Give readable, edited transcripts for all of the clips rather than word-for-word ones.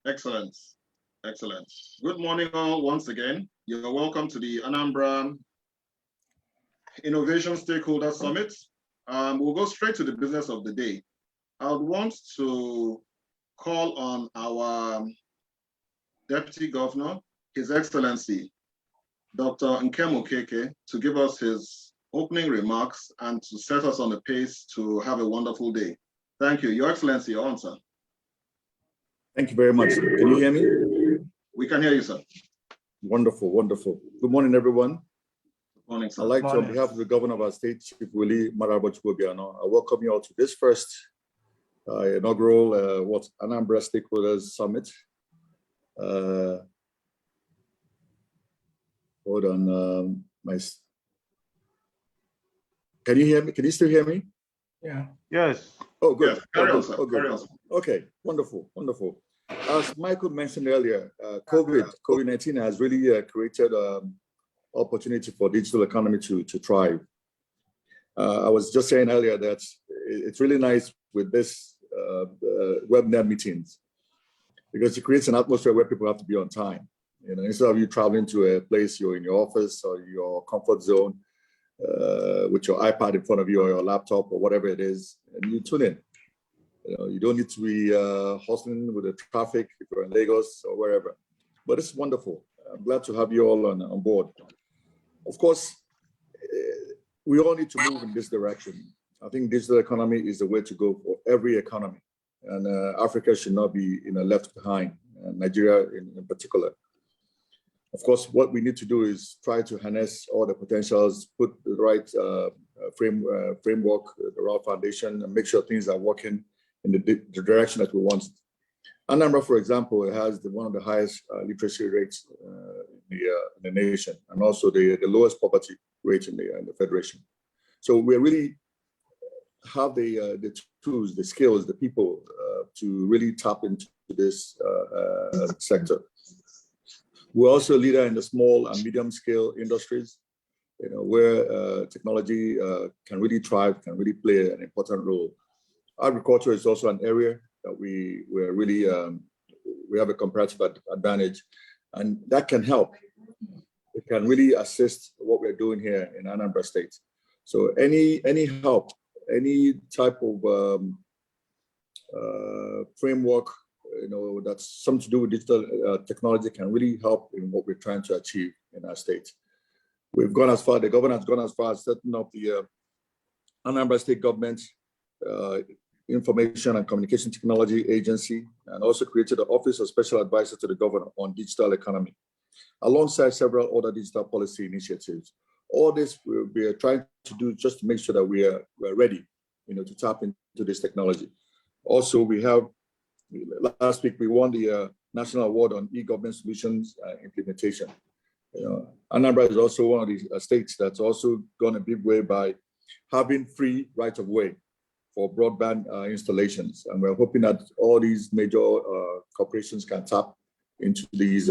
Excellent. Excellent. Good morning, all, once again. You're welcome to the Anambra Innovation Stakeholder Summit. We'll go straight to the business of the day. I would want to call on our Deputy Governor, His Excellency, Dr. Nkem Okeke, to give us his opening remarks and to set us on the pace to have a wonderful day. Thank you. Your Excellency, your answer. Thank you very much. Can you hear me? We can hear you, sir. Wonderful, wonderful. Good morning, everyone. Good morning, sir. I'd like to, on behalf of the Governor of our state, Chief Willie Marabochuobiano, I welcome you all to this first inaugural Anambra Stakeholders Summit. Hold on, can you hear me? Can you still hear me? Yeah. Yes. Oh, good. Yes. Carry on, sir. Carry on. Okay, wonderful, wonderful. As Michael mentioned earlier, COVID-19 has really created opportunity for digital economy to thrive. I was just saying earlier that it's really nice with this webinar meetings because it creates an atmosphere where people have to be on time. You know, instead of you traveling to a place, you're in your office or your comfort zone with your iPad in front of you or your laptop or whatever it is, and you tune in. You know, you don't need to be hustling with the traffic if you're in Lagos or wherever. But it's wonderful. I'm glad to have you all on board. Of course, we all need to move in this direction. I think digital economy is the way to go for every economy. And Africa should not be left behind, Nigeria in particular. Of course, what we need to do is try to harness all the potentials, put the right framework, the right foundation, and make sure things are working in the direction that we want. Anambra, for example, has one of the highest literacy rates in the nation, and also the lowest poverty rate in the federation. So we really have the tools, the skills, the people to really tap into this sector. We're also a leader in the small and medium scale industries, where technology can really thrive, can really play an important role. Agriculture is also an area that we're really, we have a comparative advantage, and that can help. It can really assist what we're doing here in Anambra State. So any help, any type of framework, that's something to do with digital technology can really help in what we're trying to achieve in our state. We've gone as far, the governor has gone as far as setting up the Anambra State Government Information and Communication Technology Agency, and also created the Office of Special Advisor to the Governor on Digital Economy, alongside several other digital policy initiatives. All this we are trying to do just to make sure that we're ready, to tap into this technology. Also, we have, last week we won the National Award on e-government solutions implementation. Anambra is also one of the states that's also gone a big way by having free right of way for broadband installations. And we're hoping that all these major corporations can tap into these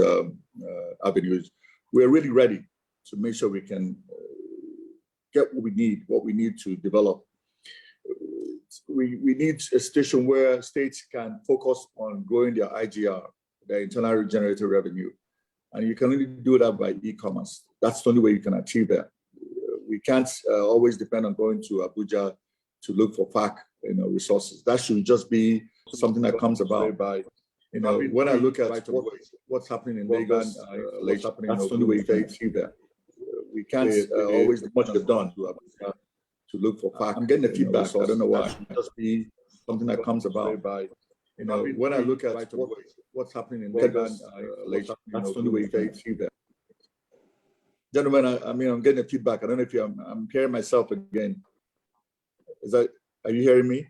avenues. We're really ready to make sure we can get what we need to develop. We need a situation where states can focus on growing their IGR, their internally generated revenue. And you can only do that by e-commerce. That's the only way you can achieve that. We can't always depend on going to Abuja to look for FAC, resources. That should just be something that comes about by, when I look at what's happening in Lagos, what's happening in the way you can achieve that. We can't always do much they've done to look for FAC. I'm getting the feedback, so I don't know why. It should just be something that comes about by, when I look at what's happening in Lagos, that's the only way you can achieve that. Gentlemen, I'm getting the feedback. I don't know if I'm hearing myself again. Are you hearing me?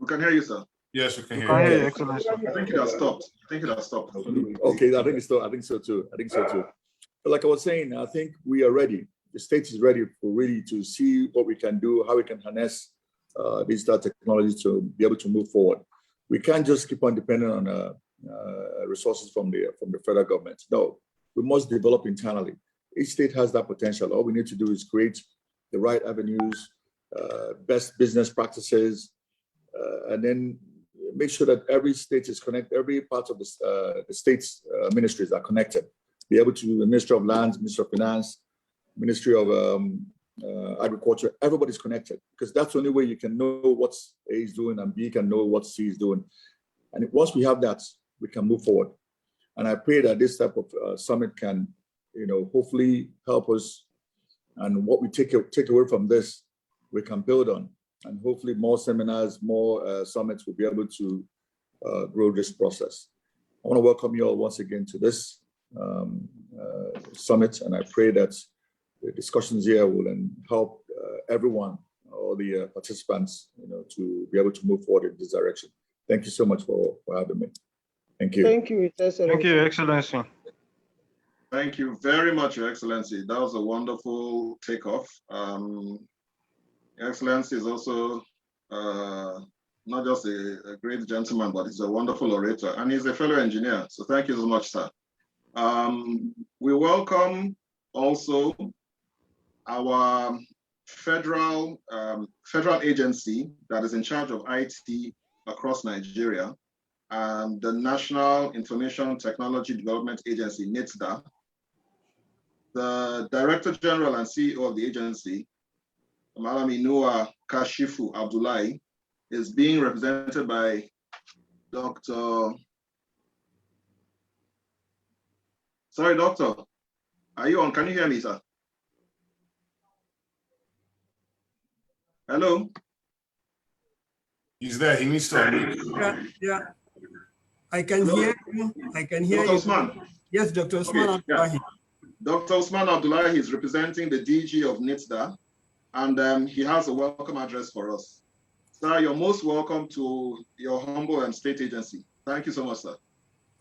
We can hear you, sir. Yes, we can hear you. I think it has stopped. Okay, I think so too. But like I was saying, I think we are ready. The state is ready to see what we can do, how we can harness digital technology to be able to move forward. We can't just keep on depending on resources from the federal government. No, we must develop internally. Each state has that potential. All we need to do is create the right avenues, best business practices, and then make sure that every state is connected, every part of the state's ministries are connected. Be able to, the Ministry of Lands, Ministry of Finance, Ministry of Agriculture, everybody's connected, because that's the only way you can know what A is doing and B can know what C is doing. And once we have that, we can move forward. And I pray that this type of summit can, hopefully help us. And what we take away from this, we can build on. And hopefully more seminars, more summits will be able to grow this process. I want to welcome you all once again to this summit. And I pray that the discussions here will help everyone, all the participants, to be able to move forward in this direction. Thank you so much for having me. Thank you. Thank you, Excellency. Thank you, Excellency. Thank you very much, Your Excellency. That was a wonderful takeoff. Your Excellency is also not just a great gentleman, but he's a wonderful orator, and he's a fellow engineer. So thank you so much, sir. We welcome also our federal agency that is in charge of IT across Nigeria, and the National Information Technology Development Agency, NITSDA. The Director General and CEO of the agency, Malam Inua Kashifu Abdullahi, is being represented by Doctor, are you on? Can you hear me, sir? Hello? He's there. He needs to unmute. Yeah. I can hear you. I can hear Dr. you. Usman. Yes, Dr. Usman. Okay, yeah. Dr. Usman Abdullahi is representing the DG of NITSDA, and he has a welcome address for us. Sir, you're most welcome to your humble and state agency. Thank you so much, sir.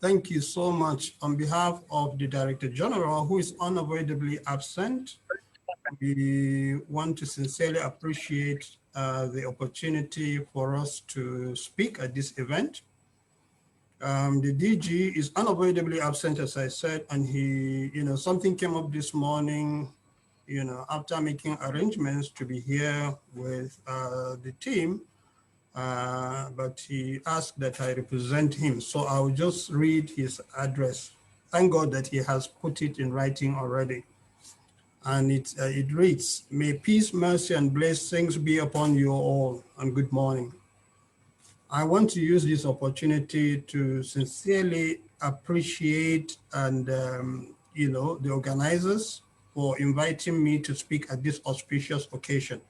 Thank you so much. On behalf of the Director General, who is unavoidably absent, we want to sincerely appreciate the opportunity for us to speak at this event. The DG is unavoidably absent, as I said, and he, something came up this morning, after making arrangements to be here with the team, but he asked that I represent him. So I'll just read his address. Thank God that he has put it in writing already. And it reads, "May peace, mercy, and blessings be upon you all, and good morning. I want to use this opportunity to sincerely appreciate and, the organizers for inviting me to speak at this auspicious occasion.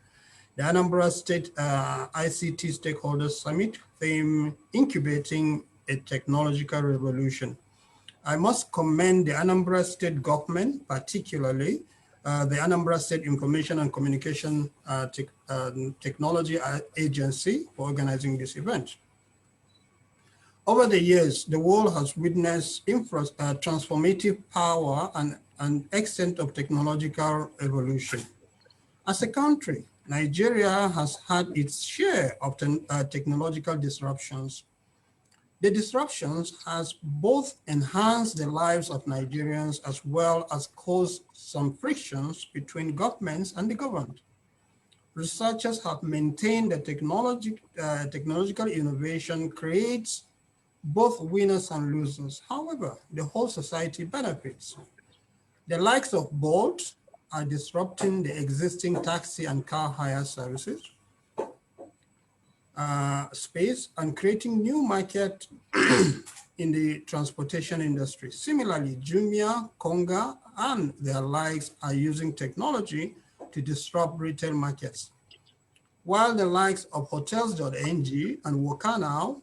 The Anambra State ICT Stakeholders Summit, theme Incubating a Technological Revolution. I must commend the Anambra State government, particularly the Anambra State Information and Communication Technology Agency, for organizing this event. Over the years, the world has witnessed transformative power and extent of technological evolution. As a country, Nigeria has had its share of technological disruptions. The disruptions has both enhanced the lives of Nigerians as well as caused some frictions between governments and the governed. Researchers have maintained that technological innovation creates both winners and losers. However, the whole society benefits. The likes of Bolt are disrupting the existing taxi and car hire services space and creating new market in the transportation industry. Similarly, Jumia, Konga, and their likes are using technology to disrupt retail markets. While the likes of Hotels.ng and Workanow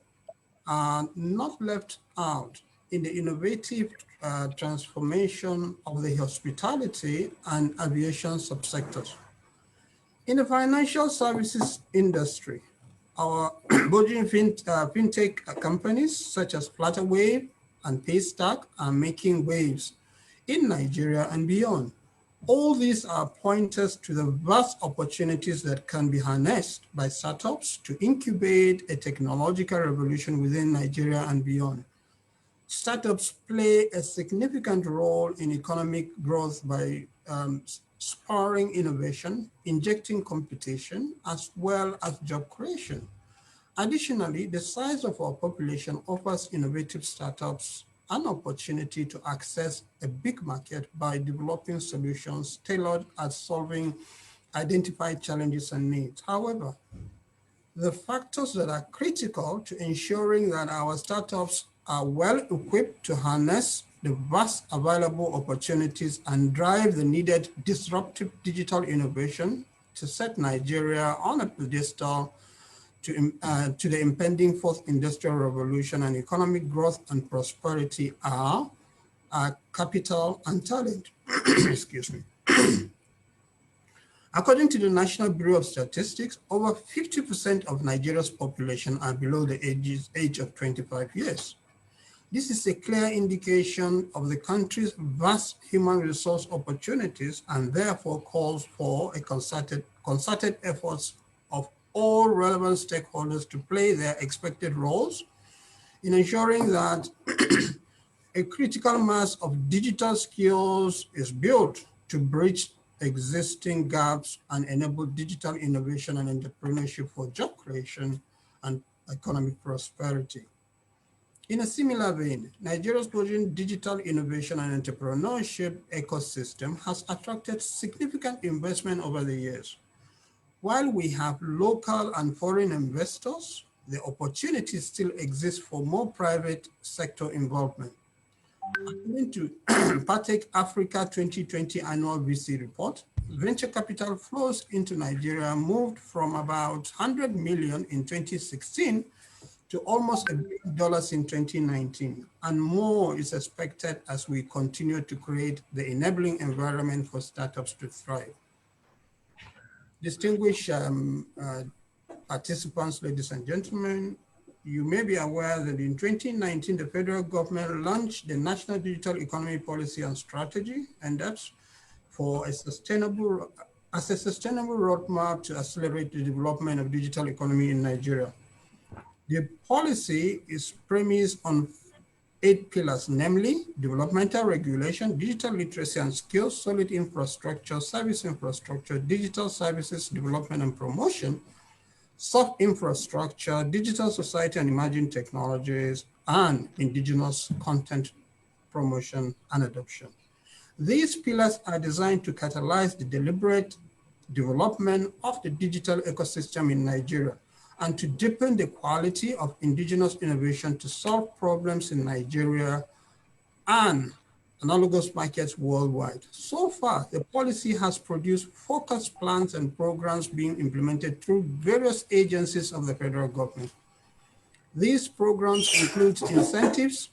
are not left out in the innovative transformation of the hospitality and aviation subsectors. In the financial services industry, our burgeoning fintech companies such as Flutterwave and Paystack are making waves in Nigeria and beyond. All these are pointers to the vast opportunities that can be harnessed by startups to incubate a technological revolution within Nigeria and beyond. Startups play a significant role in economic growth by spurring innovation, injecting competition, as well as job creation. Additionally, the size of our population offers innovative startups an opportunity to access a big market by developing solutions tailored at solving identified challenges and needs. However, the factors that are critical to ensuring that our startups are well equipped to harness the vast available opportunities and drive the needed disruptive digital innovation to set Nigeria on a pedestal to the impending fourth industrial revolution and economic growth and prosperity are capital and talent. Excuse me. According to the National Bureau of Statistics, over 50% of Nigeria's population are below the age of 25 years. This is a clear indication of the country's vast human resource opportunities and therefore calls for a concerted efforts of all relevant stakeholders to play their expected roles in ensuring that a critical mass of digital skills is built to bridge existing gaps and enable digital innovation and entrepreneurship for job creation and economic prosperity. In a similar vein, Nigeria's burgeoning digital innovation and entrepreneurship ecosystem has attracted significant investment over the years. While we have local and foreign investors, the opportunity still exists for more private sector involvement. According to Partech Africa 2020 annual VC report, venture capital flows into Nigeria moved from about 100 million in 2016 to almost $1 billion in 2019, and more is expected as we continue to create the enabling environment for startups to thrive. Distinguished participants, ladies and gentlemen, you may be aware that in 2019, the federal government launched the National Digital Economy Policy and Strategy, and that's for a sustainable roadmap to accelerate the development of digital economy in Nigeria. The policy is premised on 8 pillars, namely developmental regulation, digital literacy and skills, solid infrastructure, service infrastructure, digital services development and promotion, soft infrastructure, digital society and emerging technologies, and indigenous content promotion and adoption. These pillars are designed to catalyze the deliberate development of the digital ecosystem in Nigeria and to deepen the quality of indigenous innovation to solve problems in Nigeria and analogous markets worldwide. So far, the policy has produced focused plans and programs being implemented through various agencies of the federal government. These programs include incentives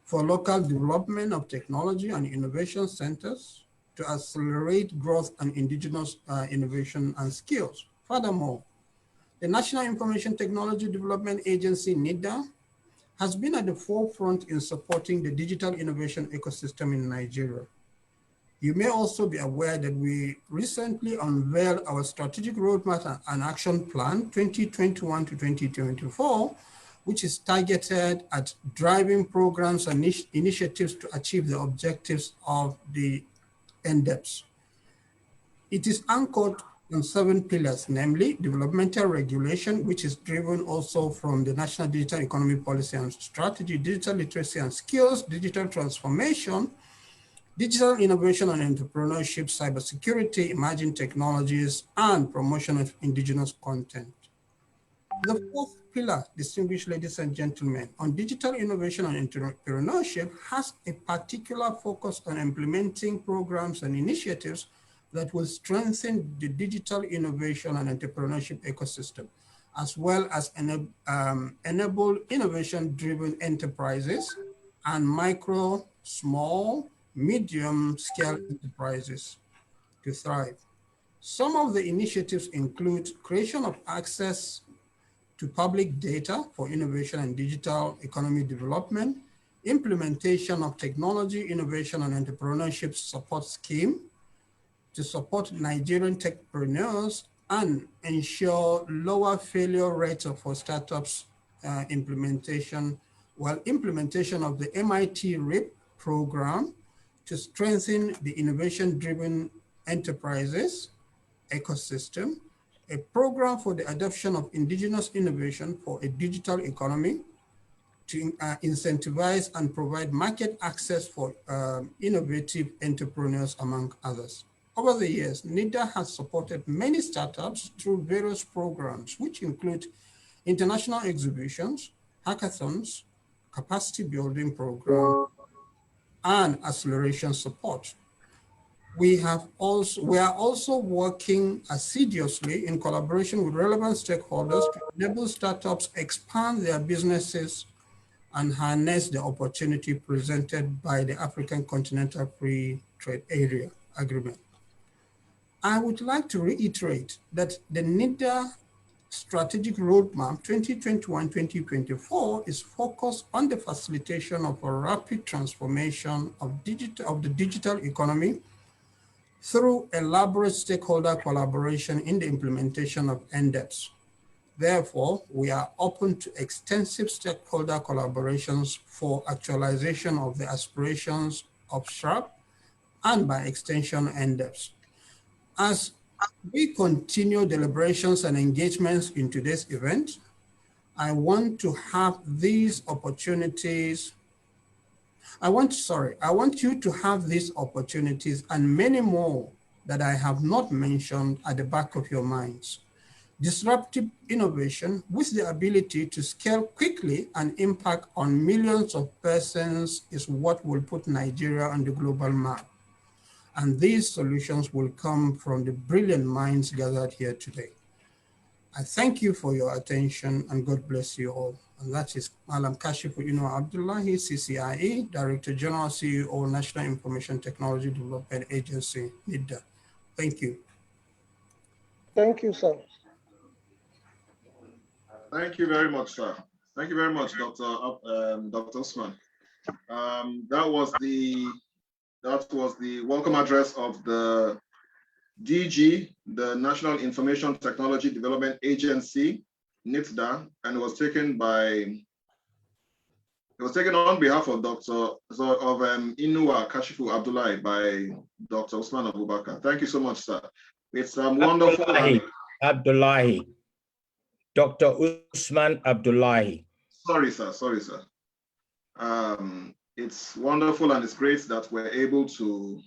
for local development of technology and innovation centers to accelerate growth and indigenous innovation and skills. Furthermore, the National Information Technology Development Agency, NIDA, has been at the forefront in supporting the digital innovation ecosystem in Nigeria. You may also be aware that we recently unveiled our strategic roadmap and action plan 2021 to 2024, which is targeted at driving programs and initiatives to achieve the objectives of the NDEPs. It is anchored on 7 pillars, namely developmental regulation, which is driven also from the National Digital Economy Policy and Strategy, digital literacy and skills, digital transformation, digital innovation and entrepreneurship, cybersecurity, emerging technologies, and promotion of indigenous content. The 4th pillar, distinguished ladies and gentlemen, on digital innovation and entrepreneurship has a particular focus on implementing programs and initiatives that will strengthen the digital innovation and entrepreneurship ecosystem, as well as enable innovation-driven enterprises and micro, small, medium-scale enterprises to thrive. Some of the initiatives include creation of access to public data for innovation and digital economy development, implementation of technology, innovation and entrepreneurship support scheme to support Nigerian techpreneurs and ensure lower failure rates for startups implementation, while implementation of the MIT RIP program to strengthen the innovation-driven enterprises ecosystem, a program for the adoption of indigenous innovation for a digital economy to incentivize and provide market access for innovative entrepreneurs, among others. Over the years, NIDA has supported many startups through various programs, which include international exhibitions, hackathons, capacity building programs, and acceleration support. We are also working assiduously in collaboration with relevant stakeholders to enable startups expand their businesses and harness the opportunity presented by the African Continental Free Trade Area Agreement. I would like to reiterate that the NIDA Strategic Roadmap 2021-2024 is focused on the facilitation of a rapid transformation of the digital economy through elaborate stakeholder collaboration in the implementation of NDEPs. Therefore, we are open to extensive stakeholder collaborations for actualization of the aspirations of SHRAP and by extension NDEPs. As we continue deliberations and engagements in today's event, I want you to have these opportunities and many more that I have not mentioned at the back of your minds. Disruptive innovation with the ability to scale quickly and impact on millions of persons is what will put Nigeria on the global map. And these solutions will come from the brilliant minds gathered here today. I thank you for your attention and God bless you all. And that is Malam Kashifu Abdullahi, CCIE, Director General, CEO, National Information Technology Development Agency, NIDA. Thank you. Thank you, sir. Thank you very much, sir. Thank you very much, Dr. Usman. That was the welcome address of the DG, the National Information Technology Development Agency, NITDA, and it was taken on behalf of Inua Kashifu Abdullahi by Dr. Usman Abubakar. Thank you so much, sir. It's wonderful. Abdullahi. Dr. Usman Abdullahi. Sorry, sir. It's wonderful and it's great that we're able to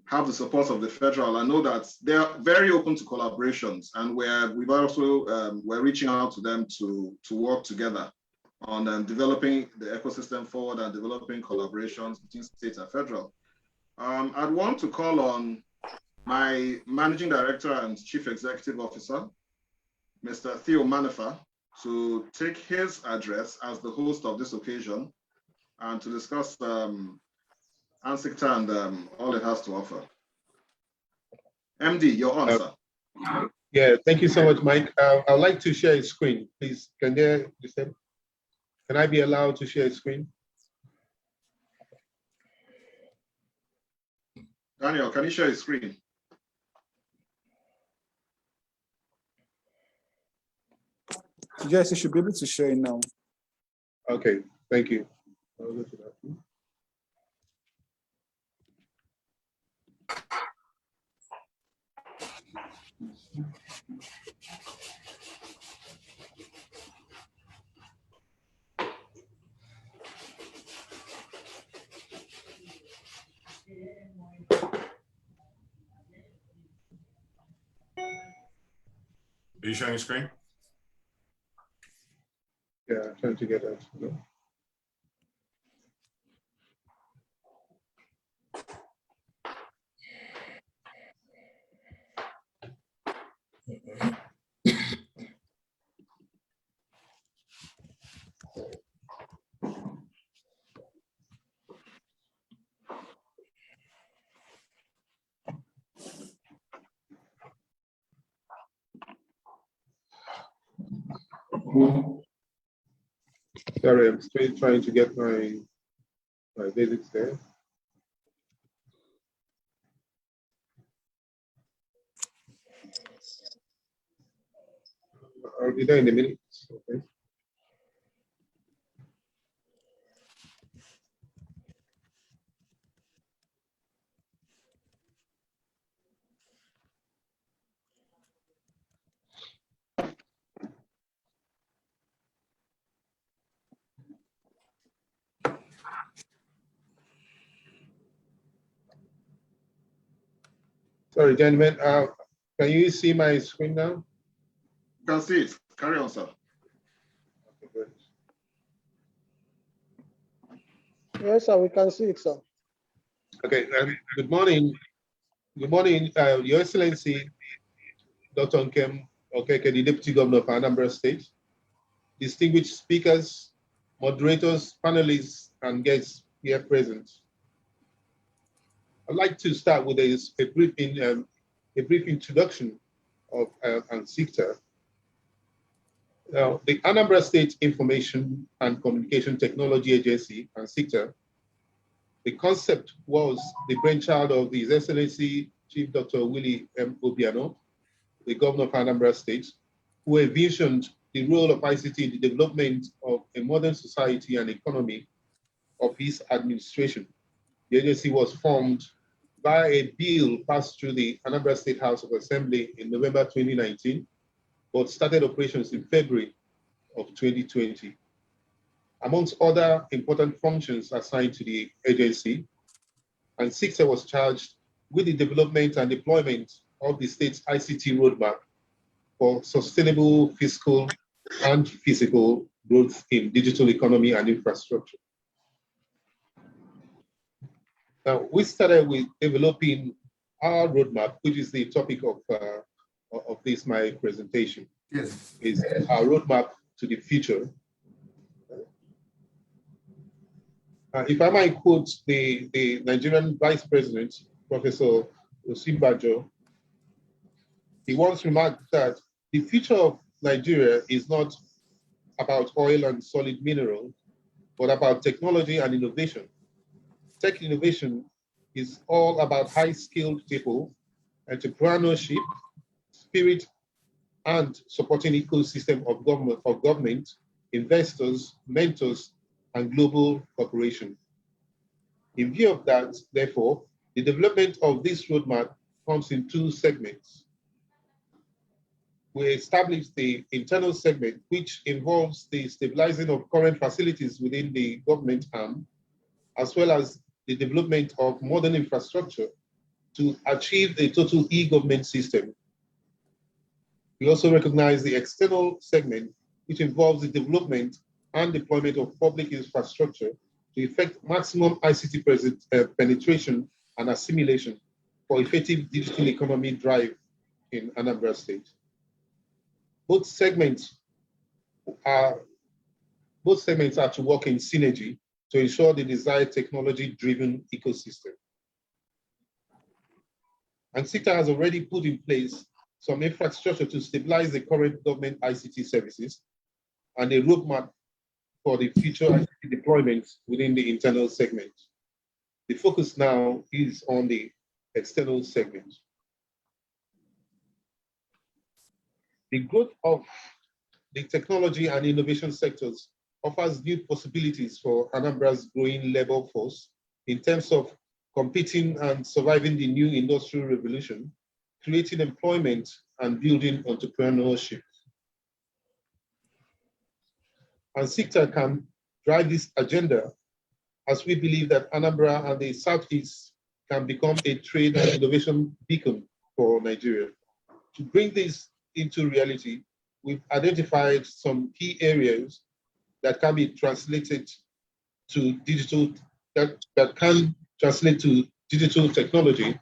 have the support of the federal. I know that they're very open to collaborations, and we're reaching out to them to work together on developing the ecosystem forward and developing collaborations between state and federal. I'd want to call on my Managing Director and Chief Executive Officer, Mr. Theo Manifa, to take his address as the host of this occasion and to discuss ANSICTA and all it has to offer. MD, you're on, sir. Yeah, thank you so much, Mike. I'd like to share a screen, please. Can I be allowed to share a screen? Daniel, can you share your screen? Yes, you should be able to share it now. Okay, thank you. I'll go to that. Are you showing your screen? Yeah, I'm trying to get that. Sorry, I'm still trying to get my basics there. I'll be there in a minute. Okay. Sorry, gentlemen. Can you see my screen now? You can see it. Carry on, sir. Okay, good. Yes, sir, we can see it, sir. Okay, good morning. Good morning, Your Excellency, Dr. Nkem Okeke, the Deputy Governor of Anambra State, distinguished speakers, moderators, panelists, and guests here present. I'd like to start with a brief introduction of ANSICTA. Now, the Anambra State Information and Communication Technology Agency, ANSICTA, the concept was the brainchild of His Excellency Chief Dr. Willie M. Obiano, the Governor of Anambra State, who envisioned the role of ICT in the development of a modern society and economy of his administration. The agency was formed by a bill passed through the Anambra State House of Assembly in November 2019, but started operations in February of 2020. Amongst other important functions assigned to the agency, ANSICTA was charged with the development and deployment of the state's ICT roadmap for sustainable fiscal and physical growth in digital economy and infrastructure. Now, we started with developing our roadmap, which is the topic of this, my presentation. Yes. Is our roadmap to the future. If I might quote the Nigerian Vice President, Professor Osinbajo, he once remarked that the future of Nigeria is not about oil and solid minerals, but about technology and innovation. Tech innovation is all about high-skilled people, entrepreneurship, spirit, and supporting ecosystem of government, investors, mentors, and global cooperation. In view of that, therefore, the development of this roadmap comes in two segments. We established the internal segment, which involves the stabilizing of current facilities within the government arm, as well as the development of modern infrastructure to achieve a total e-government system. We also recognize the external segment, which involves the development and deployment of public infrastructure to effect maximum ICT penetration and assimilation for effective digital economy drive in Anambra State. Both segments are to work in synergy to ensure the desired technology-driven ecosystem. ANSICTA has already put in place some infrastructure to stabilize the current government ICT services and a roadmap for the future ICT deployments within the internal segment. The focus now is on the external segment. The growth of the technology and innovation sectors offers new possibilities for Anambra's growing labor force in terms of competing and surviving the new industrial revolution, creating employment and building entrepreneurship. ANSICTA can drive this agenda as we believe that Anambra and the Southeast can become a trade and innovation beacon for Nigeria. To bring this into reality, we've identified some key areas that can be translated to digital, that can translate to digital technology.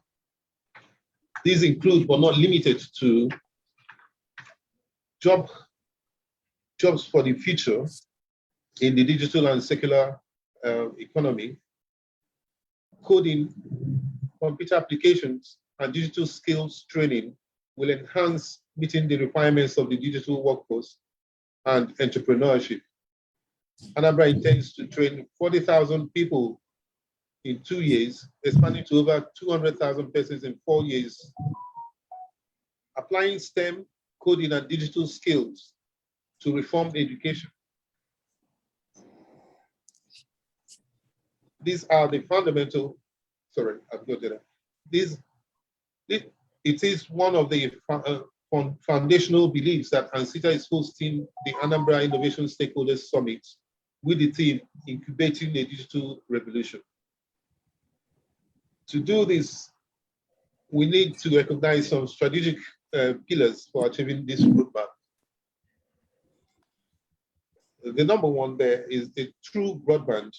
These include, but not limited to, jobs for the future in the digital and secular economy, coding, computer applications, and digital skills training will enhance meeting the requirements of the digital workforce and entrepreneurship. Anambra intends to train 40,000 people in 2 years, expanding to over 200,000 persons in 4 years. Applying STEM, coding, and digital skills to reform education. These are the fundamental, sorry, I've got that. It is one of the foundational beliefs that ANSICTA is hosting the Anambra Innovation Stakeholders Summit with the theme, Incubating a Digital Revolution. To do this, we need to recognize some strategic pillars for achieving this roadmap. The number one there is the true broadband,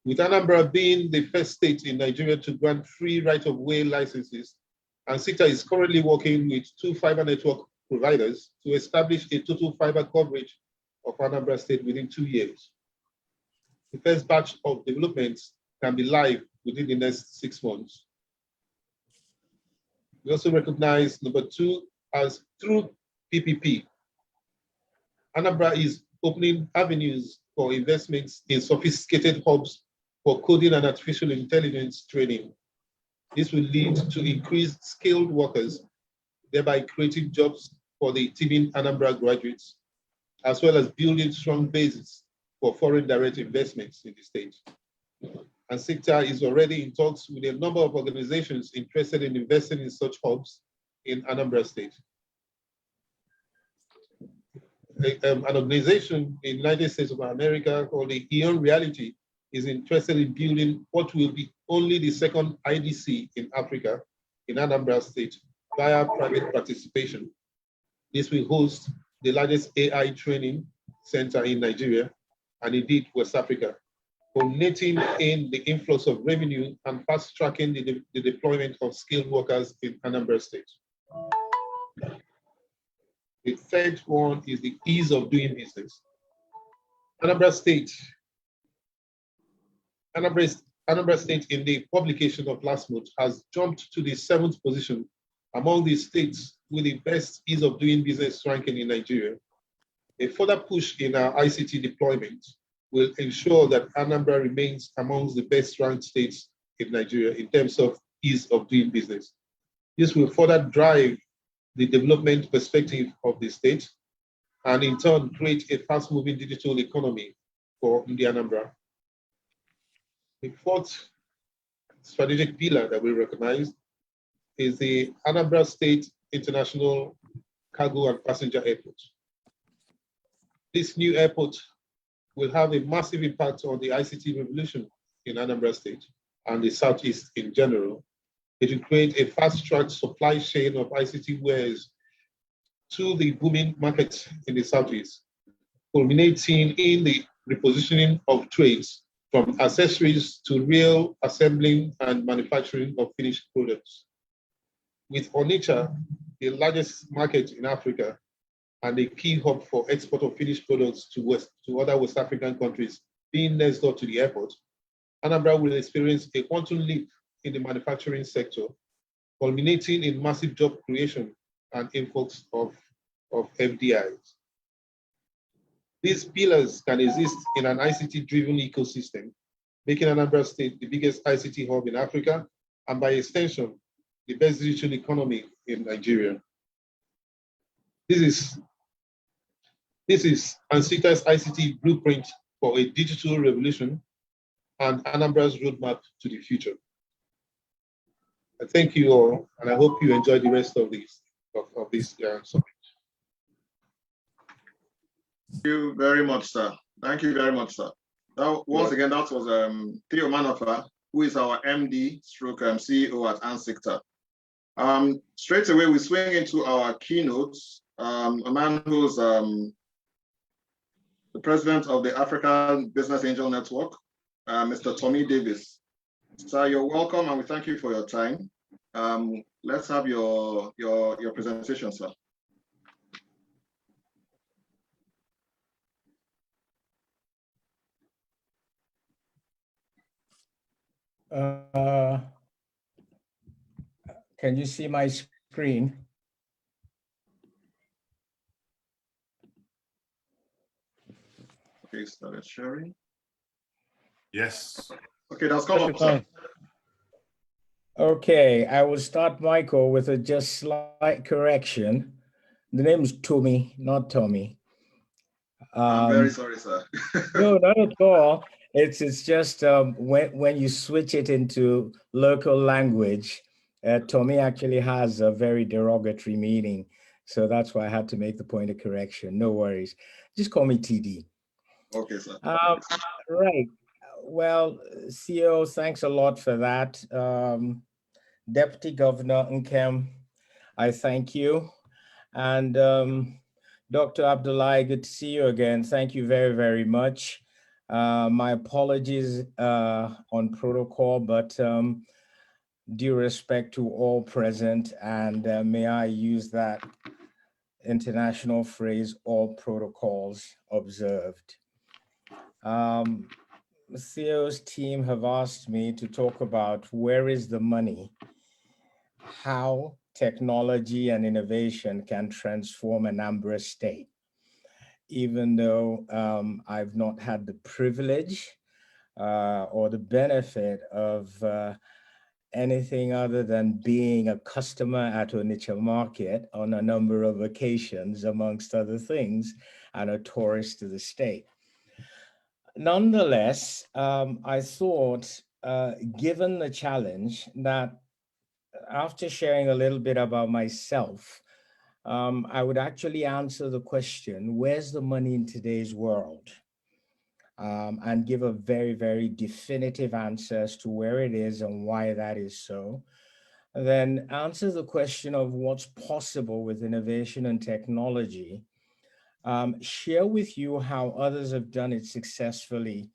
with Anambra being the first state in Nigeria to grant free right-of-way licenses. ANSICTA is currently working with 2 fiber network providers to establish a total fiber coverage of Anambra State within 2 years. The first batch of developments can be live within the next 6 months. We also recognize number 2 as through PPP. Anambra is opening avenues for investments in sophisticated hubs for coding and artificial intelligence training. This will lead to increased skilled workers, thereby creating jobs for the teeming Anambra graduates, as well as building strong bases for foreign direct investments in the state. ANSICTA is already in talks with a number of organizations interested in investing in such hubs in Anambra State. An organization in the United States of America called the Eon Reality is interested in building what will be only the second IDC in Africa, in Anambra State, via private participation. This will host the largest AI training center in Nigeria, and indeed West Africa, culminating in the influx of revenue and fast-tracking the deployment of skilled workers in Anambra State. The third one is the ease of doing business. Anambra State in the publication of last month has jumped to the 7th position among the states with the best ease of doing business ranking in Nigeria. A further push in our ICT deployment will ensure that Anambra remains amongst the best ranked states in Nigeria in terms of ease of doing business. This will further drive the development perspective of the state and in turn create a fast-moving digital economy for the Anambra. The fourth strategic pillar that we recognize is the Anambra State International Cargo and Passenger Airport. This new airport will have a massive impact on the ICT revolution in Anambra State and the Southeast in general. It will create a fast-track supply chain of ICT wares to the booming markets in the Southeast, culminating in the repositioning of trades from accessories to real assembling and manufacturing of finished products. With Onitsha, the largest market in Africa and a key hub for export of finished products to other West African countries being next door to the airport, Anambra will experience a quantum leap in the manufacturing sector, culminating in massive job creation and influx of FDIs. These pillars can exist in an ICT-driven ecosystem, making Anambra State the biggest ICT hub in Africa, and by extension, the best digital economy in Nigeria. This is ANSICTA's ICT blueprint for a digital revolution and Anambra's roadmap to the future. I thank you all, and I hope you enjoy the rest of this summit. Thank you very much, sir. Thank you very much, sir. Now, once again, that was Theo Manafa, who is our MD / CEO at ANSICTA. Straight away, we swing into our keynotes. A man who's the president of the African Business Angel Network, Mr. Tommy Davis. Sir, you're welcome, and we thank you for your time. Let's have your presentation, sir. Can you see my screen? Okay, started sharing. Yes. Okay, that's come up, sir. Okay, I will start, Michael, with a just slight correction. The name is Tommy, not Tommy. I'm very sorry, sir. No, not at all. It's just when you switch it into local language, Tommy actually has a very derogatory meaning. So that's why I had to make the point of correction. No worries. Just call me TD. Okay, sir. Right. Well, CEO, thanks a lot for that. Deputy Governor Nkem, I thank you. And Dr. Abdullahi, good to see you again. Thank you very, very much. My apologies on protocol, but due respect to all present, and may I use that international phrase, all protocols observed. Theo's team have asked me to talk about where is the money, how technology and innovation can transform Anambra State. Even though I've not had the privilege or the benefit of anything other than being a customer at Onitsha Market on a number of occasions, amongst other things, and a tourist to the state. Nonetheless, I thought, given the challenge, that after sharing a little bit about myself, I would actually answer the question, where's the money in today's world? And give a very, very definitive answer as to where it is and why that is so. And then answer the question of what's possible with innovation and technology. Share with you how others have done it successfully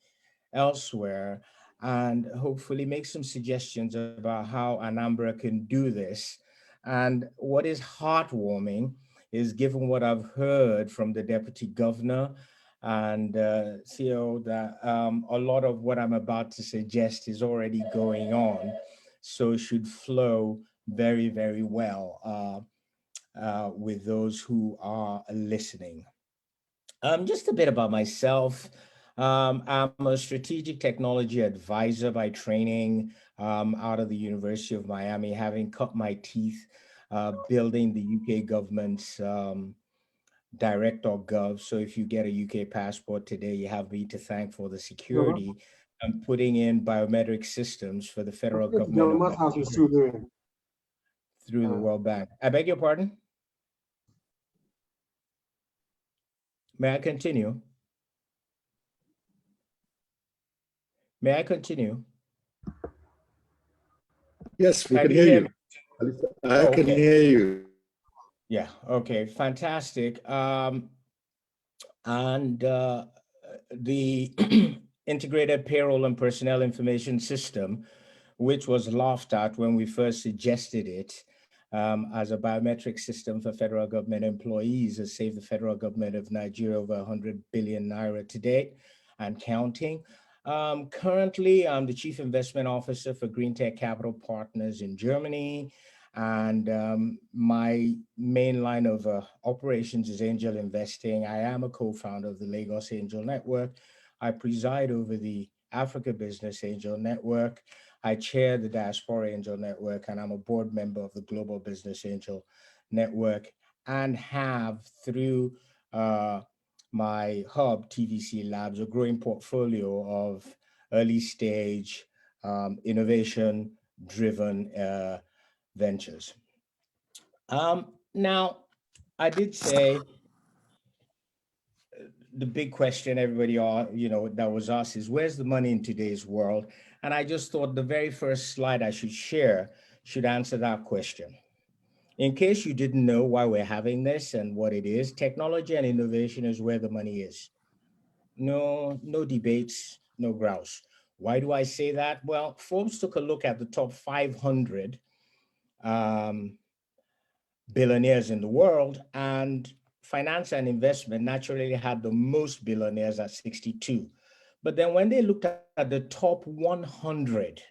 elsewhere, and hopefully make some suggestions about how Anambra can do this. And what is heartwarming is, given what I've heard from the Deputy Governor and Theo, that a lot of what I'm about to suggest is already going on, so it should flow very, very well with those who are listening. Just a bit about myself. I'm a strategic technology advisor by training out of the University of Miami, having cut my teeth building the UK government's direct.gov. So if you get a UK passport today, you have me to thank for the security. I'm putting in biometric systems for the federal government through the World Bank. I beg your pardon? May I continue? May I continue? Yes, we can hear you. I can hear you. Yeah, okay, fantastic. And the integrated payroll and personnel information system, which was laughed at when we first suggested it as a biometric system for federal government employees, has saved the federal government of Nigeria over 100 billion naira to date and counting. Currently, I'm the Chief Investment Officer for Green Tech Capital Partners in Germany. And my main line of operations is angel investing. I am a co-founder of the Lagos Angel Network. I preside over the Africa Business Angel Network. I chair the Diaspora Angel Network, and I'm a board member of the Global Business Angel Network, and have, through my hub, TVC Labs, a growing portfolio of early stage innovation-driven ventures. Now, I did say the big question everybody that was asked is, where's the money in today's world? And I just thought the very first slide I should share should answer that question. In case you didn't know why we're having this and what it is, technology and innovation is where the money is. No debates, no grouse. Why do I say that? Well, Forbes took a look at the top 500 billionaires in the world, and finance and investment naturally had the most billionaires at 62. But then when they looked at the top 100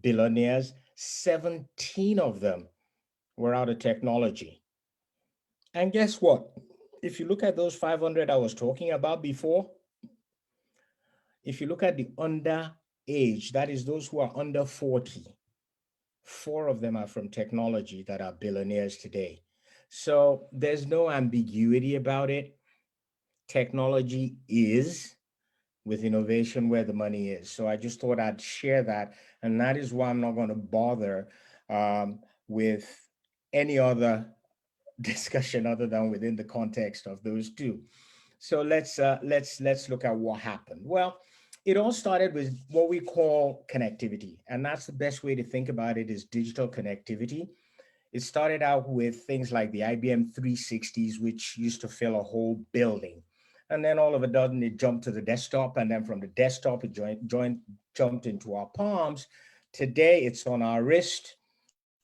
billionaires, 17 of them were out of technology. And guess what? If you look at those 500 I was talking about before, if you look at the underage, that is those who are under 40, 4 of them are from technology that are billionaires today. So there's no ambiguity about it. Technology is, with innovation, where the money is. So I just thought I'd share that. And that is why I'm not going to bother with any other discussion other than within the context of those two. So let's look at what happened. Well, it all started with what we call connectivity. And that's the best way to think about it, is digital connectivity. It started out with things like the IBM 360s, which used to fill a whole building. And then all of a sudden it jumped to the desktop. And then from the desktop, it jumped into our palms. Today, it's on our wrist.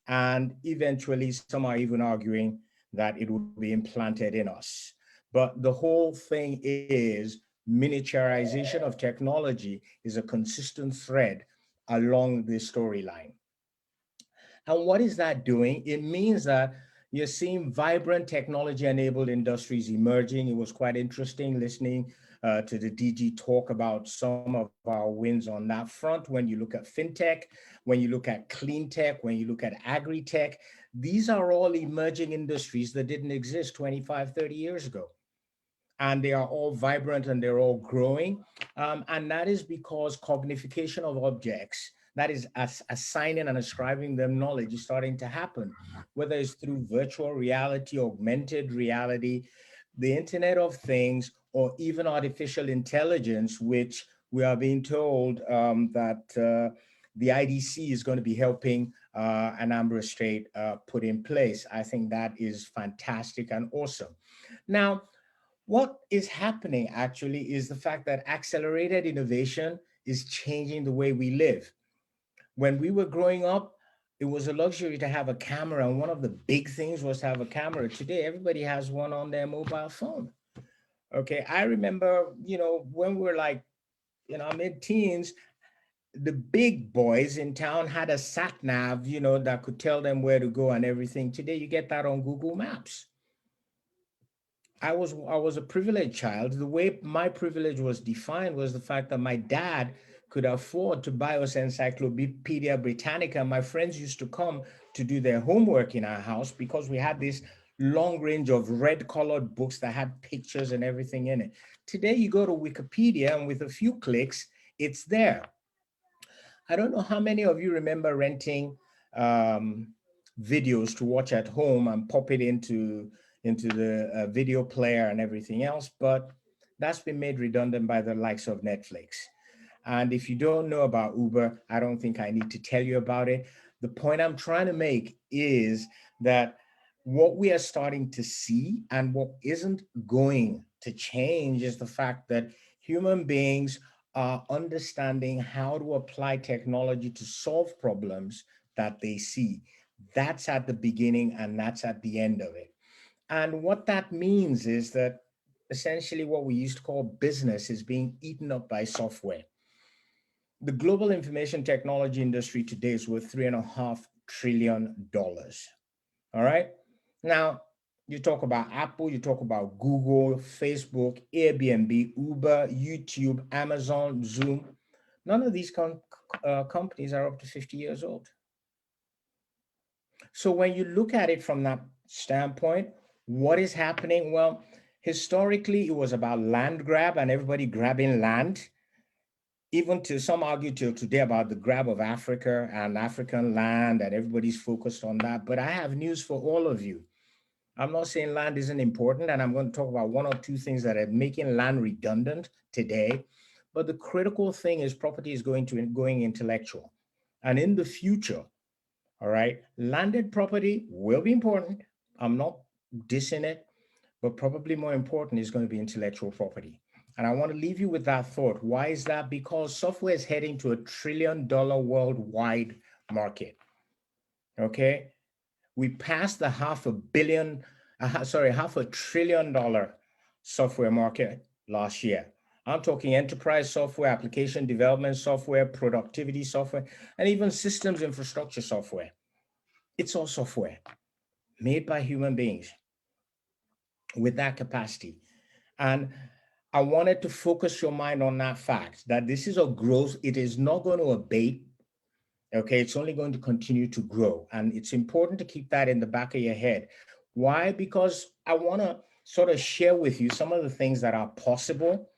And eventually, some are even arguing that it will be implanted in us. But the whole thing is miniaturization of technology is a consistent thread along the storyline. And what is that doing? It means that you're seeing vibrant technology-enabled industries emerging. It was quite interesting listening to the DG talk about some of our wins on that front. When you look at fintech, when you look at clean tech, when you look at agri-tech, these are all emerging industries that didn't exist 25, 30 years ago. And they are all vibrant and they're all growing. And that is because cognification of objects, that is assigning and ascribing them knowledge, is starting to happen, whether it's through virtual reality, augmented reality, the Internet of Things, or even artificial intelligence, which we are being told that the IDC is going to be helping Anambra State put in place. I think that is fantastic and awesome. Now, what is happening actually is the fact that accelerated innovation is changing the way we live. When we were growing up, it was a luxury to have a camera, and one of the big things was to have a camera. Today, everybody has one on their mobile phone. Okay, I remember, when we were like in our mid-teens, the big boys in town had a sat nav, that could tell them where to go and everything. Today, you get that on Google Maps. I was a privileged child. The way my privilege was defined was the fact that my dad could afford to buy us Encyclopedia Britannica. My friends used to come to do their homework in our house because we had this long range of red colored books that had pictures and everything in it. Today, you go to Wikipedia and with a few clicks, it's there. I don't know how many of you remember renting videos to watch at home and pop it into the video player and everything else, but that's been made redundant by the likes of Netflix. And if you don't know about Uber, I don't think I need to tell you about it. The point I'm trying to make is that what we are starting to see and what isn't going to change is the fact that human beings are understanding how to apply technology to solve problems that they see. That's at the beginning and that's at the end of it. And what that means is that essentially what we used to call business is being eaten up by software. The global information technology industry today is worth $3.5 trillion. All right. Now, you talk about Apple, you talk about Google, Facebook, Airbnb, Uber, YouTube, Amazon, Zoom. None of these companies are up to 50 years old. So when you look at it from that standpoint, what is happening? Well, historically, it was about land grab and everybody grabbing land. Even to some argue till today about the grab of Africa and African land, and everybody's focused on that. But I have news for all of you. I'm not saying land isn't important, and I'm going to talk about one or two things that are making land redundant today. But the critical thing is property is going intellectual. And in the future, all right, landed property will be important. I'm not dissing it, but probably more important is going to be intellectual property. And I want to leave you with that thought. Why is that? Because software is heading to $1 trillion worldwide market. Okay, we passed the $500 billion software market last year. I'm talking enterprise software, application development software, productivity software, and even systems infrastructure software. It's all software made by human beings with that capacity. And I wanted to focus your mind on that fact that this is a growth. It is not going to abate. Okay, it's only going to continue to grow. And it's important to keep that in the back of your head. Why? Because I want to sort of share with you some of the things that are possible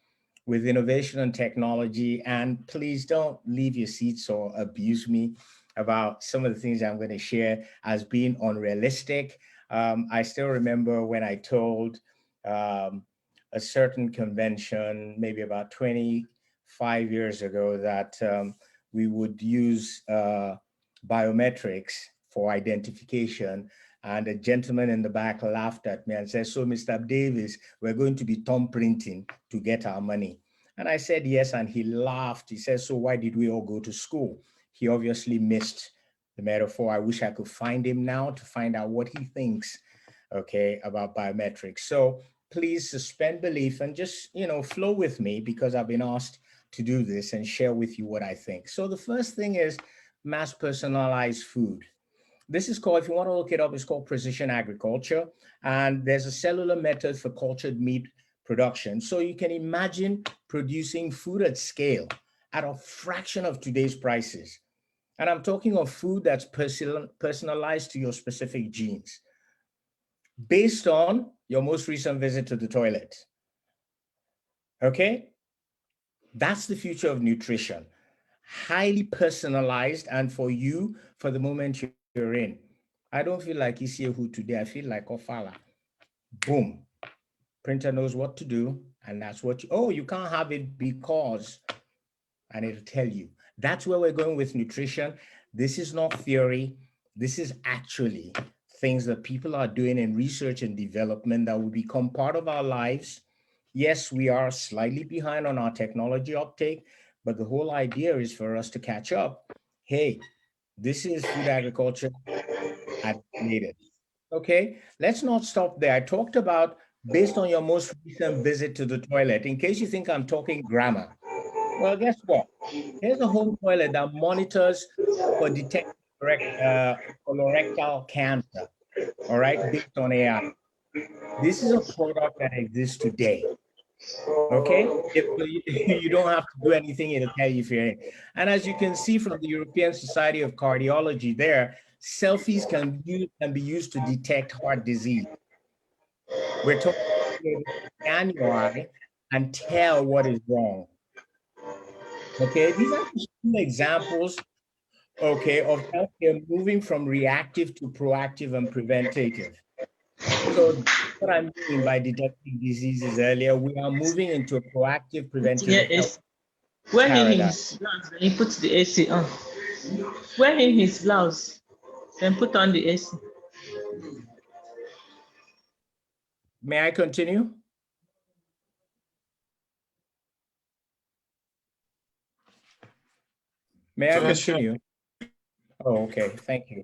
with innovation and technology. And please don't leave your seats or abuse me about some of the things I'm going to share as being unrealistic. I still remember when I told a certain convention, maybe about 25 5 years ago that we would use biometrics for identification. And a gentleman in the back laughed at me and said, "So, Mr. Davis, we're going to be thumb printing to get our money." And I said, "Yes." And he laughed. He said, "So why did we all go to school?" He obviously missed the metaphor. I wish I could find him now to find out what he thinks, okay, about biometrics. So please suspend belief and just, flow with me, because I've been asked to do this and share with you what I think. So the first thing is mass personalized food. This is called, if you want to look it up, it's called precision agriculture. And there's a cellular method for cultured meat production. So you can imagine producing food at scale at a fraction of today's prices. And I'm talking of food that's personalized to your specific genes based on your most recent visit to the toilet. Okay? That's the future of nutrition. Highly personalized, and for you, for the moment you're in. I don't feel like Isiehu today. I feel like Ofala. Boom. Printer knows what to do, and that's what you can't have it because, and it'll tell you. That's where we're going with nutrition. This is not theory. This is actually things that people are doing in research and development that will become part of our lives. Yes, we are slightly behind on our technology uptake, but the whole idea is for us to catch up. Hey, this is food agriculture at native. Okay, let's not stop there. I talked about based on your most recent visit to the toilet, in case you think I'm talking grammar. Well, guess what? Here's a home toilet that monitors for detecting colorectal cancer, all right, based on AI. This is a product that exists today, okay? If you don't have to do anything, it'll tell you if you're in. And as you can see from the European Society of Cardiology there, selfies can be used to detect heart disease. We're talking about scan your eye and tell what is wrong. Okay, these are just two examples, okay, of healthcare moving from reactive to proactive and preventative. So what I mean by detecting diseases earlier, we are moving into a proactive preventive health Wear him paradigm. his blouse, then he puts the AC on. Wear him his blouse, then put on the AC. May I continue? May I continue? Oh, okay, thank you.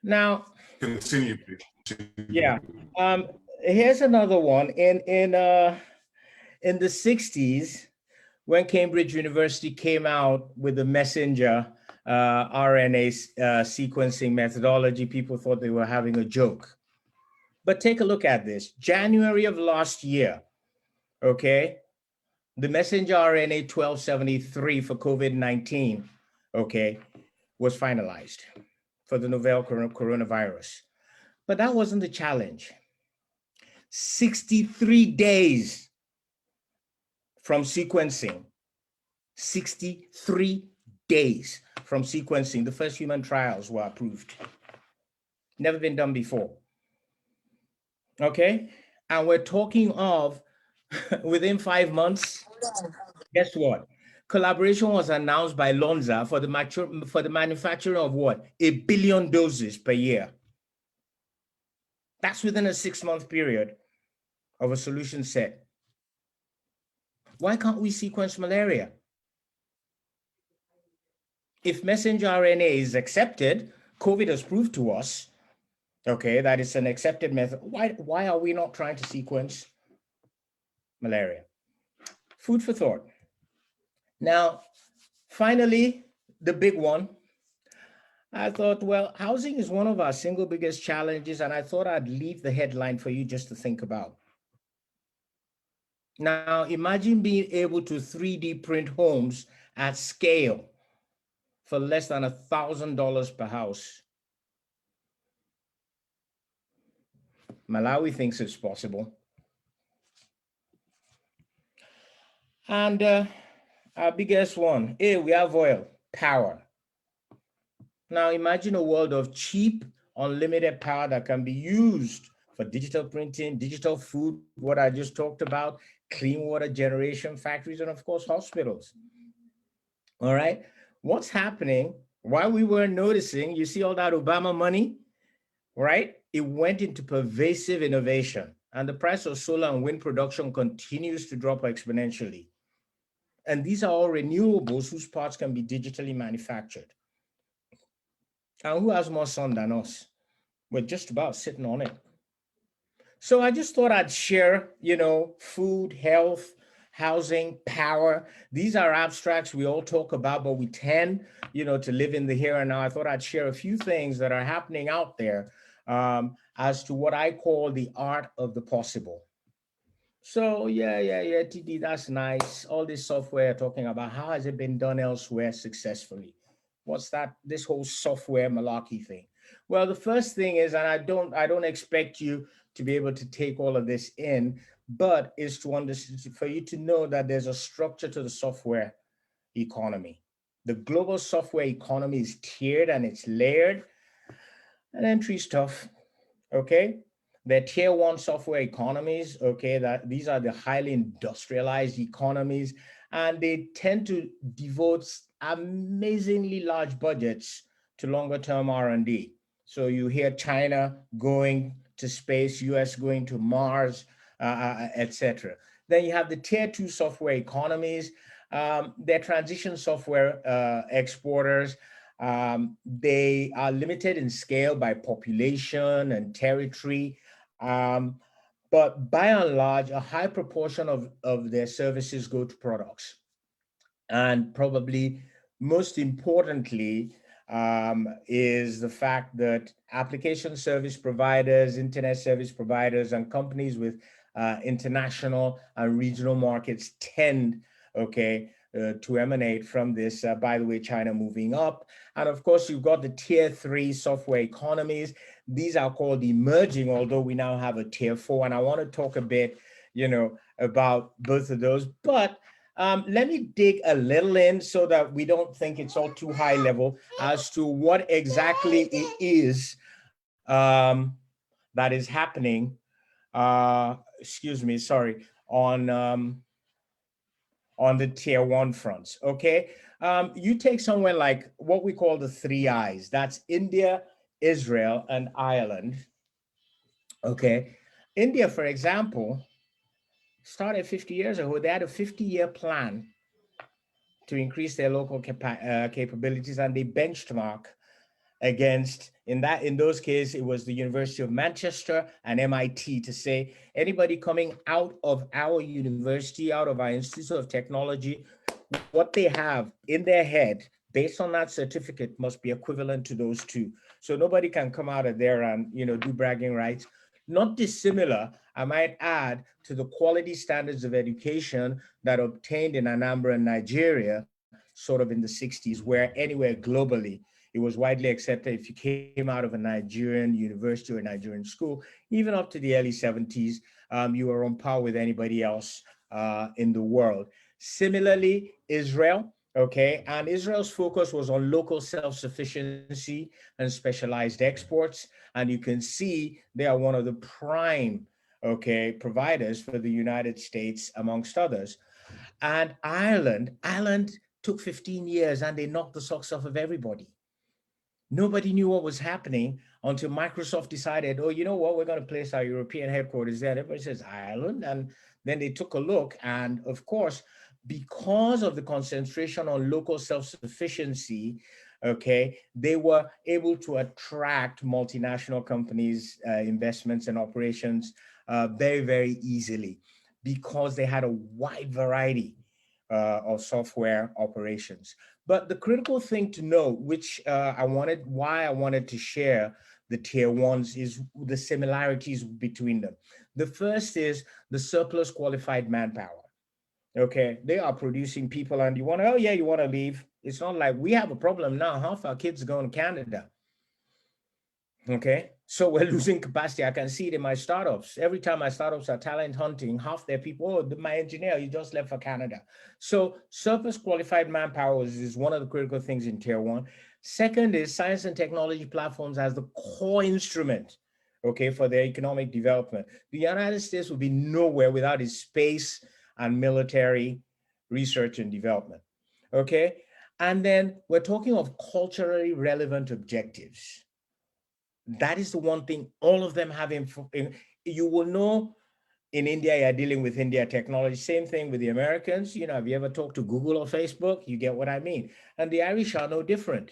Now, Continue, please. yeah, here's another one. In the 60s, when Cambridge University came out with the messenger RNA sequencing methodology, people thought they were having a joke. But take a look at this. January of last year, okay, the messenger RNA 1273 for COVID-19, okay, was finalized for the novel coronavirus. But that wasn't the challenge. 63 days from sequencing, 63 days from sequencing, the first human trials were approved. Never been done before. Okay? And we're talking of within 5 months, guess what? Collaboration was announced by Lonza for the manufacturing of what? 1 billion doses per year. That's within a 6-month period of a solution set. Why can't we sequence malaria? If messenger RNA is accepted, COVID has proved to us, okay, that it's an accepted method. Why are we not trying to sequence malaria? Food for thought. Now, finally, the big one. I thought, well, housing is one of our single biggest challenges, and I thought I'd leave the headline for you just to think about. Now, imagine being able to 3D print homes at scale for less than $1,000 per house. Malawi thinks it's possible. And our biggest one, we have oil, power. Now imagine a world of cheap, unlimited power that can be used for digital printing, digital food, what I just talked about, clean water generation factories, and of course, hospitals. All right. What's happening? While we weren't noticing, you see all that Obama money, right? It went into pervasive innovation, and the price of solar and wind production continues to drop exponentially. And these are all renewables whose parts can be digitally manufactured. And who has more sun than us? We're just about sitting on it. So I just thought I'd share, food, health, housing, power. These are abstracts we all talk about, but we tend, to live in the here and now. I thought I'd share a few things that are happening out there as to what I call the art of the possible. So yeah, TD, that's nice. All this software talking about, how has it been done elsewhere successfully? What's that, this whole software malarkey thing? Well, the first thing is, and I don't expect you to be able to take all of this in, but is to understand, for you to know that there's a structure to the software economy. The global software economy is tiered and it's layered, and entry is tough, okay? They're tier one software economies, okay? That these are the highly industrialized economies, and they tend to devote amazingly large budgets to longer term R&D. So you hear China going to space, US going to Mars, etc. Then you have the tier two software economies. They're transition software exporters. They are limited in scale by population and territory. But by and large, a high proportion of their services go to products. And probably most importantly is the fact that application service providers, internet service providers, and companies with international and regional markets tend, to emanate from this, by the way, China moving up. And of course, you've got the tier three software economies. These are called emerging, although we now have a tier four. And I want to talk a bit, about both of those. But let me dig a little in so that we don't think it's all too high level as to what exactly it is that is happening, on the tier one fronts, okay? You take somewhere like what we call the three I's. That's India, Israel, and Ireland, okay? India, for example, started 50 years ago. They had a 50-year plan to increase their local capabilities, and they benchmark against, in those cases, it was the University of Manchester and MIT, to say anybody coming out of our university, out of our Institute of Technology, what they have in their head based on that certificate must be equivalent to those two. So nobody can come out of there and do bragging rights. Not dissimilar, I might add, to the quality standards of education that obtained in Anambra in Nigeria, sort of in the 60s, where anywhere globally, it was widely accepted if you came out of a Nigerian university or a Nigerian school, even up to the early 70s, you were on par with anybody else in the world. Similarly, Israel, and Israel's focus was on local self-sufficiency and specialized exports. And you can see they are one of the prime, providers for the United States, amongst others. And Ireland took 15 years and they knocked the socks off of everybody. Nobody knew what was happening until Microsoft decided, oh, you know what, we're going to place our European headquarters there. And everybody says, Ireland? And then they took a look. And of course, because of the concentration on local self-sufficiency, they were able to attract multinational companies, investments and operations very, very easily, because they had a wide variety of software operations. But the critical thing to know, which why I wanted to share the tier ones, is the similarities between them. The first is the surplus qualified manpower. They are producing people, and you want to leave. It's not like we have a problem now. Half our kids are going to Canada. So we're losing capacity. I can see it in my startups. Every time my startups are talent hunting, half their people, my engineer, he just left for Canada. So surplus qualified manpower is one of the critical things in tier one. Second is science and technology platforms as the core instrument, for their economic development. The United States would be nowhere without its space and military research and development. Okay. And then we're talking of culturally relevant objectives. That is the one thing all of them have. You will know in India, you're dealing with India technology. Same thing with the Americans. You know, have you ever talked to Google or Facebook? You get what I mean. And the Irish are no different.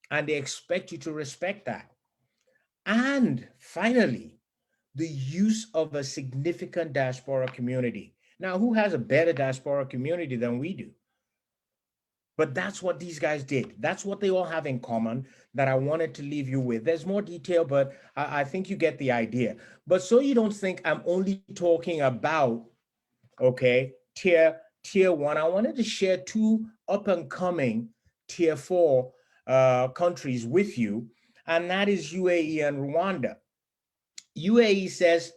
And they expect you to respect that. And finally, the use of a significant diaspora community. Now, who has a better diaspora community than we do? But that's what these guys did. That's what they all have in common that I wanted to leave you with. There's more detail, but I think you get the idea. But so you don't think I'm only talking about, okay, tier one. I wanted to share two up and coming tier 4 countries with you, and that is UAE and Rwanda. UAE says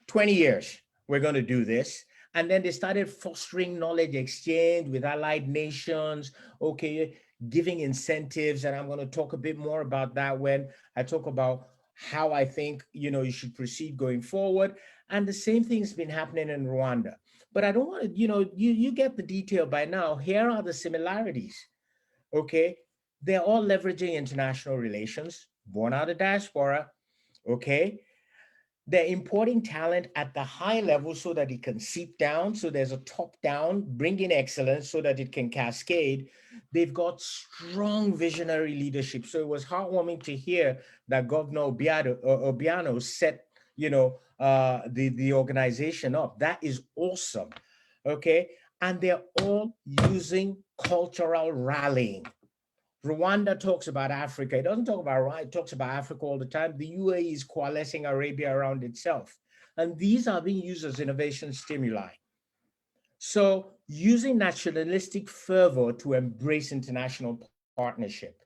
20 years, we're going to do this. And then they started fostering knowledge exchange with allied nations, okay, giving incentives. And I'm going to talk a bit more about that when I talk about how I think, you know, you should proceed going forward. And the same thing's been happening in Rwanda. But I don't want to, you know, you get the detail by now. Here are the similarities, okay? They're all leveraging international relations, born out of diaspora, okay? They're importing talent at the high level so that it can seep down. So there's a top down, bring in excellence so that it can cascade. They've got strong visionary leadership. So it was heartwarming to hear that Governor Obiano set, you know, the organization up. That is awesome. Okay. And they're all using cultural rallying. Rwanda talks about Africa. It doesn't talk about Rwanda, it talks about Africa all the time. The UAE is coalescing Arabia around itself. And these are being used as innovation stimuli. So using nationalistic fervor to embrace international partnership,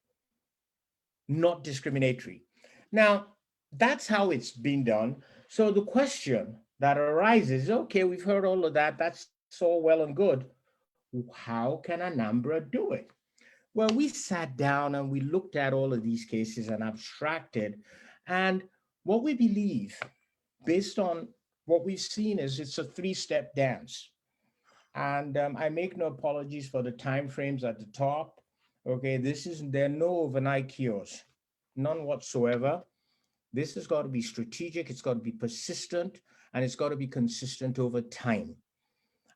not discriminatory. Now, that's how it's been done. So the question that arises, okay, we've heard all of that. That's all well and good. How can Anambra do it? Well, we sat down and we looked at all of these cases and abstracted. And what we believe, based on what we've seen, is it's a 3-step dance. And I make no apologies for the timeframes at the top. Okay, there are no overnight cures, none whatsoever. This has got to be strategic, it's got to be persistent, and it's got to be consistent over time.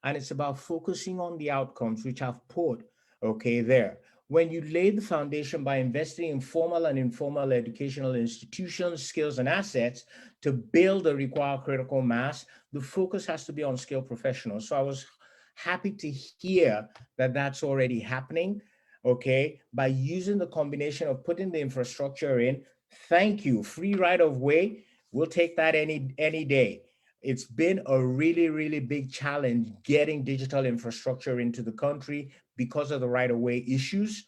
And it's about focusing on the outcomes, which I've put, okay, there. When you lay the foundation by investing in formal and informal educational institutions, skills, and assets to build the required critical mass, the focus has to be on skilled professionals. So I was happy to hear that that's already happening, okay, by using the combination of putting the infrastructure in. Thank you. Free right of way. We'll take that any day. It's been a really, really big challenge getting digital infrastructure into the country because of the right-of-way issues,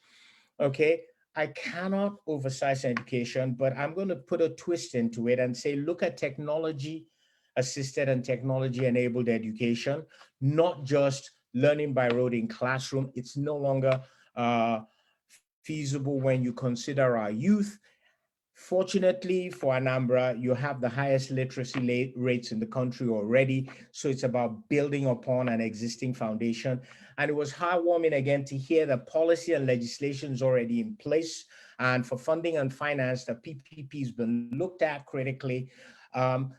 okay? I cannot oversize education, but I'm going to put a twist into it and say, look at technology-assisted and technology-enabled education, not just learning by rote in classroom. It's no longer feasible when you consider our youth. Fortunately for Anambra, you have the highest literacy rates in the country already. So it's about building upon an existing foundation. And it was heartwarming again to hear that policy and legislation is already in place. And for funding and finance, the PPP has been looked at critically.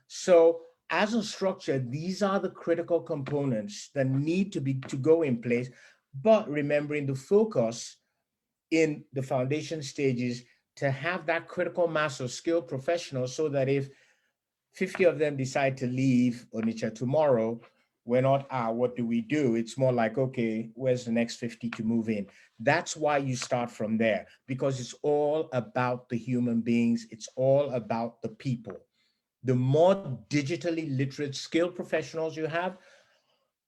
So as a structure, these are the critical components that need to go in place, but remembering the focus in the foundation stages to have that critical mass of skilled professionals so that if 50 of them decide to leave Onitsha tomorrow, we're not, what do we do? It's more like, okay, where's the next 50 to move in? That's why you start from there, because it's all about the human beings. It's all about the people. The more digitally literate skilled professionals you have,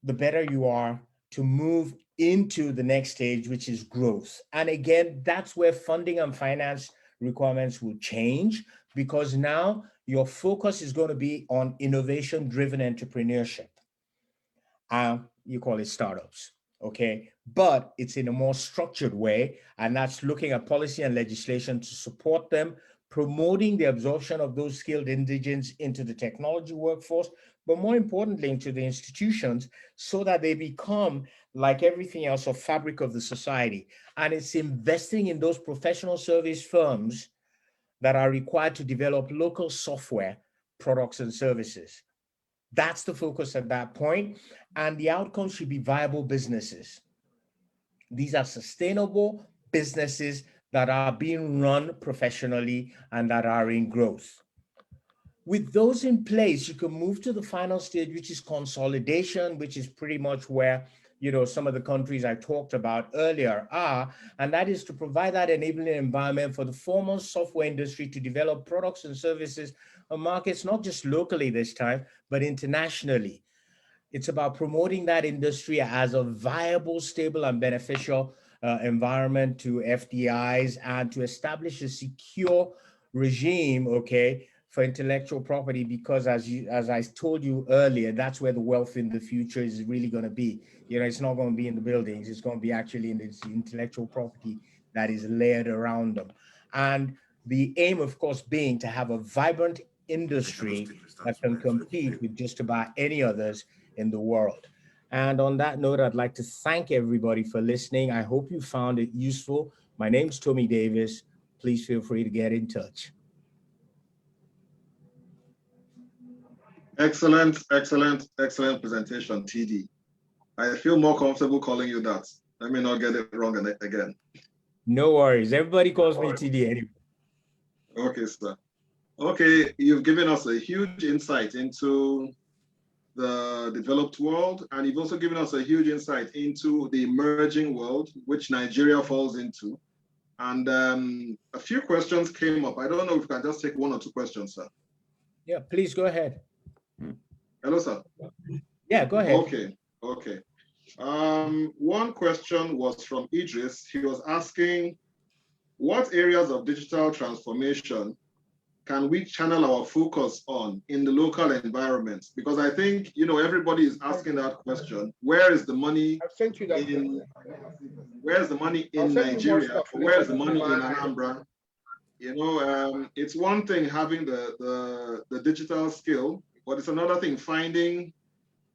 the better you are to move into the next stage, which is growth. And again, that's where funding and finance requirements will change, because now your focus is going to be on innovation-driven entrepreneurship. You call it startups, okay? But it's in a more structured way, and that's looking at policy and legislation to support them, promoting the absorption of those skilled indigents into the technology workforce, but more importantly into the institutions, so that they become, like everything else, a fabric of the society. And it's investing in those professional service firms that are required to develop local software, products, and services. That's the focus at that point. And the outcome should be viable businesses. These are sustainable businesses that are being run professionally and that are in growth. With those in place, you can move to the final stage, which is consolidation, which is pretty much where, you know, some of the countries I talked about earlier are, and that is to provide that enabling environment for the formal software industry to develop products and services on markets, not just locally this time, but internationally. It's about promoting that industry as a viable, stable, and beneficial environment to FDIs, and to establish a secure regime, okay, for intellectual property, because as I told you earlier, that's where the wealth in the future is really going to be. You know, it's not going to be in the buildings, it's going to be actually in the intellectual property that is layered around them. And the aim, of course, being to have a vibrant industry that can compete with just about any others in the world. And on that note, I'd like to thank everybody for listening. I hope you found it useful. My name's Tommy Davis. Please feel free to get in touch. Excellent, excellent, excellent presentation, TD. I feel more comfortable calling you that. Let me not get it wrong again. No worries. Everybody calls me TD anyway. Okay, sir. Okay, you've given us a huge insight into the developed world, and you've also given us a huge insight into the emerging world, which Nigeria falls into. And a few questions came up. I don't know if we can just take one or two questions, sir. Yeah, please go ahead. Hello, sir. Yeah, go ahead. Okay, okay. One question was from Idris. He was asking, what areas of digital transformation can we channel our focus on in the local environment? Because I think, you know, everybody is asking that question. Where is the money in, where's the money in Nigeria? Where's the money in Anambra? You know, it's one thing having the digital skill, but it's another thing finding,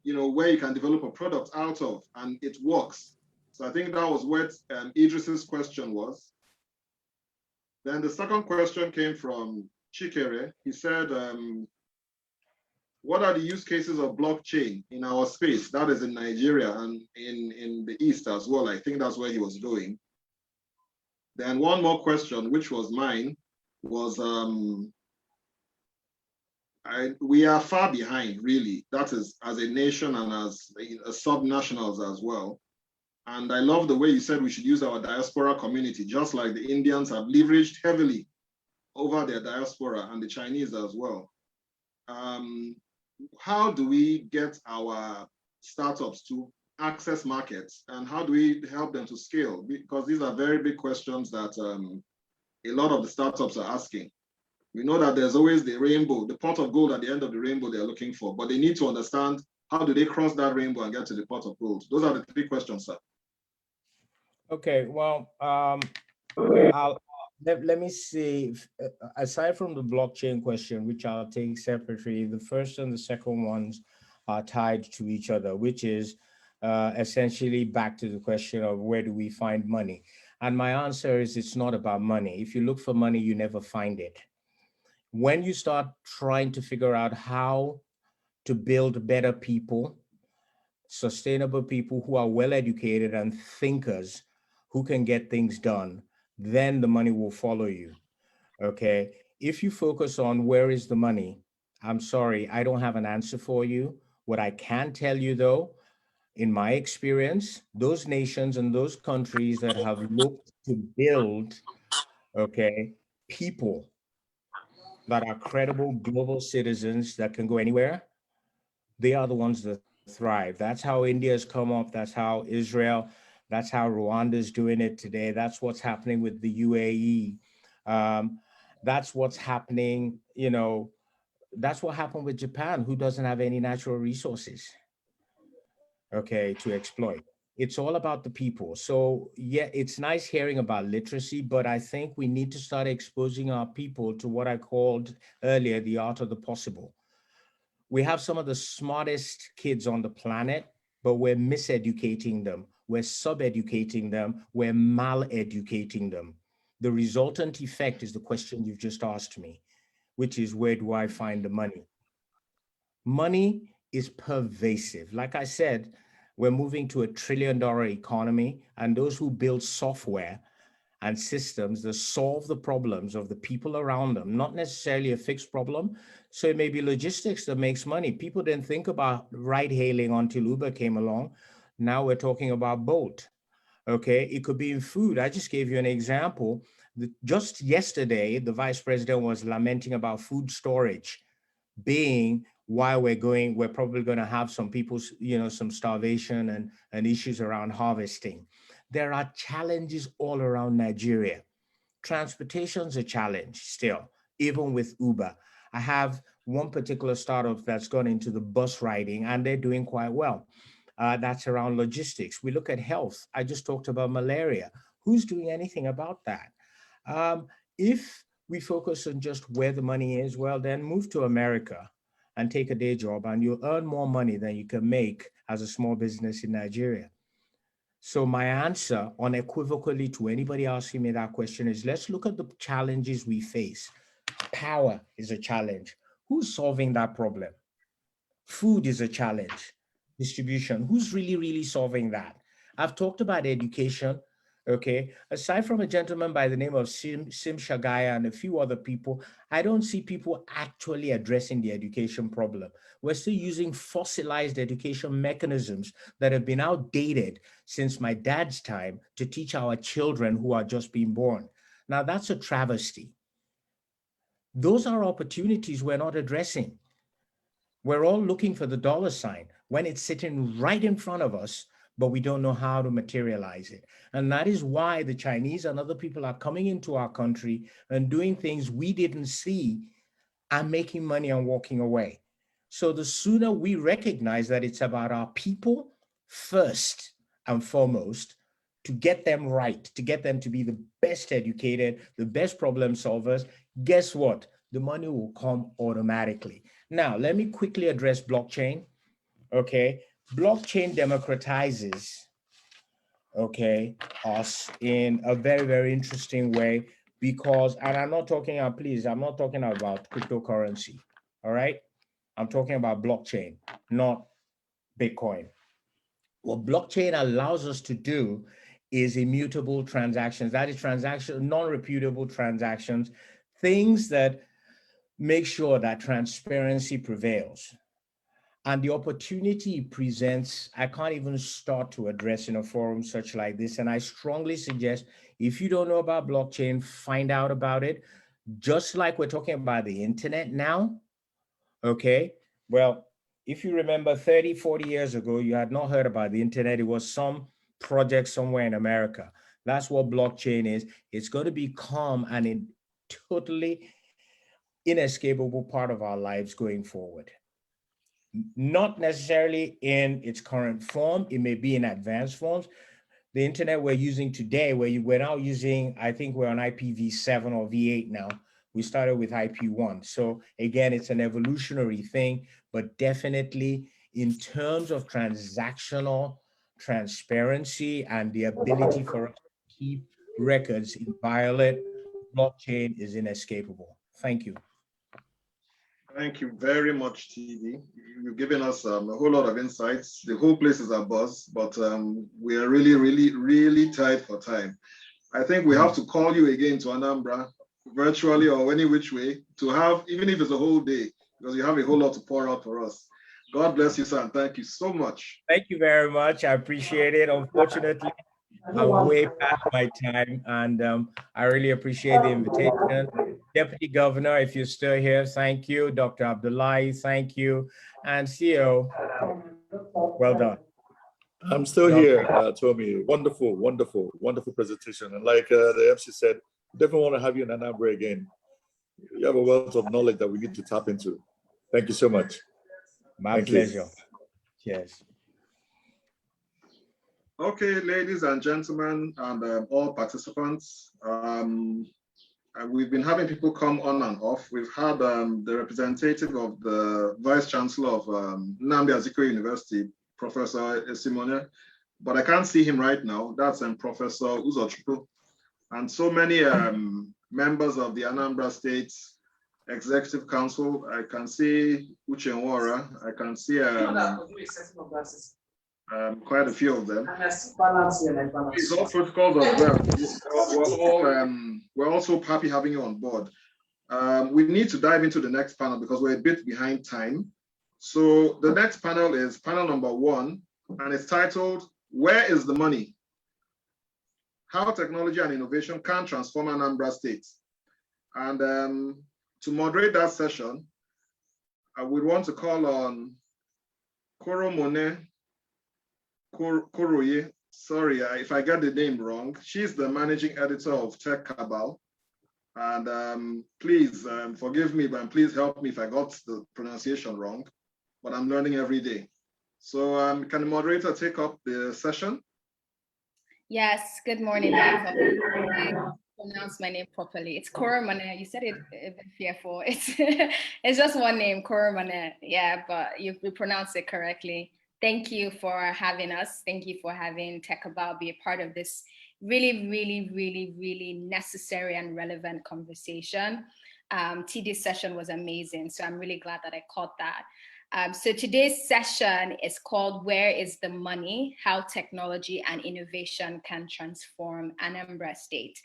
you know, where you can develop a product out of and it works. So I think that was what Idris's question was. Then the second question came from Chikere. He said, what are the use cases of blockchain in our space? That is in Nigeria and in the East as well. I think that's where he was going. Then one more question, which was mine, was we are far behind, really. That is as a nation and as sub-nationals as well. And I love the way you said we should use our diaspora community, just like the Indians have leveraged heavily over their diaspora and the Chinese as well. How do we get our startups to access markets, and how do we help them to scale? Because these are very big questions that a lot of the startups are asking. We know that there's always the rainbow, the pot of gold at the end of the rainbow they're looking for, but they need to understand how do they cross that rainbow and get to the pot of gold. Those are the three questions, sir. Okay, well, let me see. Aside from the blockchain question, which I'll take separately, the first and the second ones are tied to each other, which is essentially back to the question of where do we find money? And my answer is it's not about money. If you look for money, you never find it. When you start trying to figure out how to build better people, sustainable people who are well educated and thinkers who can get things done, then the money will follow you. Okay. If you focus on where is the money, I'm sorry, I don't have an answer for you. What I can tell you though, in my experience, those nations and those countries that have looked to build, okay, people that are credible global citizens that can go anywhere, they are the ones that thrive. That's how India's come up. That's how Israel, that's how Rwanda is doing it today. That's what's happening with the UAE. That's what's happening, you know, that's what happened with Japan, who doesn't have any natural resources, okay, to exploit. It's all about the people. So yeah, it's nice hearing about literacy, but I think we need to start exposing our people to what I called earlier, the art of the possible. We have some of the smartest kids on the planet, but we're miseducating them. We're sub-educating them. We're mal-educating them. The resultant effect is the question you've just asked me, which is, where do I find the money? Money is pervasive. Like I said, we're moving to $1 trillion economy, and those who build software and systems that solve the problems of the people around them, not necessarily a fixed problem. So it may be logistics that makes money. People didn't think about ride hailing until Uber came along. Now we're talking about Bolt. Okay, it could be in food. I just gave you an example. Just yesterday, the vice president was lamenting about food storage being why we're probably going to have some people, some starvation and issues around harvesting. There are challenges all around Nigeria. Transportation's a challenge still, even with Uber. I have one particular startup that's gone into the bus riding, and they're doing quite well. That's around logistics. We look at health. I just talked about malaria. Who's doing anything about that? If we focus on just where the money is, well, then move to America and take a day job, and you'll earn more money than you can make as a small business in Nigeria. So my answer unequivocally to anybody asking me that question is, let's look at the challenges we face. Power is a challenge. Who's solving that problem? Food is a challenge. Distribution, who's really solving that? I've talked about education. Okay, aside from a gentleman by the name of Sim Shagaya and a few other people, I don't see people actually addressing the education problem. We're still using fossilized education mechanisms that have been outdated since my dad's time to teach our children who are just being born. Now, that's a travesty. Those are opportunities we're not addressing. We're all looking for the dollar sign when it's sitting right in front of us, but we don't know how to materialize it. And that is why the Chinese and other people are coming into our country and doing things we didn't see and making money and walking away. So the sooner we recognize that it's about our people first and foremost, to get them right, to get them to be the best educated, the best problem solvers, guess what? The money will come automatically. Now, let me quickly address blockchain. Okay. Blockchain democratizes, us in a very interesting way because, and I'm not talking about cryptocurrency, all right? I'm talking about blockchain, not Bitcoin. What blockchain allows us to do is immutable transactions. That is non-reputable transactions, things that make sure that transparency prevails. And the opportunity it presents, I can't even start to address in a forum such like this. And I strongly suggest, if you don't know about blockchain, find out about it. Just like we're talking about the internet now, okay? Well, if you remember 30, 40 years ago, you had not heard about the internet. It was some project somewhere in America. That's what blockchain is. It's going to become an totally inescapable part of our lives going forward. Not necessarily in its current form. It may be in advanced forms. The internet we're using today, we're now using, I think we're on IPv7 or V8 now. We started with IP1. So again, it's an evolutionary thing, but definitely in terms of transactional transparency and the ability for us to keep records inviolate, blockchain is inescapable. Thank you. Thank you very much, TD. You've given us a whole lot of insights. The whole place is abuzz, but we are really tight for time. I think we have to call you again to Anambra, virtually or any which way, to have, even if it's a whole day, because you have a whole lot to pour out for us. God bless you, sir, and thank you so much. Thank you very much. I appreciate it. Unfortunately, I'm way past my time, and I really appreciate the invitation. Deputy Governor, if you're still here, thank you. Dr. Abdullahi, thank you. And CEO, well done. I'm still here, Tommy. Wonderful presentation. And like the MC said, definitely want to have you in Anambra again. You have a wealth of knowledge that we need to tap into. Thank you so much. My pleasure. Cheers. Okay, ladies and gentlemen, and all participants, we've been having people come on and off. We've had the representative of the Vice Chancellor of Nnamdi Azikiwe University, Professor Simone, but I can't see him right now. That's Professor Uzochukwu. And so many members of the Anambra State Executive Council. I can see Uche Nwora. I can see quite a few of them. It's all protocols as well. We're also happy having you on board. We need to dive into the next panel because we're a bit behind time. So the next panel is panel number 1, and it's titled, Where is the Money? How Technology and Innovation Can Transform Anambra State. And to moderate that session, I would want to call on Koromone Koroye. Sorry if I get the name wrong. She's the managing editor of Tech Cabal. And please forgive me, but please help me if I got the pronunciation wrong, but I'm learning every day. So can the moderator take up the session? Yes, good morning. I pronounce my name properly. It's Koromone. You said it a bit fearful. It's just one name, Koromone. Yeah, but you pronounced it correctly. Thank you for having us. Thank you for having Tech Cabal be a part of this really necessary and relevant conversation. TD's session was amazing, so I'm really glad that I caught that. So today's session is called Where is the Money? How Technology and Innovation Can Transform Anambra State.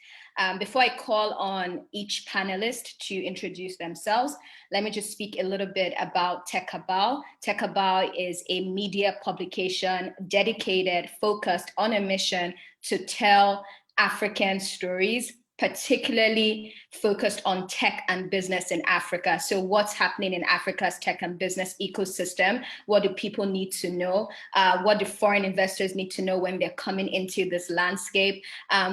Before I call on each panelist to introduce themselves, let me just speak a little bit about Tech Cabal. Tech Cabal is a media publication dedicated, focused on a mission to tell African stories, particularly focused on tech and business in Africa. So what's happening in Africa's tech and business ecosystem? What do people need to know? What do foreign investors need to know when they're coming into this landscape?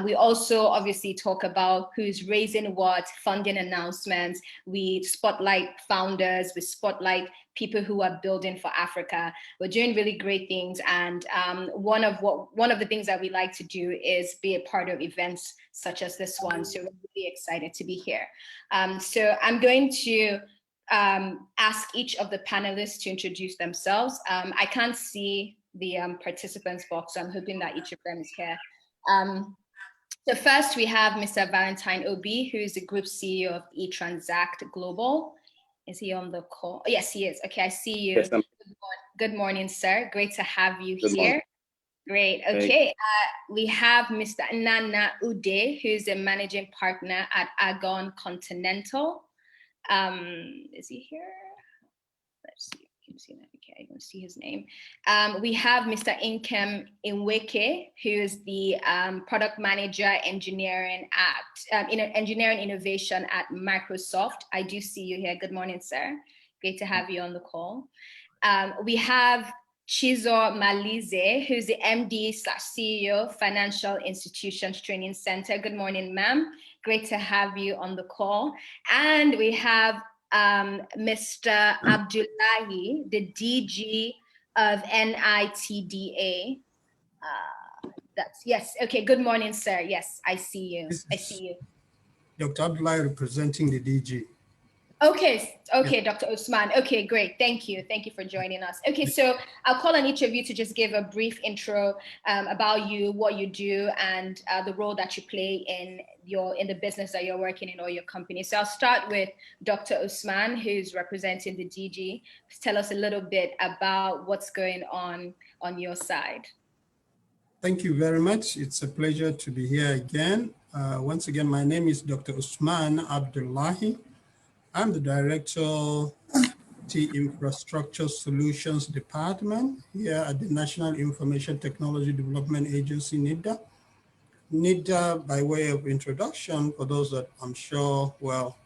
We also obviously talk about who's raising what, funding announcements. We spotlight founders, we spotlight people who are building for Africa. We're doing really great things. And one of the things that we like to do is be a part of events such as this one. So we're really excited to be here. So I'm going to ask each of the panelists to introduce themselves. I can't see the participants box, so I'm hoping that each of them is here. So first we have Mr. Valentine Obi, who is the Group CEO of eTransact Global. Is he on the call? Oh, yes, he is. Okay, I see you. Yes, good morning, sir. Great to have you here. Great. Okay. We have Mr. Nana Ude, who's the managing partner at Agon Continental. Is he here? Let's see. I can see that. Okay, I can see his name. We have Mr. Inkem Inweke, who is the product manager engineering at engineering innovation at Microsoft. I do see you here. Good morning, sir. Great to have you on the call. We have Chizo Malize, who's the MD/CEO, Financial Institutions Training Center. Good morning, ma'am. Great to have you on the call. And we have Mr. Abdullahi, the DG of NITDA. Yes, okay, good morning, sir. Yes, I see you. I see you. Dr. Abdullahi representing the DG. Okay, Dr. Usman. Okay, great. Thank you. Thank you for joining us. Okay, so I'll call on each of you to just give a brief intro about you, what you do, and the role that you play in the business that you're working in or your company. So I'll start with Dr. Usman, who's representing the DG. Tell us a little bit about what's going on your side. Thank you very much. It's a pleasure to be here again. Once again, my name is Dr. Usman Abdullahi. I'm the Director of the Infrastructure Solutions Department here at the National Information Technology Development Agency, NIDA. NIDA, by way of introduction, for those that I'm sure, well,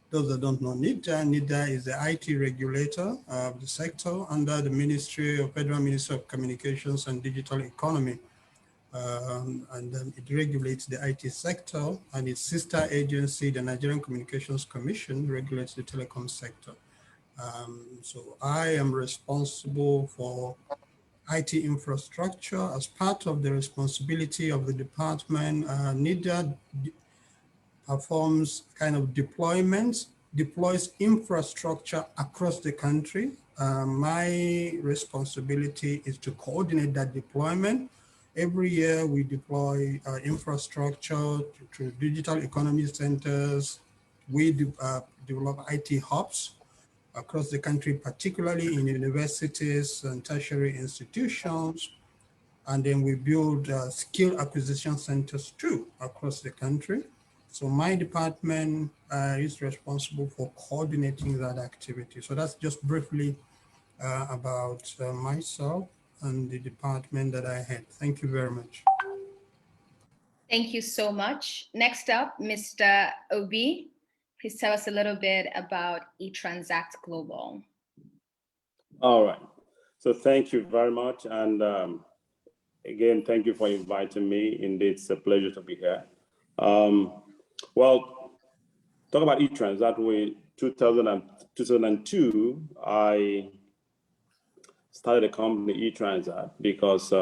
those that don't know NIDA, NIDA is the IT regulator of the sector under the Federal Ministry of Communications and Digital Economy. It regulates the IT sector, and its sister agency, the Nigerian Communications Commission, regulates the telecom sector. So I am responsible for IT infrastructure as part of the responsibility of the department. NIDA performs kind of deployments, deploys infrastructure across the country. My responsibility is to coordinate that deployment. Every year we deploy infrastructure to digital economy centers. We develop IT hubs across the country, particularly in universities and tertiary institutions. And then we build skill acquisition centers too across the country. So my department is responsible for coordinating that activity. So that's just briefly about myself and the department that I head. Thank you very much. Thank you so much. Next up, Mr. Obi, please tell us a little bit about eTransact Global. All right. So thank you very much. And again, thank you for inviting me. Indeed, it's a pleasure to be here. Well, talk about eTransact. In 2002, I started a company, eTransact, because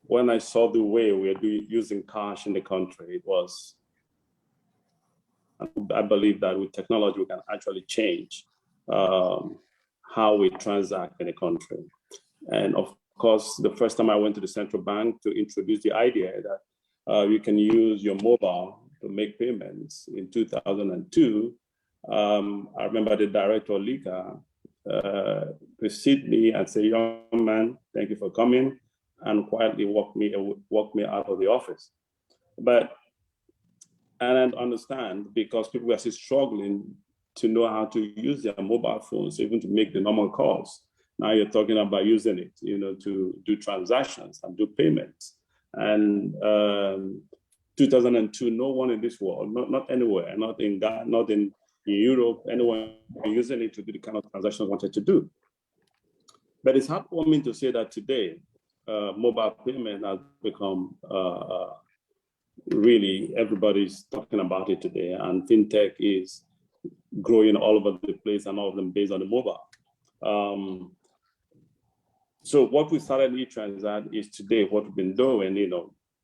when I saw the way we are using cash in the country, it was, I believe that with technology, we can actually change how we transact in the country. And of course, the first time I went to the central bank to introduce the idea that you can use your mobile to make payments in 2002, I remember the director, Lika, preceded me and said, "Young man, thank you for coming," and quietly walked me out of the office. But I don't understand, because people were still struggling to know how to use their mobile phones, even to make the normal calls. Now you're talking about using it, to do transactions and do payments. And 2002, no one in this world, not anywhere, not in Ghana, not in Europe, anyone using it to do the kind of transactions I wanted to do. But it's heartwarming to say that today, mobile payment has become really, everybody's talking about it today, and fintech is growing all over the place, and all of them based on the mobile. So what we started in eTransact is today what we've been doing,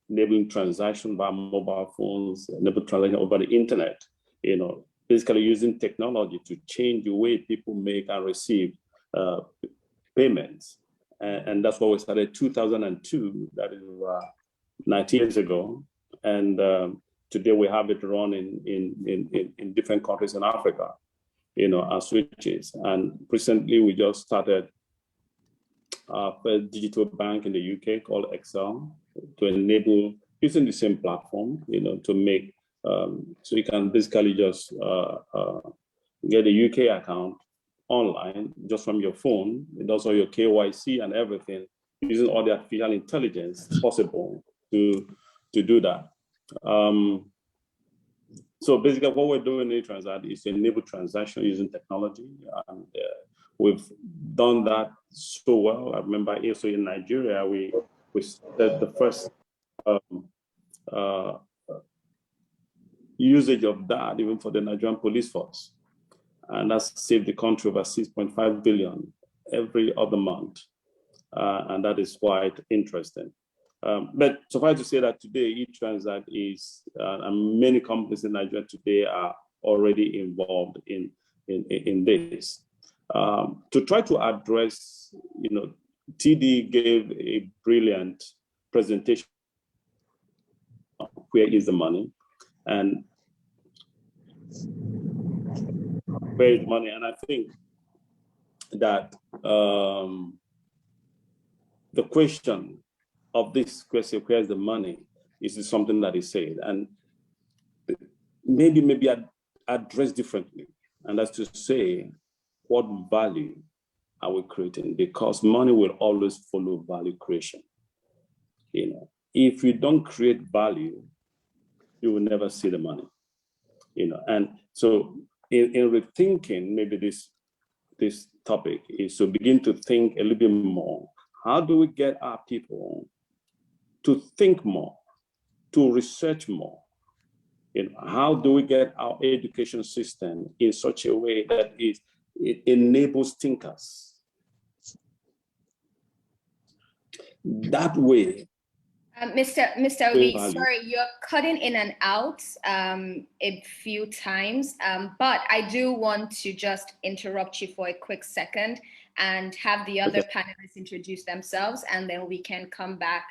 enabling transaction by mobile phones, enabling transaction over the internet, basically using technology to change the way people make and receive payments. And that's what we started 2002, that is 19 years ago. And today we have it run in different countries in Africa, as switches. And recently we just started our first digital bank in the UK called Excel, to enable using the same platform, to make, so you can basically just get a UK account online just from your phone. It does all your KYC and everything, using all the artificial intelligence possible to do that. So basically what we're doing in eTransact is to enable transaction using technology. And we've done that so well. I remember also in Nigeria, we started the first usage of that even for the Nigerian police force. And that's saved the country over 6.5 billion every other month. And that is quite interesting. But suffice to say that today, eTransact is, and many companies in Nigeria today are already involved in this. To try to address, TD gave a brilliant presentation of where is the money and where is money. And I think that the question of this question, where's the money, is something that is said, and maybe address differently. And that's to say, what value are we creating? Because money will always follow value creation. If you don't create value, you will never see the money. And so in rethinking maybe this topic is to begin to think a little bit more. How do we get our people to think more, to research more? How do we get our education system in such a way that it enables thinkers? That way, Mr. Obi, sorry, you're cutting in and out a few times, but I do want to just interrupt you for a quick second and have the other panelists introduce themselves, and then we can come back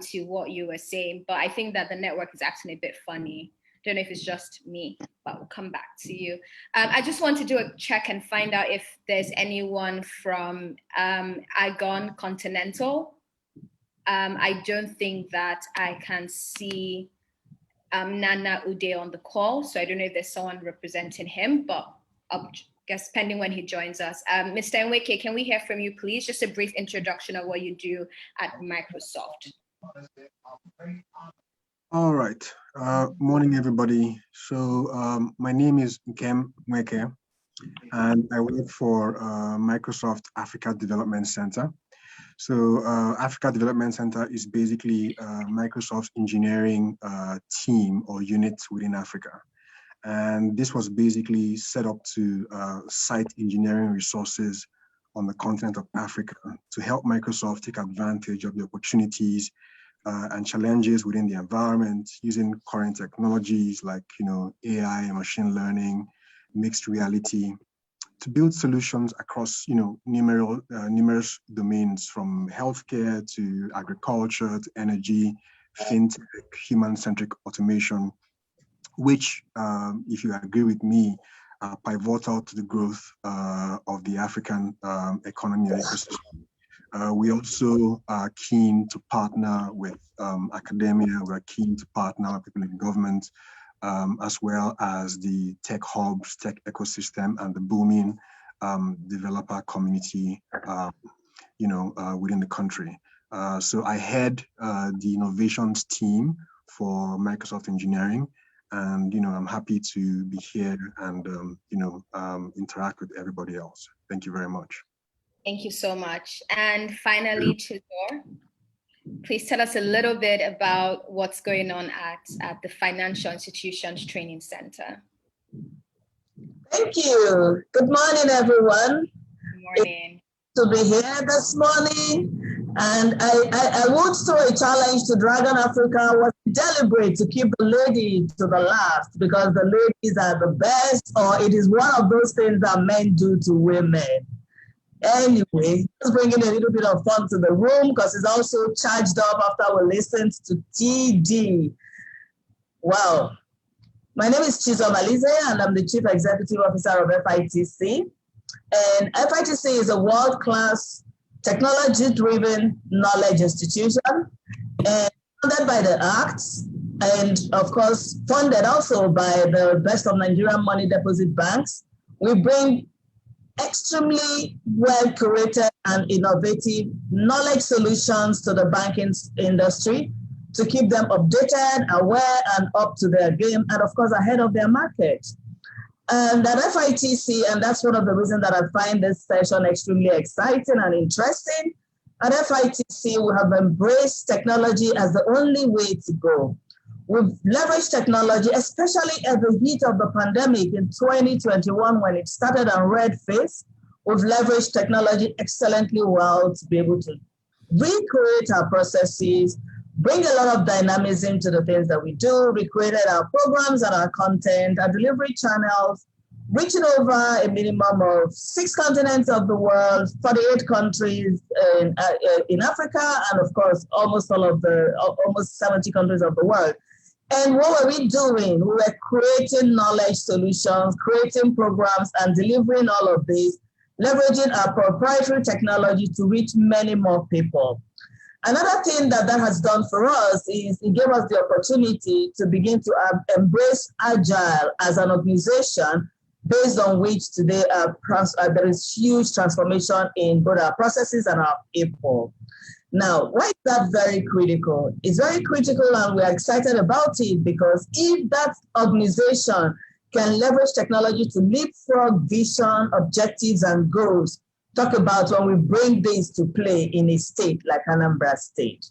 to what you were saying. But I think that the network is actually a bit funny. Don't know if it's just me, but we'll come back to you. I just want to do a check and find out if there's anyone from Agon Continental. I don't think that I can see Nana Ude on the call, so I don't know if there's someone representing him, but I guess pending when he joins us. Mr. Nweke, can we hear from you, please? Just a brief introduction of what you do at Microsoft. All right. Morning, everybody. So my name is Nkem Nweke, and I work for Microsoft Africa Development Center. So Africa Development Center is basically Microsoft's engineering team or unit within Africa. And this was basically set up to cite engineering resources on the continent of Africa to help Microsoft take advantage of the opportunities and challenges within the environment using current technologies like AI, machine learning, mixed reality, to build solutions across numerous domains, from healthcare to agriculture to energy, fintech, human-centric automation, which, if you agree with me, are pivotal to the growth of the African economy and ecosystem. We also are keen to partner with academia. We're keen to partner with people in government, as well as the tech hubs, tech ecosystem, and the booming developer community, within the country. So I head the innovations team for Microsoft Engineering, and I'm happy to be here and interact with everybody else. Thank you very much. Thank you so much. And finally, Chizor, please tell us a little bit about what's going on at the Financial Institutions Training Center. Thank you. Good morning, everyone. Good morning. To be here this morning. And I would throw a challenge to Dragon Africa was deliberate to keep the lady to the last, because the ladies are the best, or it is one of those things that men do to women. Anyway, just bringing a little bit of fun to the room because it's also charged up after we listened to TD. Wow. My name is Chizo Malize, and I'm the Chief Executive Officer of FITC. And FITC is a world-class technology-driven knowledge institution and funded by the ACTS, and of course, funded also by the best of Nigerian money deposit banks. We bring extremely well-curated and innovative knowledge solutions to the banking industry to keep them updated, aware, and up to their game, and of course, ahead of their market. And at FITC, and that's one of the reasons that I find this session extremely exciting and interesting, at FITC, we have embraced technology as the only way to go. We've leveraged technology, especially at the heat of the pandemic in 2021 when it started on red face. We've leveraged technology excellently well to be able to recreate our processes, bring a lot of dynamism to the things that we do, recreated our programs and our content, our delivery channels, reaching over a minimum of 6 continents of the world, 48 countries in Africa, and of course, almost 70 countries of the world. And what were we doing? We were creating knowledge solutions, creating programs, and delivering all of this, leveraging our proprietary technology to reach many more people. Another thing that has done for us is it gave us the opportunity to begin to embrace Agile as an organization, based on which today there is huge transformation in both our processes and our people. Now, why is that very critical? It's very critical, and we're excited about it because if that organization can leverage technology to leapfrog vision, objectives, and goals, talk about when we bring this to play in a state like Anambra State.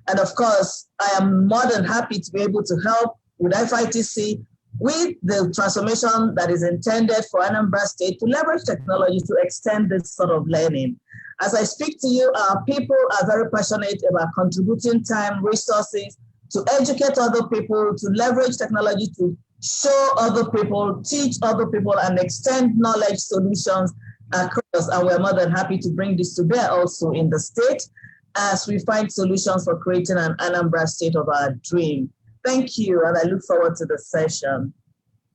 And of course, I am more than happy to be able to help with FITC with the transformation that is intended for Anambra State to leverage technology to extend this sort of learning. As I speak to you, our people are very passionate about contributing time, resources to educate other people, to leverage technology to show other people, teach other people, and extend knowledge solutions across. And we're more than happy to bring this to bear also in the state as we find solutions for creating an Anambra state of our dream. Thank you, and I look forward to the session.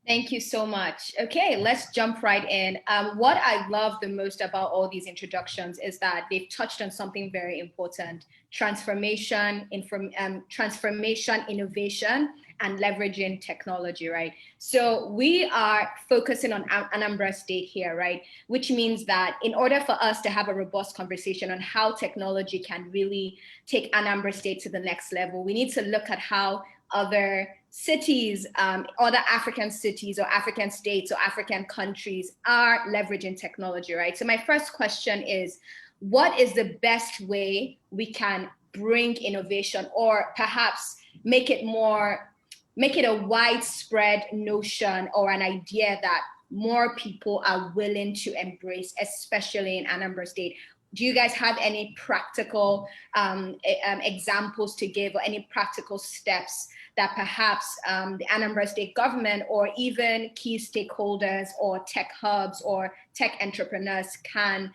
Thank you so much. Okay, let's jump right in. What I love the most about all these introductions is that they've touched on something very important: transformation, innovation, and leveraging technology, right? So we are focusing on Anambra State here, right? Which means that in order for us to have a robust conversation on how technology can really take Anambra State to the next level, we need to look at how other cities, other African cities or African states or African countries are leveraging technology, right? So my first question is, what is the best way we can bring innovation, or perhaps make it a widespread notion or an idea that more people are willing to embrace, especially in Anambra State? Do you guys have any practical examples to give, or any practical steps that perhaps the Anambra State government or even key stakeholders or tech hubs or tech entrepreneurs can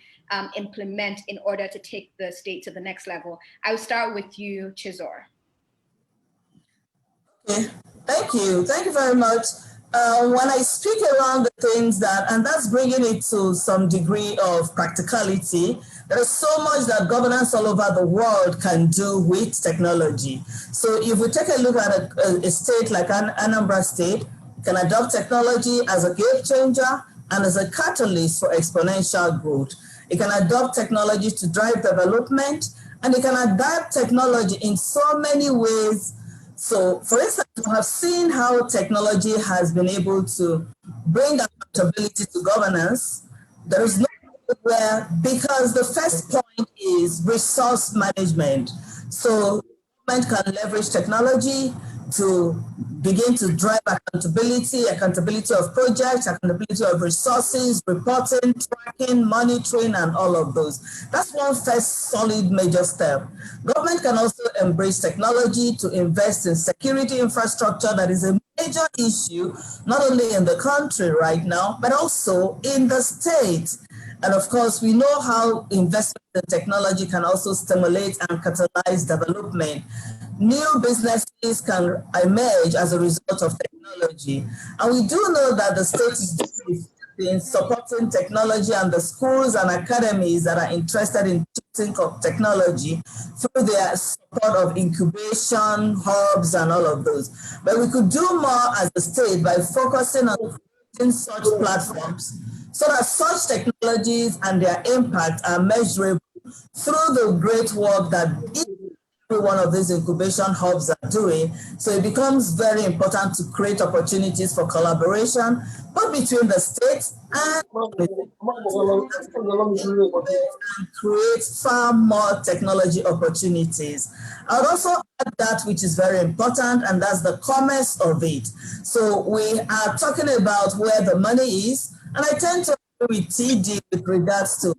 implement in order to take the state to the next level? I will start with you, Chizor. Okay, thank you. Thank you very much. When I speak around the things that, and that's bringing it to some degree of practicality, there is so much that governance all over the world can do with technology. So if we take a look at a state like Anambra State, can adopt technology as a game changer and as a catalyst for exponential growth. It can adopt technology to drive development, and it can adapt technology in so many ways. So, for instance, we have seen how technology has been able to bring accountability to governance. There is no where, because the first point is resource management. So, government can leverage technology to begin to drive accountability of projects, accountability of resources, reporting, tracking, monitoring, and all of those. That's one first solid major step. Government can also embrace technology to invest in security infrastructure that is a major issue, not only in the country right now, but also in the state. And of course, we know how investment in technology can also stimulate and catalyze development. New businesses can emerge as a result of technology. And we do know that the state is in supporting technology, and the schools and academies that are interested in teaching of technology through their support of incubation, hubs, and all of those. But we could do more as a state by focusing on creating such platforms so that such technologies and their impact are measurable through the great work that every one of these incubation hubs are doing. So it becomes very important to create opportunities for collaboration, both between the states and create far more technology opportunities. I would also add that which is very important, and that's the commerce of it. So we are talking about where the money is, and I tend to agree with TD with regards to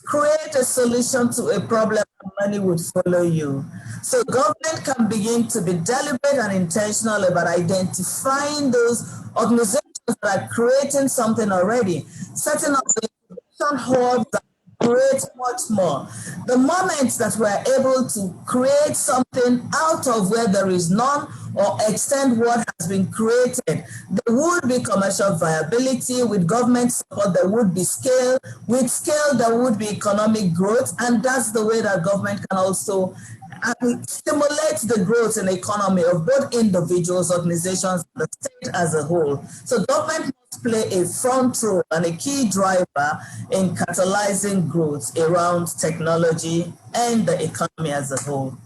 create a solution to a problem and money would follow you. So government can begin to be deliberate and intentional about identifying those organizations that are creating something already, setting up the innovation hubs that create much more. The moment that we're able to create something out of where there is none, or extend what has been created, there would be commercial viability. With government support, there would be scale. With scale, there would be economic growth. And that's the way that government can also stimulate the growth in the economy of both individuals, organizations, and the state as a whole. So government must play a front role and a key driver in catalyzing growth around technology and the economy as a whole.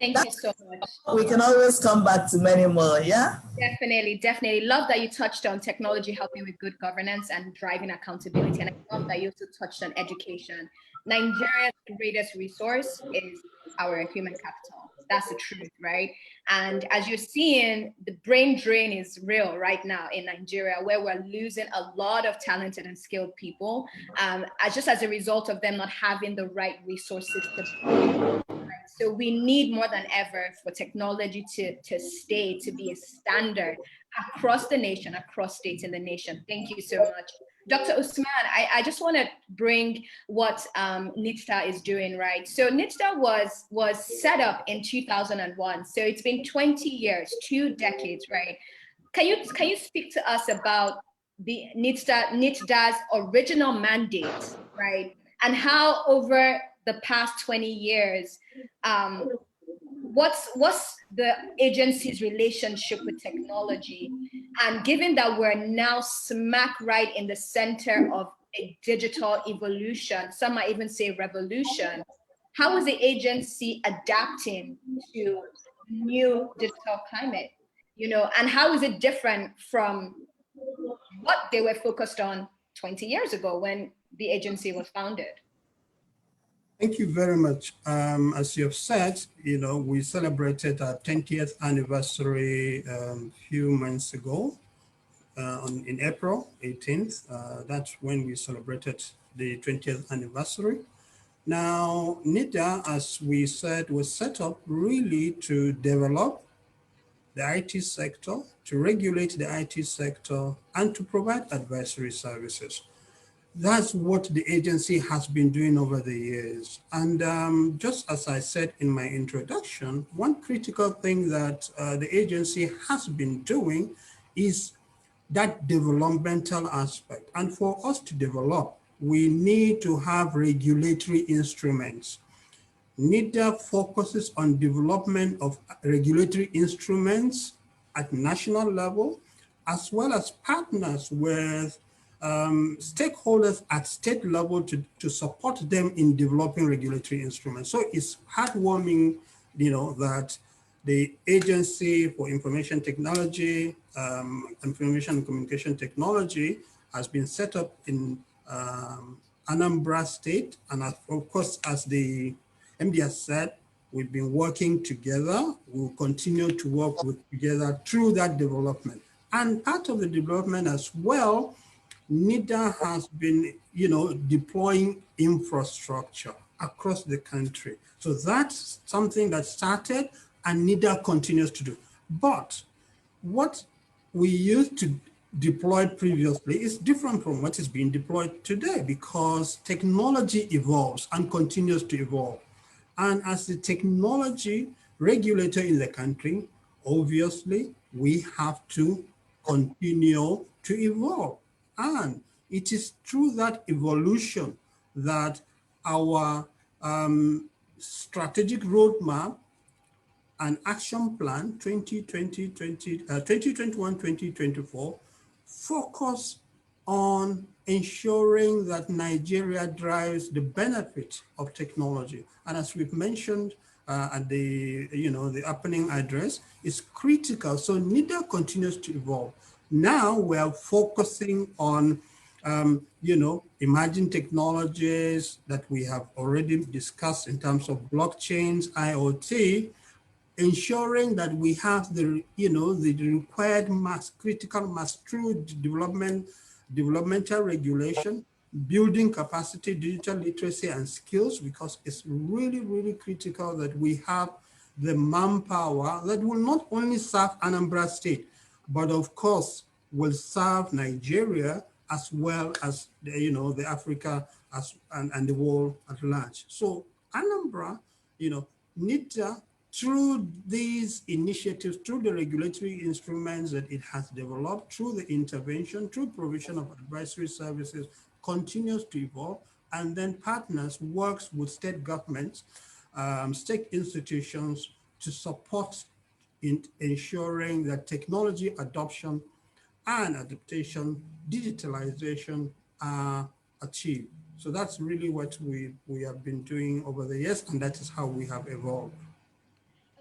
Thank you so much. We can always come back to many more, yeah? Definitely, definitely. Love that you touched on technology helping with good governance and driving accountability. And I love that you also touched on education. Nigeria's greatest resource is our human capital. That's the truth, right? And as you're seeing, the brain drain is real right now in Nigeria, where we're losing a lot of talented and skilled people, just as a result of them not having the right resources to. So we need more than ever for technology to be a standard across the nation, across states in the nation. Thank you so much. Dr. Usman, I just want to bring what NITSTA is doing, right? So NITSTA was set up in 2001. So it's been 20 years, 2 decades, right? Can you speak to us about the NITSTA's original mandate, right? And how over the past 20 years, what's the agency's relationship with technology? And given that we're now smack right in the center of a digital evolution, some might even say revolution, how is the agency adapting to new digital climate? And how is it different from what they were focused on 20 years ago when the agency was founded? Thank you very much. As you have said, we celebrated our 20th anniversary a few months ago in April 18th. That's when we celebrated the 20th anniversary. Now, NITSTA, as we said, was set up really to develop the IT sector, to regulate the IT sector, and to provide advisory services. That's what the agency has been doing over the years. And just as I said in my introduction, one critical thing that the agency has been doing is that developmental aspect. And for us to develop, we need to have regulatory instruments. NITSTA focuses on development of regulatory instruments at national level, as well as partners with stakeholders at state level to support them in developing regulatory instruments. So it's heartwarming, that the Agency for Information Technology, Information and Communication Technology has been set up in Anambra State. And of course, as the MD has said, we've been working together. We'll continue to work together through that development. And part of the development as well, NITSTA has been, deploying infrastructure across the country. So that's something that started and NITSTA continues to do. But what we used to deploy previously is different from what is being deployed today because technology evolves and continues to evolve. And as the technology regulator in the country, obviously, we have to continue to evolve. And it is through that evolution that our strategic roadmap and action plan 2021-2024 focus on ensuring that Nigeria drives the benefit of technology. And as we've mentioned at the opening address, it's critical. So NITSTA continues to evolve. Now we are focusing on, emerging technologies that we have already discussed in terms of blockchains, IoT, ensuring that we have the required critical mass through developmental regulation, building capacity, digital literacy and skills, because it's really, really critical that we have the manpower that will not only serve Anambra State, but of course will serve Nigeria as well as the Africa and the world at large. So Anambra, NITSTA, through these initiatives, through the regulatory instruments that it has developed, through the intervention, through provision of advisory services, continues to evolve, and then partners, works with state governments, state institutions to support in ensuring that technology adoption and adaptation, digitalization are achieved. So that's really what we have been doing over the years, and that is how we have evolved.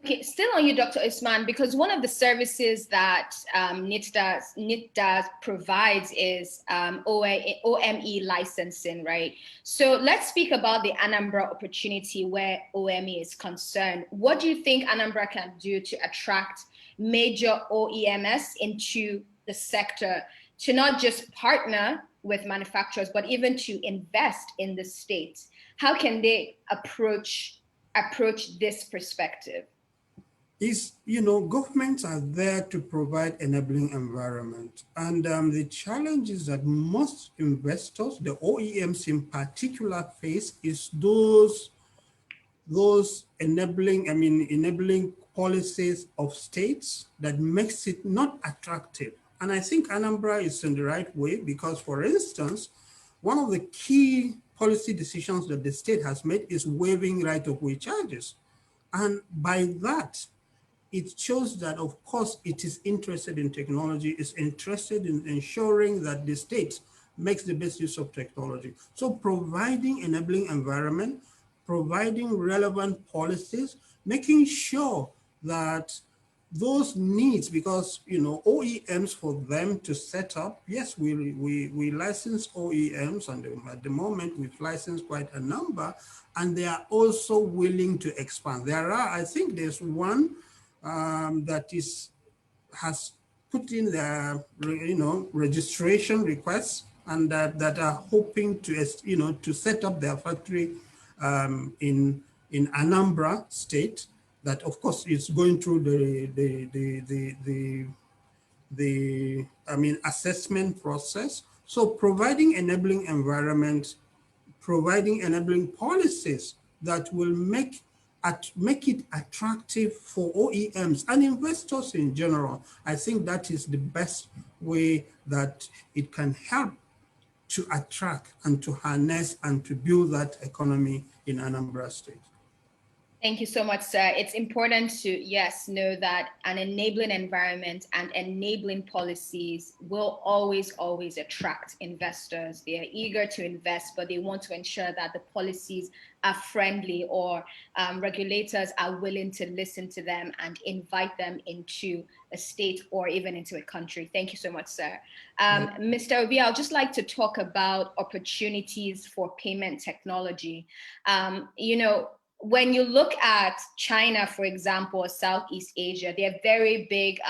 Okay, still on you, Dr. Usman, because one of the services that NITDA provides is OME licensing, right? So let's speak about the Anambra opportunity where OME is concerned. What do you think Anambra can do to attract major OEMs into the sector, to not just partner with manufacturers, but even to invest in the state? How can they approach this perspective? Is, governments are there to provide enabling environment. And the challenge is that most investors, the OEMs in particular, face is those enabling policies of states that makes it not attractive. And I think Anambra is in the right way because, for instance, one of the key policy decisions that the state has made is waiving right-of-way charges. And by that, it shows that, of course, it is interested in technology, is interested in ensuring that the state makes the best use of technology. So providing enabling environment, providing relevant policies, making sure that those needs, because OEMs, for them to set up, yes, we license OEMs, and at the moment we've licensed quite a number, and they are also willing to expand. I think there's one that has put in their registration requests, and that are hoping to to set up their factory in Anambra State. That, of course, is going through the assessment process. So providing enabling environment, providing enabling policies that will make it attractive for OEMs and investors in general. I think that is the best way that it can help to attract and to harness and to build that economy in Anambra State. Thank you so much, sir. It's important to, yes, know that an enabling environment and enabling policies will always, always attract investors. They are eager to invest, but they want to ensure that the policies are friendly, or regulators are willing to listen to them and invite them into a state or even into a country. Thank you so much, sir. Mr. Obi, I'd just like to talk about opportunities for payment technology. When you look at China, for example, or Southeast Asia, they're very big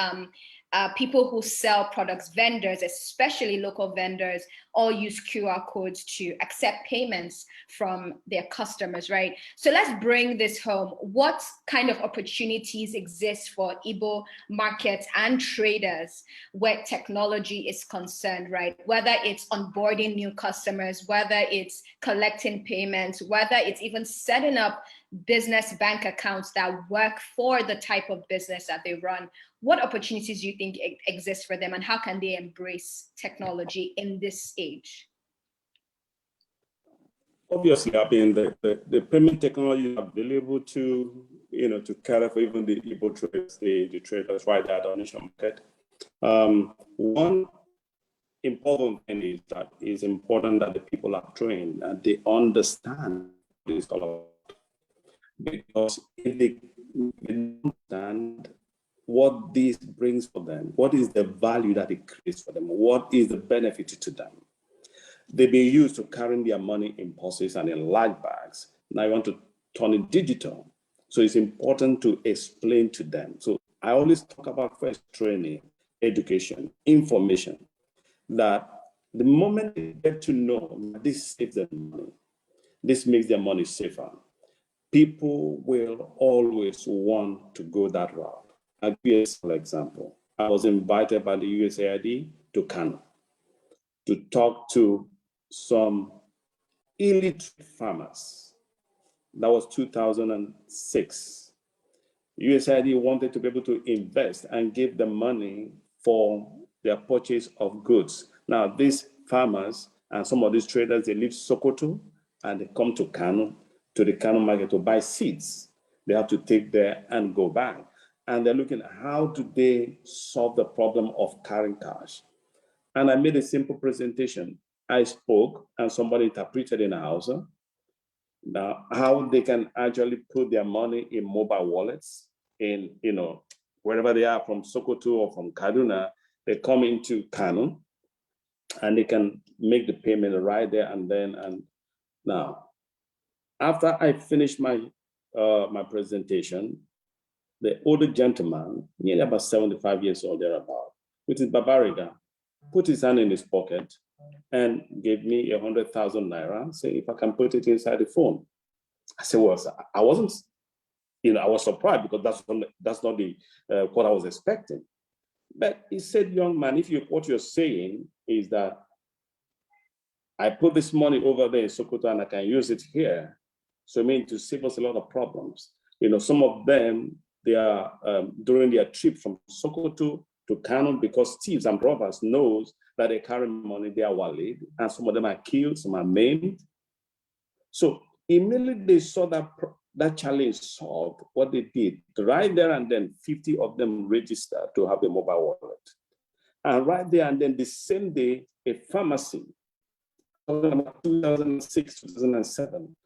people who sell products, vendors, especially local vendors, all use QR codes to accept payments from their customers, right? So let's bring this home. What kind of opportunities exist for Igbo markets and traders where technology is concerned, right? Whether it's onboarding new customers, whether it's collecting payments, whether it's even setting up business bank accounts that work for the type of business that they run. What opportunities do you think exist for them, and how can they embrace technology in this stage? Obviously, the payment technology available to cater for even the Igbo traders, the traders right at the nation market. One important thing is that it's important that the people are trained and they understand what it's all about. Because if they understand what this brings for them, what is the value that it creates for them, what is the benefit to them, they've been used to carrying their money in purses and in large bags. Now I want to turn it digital. So it's important to explain to them. So I always talk about first training, education, information, that the moment they get to know that this saves them money, this makes their money safer, people will always want to go that route. I'll give you a simple example. I was invited by the USAID to Kano to talk to some illiterate farmers. That was 2006. USAID wanted to be able to invest and give them money for their purchase of goods. Now, these farmers and some of these traders, they leave Sokoto and they come to Kano, to the Kano market to buy seeds. They have to take there and go back. And they're looking at how do they solve the problem of carrying cash. And I made a simple presentation. I spoke and somebody interpreted in Hausa. Now, how they can actually put their money in mobile wallets, in, wherever they are, from Sokoto or from Kaduna, they come into Kano and they can make the payment right there and then. And now, after I finished my my presentation, the older gentleman, nearly about 75 years old, thereabout, with his babariga, put his hand in his pocket and gave me 100,000 naira, saying if I can put it inside the phone. I said, well, I wasn't, I was surprised because that's not the what I was expecting. But he said, young man, what you're saying is that I put this money over there in Sokoto and I can use it here. So I mean, to save us a lot of problems. Some of them, they are during their trip from Sokoto to Kano, because thieves and robbers knows that they carry money, they are wallet, and some of them are killed, some are maimed. So immediately they saw that challenge solved. What they did, right there and then, 50 of them registered to have a mobile wallet. And right there and then, the same day, a pharmacy, 2006, 2007,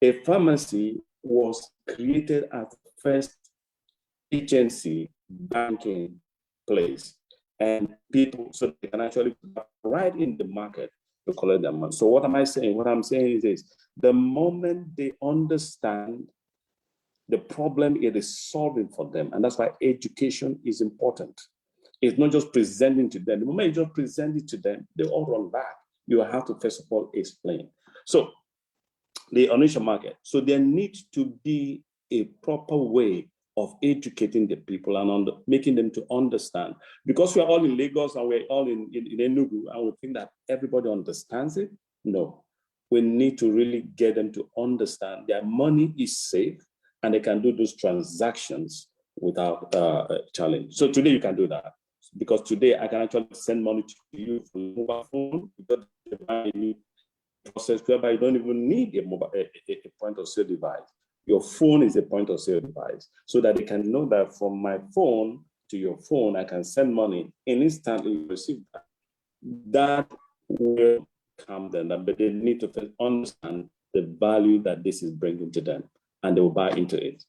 a pharmacy was created as the first agency banking place, and people, so they can actually right in the market to collect their money. So what am I saying? What I'm saying is this: the moment they understand the problem, it is solving for them, and that's why education is important. It's not just presenting to them. The moment you just present it to them, they all run back. You have to first of all explain. So the initial market. So there needs to be a proper way of educating the people and making them to understand. Because we're all in Lagos and we're all in Enugu, and we think that everybody understands it. No, we need to really get them to understand their money is safe and they can do those transactions without a challenge. So today you can do that, because today I can actually send money to you from mobile phone, because process whereby you don't even need a point of sale device. Your phone is a point of sale device, so that they can know that from my phone to your phone, I can send money and instantly receive that. That will calm them, but they need to first understand the value that this is bringing to them, and they will buy into it.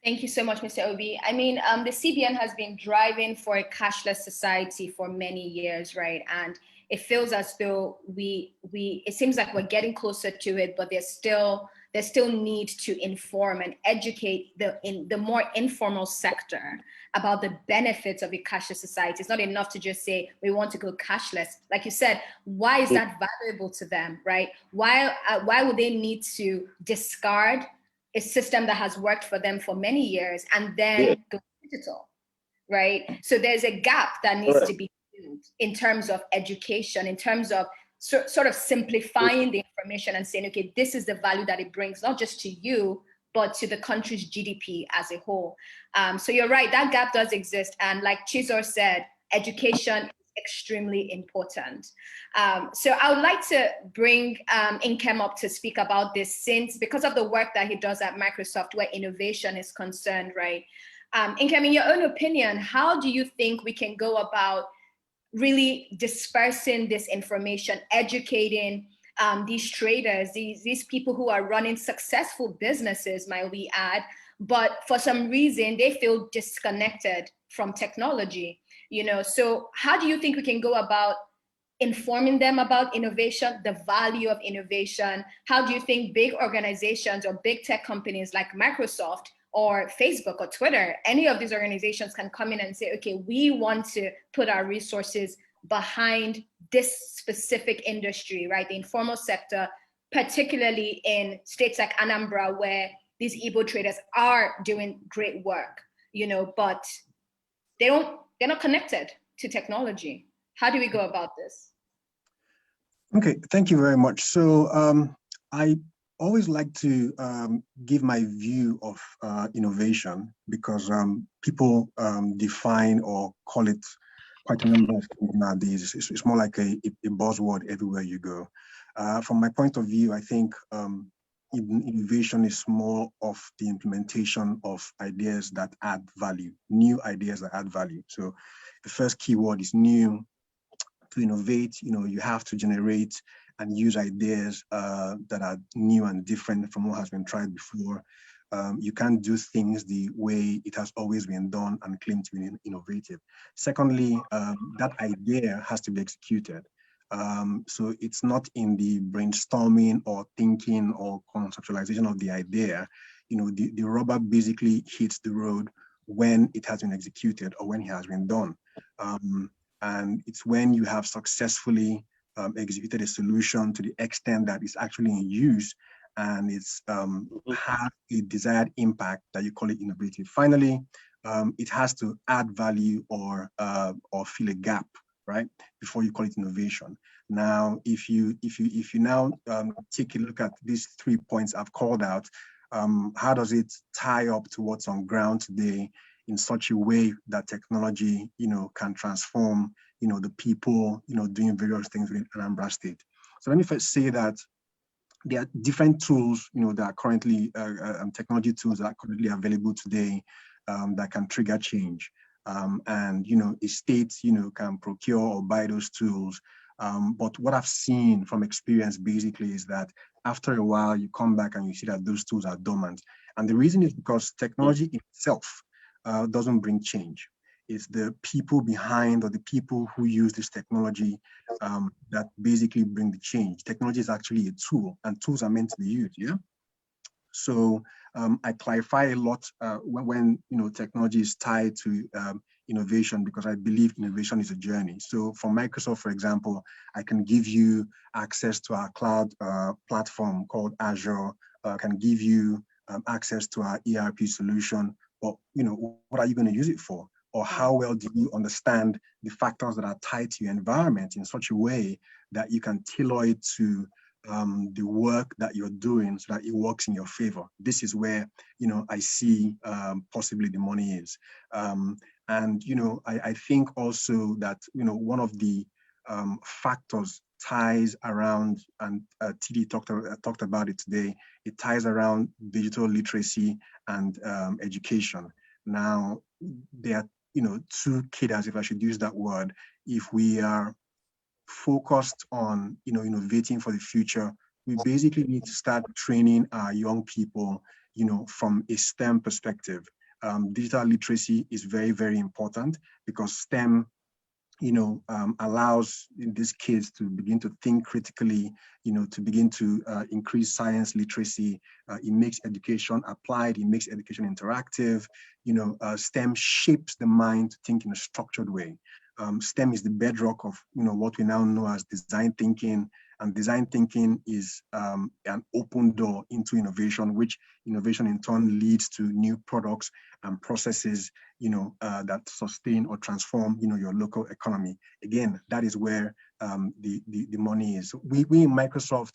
Thank you so much, Mr. Obi. I mean, the CBN has been driving for a cashless society for many years, right? And it feels as though it seems like we're getting closer to it, but there's still need to inform and educate the more informal sector about the benefits of a cashless society. It's not enough to just say we want to go cashless. Like you said, why is that valuable to them, right? Why would they need to discard a system that has worked for them for many years and then go digital, right? So there's a gap that needs to be filled in terms of education, in terms of sort of simplifying the information and saying, okay, this is the value that it brings, not just to you, but to the country's GDP as a whole. So you're right, that gap does exist. And like Chizor said, education is extremely important. So I would like to bring Nkem up to speak about this, since because of the work that he does at Microsoft, where innovation is concerned, right? Nkem, in your own opinion, how do you think we can go about really dispersing this information, educating these traders, these people who are running successful businesses, might we add, but for some reason they feel disconnected from technology, So how do you think we can go about informing them about innovation, the value of innovation? How do you think big organizations or big tech companies like Microsoft or Facebook or Twitter, any of these organizations can come in and say, okay, we want to put our resources behind this specific industry, right? The informal sector, particularly in states like Anambra, where these Igbo traders are doing great work, but they're not connected to technology. How do we go about this? Okay, thank you very much. So I always like to give my view of innovation, because people define or call it quite a number of things nowadays. It's more like a buzzword everywhere you go. From my point of view, I think innovation is more of the implementation of ideas that add value, new ideas that add value. So the first keyword is new. To innovate, you have to generate and use ideas that are new and different from what has been tried before. you can't do things the way it has always been done and claim to be innovative. Secondly, that idea has to be executed. So it's not in the brainstorming or thinking or conceptualization of the idea. The rubber basically hits the road when it has been executed or when it has been done. And it's when you have successfully executed a solution to the extent that it's actually in use and it's have a desired impact that you call it innovative. Finally, it has to add value or fill a gap, right? Before you call it innovation. Now, if you now take a look at these 3 points I've called out, how does it tie up to what's on ground today in such a way that technology, can transform, the people, doing various things within Anambra State? So let me first say that there are different tools, that are currently, technology tools that are currently available today that can trigger change. And, a state, can procure or buy those tools. But what I've seen from experience basically is that after a while, you come back and you see that those tools are dormant. And the reason is because technology itself doesn't bring change. It's the people behind or the people who use this technology that basically bring the change. Technology is actually a tool and tools are meant to be used, yeah? So I clarify a lot when technology is tied to innovation, because I believe innovation is a journey. So for Microsoft, for example, I can give you access to our cloud platform called Azure. I can give you access to our ERP solution. But what are you going to use it for? Or how well do you understand the factors that are tied to your environment in such a way that you can tailor it to the work that you're doing so that it works in your favor? This is where, I see possibly the money is. And, I think also that, one of the factors ties around, and Titi talked about it today, it ties around digital literacy and education. Now, there are, two killers, if I should use that word. If we are focused on, innovating for the future, we basically need to start training our young people, from a STEM perspective. Digital literacy is very, very important because STEM, allows these kids to begin to think critically, to begin to increase science literacy. It makes education applied, it makes education interactive. STEM shapes the mind to think in a structured way. STEM is the bedrock of what we now know as design thinking, and design thinking is an open door into innovation, which innovation in turn leads to new products and processes that sustain or transform your local economy. Again, that is where the money is. We in Microsoft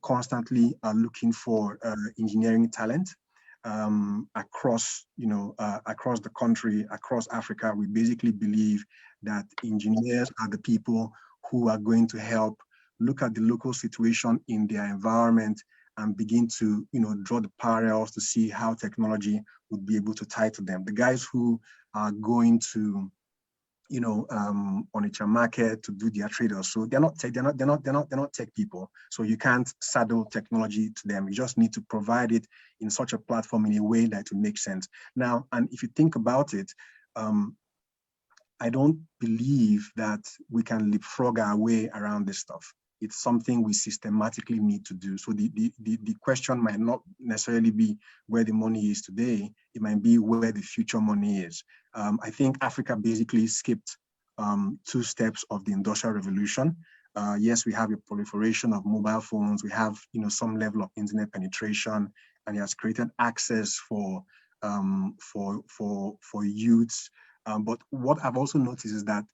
constantly are looking for engineering talent. Across the country, across Africa. We basically believe that engineers are the people who are going to help look at the local situation in their environment and begin to draw the parallels to see how technology would be able to tie to them. The guys who are going to Onitsha market to do their trade, or so they're not tech people. So you can't saddle technology to them. You just need to provide it in such a platform in a way that will make sense. Now, and if you think about it, I don't believe that we can leapfrog our way around this stuff. It's something we systematically need to do. So the question might not necessarily be where the money is today. It might be where the future money is. I think Africa basically skipped 2 steps of the Industrial Revolution. Yes, we have a proliferation of mobile phones. We have some level of internet penetration, and it has created access for youths. But what I've also noticed is that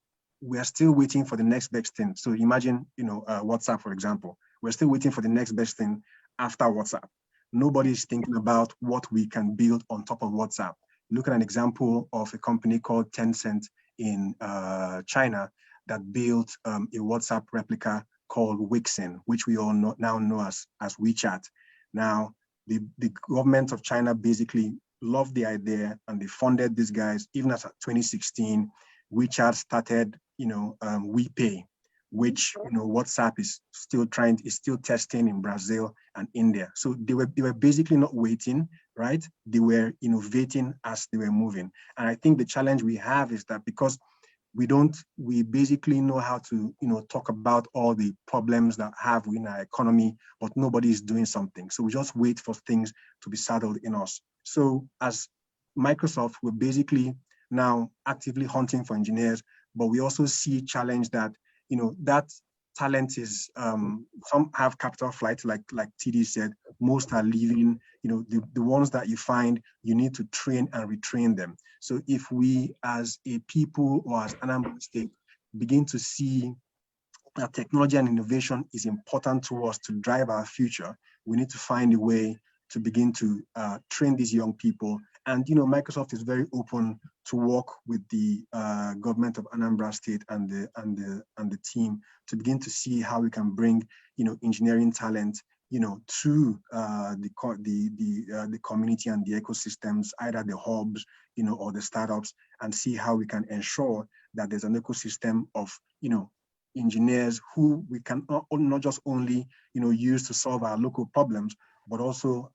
we are still waiting for the next best thing. So imagine, WhatsApp, for example. We're still waiting for the next best thing after WhatsApp. Nobody's thinking about what we can build on top of WhatsApp. Look at an example of a company called Tencent in China that built a WhatsApp replica called Wixin, which we all now know as WeChat. Now, the government of China basically loved the idea and they funded these guys. Even as 2016, WeChat started, WePay, which WhatsApp is still testing in Brazil and India. So they were basically not waiting, right? They were innovating as they were moving. And I think the challenge we have is that because we basically know how to talk about all the problems that have in our economy, but nobody is doing something. So we just wait for things to be saddled in us. So as Microsoft, we're basically now actively hunting for engineers, but we also see challenge that that talent is some have capital flight, like TD said. Most are leaving. The ones that you find, you need to train and retrain them. So if we as a people or as Anambra State begin to see that technology and innovation is important to us to drive our future, we need to find a way to begin to train these young people. And Microsoft is very open to work with the government of Anambra State and the team to begin to see how we can bring engineering talent to the community and the ecosystems, either the hubs or the startups, and see how we can ensure that there's an ecosystem of engineers who we can not just only use to solve our local problems, but also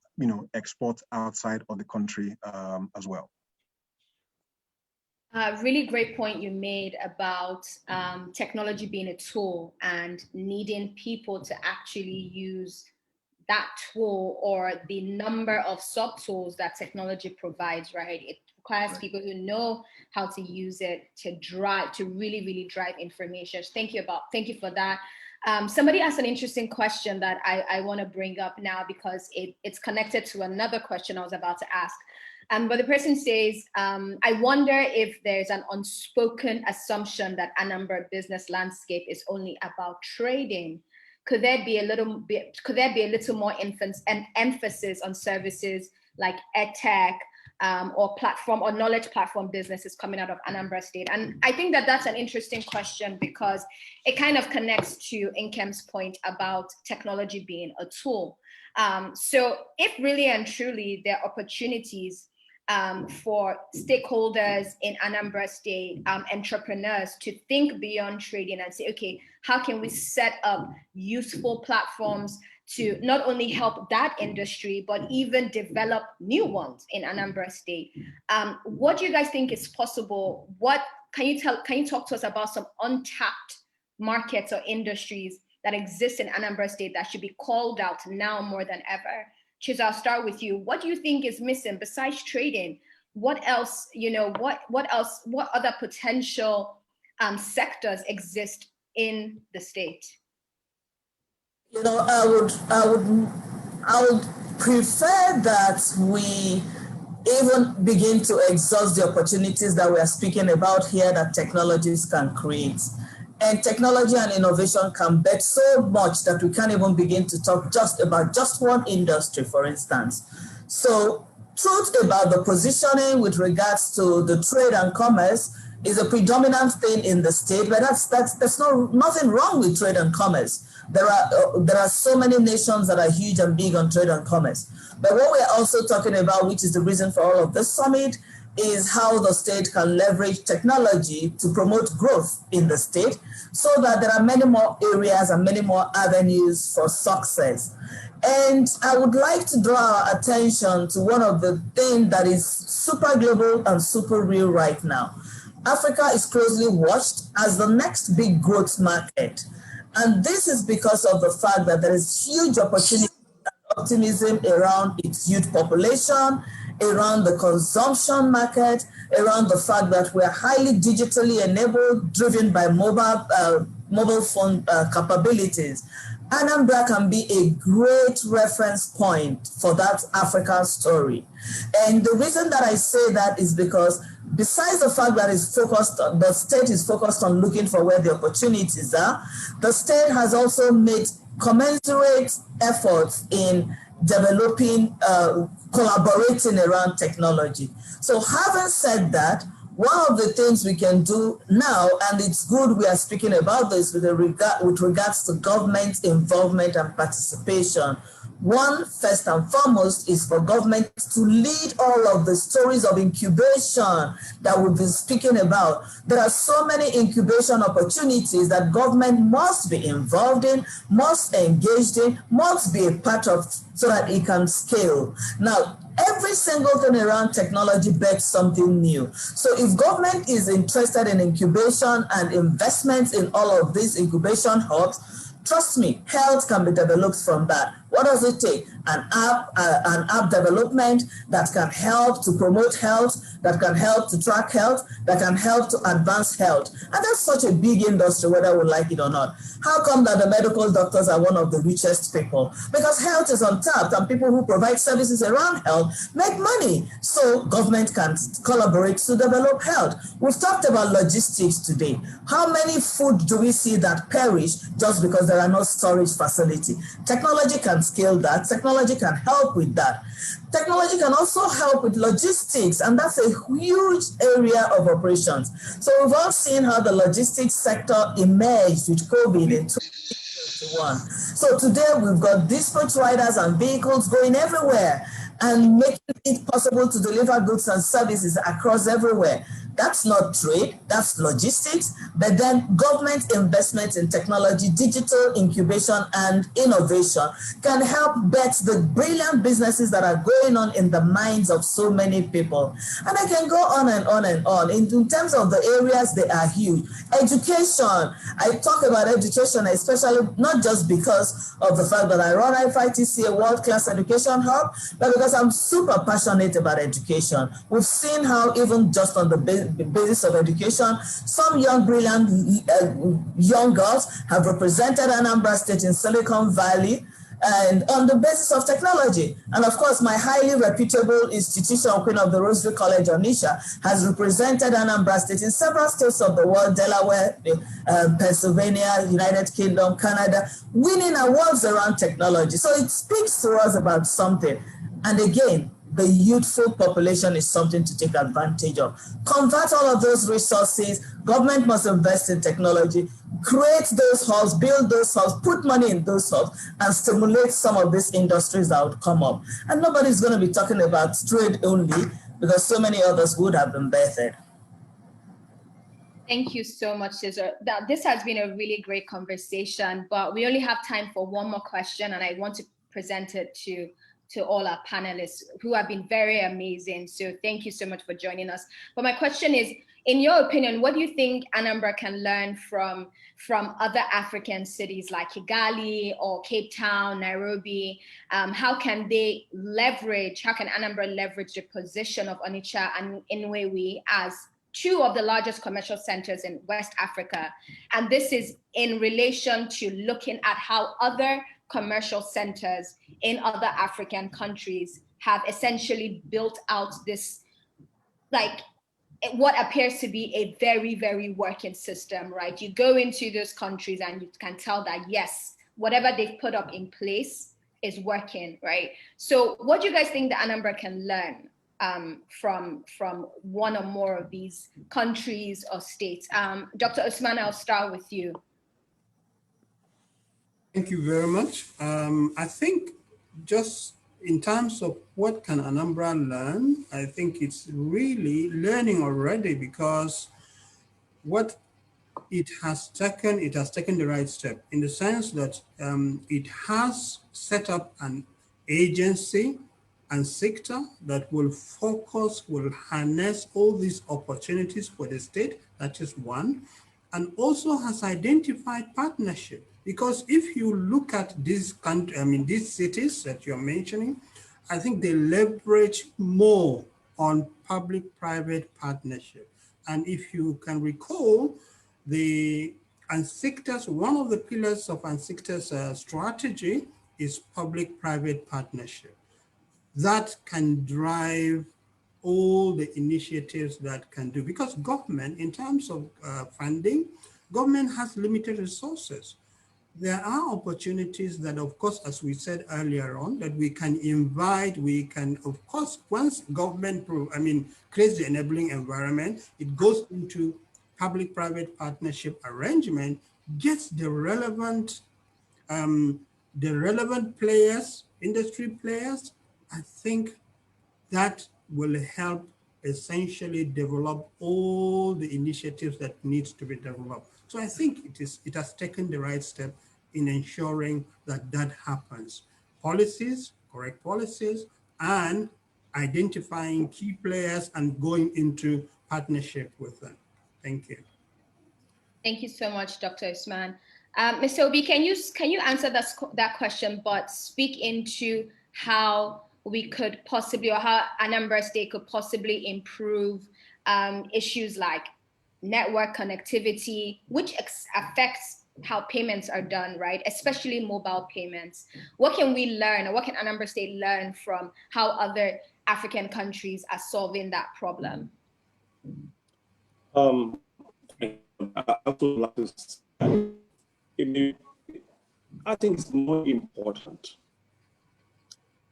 export outside of the country as well. Really great point you made about technology being a tool and needing people to actually use that tool or the number of sub-tools that technology provides, right? It requires people who know how to use it to really, really drive information. Thank you for that. Somebody asked an interesting question that I want to bring up now because it's connected to another question I was about to ask. But the person says, I wonder if there's an unspoken assumption that Anambra business landscape is only about trading. Could there be a little more emphasis on services like edtech or platform or knowledge platform businesses coming out of Anambra State? And I think that that's an interesting question because it kind of connects to Nkem's point about technology being a tool. So if really and truly there are opportunities for stakeholders in Anambra State, entrepreneurs to think beyond trading and say, okay, how can we set up useful platforms to not only help that industry, but even develop new ones in Anambra State? What do you guys think is possible? Can you talk to us about some untapped markets or industries that exist in Anambra State that should be called out now more than ever? Chiz, I'll start with you. What do you think is missing besides trading? What else, what other potential sectors exist in the state? I would prefer that we even begin to exhaust the opportunities that we are speaking about here that technologies can create. And technology and innovation can bet so much that we can't even begin to talk just about just one industry, for instance. So truth about the positioning with regards to the trade and commerce is a predominant thing in the state, but there's nothing wrong with trade and commerce. There are so many nations that are huge and big on trade and commerce. But what we're also talking about, which is the reason for all of this summit, is how the state can leverage technology to promote growth in the state so that there are many more areas and many more avenues for success. And I would like to draw our attention to one of the things that is super global and super real right now. Africa is closely watched as the next big growth market. And this is because of the fact that there is huge opportunity and optimism around its youth population, around the consumption market, around the fact that we're highly digitally enabled, driven by mobile phone capabilities. Anambra can be a great reference point for that African story. And the reason that I say that is because besides the fact that the state is focused on looking for where the opportunities are, the state has also made commensurate efforts in developing, collaborating around technology. So having said that, one of the things we can do now, and it's good we are speaking about this with regards to government involvement and participation, One, first and foremost, is for government to lead all of the stories of incubation that we've been speaking about. There are so many incubation opportunities that government must be involved in, must engage in, must be a part of, so that it can scale. Now, every single thing around technology begs something new. So if government is interested in incubation and investments in all of these incubation hubs, trust me, health can be developed from that. What does it take? An app development that can help to promote health, that can help to track health, that can help to advance health. And that's such a big industry, whether we like it or not. How come that the medical doctors are one of the richest people? Because health is untapped, and people who provide services around health make money. So government can collaborate to develop health. We've talked about logistics today. How many food do we see that perish just because there are no storage facility? Technology can scale that. Technology can help with that. Technology can also help with logistics, and that's a huge area of operations. So we've all seen how the logistics sector emerged with COVID in 2021. So today we've got dispatch riders and vehicles going everywhere and making it possible to deliver goods and services across everywhere. That's not trade, that's logistics, but then government investments in technology, digital incubation, and innovation can help bet the brilliant businesses that are going on in the minds of so many people. And I can go on and on and on. In terms of the areas, they are huge. Education, I talk about education, especially not just because of the fact that I run FITC, a world-class education hub, but because I'm super passionate about education. We've seen how even just on the basis of education, some young, brilliant young girls have represented Anambra State in Silicon Valley, and on the basis of technology. And of course, my highly reputable institution, Queen of the Rosary College, Onisha, has represented Anambra State in several states of the world, Delaware, Pennsylvania, United Kingdom, Canada, winning awards around technology. So it speaks to us about something. And again, the youthful population is something to take advantage of. Convert all of those resources. Government must invest in technology, create those hubs, build those hubs, put money in those hubs, and stimulate some of these industries that would come up. And nobody's going to be talking about trade only, because so many others would have been bettered. Thank you so much, Cesar. This has been a really great conversation, but we only have time for one more question, and I want to present it to all our panelists who have been very amazing. So thank you so much for joining us. But my question is, in your opinion, what do you think Anambra can learn from other African cities like Kigali or Cape Town, Nairobi? How can Anambra leverage the position of Onitsha and Nnewi as two of the largest commercial centers in West Africa? And this is in relation to looking at how other commercial centers in other African countries have essentially built out this, like, what appears to be a very, very working system, right? You go into those countries and you can tell that, yes, whatever they've put up in place is working, right? So what do you guys think that Anambra can learn from one or more of these countries or states? Dr. Usman, I'll start with you. Thank you very much. I think just in terms of what can Anambra learn, I think it's really learning already, because what it has taken the right step in the sense that it has set up an agency, ANSICTA, that will focus, will harness all these opportunities for the state. That is one. And also has identified partnership. Because if you look at these these cities that you're mentioning, I think they leverage more on public-private partnership. And if you can recall, the ANSICTA's, one of the pillars of ANSICTA's strategy is public-private partnership. That can drive all the initiatives that can do, because government, in terms of funding, government has limited resources. There are opportunities that, of course, as we said earlier on, that we can invite, we can, of course, once government creates the enabling environment, it goes into public-private partnership arrangement, gets the relevant the relevant players, industry players, I think that will help essentially develop all the initiatives that needs to be developed. So I think it has taken the right step in ensuring that that happens. Policies, correct policies, and identifying key players and going into partnership with them. Thank you. Thank you so much, Dr. Usman. Mr. Obi, can you answer that question, but speak into how we could possibly, or how Anambra State could possibly improve issues like network connectivity, which affects how payments are done, right? Especially mobile payments. What can we learn, or what can Anambra State learn from how other African countries are solving that problem? I think it's more important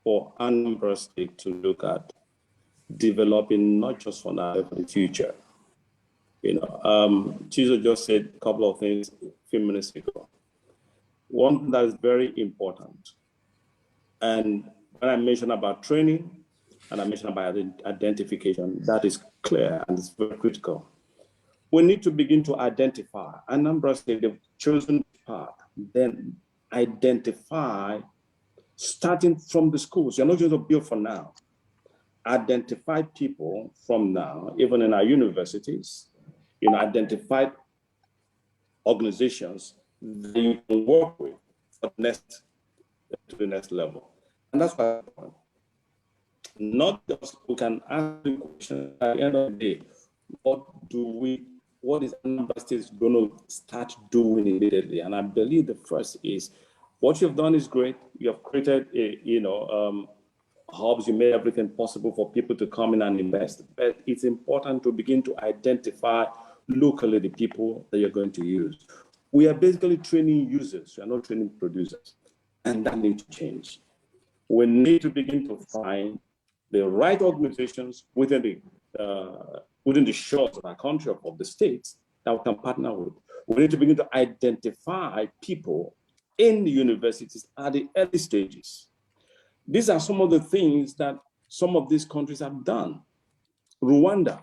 for Anambra State to look at developing not just for now, but for the future. Chizo just said a couple of things a few minutes ago. One that is very important, and when I mentioned about training, and I mentioned about identification, that is clear and it's very critical. We need to begin to identify. Anambra State, they've chosen path, then identify, starting from the schools. You're not just to build for now. Identify people from now, even in our universities, identify organizations that you can work with for to the next level. And that's why not just we can ask the question at the end of the day, what is Anambra State going to start doing immediately? And I believe the first is, what you've done is great. You have created hubs, you made everything possible for people to come in and invest. But it's important to begin to identify locally the people that you're going to use. We are basically training users, we are not training producers. And that needs to change. We need to begin to find the right organizations within the shores of our country, of the states, that we can partner with. We need to begin to identify people in the universities at the early stages. These are some of the things that some of these countries have done. Rwanda,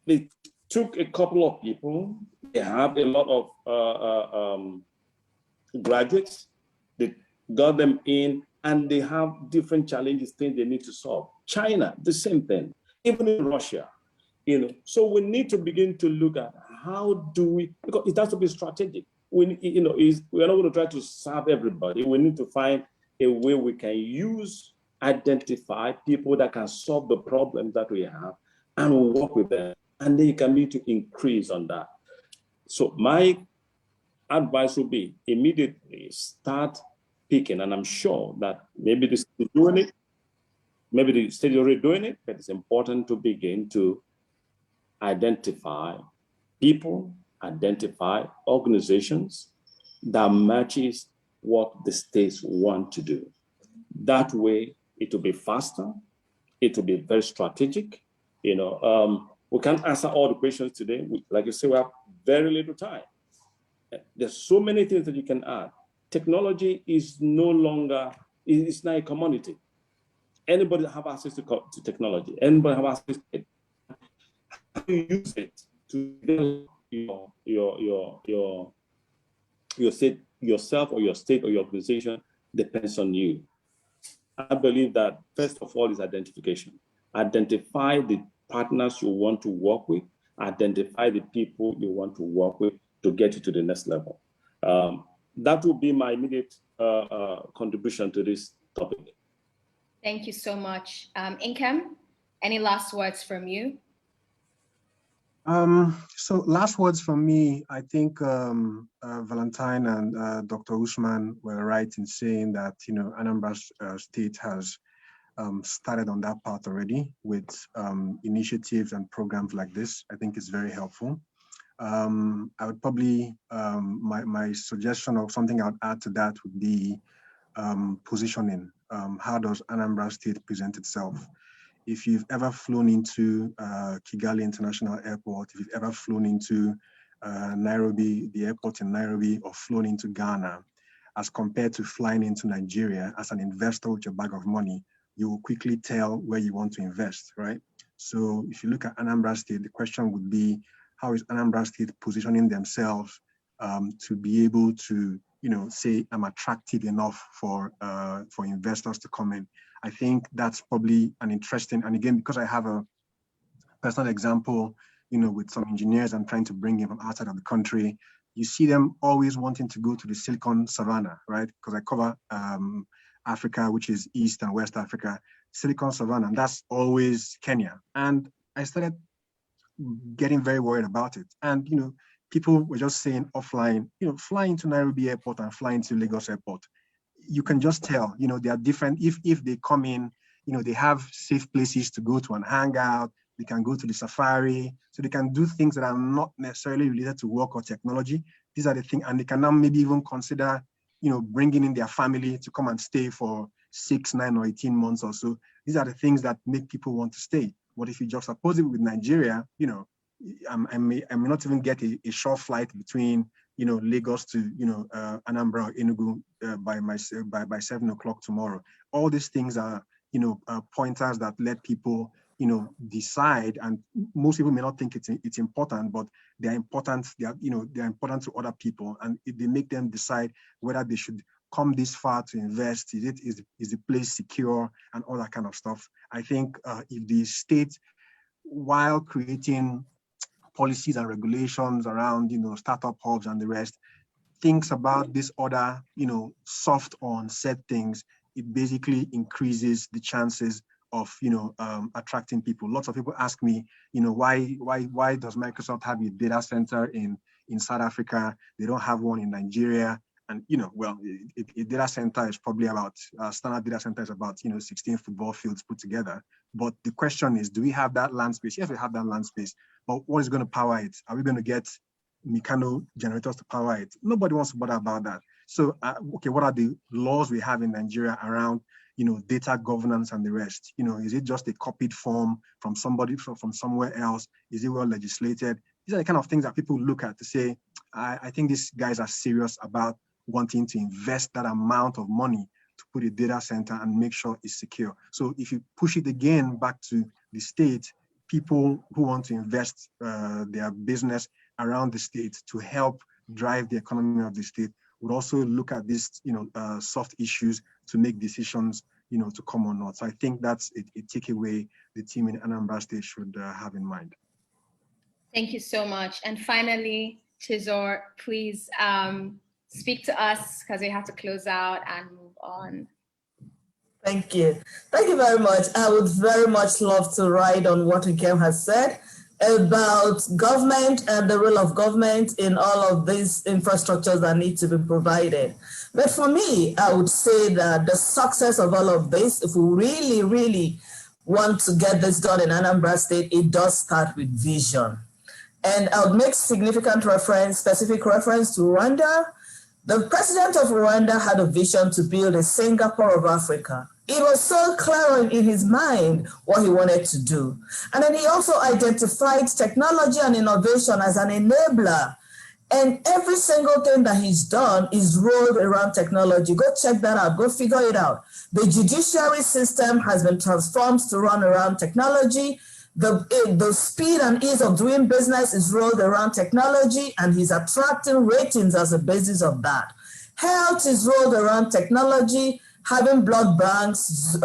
they took a couple of people, they have a lot of graduates, they got them in, and they have different challenges, things they need to solve. China, the same thing, even in Russia. So we need to begin to look at how do we, because it has to be strategic. We are not going to try to serve everybody. We need to find a way we can identify people that can solve the problems that we have, and we'll work with them. And then you can begin to increase on that. So my advice would be immediately start picking, and I'm sure that maybe the state is doing it, maybe the state is already doing it, but it's important to begin to identify people, identify organizations that matches what the states want to do. That way, it will be faster, it will be very strategic. We can't answer all the questions today. Like you say, we have very little time. There's so many things that you can add. Technology is no longer, it's not a commodity. Anybody have access to technology, anybody have access to it. How you use it to develop your state, yourself or your state or your organization depends on you. I believe that first of all is identification. Identify the partners you want to work with, identify the people you want to work with to get you to the next level. That will be my immediate contribution to this topic. Thank you so much. Inkem, any last words from you? So last words from me, I think Valentine and Dr. Usman were right in saying that, Anambra State has started on that path already with initiatives and programs like this. I think it's very helpful. I would probably, my suggestion or something I would add to that would be positioning. How does Anambra State present itself? If you've ever flown into Kigali International Airport, if you've ever flown into Nairobi, the airport in Nairobi, or flown into Ghana, as compared to flying into Nigeria as an investor with your bag of money. You will quickly tell where you want to invest, right? So if you look at Anambra State, the question would be, how is Anambra State positioning themselves to be able to, say I'm attractive enough for investors to come in? I think that's probably an interesting, and again, because I have a personal example, with some engineers I'm trying to bring in from outside of the country, you see them always wanting to go to the Silicon Savannah, right? Because I cover Africa, which is East and West Africa, Silicon Savannah, and that's always Kenya. And I started getting very worried about it. And, people were just saying offline, flying to Nairobi Airport and flying to Lagos Airport, you can just tell, they are different. If they come in, they have safe places to go to and hang out. They can go to the safari, so they can do things that are not necessarily related to work or technology. These are the things, and they can now maybe even consider, bringing in their family to come and stay for 6, 9, or 18 months or so. These are the things that make people want to stay. But if you juxtapose it with Nigeria, I may not even get a short flight between, Lagos to, Anambra or Enugu by 7 o'clock tomorrow. All these things are, pointers that let people, decide, and most people may not think it's important, but they're important. They're important to other people, and they make them decide whether they should come this far to invest. Is the place secure, and all that kind of stuff. I think if the state, while creating policies and regulations around, startup hubs and the rest, thinks about this other, soft on set things, it basically increases the chances of, attracting people. Lots of people ask me, why does Microsoft have a data center in South Africa? They don't have one in Nigeria. And, well, a data center is probably about, standard data center is about, 16 football fields put together. But the question is, do we have that land space? Yes, we have that land space, but what is going to power it? Are we going to get Meccano generators to power it? Nobody wants to bother about that. So, okay, what are the laws we have in Nigeria around, data governance and the rest? Is it just a copied form from somebody from somewhere else? Is it well legislated? These are the kind of things that people look at to say, I think these guys are serious about wanting to invest that amount of money to put a data center and make sure it's secure. So if you push it again back to the state, people who want to invest their business around the state to help drive the economy of the state would also look at these, soft issues to make decisions, to come or not. So I think that's a takeaway the team in Anambra State should have in mind. Thank you so much. And finally, Tizor, please speak to us, because we have to close out and move on. Thank you. Thank you very much. I would very much love to ride on what Nkem has said about government and the role of government in all of these infrastructures that need to be provided. But for me, I would say that the success of all of this, if we really, really want to get this done in Anambra State, it does start with vision. And I would make significant reference, specific reference to Rwanda. The president of Rwanda had a vision to build a Singapore of Africa. It was so clear in his mind what he wanted to do. And then he also identified technology and innovation as an enabler. And every single thing that he's done is rolled around technology. Go check that out, go figure it out. The judiciary system has been transformed to run around technology. The speed and ease of doing business is rolled around technology, and he's attracting ratings as a basis of that. Health is rolled around technology, having blood banks,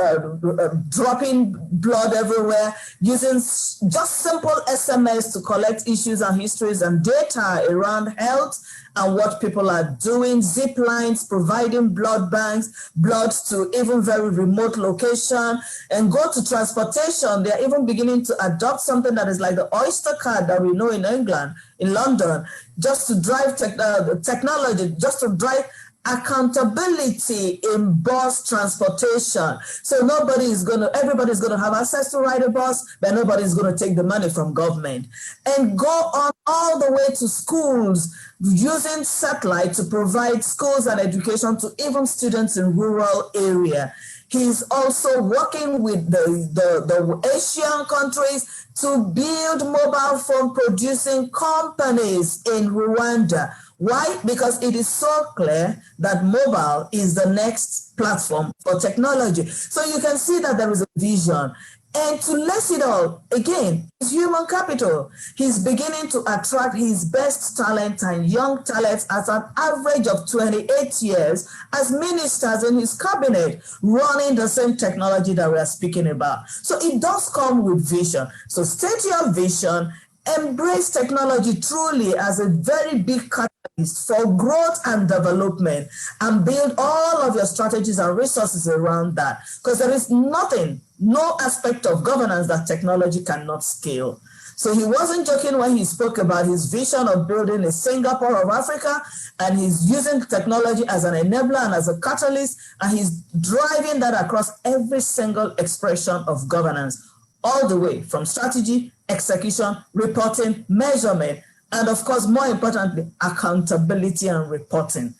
dropping blood everywhere, using just simple SMS to collect issues and histories and data around health and what people are doing, zip lines, providing blood banks, blood to even very remote location, and go to transportation. They're even beginning to adopt something that is like the Oyster card that we know in England, in London, just to drive technology, just to drive accountability in bus transportation. So everybody's going to have access to ride a bus, but nobody's going to take the money from government. And go on all the way to schools, using satellite to provide schools and education to even students in rural area. He's also working with the Asian countries to build mobile phone producing companies in Rwanda. Why? Because it is so clear that mobile is the next platform for technology. So you can see that there is a vision. And to less it all, again, is human capital. He's beginning to attract his best talent and young talents at an average of 28 years as ministers in his cabinet, running the same technology that we are speaking about. So it does come with vision. So state your vision, embrace technology truly as a very big catalyst for growth and development, and build all of your strategies and resources around that, because there is nothing, no aspect of governance that technology cannot scale. So he wasn't joking when he spoke about his vision of building a Singapore of Africa, and he's using technology as an enabler and as a catalyst, and he's driving that across every single expression of governance, all the way from strategy, execution, reporting, measurement, and of course, more importantly, accountability and reporting.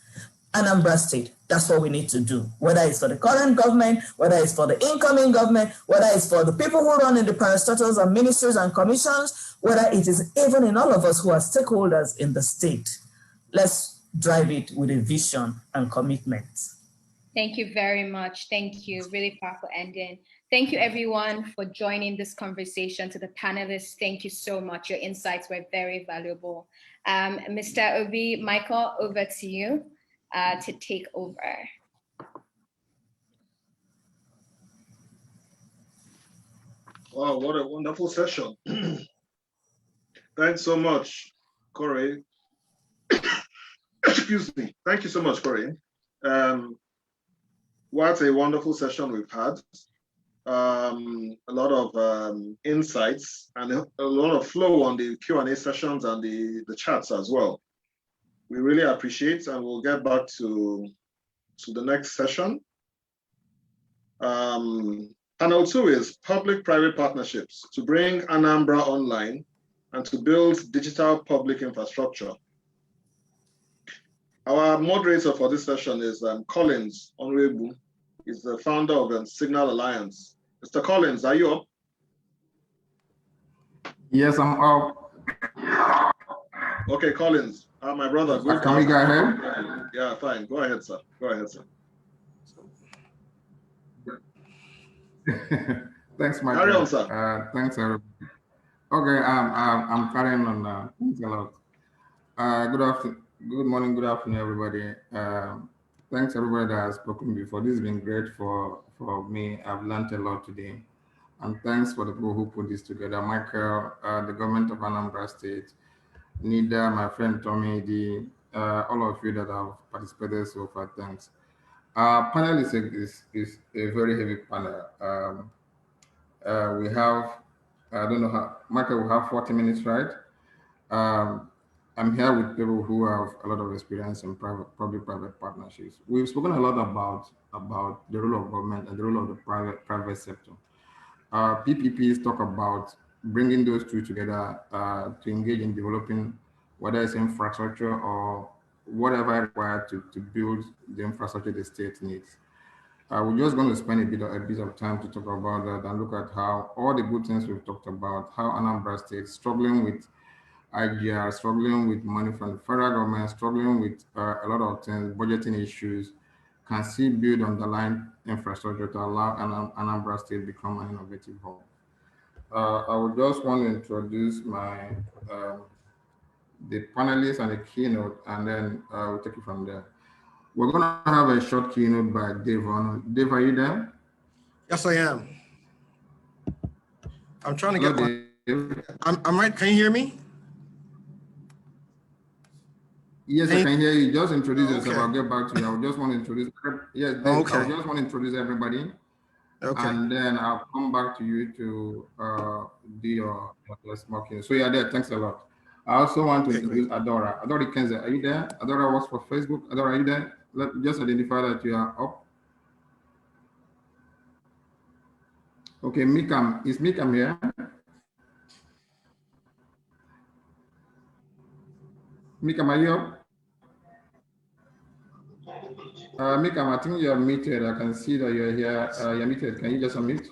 Anambra State, that's what we need to do, whether it's for the current government, whether it's for the incoming government, whether it's for the people who run in the parastatals and ministries and commissions, whether it is even in all of us who are stakeholders in the state. Let's drive it with a vision and commitment. Thank you very much. Thank you. Really powerful ending. Thank you, everyone, for joining this conversation. To the panelists, thank you so much. Your insights were very valuable. Mr. Obi, Michael, over to you to take over. Wow, what a wonderful session. Thanks so much, Corey. Excuse me. Thank you so much, Corey. What a wonderful session we've had. A lot of insights and a lot of flow on the Q&A sessions and the chats as well. We really appreciate, and we'll get back to the next session. Panel 2 is public-private partnerships to bring Anambra online and to build digital public infrastructure. Our moderator for this session is Collins Onwebu. He's the founder of Signal Alliance. Mr. Collins, are you up? Yes, I'm up. Okay, Collins, my brother. Good. Can we go ahead? Yeah, fine. Go ahead, sir. Go ahead, sir. Thanks, Michael. Carry on, sir. Thanks, everybody. Okay, I'm carrying on. Thanks a lot. Good afternoon. Good morning, good afternoon, everybody. Thanks everybody that has spoken before. This has been great for me. I've learned a lot today. And thanks for the people who put this together. Michael, the government of Anambra State, Nida, my friend Tommy, all of you that have participated so far, thanks. Our panel is a very heavy panel. We have, I don't know how, Michael, we have 40 minutes, right? I'm here with people who have a lot of experience in public-private partnerships. We've spoken a lot about the role of government and the role of the private sector. PPPs talk about bringing those two together to engage in developing, whether it's infrastructure or whatever required to build the infrastructure the state needs. We're just going to spend a bit of time to talk about that and look at how all the good things we've talked about, how Anambra State struggling with IGR, struggling with money from the federal government, struggling with a lot of things, budgeting issues, can still build underlying infrastructure to allow Anambra State to become an innovative hub. I would just want to introduce my the panelists and the keynote, and then we'll take it from there. We're going to have a short keynote by Dave. Dave, are you there? Yes, I am. I'm trying to get I'm right. Can you hear me? Yes, I can hear you. Just introduce yourself. I'll get back to you. I just want to introduce. Yes, Dave, okay. I just want to introduce everybody. Okay. And then I'll come back to you to do your small keynote. So yeah, there. Thanks a lot. I also want to introduce Adora. Adora Kenza, are you there? Adora works for Facebook. Adora, are you there? Just identify that you are up. Okay, Mikam. Is Mikam here? Mikam, are you up? Mikam, I think you're muted. I can see that you're here. You're muted. Can you just unmute?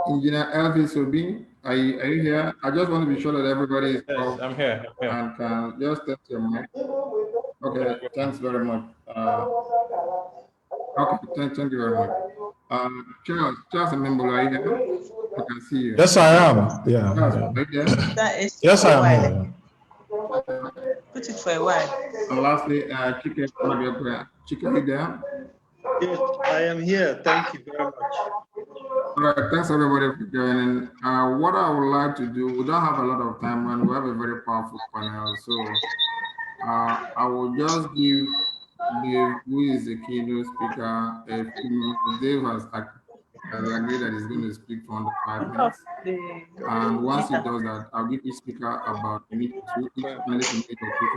Engineer Elvis Obi. Are you here? I just want to be sure that everybody is Yes, I'm here. And can just test your mic. Okay, thanks very much. Okay, thank you very much. Charles Amembo, are you here? I can see you. Yes, I am. Yeah. Charles, Yeah. are you there? Yes, I am here. Put it for a while. And lastly, Chike, Chike, are you there? Yes, I am here. Thank you very much. All right, thanks everybody for joining. What I would like to do, we don't have a lot of time and we have a very powerful panel. So I will just give Dave, who is the keynote speaker, a few minutes. Dave has agreed that he's going to speak for under 5 minutes. And once he does that, I'll give each speaker about a minute or two, each minute to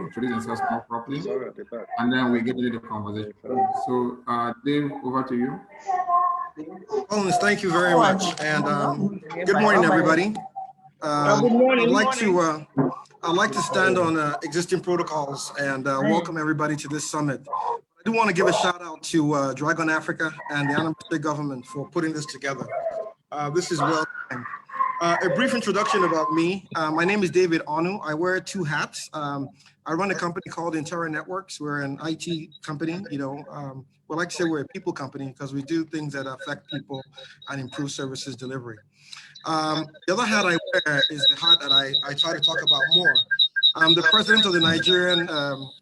introduce themselves more properly. And then we get into the conversation. So Dave, over to you. Collins, thank you very much. And good morning, everybody. Good morning. I'd like to stand on existing protocols and welcome everybody to this summit. I do want to give a shout out to Dragon Africa and the Anambra State government for putting this together. This is well timed. A brief introduction about me. My name is David Onu. I wear 2 hats. I run a company called Intera Networks. We're an IT company. We like to say we're a people company because we do things that affect people and improve services delivery. The other hat I wear is the hat that I try to talk about more. I'm the president of the Nigerian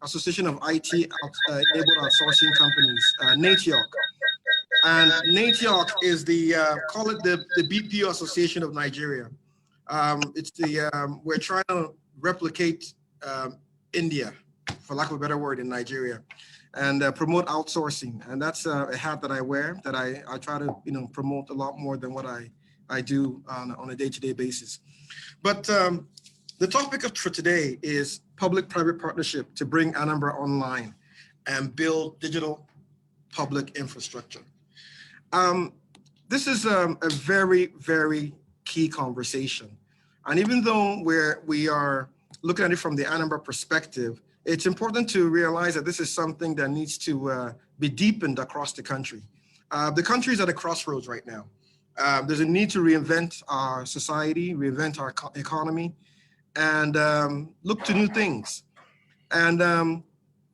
Association of IT-enabled outsourcing companies, NATIOC. And NATIOC is call it the BPO Association of Nigeria. We're trying to replicate India, for lack of a better word, in Nigeria, and promote outsourcing. And that's a hat that I wear that I try to promote a lot more than what I do on a day-to-day basis. But the topic for today is public-private partnership to bring Anambra online and build digital public infrastructure. This is a very, very key conversation. And even though we are looking at it from the Anambra perspective, it's important to realize that this is something that needs to be deepened across the country. The country is at a crossroads right now. There's a need to reinvent our society, reinvent our economy, and look to new things. And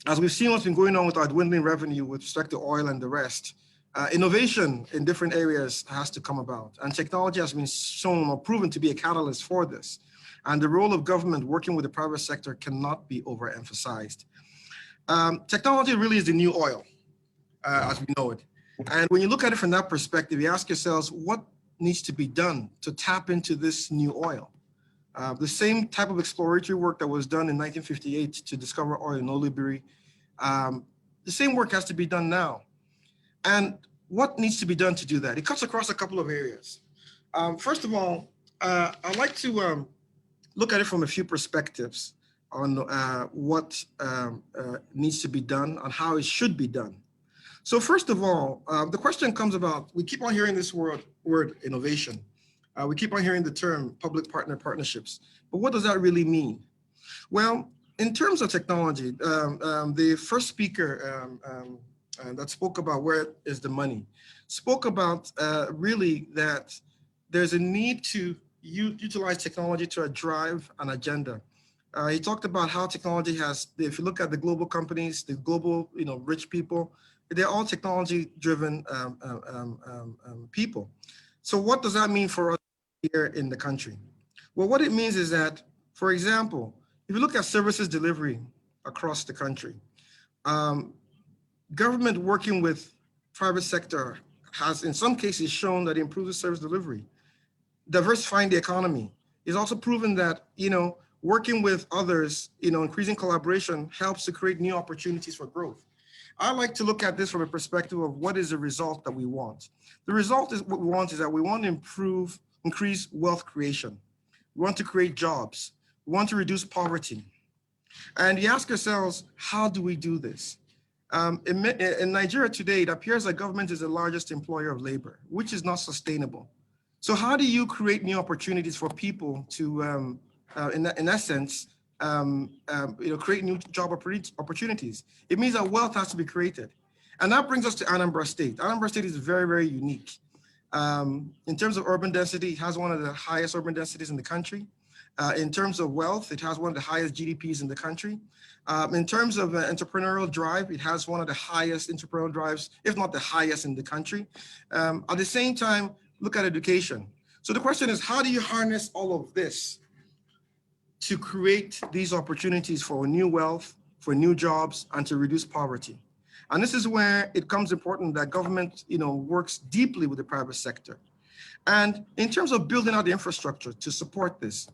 as we've seen what's been going on with our dwindling revenue with respect to oil and the rest, innovation in different areas has to come about. And technology has been shown or proven to be a catalyst for this. And the role of government working with the private sector cannot be overemphasized. Technology really is the new oil, as we know it. And when you look at it from that perspective, you ask yourselves, what needs to be done to tap into this new oil? The same type of exploratory work that was done in 1958 to discover oil in Olibiri, the same work has to be done now. And what needs to be done to do that? It cuts across a couple of areas. First of all, I'd like to look at it from a few perspectives on what needs to be done and how it should be done. So first of all, the question comes about, we keep on hearing this word innovation. We keep on hearing the term public-partner partnerships, but what does that really mean? Well, in terms of technology, the first speaker that spoke about where is the money, spoke about really that there's a need to utilize technology to drive an agenda. He talked about how technology has, if you look at the global companies, the global rich people, they're all technology-driven people. So what does that mean for us here in the country? Well, what it means is that, for example, if you look at services delivery across the country, government working with private sector has in some cases shown that it improves the service delivery. Diversifying the economy is also proven that, working with others, increasing collaboration helps to create new opportunities for growth. I like to look at this from a perspective of what is the result that we want. The result is what we want is that we want to increase wealth creation. We want to create jobs. We want to reduce poverty. And you ask yourselves, how do we do this? In Nigeria today, it appears that government is the largest employer of labor, which is not sustainable. So how do you create new opportunities for people to, in essence, create new job opportunities? It means that wealth has to be created. And that brings us to Anambra State. Anambra State is very, very unique. In terms of urban density, it has one of the highest urban densities in the country. In terms of wealth, it has one of the highest GDPs in the country. In terms of entrepreneurial drive, it has one of the highest entrepreneurial drives, if not the highest in the country. At the same time, look at education. So the question is, how do you harness all of this to create these opportunities for new wealth, for new jobs, and to reduce poverty? And this is where it becomes important that government, works deeply with the private sector. And in terms of building out the infrastructure to support this,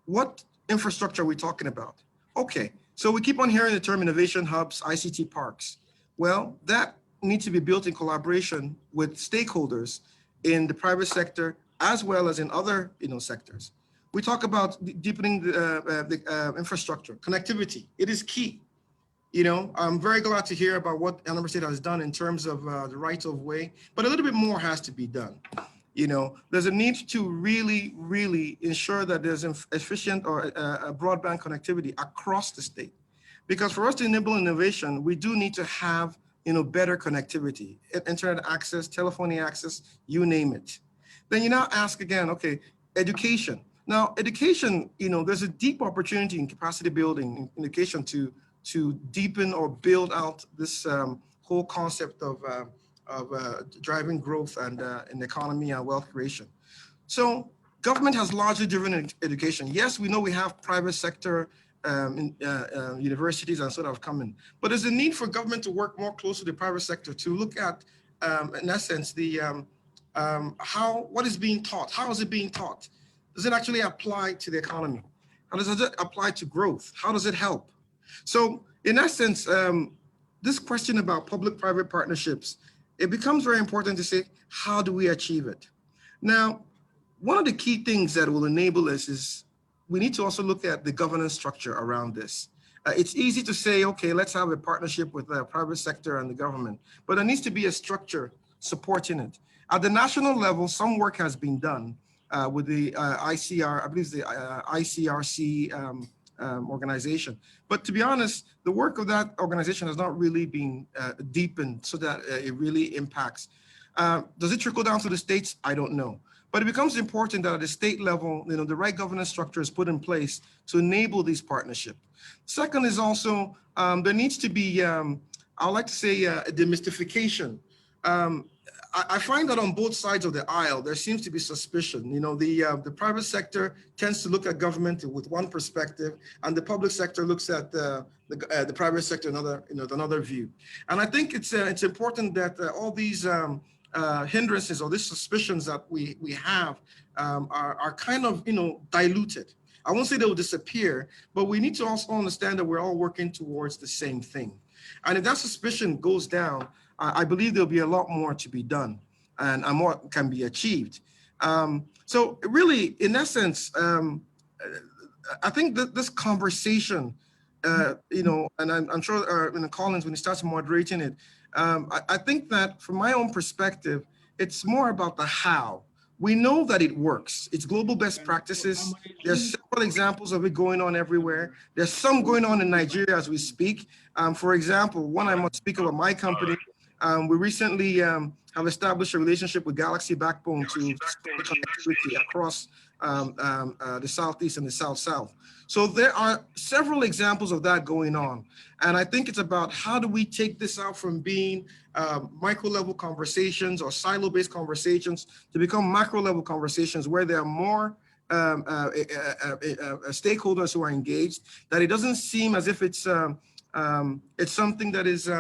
what infrastructure are we talking about? Okay, so we keep on hearing the term innovation hubs, ICT parks. Well, that needs to be built in collaboration with stakeholders in the private sector as well as in other, sectors. We talk about deepening the infrastructure, connectivity. It is key. I'm very glad to hear about what Anambra State has done in terms of the right of way, but a little bit more has to be done. There's a need to really, really ensure that there's efficient or broadband connectivity across the state. Because for us to enable innovation, we do need to have, better connectivity, internet access, telephony access, you name it. Then you now ask again, okay, education. Now, education, there's a deep opportunity in capacity building in education to deepen or build out this whole concept of driving growth and in the economy and wealth creation. So government has largely driven education. Yes, we know we have private sector universities and sort of coming, but there's a need for government to work more closely with the private sector to look at, in essence, the what is being taught. How is it being taught? Does it actually apply to the economy? How does it apply to growth? How does it help? So in essence, this question about public-private partnerships, it becomes very important to say, how do we achieve it? Now, one of the key things that will enable this is we need to also look at the governance structure around this. It's easy to say, okay, let's have a partnership with the private sector and the government, but there needs to be a structure supporting it. At the national level, some work has been done with the ICR, I believe the ICRC organization. But to be honest, the work of that organization has not really been deepened so that it really impacts. Does it trickle down to the states? I don't know. But it becomes important that at the state level, the right governance structure is put in place to enable these partnerships. Second is also, there needs to be, I would like to say, a demystification. I find that on both sides of the aisle, there seems to be suspicion. The private sector tends to look at government with one perspective, and the public sector looks at the private sector another view. And I think it's important that all these hindrances or these suspicions that we have are kind of diluted. I won't say they will disappear, but we need to also understand that we're all working towards the same thing. And if that suspicion goes down, I believe there'll be a lot more to be done and more can be achieved. So really, in essence, I think that this conversation, and I'm sure Collins, when he starts moderating it, I think that from my own perspective, it's more about the how. We know that it works. It's global best practices. There's several examples of it going on everywhere. There's some going on in Nigeria as we speak. For example, one I must speak about my company. We recently have established a relationship with Galaxy Backbone to connectivity across the Southeast and the South-South. So there are several examples of that going on. And I think it's about how do we take this out from being micro-level conversations or silo-based conversations to become macro-level conversations where there are more stakeholders who are engaged, that it doesn't seem as if it's something that is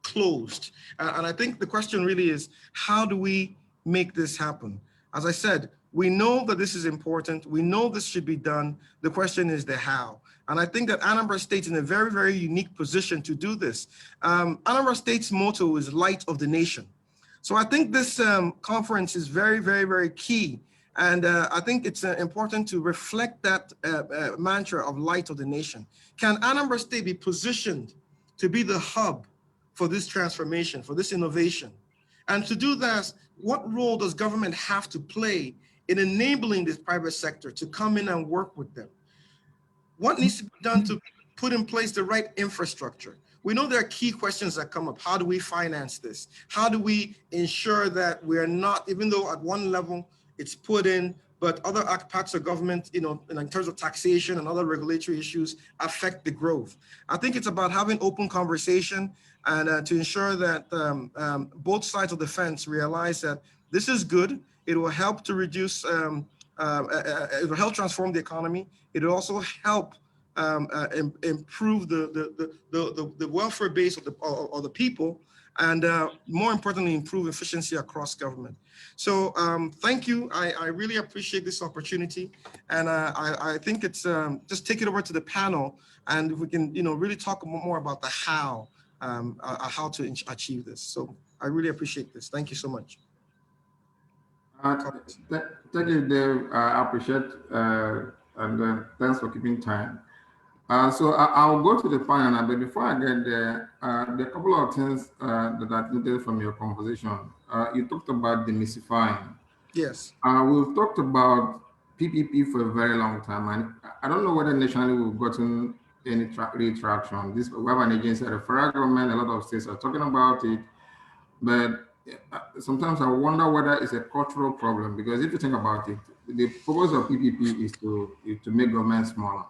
closed. And I think the question really is, how do we make this happen? As I said, we know that this is important. We know this should be done. The question is the how. And I think that Anambra State's in a very, very unique position to do this. Anambra State's motto is light of the nation. So I think this conference is very, very, very key. And I think it's important to reflect that mantra of light of the nation. Can Anambra State be positioned to be the hub for this transformation, for this innovation? And to do that, what role does government have to play in enabling this private sector to come in and work with them? What needs to be done to put in place the right infrastructure? we know there are key questions that come up. How do we finance this? How do we ensure that we're not, even though at one level it's put in, but other parts of government, you know, in terms of taxation and other regulatory issues affect the growth. I think it's about having open conversation and to ensure that both sides of the fence realize that this is good. It will help to reduce, it will help transform the economy. It will also help improve the welfare base of the people, and more importantly, improve efficiency across government. So thank you. I really appreciate this opportunity, and I think it's just take it over to the panel, and if we can, you know, really talk more about the how to achieve this. So I really appreciate this. Thank you so much. Thank you, Dave. I appreciate and thanks for keeping time. So I'll go to the panel now, but before I get there, there are a couple of things that I noted from your conversation. You talked about demystifying. Yes. We've talked about PPP for a very long time, and I don't know whether nationally we've gotten any traction. We have an agency at the federal government, a lot of states are talking about it, but sometimes I wonder whether it's a cultural problem, because if you think about it, the purpose of PPP is to make government smaller.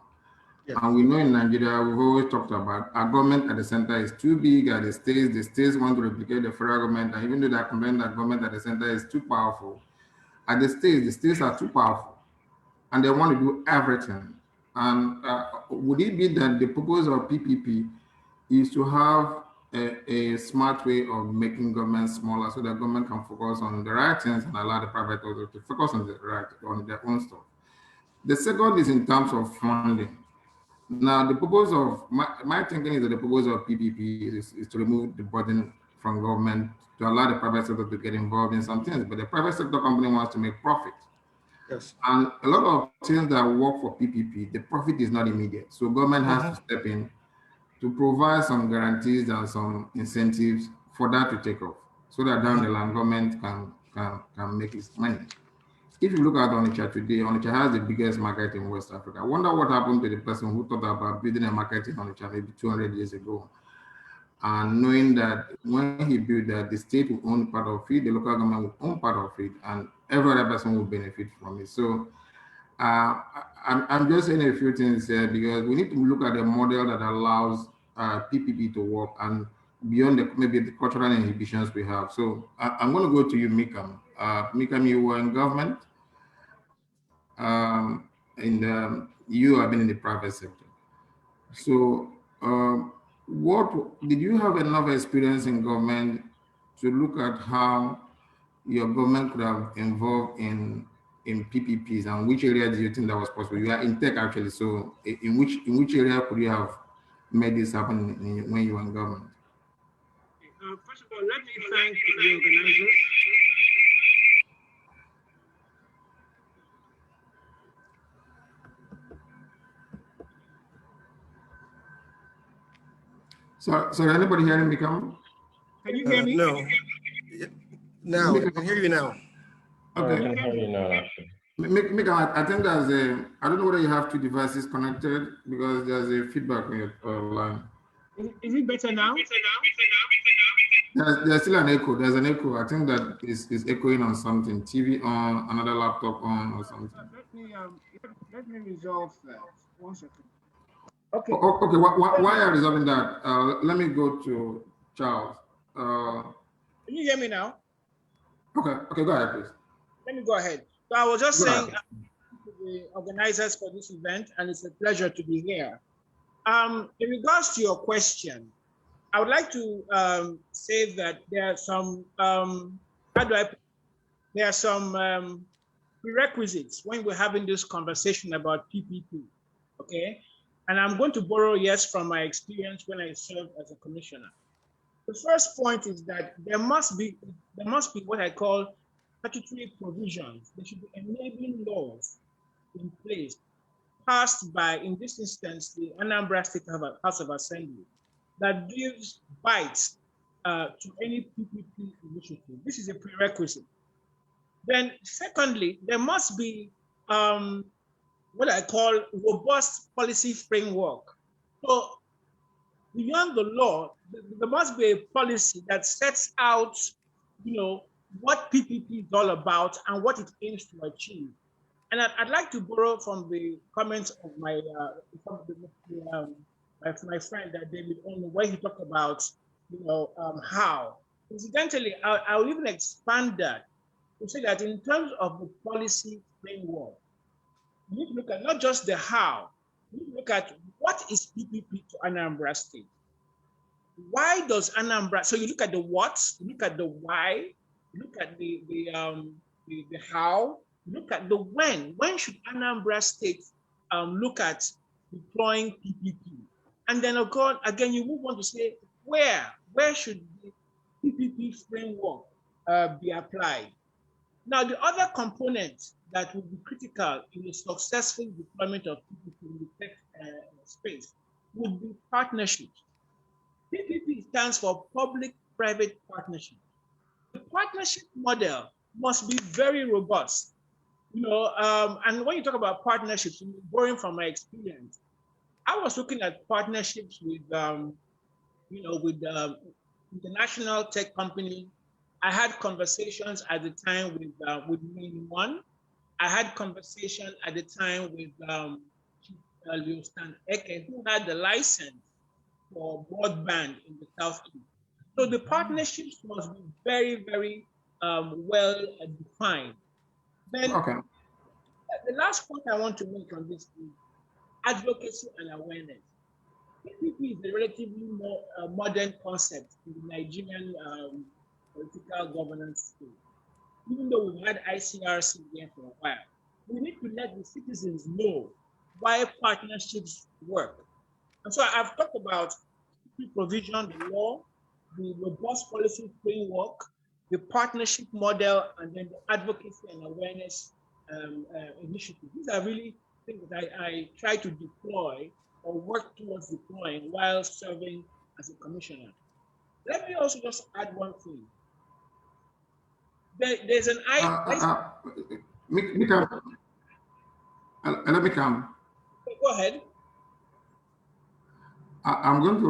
Yes. And we know in Nigeria, we've always talked about our government at the center is too big at the states want to replicate the federal government, and even though that government at the center is too powerful, at the states are too powerful, and they want to do everything. And would it be that the purpose of PPP is to have a smart way of making government smaller so that government can focus on the right things and allow the private sector to focus on their own stuff? The second is in terms of funding. Now, the purpose of my thinking is that the purpose of PPP is to remove the burden from government to allow the private sector to get involved in some things, but the private sector company wants to make profit. Yes. And a lot of things that work for PPP, the profit is not immediate. So government has to step in to provide some guarantees and some incentives for that to take off, so that down the line government can make its money. If you look at Onitsha today, Onitsha has the biggest market in West Africa. I wonder what happened to the person who thought about building a market in Onitsha maybe 200 years ago. And knowing that when he built that, the state will own part of it, the local government will own part of it, and every other person will benefit from it. So I'm just saying a few things here, because we need to look at a model that allows PPP to work and beyond maybe the cultural inhibitions we have. So I'm going to go to you, Mikam. Mikam, you were in government. You have been in the private sector. So what did you have enough experience in government to look at how your government could have involved in PPPs, and which area do you think that was possible? You are in tech actually, so in which area could you have made this happen when you were in government? First of all, let me thank the organizers. So anybody hearing me come? Can you hear me? No. Now, I can hear you now. Okay. I can hear you now. Mika, I think there's I don't know whether you have two devices connected, because there's a feedback on your line. Is it better now? There's still an echo. There's an echo. I think that is echoing on something. TV on, another laptop on, or something. Let me resolve that. 1 second. Okay. Okay. Why are you resolving that? Let me go to Charles. Can you hear me now? Okay. Go ahead, please. Let me go ahead. So I was just saying to the organizers for this event, and it's a pleasure to be here. In regards to your question, I would like to say that there are some, there are some prerequisites when we're having this conversation about PPP, okay? And I'm going to borrow, yes, from my experience when I served as a commissioner. The first point is that there must be what I call statutory provisions. There should be enabling laws in place passed by, in this instance, the Anambra State House of Assembly, that gives bites to any PPP initiative. This is a prerequisite. Then secondly, there must be what I call robust policy framework. So beyond the law, there must be a policy that sets out, what PPP is all about and what it aims to achieve. And I'd like to borrow from the comments of my my friend David Ono, where he talked about, how. Incidentally, I'll even expand that to say that in terms of the policy framework, you need to look at not just the how, you need to look at what is PPP to Anambra State. Why does Anambra, so you look at the what, you look at the why, you look at the how, you look at the when. When should Anambra State look at deploying PPP? And then again, you move on to say where should the PPP framework be applied? Now, the other component that will be critical in the successful deployment of PPP in the tech space would be partnerships. PPP stands for public-private partnership. The partnership model must be very robust. And when you talk about partnerships, borrowing from my experience, I was looking at partnerships with, international tech companies. I had conversations at the time with Main One. I had conversation at the time with Leostan Eke, who had the license for broadband in the Southeast. So the partnerships must be very, very well defined. Then, the last point I want to make on this is advocacy and awareness. PPP is a relatively more modern concept in the Nigerian political governance space. Even though we've had ICRC there for a while, we need to let the citizens know why partnerships work. And so I've talked about the provision, the law, the robust policy framework, the partnership model, and then the advocacy and awareness initiative. These are really things that I try to deploy or work towards deploying while serving as a commissioner. Let me also just add one thing. There's an let me come. Go ahead. I'm going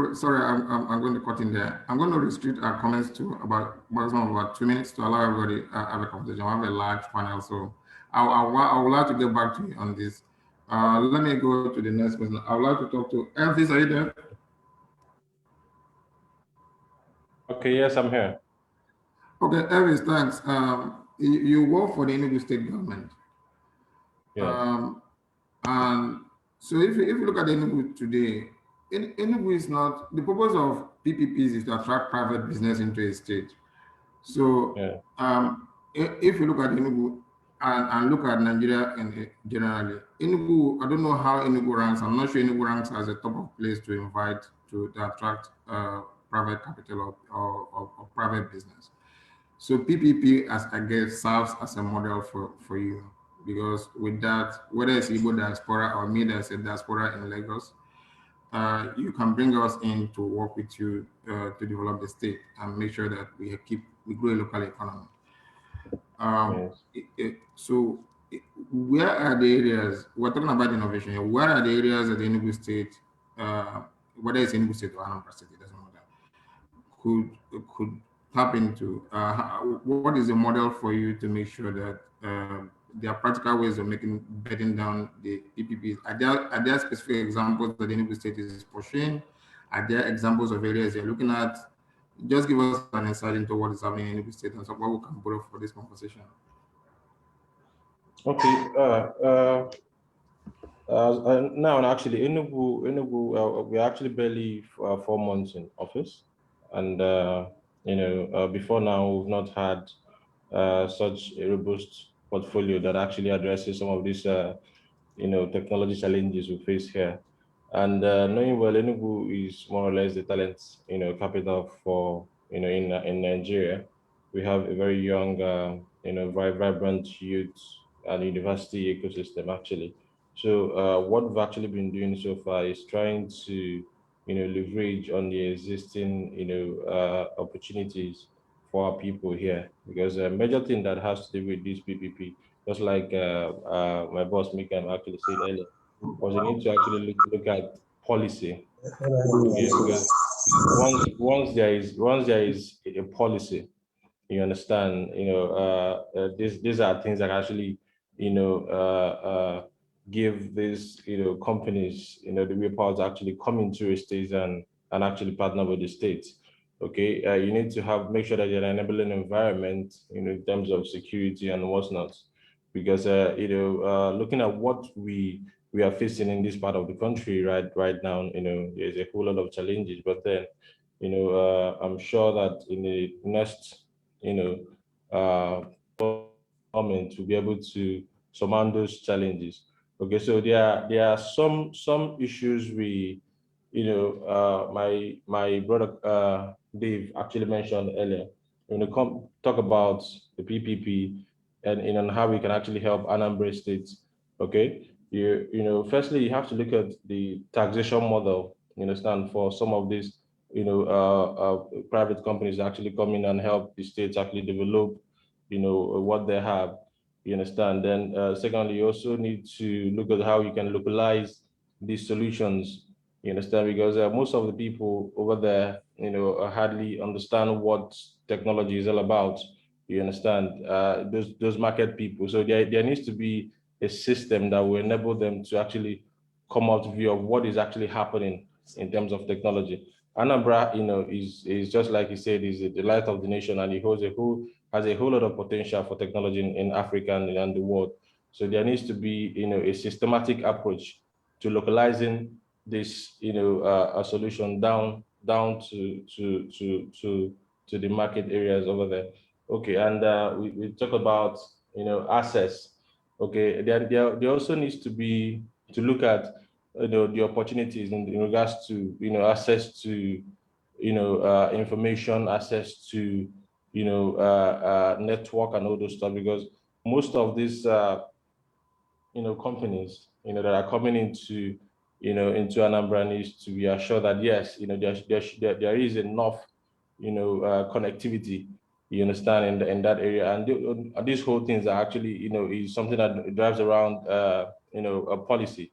to cut in there. I'm going to restrict our comments to about 2 minutes to allow everybody have a conversation. I have a large panel, so I would like to get back to you on this. Let me go to the next person. I would like to talk to Elvis. Are you there? Okay, yes, I'm here. Okay, Elvis, thanks. You work for the Enugu state government. Yes. And so if you look at Enugu today, Enugu is not, the purpose of PPPs is to attract private business into a state. So if you look at Enugu and look at Nigeria generally, Enugu, I don't know how Enugu ranks. I'm not sure Enugu ranks as a top of place to invite to attract private capital or private business. So PPP, as I guess, serves as a model for you, because with that, whether it's Igbo diaspora or me that's a diaspora in Lagos, you can bring us in to work with you to develop the state and make sure that we grow a local economy. So where are the areas, we're talking about innovation here, where are the areas that the Enugu state, whether it's Enugu state or Anambra state, it doesn't matter, could tap into? What is the model for you to make sure that there are practical ways of bedding down the PPPs? Are there specific examples that the Enugu state is pursuing? Are there examples of areas you're looking at? Just give us an insight into what is happening in Enugu state and so what we can borrow for this conversation. Okay. Now, actually, Enugu, we're actually barely 4 months in office, and before now we've not had such a robust portfolio that actually addresses some of these technology challenges we face here. And knowing well, Enugu is more or less the talent capital for in Nigeria. We have a very young vibrant youth and university ecosystem actually. So what we've actually been doing so far is trying to leverage on the existing opportunities for our people here, because a major thing that has to do with this PPP, just like my boss Mika actually said earlier, was we need to actually look at policy Okay, because once there is a policy, you understand, these are things that actually, give these, companies, the real power to actually come into a state and actually partner with the state. Okay, you need to make sure that you're an enabling environment, in terms of security and what's not, because looking at what we are facing in this part of the country right now, there's a whole lot of challenges, but then, I'm sure that in the next, government to be able to surmount those challenges. Okay, so there are some issues my brother Dave actually mentioned earlier. When we talk about the PPP and how we can actually help Anambra State. Okay, firstly you have to look at the taxation model. You understand, for some of these private companies that actually come in and help the states actually develop what they have. You understand? Then secondly, you also need to look at how you can localize these solutions. You understand? Because most of the people over there, hardly understand what technology is all about. You understand? Those market people. So there needs to be a system that will enable them to actually come out view of what is actually happening in terms of technology. Anambra, is just like he said, is the light of the nation, and he has a whole lot of potential for technology in Africa and the world. So there needs to be, a systematic approach to localizing this, a solution down to the market areas over there. Okay, and we talk about, access. Okay, there also needs to be to look at the opportunities in regards to access to information, access to network and all those stuff, because most of these companies that are coming into into Anambra needs to be assured that yes, there is enough connectivity, you understand, in that area, and these whole things are actually is something that drives around a policy.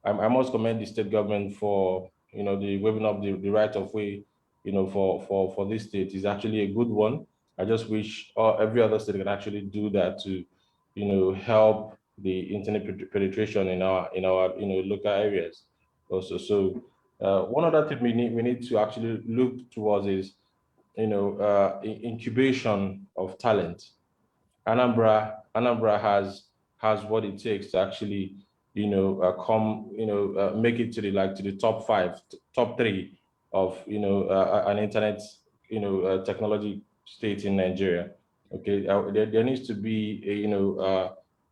I must commend the state government for the waiving up the right of way for this state is actually a good one. I just wish every other state can actually do that to help the internet penetration in our local areas also. So one other thing we need to actually look towards is incubation of talent. Anambra has what it takes to actually make it to the top 5, top 3 of an internet technology state in Nigeria. Okay, there needs to be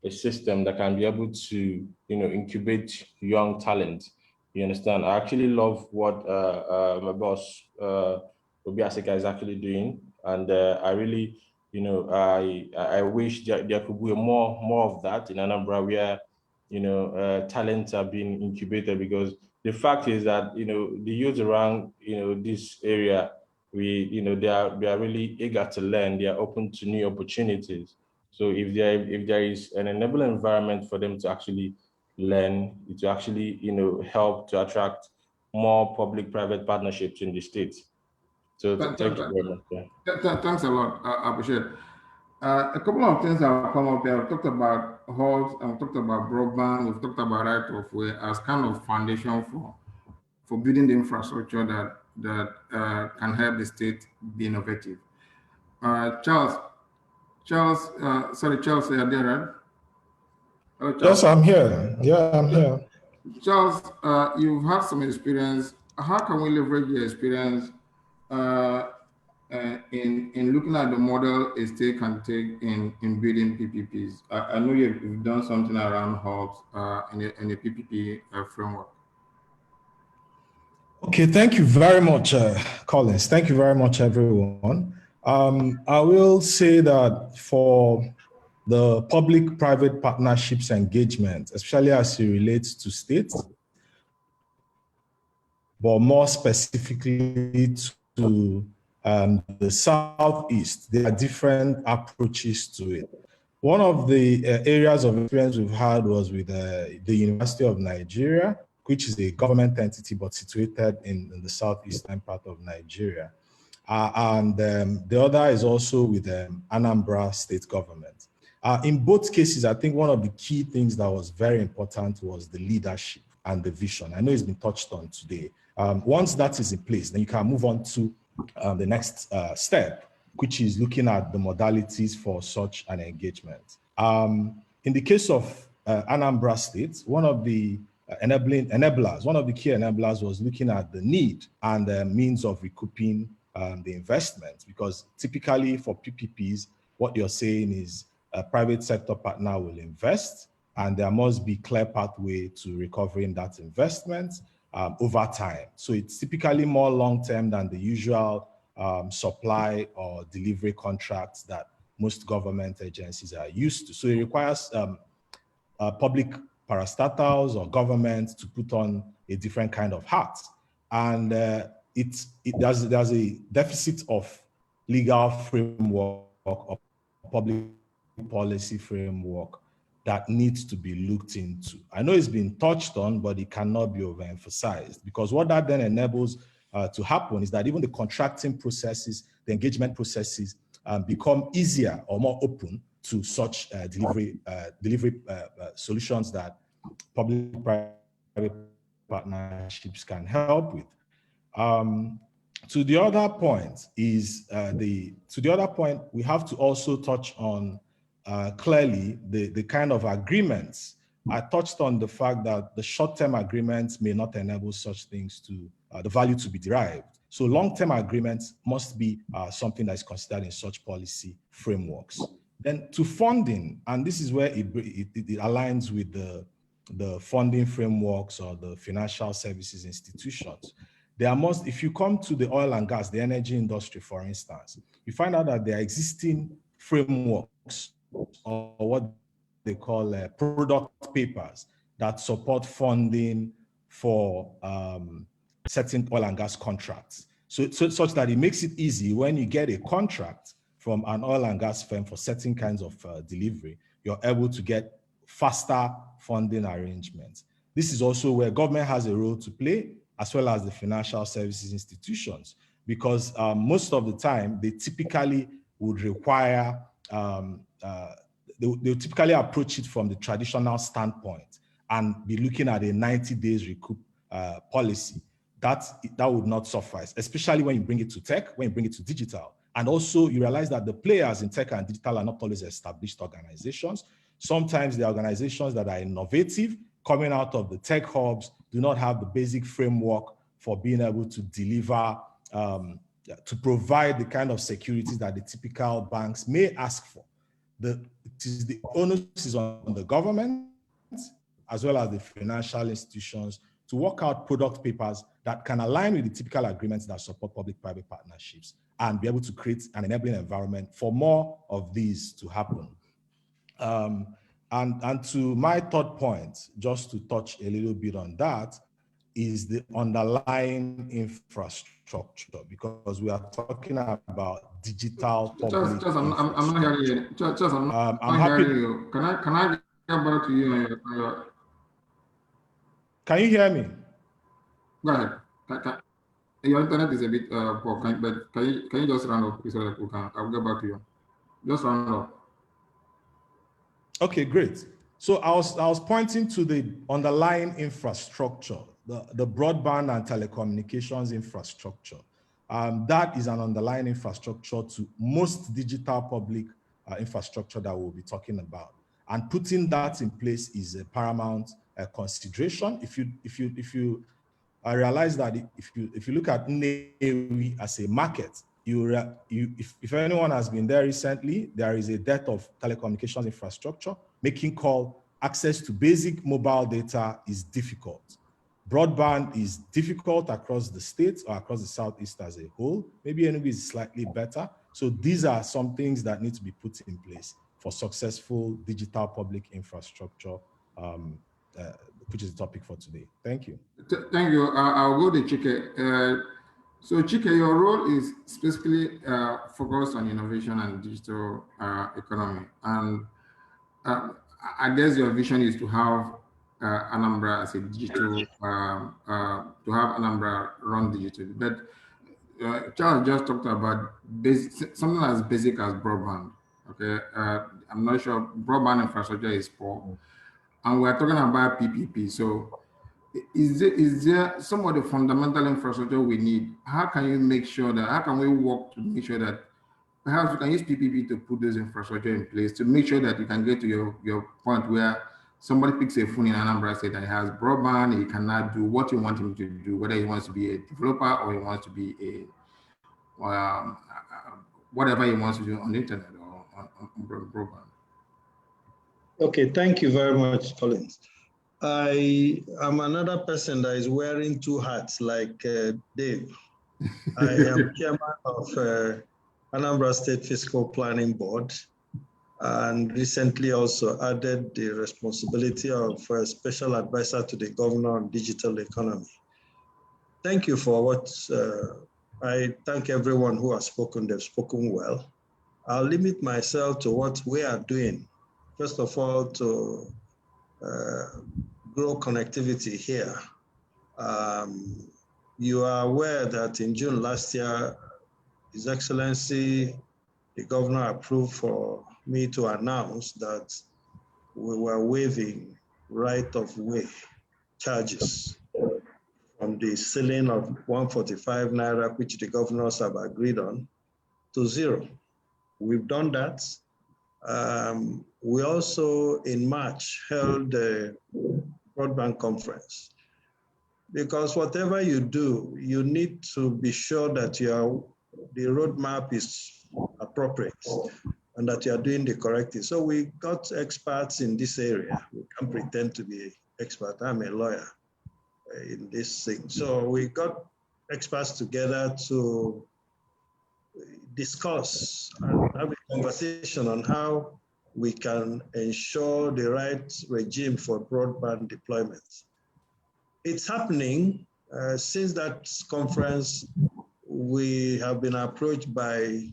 a system that can be able to incubate young talent. You understand? I actually love what my boss Obi Asika is actually doing, and I really I wish there could be more of that in Anambra, where talents are being incubated, because the fact is that the youth around this area, they are really eager to learn. They are open to new opportunities. So if there is an enabling environment for them to actually learn, it will actually help to attract more public-private partnerships in the states. So thank you very much. Yeah. Thanks a lot. I appreciate it. A couple of things that have come up here. We've talked about halls, and we've talked about broadband, we've talked about right of way as kind of foundation for building the infrastructure that can help the state be innovative. Charles, are you there, right? Hello, Charles. Yes, I'm here. Yeah, I'm here. Charles, you've had some experience. How can we leverage your experience in looking at the model a state can take in building PPPs? I know you've done something around hubs in a PPP framework. Okay, thank you very much, Collins. Thank you very much, everyone. I will say that for the public-private partnerships engagement, especially as it relates to states, but more specifically to the Southeast, there are different approaches to it. One of the areas of experience we've had was with the University of Nigeria, which is a government entity but situated in the southeastern part of Nigeria. The other is also with Anambra state government. In both cases, I think one of the key things that was very important was the leadership and the vision. I know it's been touched on today. Once that is in place, then you can move on to the next step, which is looking at the modalities for such an engagement. In the case of Anambra State, one of the enablers, one of the key enablers was looking at the need and the means of recouping the investment, because typically for PPPs, what you're saying is a private sector partner will invest, and there must be clear pathway to recovering that investment over time. So it's typically more long-term than the usual supply or delivery contracts that most government agencies are used to. So it requires public parastatals or government to put on a different kind of hat. And there's a deficit of legal framework or public policy framework that needs to be looked into. I know it's been touched on, but it cannot be overemphasized, because what that then enables to happen is that even the contracting processes, the engagement processes become easier or more open to such delivery solutions that public-private partnerships can help with. To the other point we have to also touch on clearly the kind of agreements. I touched on the fact that the short-term agreements may not enable such things to the value to be derived. So long-term agreements must be something that is considered in such policy frameworks. Then to funding, and this is where it aligns with the funding frameworks or the financial services institutions. There must, if you come to the oil and gas, the energy industry, for instance, you find out that there are existing frameworks or what they call product papers that support funding for certain oil and gas contracts. So such that it makes it easy when you get a contract from an oil and gas firm for certain kinds of delivery, you're able to get faster funding arrangements. This is also where government has a role to play, as well as the financial services institutions, because most of the time they typically would require, they typically approach it from the traditional standpoint and be looking at a 90 days recoup policy. That would not suffice, especially when you bring it to tech, when you bring it to digital. And also you realize that the players in tech and digital are not always established organizations. Sometimes the organizations that are innovative, coming out of the tech hubs, do not have the basic framework for being able to deliver, to provide the kind of securities that the typical banks may ask for. The onus is on the government, as well as the financial institutions, to work out product papers that can align with the typical agreements that support public-private partnerships and be able to create an enabling environment for more of these to happen. And to my third point, just to touch a little bit on that, is the underlying infrastructure, because we are talking about digital public. I'm not hearing you. I'm happy. You. Can I get back to you on your... Can you hear me? Go ahead. Your internet is a bit poor, but can you just round up so that we can? I'll get back to you. Just round up. Okay, great. So I was pointing to the underlying infrastructure, the broadband and telecommunications infrastructure. That is an underlying infrastructure to most digital public infrastructure that we'll be talking about. And putting that in place is a paramount consideration. If you realize that if you look at Nnewi as a market, if anyone has been there recently, there is a dearth of telecommunications infrastructure, making call access to basic mobile data is difficult. Broadband is difficult across the states or across the Southeast as a whole. Maybe Enugu is slightly better. So these are some things that need to be put in place for successful digital public infrastructure, which is the topic for today. Thank you. Thank you. I'll go to Chike. So Chike, your role is specifically focused on innovation and digital economy. And I guess your vision is to have Anambra as a digital, to have Anambra run digital. But Charles just talked about something as basic as broadband. Okay, I'm not sure broadband infrastructure is poor, and we're talking about PPP. So, is there some of the fundamental infrastructure we need? How can you make sure that? How can we work to make sure that perhaps we can use PPP to put those infrastructure in place to make sure that you can get to your point where somebody picks a phone in Anambra State that has broadband, he cannot do what you want him to do, whether he wants to be a developer or he wants to be a whatever he wants to do on the internet or on broadband. Okay, thank you very much, Collins. I am another person that is wearing two hats like Dave. I am chairman of Anambra State Fiscal Planning Board, and recently also added the responsibility of special advisor to the governor on digital economy. Thank you for what I thank everyone who has spoken. They've spoken well. I'll limit myself to what we are doing. First of all, to grow connectivity here. You are aware that in June last year, His Excellency, the governor approved for me to announce that we were waiving right-of-way charges from the ceiling of 145 Naira, which the governors have agreed on, to zero. We've done that. We also, in March, held a broadband conference, because whatever you do, you need to be sure that the roadmap is appropriate and that you are doing the correct thing. So we got experts in this area. We can't pretend to be expert. I'm a lawyer in this thing. So we got experts together to discuss and have a conversation on how we can ensure the right regime for broadband deployment. It's happening. Since that conference, we have been approached by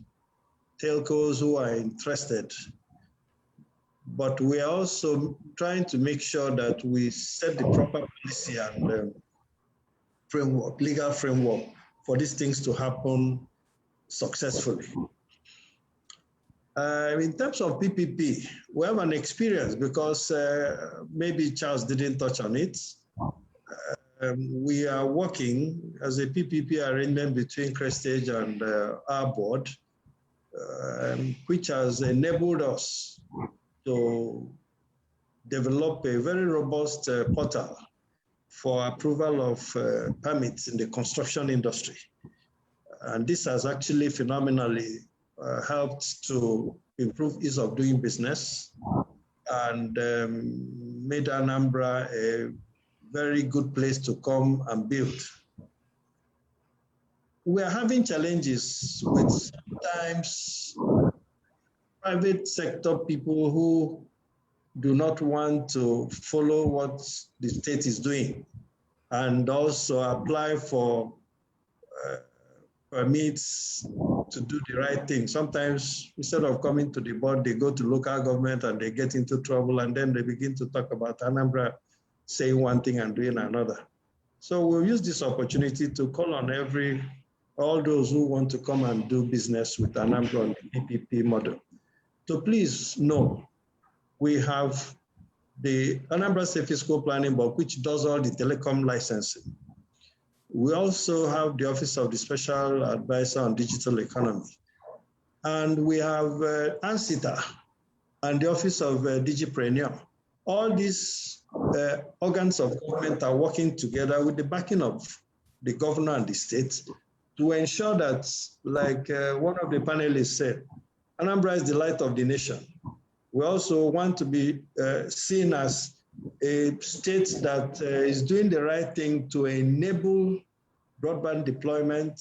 telcos who are interested, but we are also trying to make sure that we set the proper policy and framework, legal framework for these things to happen successfully. In terms of PPP, we have an experience because maybe Charles didn't touch on it. We are working as a PPP arrangement between Crestage and our board, which has enabled us to develop a very robust portal for approval of permits in the construction industry. And this has actually phenomenally helped to improve ease of doing business and made Anambra a very good place to come and build. We are having challenges with sometimes private sector people who do not want to follow what the state is doing and also apply for permits to do the right thing. Sometimes instead of coming to the board, they go to local government and they get into trouble, and then they begin to talk about Anambra saying one thing and doing another. So we'll use this opportunity to call on all those who want to come and do business with Anambra on the PPP model. So please know, we have the Anambra State Fiscal Planning Board, which does all the telecom licensing. We also have the Office of the Special Advisor on Digital Economy. And we have ANSICTA and the Office of Digipreneur. All these organs of government are working together with the backing of the governor and the state to ensure that, like one of the panelists said, Anambra is the light of the nation. We also want to be seen as a state that is doing the right thing to enable broadband deployment,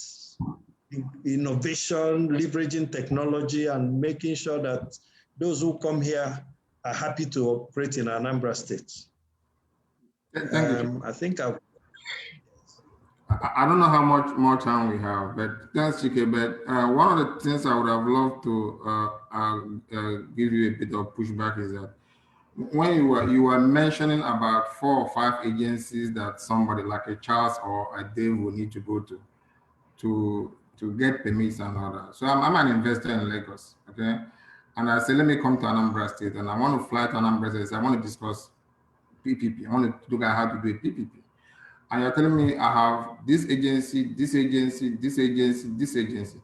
innovation, leveraging technology, and making sure that those who come here are happy to operate in Anambra State. Thank you. I think I don't know how much more time we have, but thanks, Chike. But one of the things I would have loved to give you a bit of pushback is that when you were mentioning about 4 or 5 agencies that somebody like a Charles or a Dave will need to go to get permits and all that. So I'm an investor in Lagos, okay? And I say, let me come to Anambra State, and I want to fly to Anambra State. I want to discuss PPP. I want to look at how to do a PPP. And you're telling me I have this agency, this agency, this agency, this agency.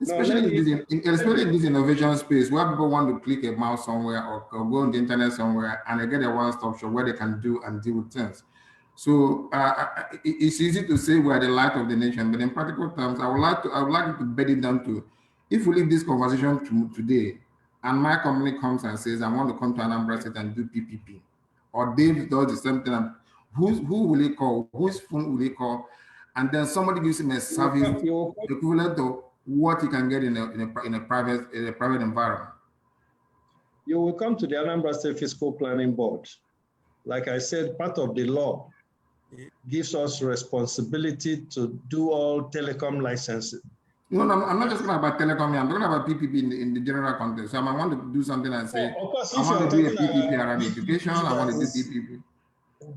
Especially in this innovation space where people want to click a mouse somewhere or go on the internet somewhere and they get a one-stop shop where they can do and deal with things. So it's easy to say we're the light of the nation, but in practical terms, I would like you to bed it down to, if we leave this conversation today and my company comes and says, I want to come to Anambra State and do PPP, or Dave does the same thing, who will he call? Whose phone will he call? And then somebody gives him a service equivalent to what you can get in a private environment. You will come to the Anambra State Fiscal Planning Board. Like I said, part of the law gives us responsibility to do all telecom licenses. No, I'm not just talking about telecom. I'm talking about PPP in the general context. So I want to do something and say, I want to do a PPP around education. I want to do PPP.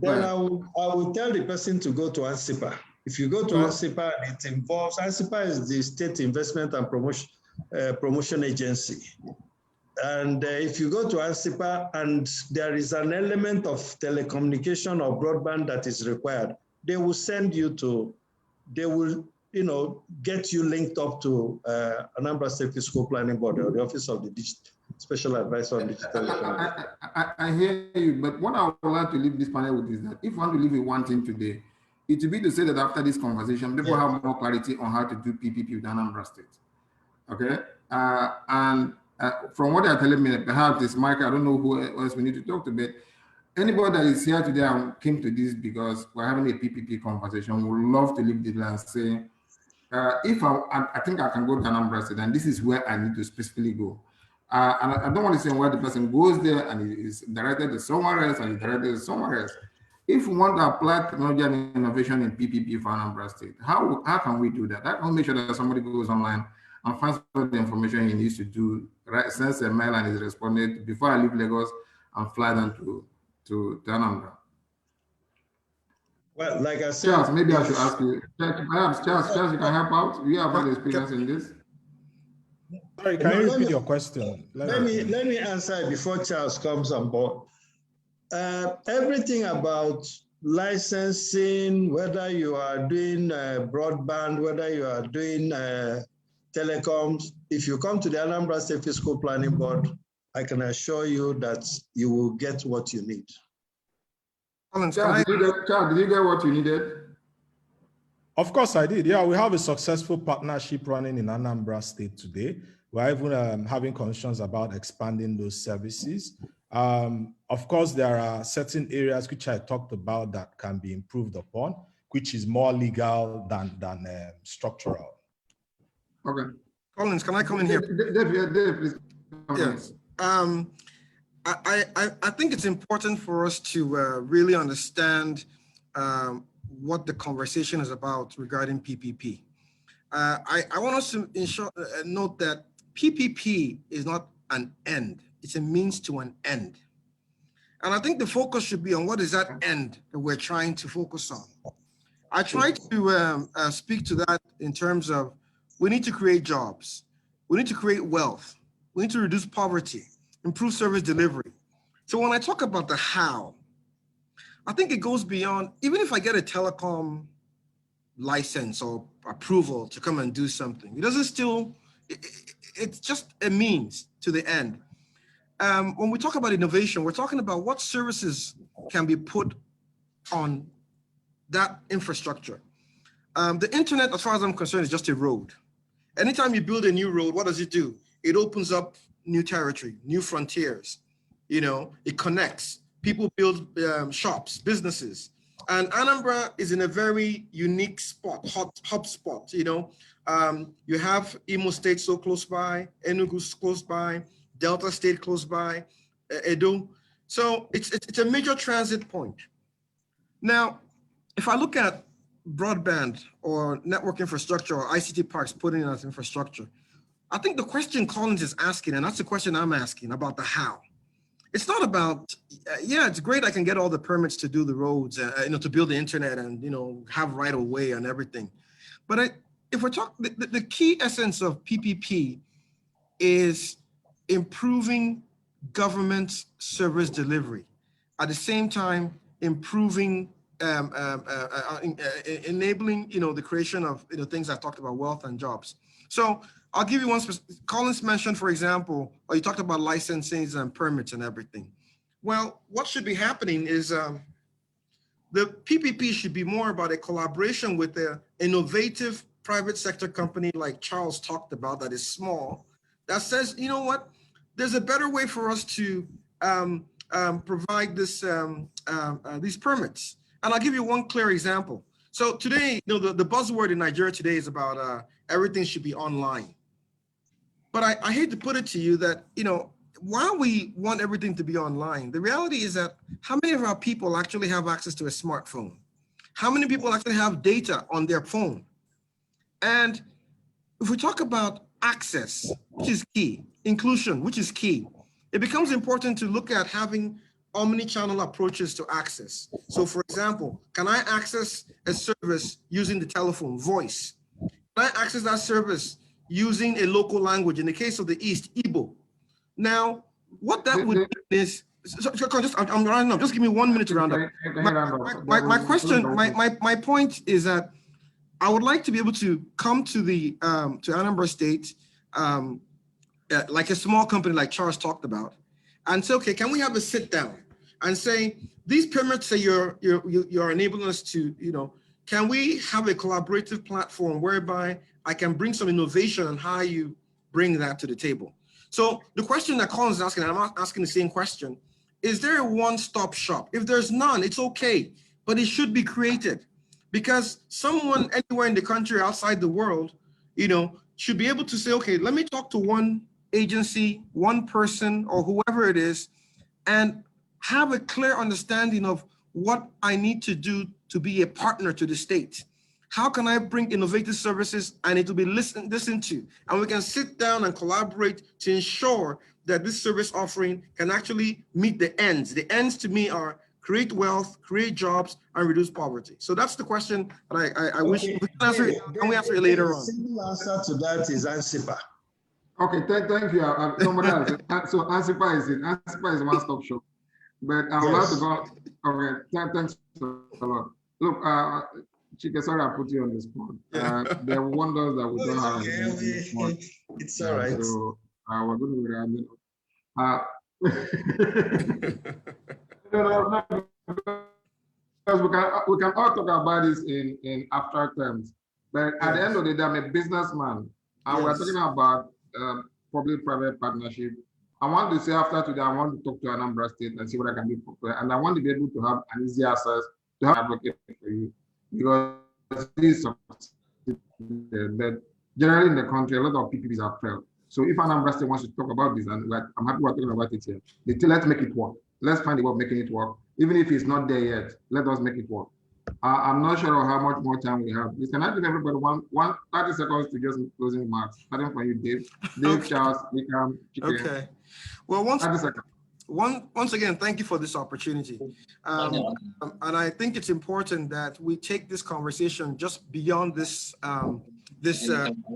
Then I will tell the person to go to ANSICTA. If you go to ANSICTA, it involves, ANSICTA is the State Investment and Promotion Agency. And if you go to ANSICTA and there is an element of telecommunication or broadband that is required, they will send you to, they will, get you linked up to Anambra State Fiscal Planning Board or the Office of the Special Advisor on Digital Economy. I hear you, but what I would like to leave this panel with is that if I want to leave with one thing today, it would be to say that after this conversation, people have more clarity on how to do PPP with Anambra State. Okay? From what they're telling me, perhaps it's Mike, I don't know who else we need to talk to, but anybody that is here today and came to this because we're having a PPP conversation, would love to leave this and say, if I think I can go to Anambra State, and this is where I need to specifically go. And I don't want to say where the person goes there and is directed to somewhere else and is directed to somewhere else. If we want to apply technology and innovation in PPP for Anambra State, how can we do that? How can we make sure that somebody goes online and finds all the information he needs to do, sends a mail and is responded before I leave Lagos and fly down to Anambra? Well, like I said, Charles, maybe I should ask you. Perhaps Charles, you can help out. You have had experience in this. Sorry, can you repeat your question? Let me answer it before Charles comes on board. Everything about licensing, whether you are doing broadband, whether you are doing telecoms, if you come to the Anambra State Fiscal Planning Board, I can assure you that you will get what you need. Charles, did you get what you needed? Of course I did. Yeah, we have a successful partnership running in Anambra State today. We're even having conversations about expanding those services. Of course, there are certain areas which I talked about that can be improved upon, which is more legal than structural. Okay. Collins, can I come in here? Dave, please. Yes. I think it's important for us to really understand what the conversation is about regarding PPP. I want us to note that PPP is not an end. It's a means to an end. And I think the focus should be on what is that end that we're trying to focus on. I tried to speak to that in terms of we need to create jobs. We need to create wealth. We need to reduce poverty, improve service delivery. So when I talk about the how, I think it goes beyond, even if I get a telecom license or approval to come and do something, it doesn't still, it's just a means to the end. When we talk about innovation, we're talking about what services can be put on that infrastructure. The internet, as far as I'm concerned, is just a road. Anytime you build a new road, what does it do? It opens up new territory, new frontiers. It connects. People build shops, businesses. And Anambra is in a very unique spot, hub spot. You have Imo State so close by, Enugu close by, Delta State close by, Edo. So it's a major transit point. Now, if I look at broadband or network infrastructure or ICT parks putting in as infrastructure, I think the question Collins is asking, and that's the question I'm asking about the how. it's not about, yeah, it's great I can get all the permits to do the roads, to build the internet and, have right of way and everything. But if we're talking, the key essence of PPP is improving government service delivery. At the same time, improving, enabling, the creation of, things I talked about, wealth and jobs. So I'll give you one. Collins mentioned, for example, or you talked about licenses and permits and everything. Well, what should be happening is the PPP should be more about a collaboration with the innovative private sector company like Charles talked about that is small, that says, you know what, there's a better way for us to provide this these permits. And I'll give you one clear example. So today, the buzzword in Nigeria today is about everything should be online. But I hate to put it to you that, while we want everything to be online, the reality is that how many of our people actually have access to a smartphone? How many people actually have data on their phone? And if we talk about access, which is key, inclusion, which is key, it becomes important to look at having omni-channel approaches to access. So for example, can I access a service using the telephone, voice? Can I access that service using a local language? In the case of the East, Igbo. Now, what that would mean is, I'm running up, just give me 1 minute to round up. My question, my point is that I would like to be able to come to the to Anambra State, like a small company like Charles talked about, and say, okay, can we have a sit down and say, these permits that you're enabling us to, can we have a collaborative platform whereby I can bring some innovation on how you bring that to the table? So the question that Collins is asking, and I'm not asking the same question, is there a one-stop shop? If there's none, it's okay, but it should be created, because someone anywhere in the country or outside the world, should be able to say, okay, let me talk to one agency, one person, or whoever it is, and have a clear understanding of what I need to do to be a partner to the state. How can I bring innovative services and it will be listened to? And we can sit down and collaborate to ensure that this service offering can actually meet the ends. The ends to me are create wealth, create jobs, and reduce poverty. So that's the question that I wish we can answer. Can we answer it later on? The simple answer to that is ANSICTA. Okay, thank you. Somebody else. So ANSICTA is a one-stop shop. But I would like to go. Okay, thanks a lot. Look, Chike, sorry I put you on the spot. There are wonders that we don't have. Okay. It's all right. So we're going to no, because we can all talk about this in abstract terms. But at the end of the day, I'm a businessman, and we're talking about public-private partnership. I want to say after today, I want to talk to Anambra State and see what I can do for you. And I want to be able to have an easy access to have an advocate for you. Because this is that generally in the country, a lot of PPPs are failed. So if Anambra State wants to talk about this, and I'm happy we're talking about it here, let's make it work. Let's find a way of making it work. Even if it's not there yet, let us make it work. I'm not sure how much more time we have. Can I give everybody 30 seconds to just closing remarks? Starting from you, Dave. Okay. Charles, Wickham, Okay. Well, once again, thank you for this opportunity. And I think it's important that we take this conversation just beyond this this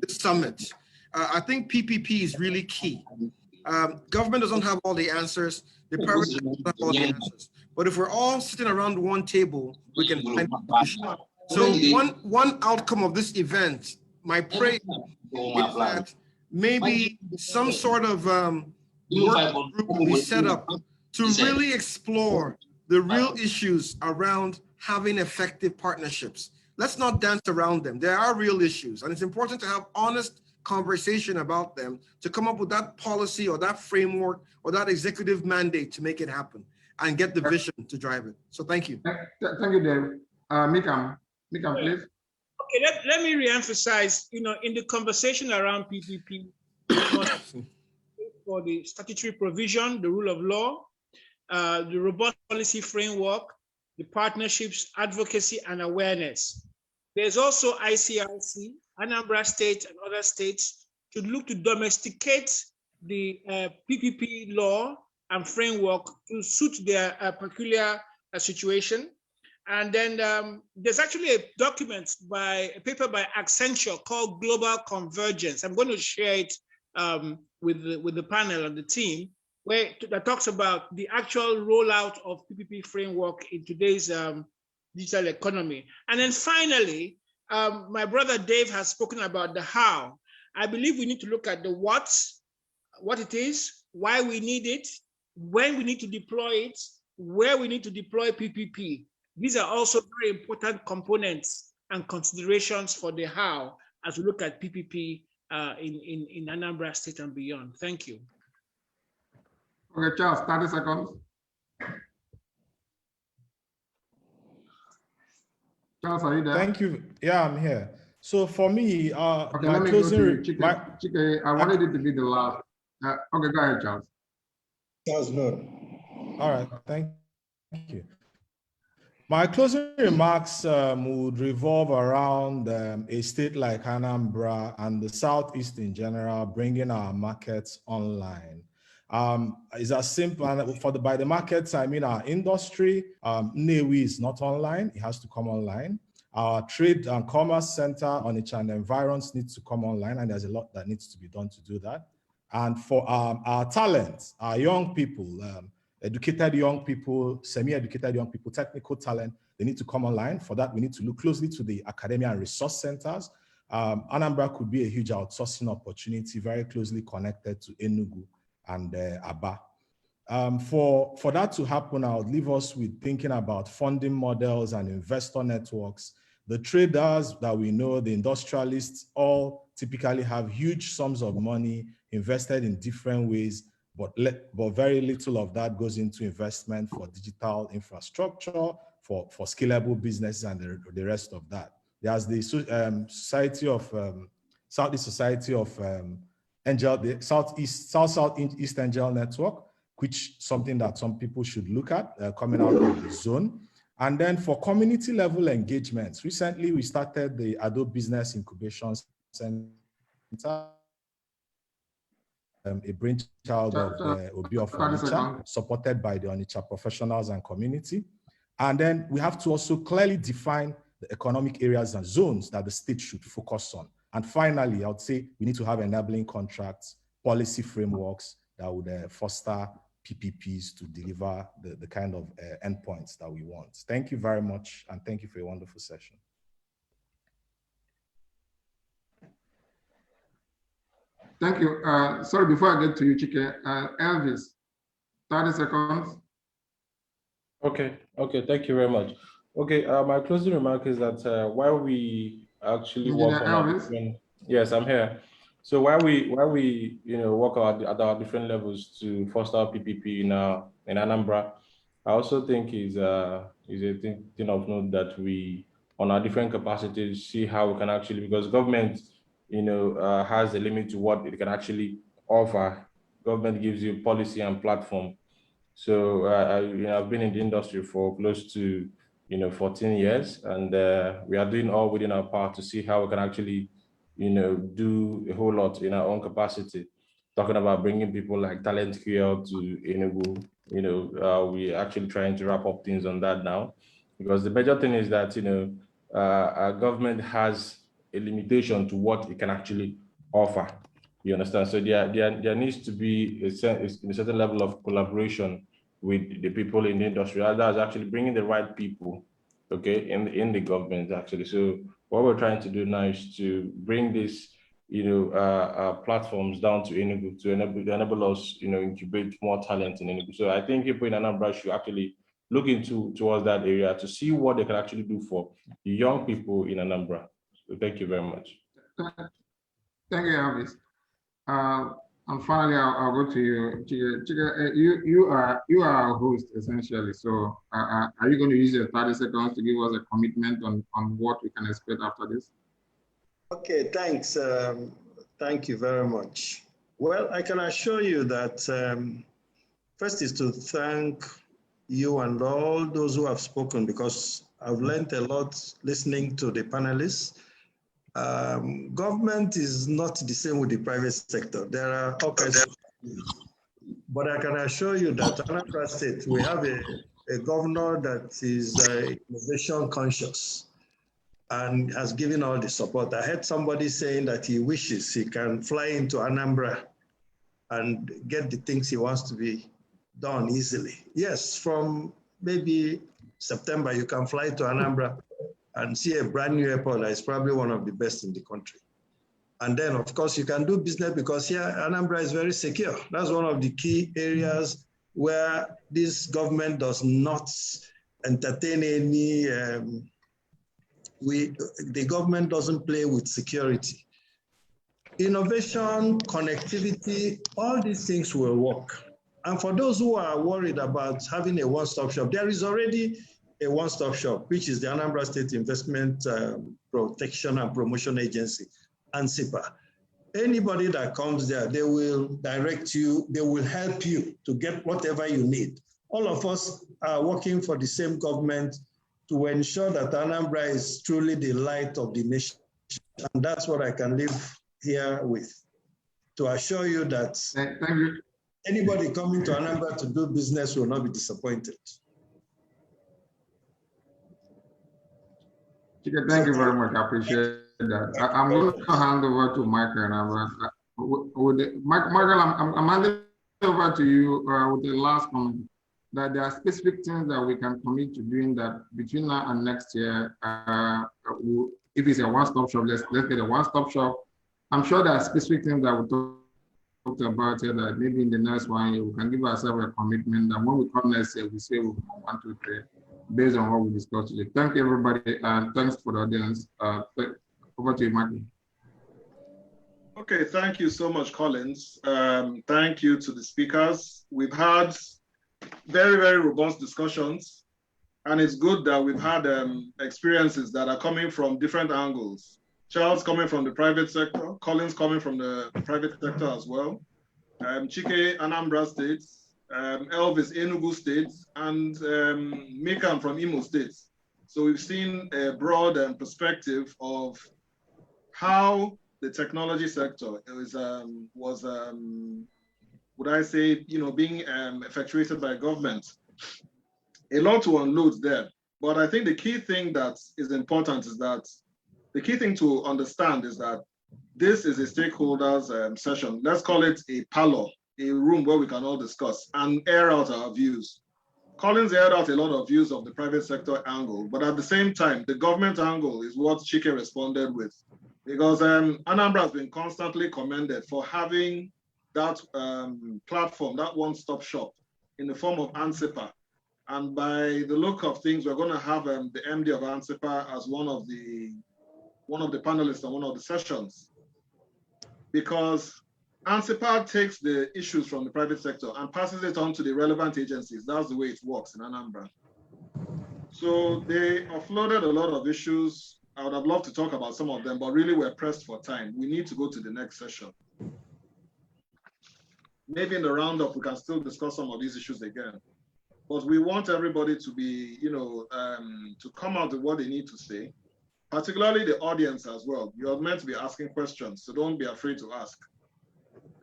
summit. I think PPP is really key. Government doesn't have all the answers. The private sector doesn't have all the answers. But if we're all sitting around one table, we can find a solution. So one outcome of this event, my prayer is that maybe some sort of work group will be set up to really explore the real issues around having effective partnerships. Let's not dance around them. There are real issues, and it's important to have honest conversation about them to come up with that policy or that framework or that executive mandate to make it happen and get the vision to drive it. So thank you. Thank you, Dave. Mikam, please. Okay, let me reemphasize, in the conversation around PPP, for the statutory provision, the rule of law, the robust policy framework, the partnerships, advocacy, and awareness. There's also ICRC, Anambra State and other states should look to domesticate the PPP law and framework to suit their peculiar situation. And then there's actually a paper by Accenture called Global Convergence. I'm going to share it with the panel and the team, that talks about the actual rollout of PPP framework in today's digital economy. And then finally, my brother Dave has spoken about the how. I believe we need to look at the what it is, why we need it, when we need to deploy it, where we need to deploy PPP. These are also very important components and considerations for the how as we look at PPP in Anambra State and beyond. Thank you. Okay, Charles, 30 seconds. Charles, are you there? Thank you. Yeah, I'm here. So for me, okay, my let me closing go to you. Chike, I wanted it to be the last. Okay, go ahead, Charles. Charles, no. All right, thank you. My closing remarks would revolve around a state like Anambra and the Southeast in general, bringing our markets online. It's as simple, and by the markets, I mean our industry. Nnewi is not online, it has to come online. Our trade and commerce center on and environs needs to come online, and there's a lot that needs to be done to do that. And for our talent, our young people, educated young people, semi-educated young people, technical talent, they need to come online. For that, we need to look closely to the academia and resource centers. Anambra could be a huge outsourcing opportunity, very closely connected to Enugu and Aba. For that to happen, I would leave us with thinking about funding models and investor networks. The traders that we know, the industrialists, all typically have huge sums of money invested in different ways, but very little of that goes into investment for digital infrastructure, for scalable businesses and the rest of that. There's the Society of Southeast Society of Angel, the Southeast Angel Network, which is something that some people should look at coming out of the zone. And then for community level engagements, recently we started the Ado Business Incubation Center, a brainchild of Obi of Onitsha, supported by the Onitsha professionals and community. And then we have to also clearly define the economic areas and zones that the state should focus on. And finally, I would say we need to have enabling contracts, policy frameworks that would foster PPPs to deliver the kind of endpoints that we want. Thank you very much, and thank you for a wonderful session. Thank you. Sorry, before I get to you, Chike, Elvis, 30 seconds. Okay, thank you very much. Okay, my closing remark is that while we actually work on our different, yes, I'm here. So while we work at our different levels to foster PPP in Anambra, I also think is a thing of note that we, on our different capacities, see how we can actually, because government, has a limit to what it can actually offer. Government gives you policy and platform. So I've been in the industry for close to 14 years, and we are doing all within our power to see how we can actually do a whole lot in our own capacity. Talking about bringing people like Talent QL to Enugu, we're actually trying to wrap up things on that now, because the major thing is that our government has a limitation to what it can actually offer. You understand? So there needs to be a certain level of collaboration with the people in the industry. That's actually bringing the right people, okay, in the government actually. So what we're trying to do now is to bring these, platforms down to Enugu to enable us, incubate more talent in Enugu. So I think people in Anambra should actually look towards that area to see what they can actually do for the young people in Anambra. So thank you very much. Thank you, Elvis. And finally, I'll go to you, Chike. You are our host essentially. So are you going to use your 30 seconds to give us a commitment on what we can expect after this? Okay, thanks. Thank you very much. Well, I can assure you that first is to thank you and all those who have spoken, because I've learned a lot listening to the panelists. Government is not the same with the private sector. There are all kinds of, But I can assure you that Anambra State, we have a governor that is innovation conscious and has given all the support. I heard somebody saying that he wishes he can fly into Anambra and get the things he wants to be done easily. Yes, from maybe September, you can fly to Anambra and see a brand new airport that is probably one of the best in the country. And then, of course, you can do business because here, Anambra is very secure. That's one of the key areas where this government does not entertain any, the government doesn't play with security. Innovation, connectivity, all these things will work. And for those who are worried about having a one-stop shop, there is already a one-stop shop, which is the Anambra State Investment Protection and Promotion Agency, ANSICTA. Anybody that comes there, they will direct you, they will help you to get whatever you need. All of us are working for the same government to ensure that Anambra is truly the light of the nation. And that's what I can live here with, to assure you that anybody coming to Anambra to do business will not be disappointed. Thank you very much. I appreciate that. I'm going to hand over to Michael now. Michael, I'm handing over to you with the last comment, that there are specific things that we can commit to doing that between now and next year. If it's a one-stop shop, let's get a one-stop shop. I'm sure there are specific things that we talked about here that maybe in the next one year we can give ourselves a commitment that when we come next year, we say we want to trade based on what we discussed today. Thank you, everybody, and thanks for the audience. Over to you, Michael. Okay, thank you so much, Collins. Thank you to the speakers. We've had very, very robust discussions, and it's good that we've had experiences that are coming from different angles. Charles coming from the private sector, Collins coming from the private sector as well, Chike, Anambra State, Elvis, Enugu State, and Mikan from Imo State. So we've seen a broad perspective of how the technology sector was would I say, being effectuated by government. A lot to unload there. But I think the key thing that is important is that the key thing to understand is that this is a stakeholders session. Let's call it a parlor, a room where we can all discuss and air out our views. Collins aired out a lot of views of the private sector angle, but at the same time, the government angle is what Chike responded with. Because Anambra has been constantly commended for having that platform, that one-stop shop in the form of ANSICTA. And by the look of things, we're going to have the MD of ANSICTA as one of the panelists on one of the sessions. Because ANSICTA takes the issues from the private sector and passes it on to the relevant agencies. That's the way it works in Anambra. So they offloaded a lot of issues. I would have loved to talk about some of them, but really we're pressed for time. We need to go to the next session. Maybe in the roundup, we can still discuss some of these issues again. But we want everybody to be, to come out with what they need to say, particularly the audience as well. You're meant to be asking questions, so don't be afraid to ask.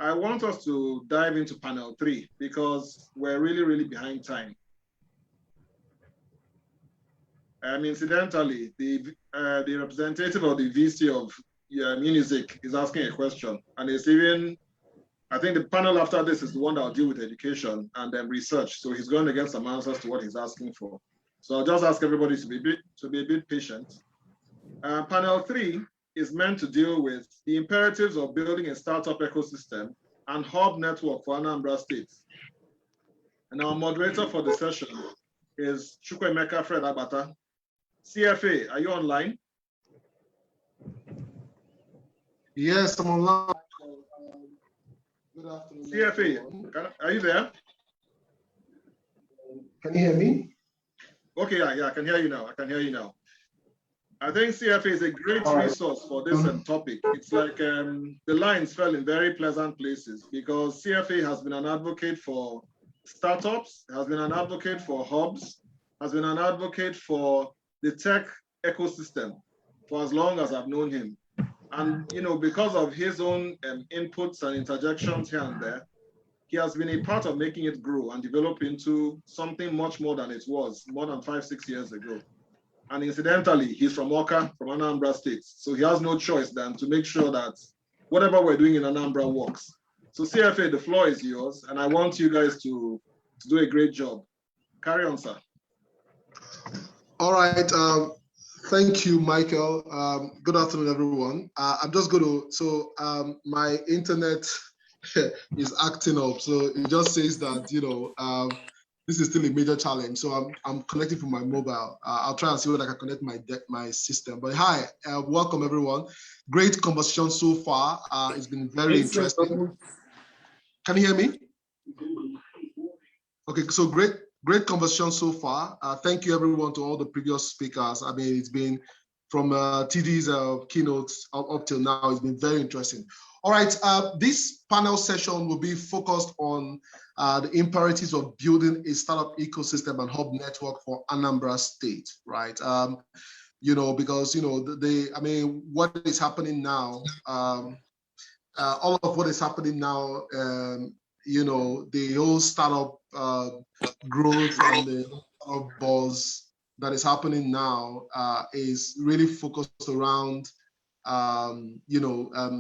I want us to dive into panel 3 because we're really, really behind time. Incidentally, the representative of the VC of Munich is asking a question, and it's even, I think the panel after this is the one that will deal with education and then research. So he's going to get some answers to what he's asking for. So I'll just ask everybody to be a bit patient. Panel 3 is meant to deal with the imperatives of building a startup ecosystem and hub network for Anambra State. And our moderator for the session is Chukwemeka Fred Abata. CFA, are you online? Yes, I'm online. Good afternoon. CFA, are you there? Can you hear me? Okay, yeah, I can hear you now. I think CFA is a great resource for this topic. It's like the lines fell in very pleasant places because CFA has been an advocate for startups, has been an advocate for hubs, has been an advocate for the tech ecosystem for as long as I've known him. And because of his own inputs and interjections here and there, he has been a part of making it grow and develop into something much more than it was more than 5-6 years ago. And incidentally, he's from Oka, from Anambra State. So he has no choice than to make sure that whatever we're doing in Anambra works. So CFA, the floor is yours, and I want you guys to do a great job. Carry on, sir. All right. Thank you, Michael. Good afternoon, everyone. I'm just going to, so my internet is acting up. So it just says that, this is still a major challenge. So I'm connecting from my mobile. I'll try and see whether I can connect my system. But hi, welcome everyone. Great conversation so far. It's been very interesting. Can you hear me? Okay, so great conversation so far. Thank you everyone to all the previous speakers. I mean, it's been from TD's keynotes up till now, it's been very interesting. All right, this panel session will be focused on the imperatives of building a startup ecosystem and hub network for Anambra State, right? Because, what is happening now, all of what is happening now, the whole startup growth and the buzz that is happening now is really focused around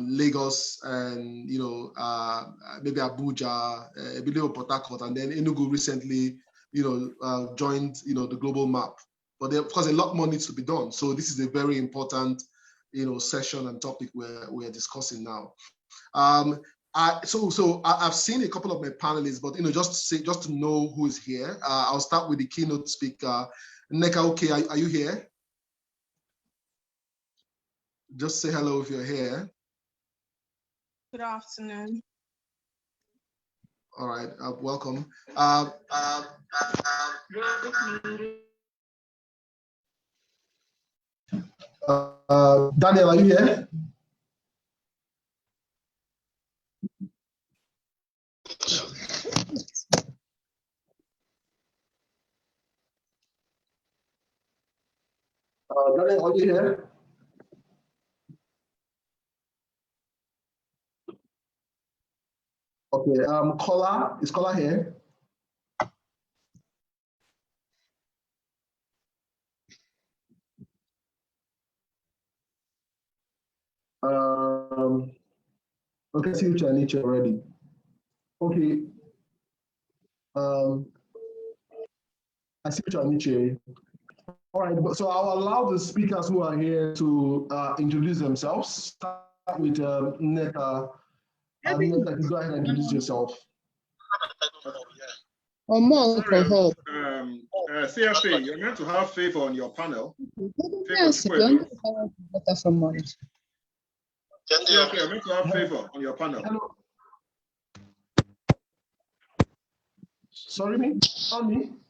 Lagos and maybe Abuja, a bit of Port Harcourt, and then Enugu recently joined the global map. But of course, a lot more needs to be done. So this is a very important session and topic we're discussing now. So I've seen a couple of my panelists, but just to know who is here, I'll start with the keynote speaker, Nneka. Okay, are you here? Just say hello if you're here. Good afternoon. All right, welcome. Daniel, are you here? Daniel, are you here? Okay, Kola, is Kola here? Okay, see which I need you already. Okay. I see which I need you. All right, so I'll allow the speakers who are here to introduce themselves. Start with Nneka. Nneka, go ahead and introduce yourself. CFA, you're meant to have favor on your panel. CFA, you're meant to have favor on your panel. Hello. Sorry, me?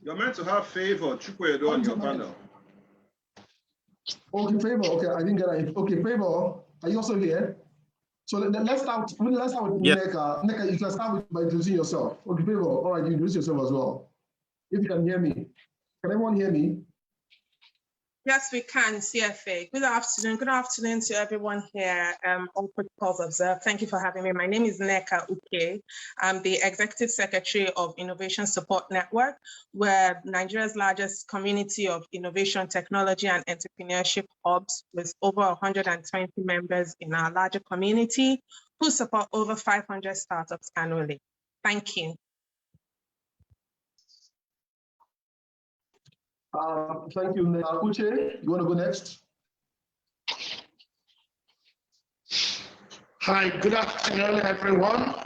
You're meant to have favor, Chukwedo, on your panel. Okay, favor. Okay, I didn't get it. Okay, favor. Are you also here? So let's start with Nneka. Nneka, you can start by introducing yourself. Okay, favor. All right, you introduce yourself as well. If you can hear me. Can everyone hear me? Yes, we can, CFA. Good afternoon. Good afternoon to everyone here. All protocols observed. Thank you for having me. My name is Nneka Uke. I'm the Executive Secretary of Innovation Support Network. We're Nigeria's largest community of innovation, technology, and entrepreneurship hubs with over 120 members in our larger community who support over 500 startups annually. Thank you. Thank you, Uche. You want to go next? Hi, good afternoon, everyone.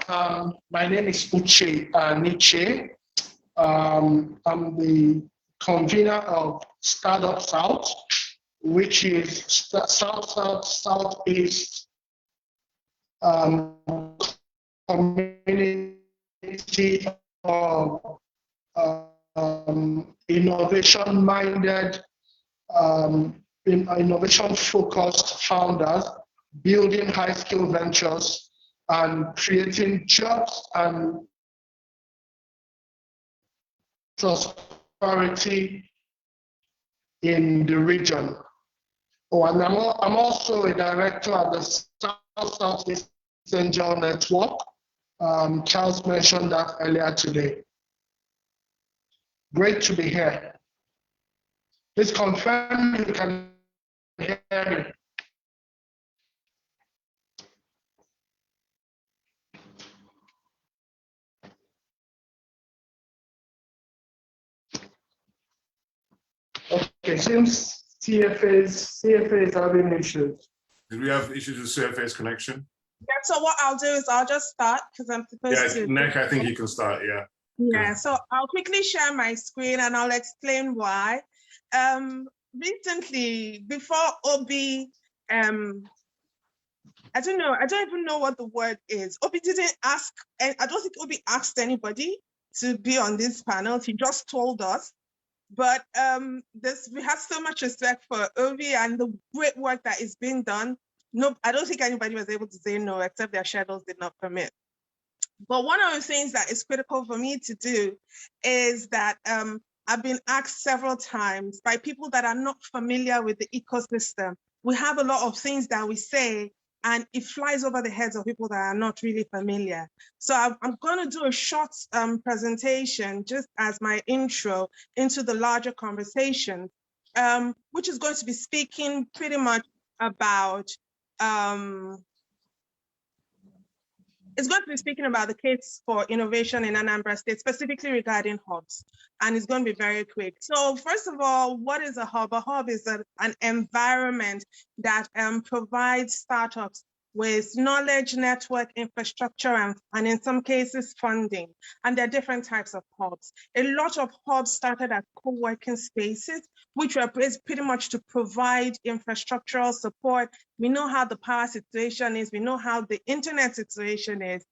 My name is Uche Niche. I'm the convener of Startup South, which is Southeast community of innovation-minded, innovation-focused founders building high-skill ventures and creating jobs and prosperity in the region. Oh, and I'm also a director at the South-Southeast Angel Network, Charles mentioned that earlier today. Great to be here. Please confirm you can hear me. Okay, seems CFA is having issues. Did we have issues with CFA's connection? Yeah, so what I'll do is I'll just start because I'm supposed to. Nick, I think you can start, yeah. Yeah, so I'll quickly share my screen and I'll explain why. Recently, before Obi, I don't even know what the word is. Obi didn't ask, and I don't think Obi asked anybody to be on this panel. He just told us. But we have so much respect for Obi and the great work that is being done. No, I don't think anybody was able to say no, except their schedules did not permit. But one of the things that is critical for me to do is that I've been asked several times by people that are not familiar with the ecosystem. We have a lot of things that we say and it flies over the heads of people that are not really familiar. So I'm going to do a short presentation just as my intro into the larger conversation, which is going to be speaking pretty much about it's going to be speaking about the case for innovation in Anambra State, specifically regarding hubs, and it's going to be very quick. So first of all, what is a hub? A hub is an environment that provides startups with knowledge, network, infrastructure, and in some cases, funding. And there are different types of hubs. A lot of hubs started as co-working spaces, which were pretty much to provide infrastructural support. We know how the power situation is. We know how the internet situation is.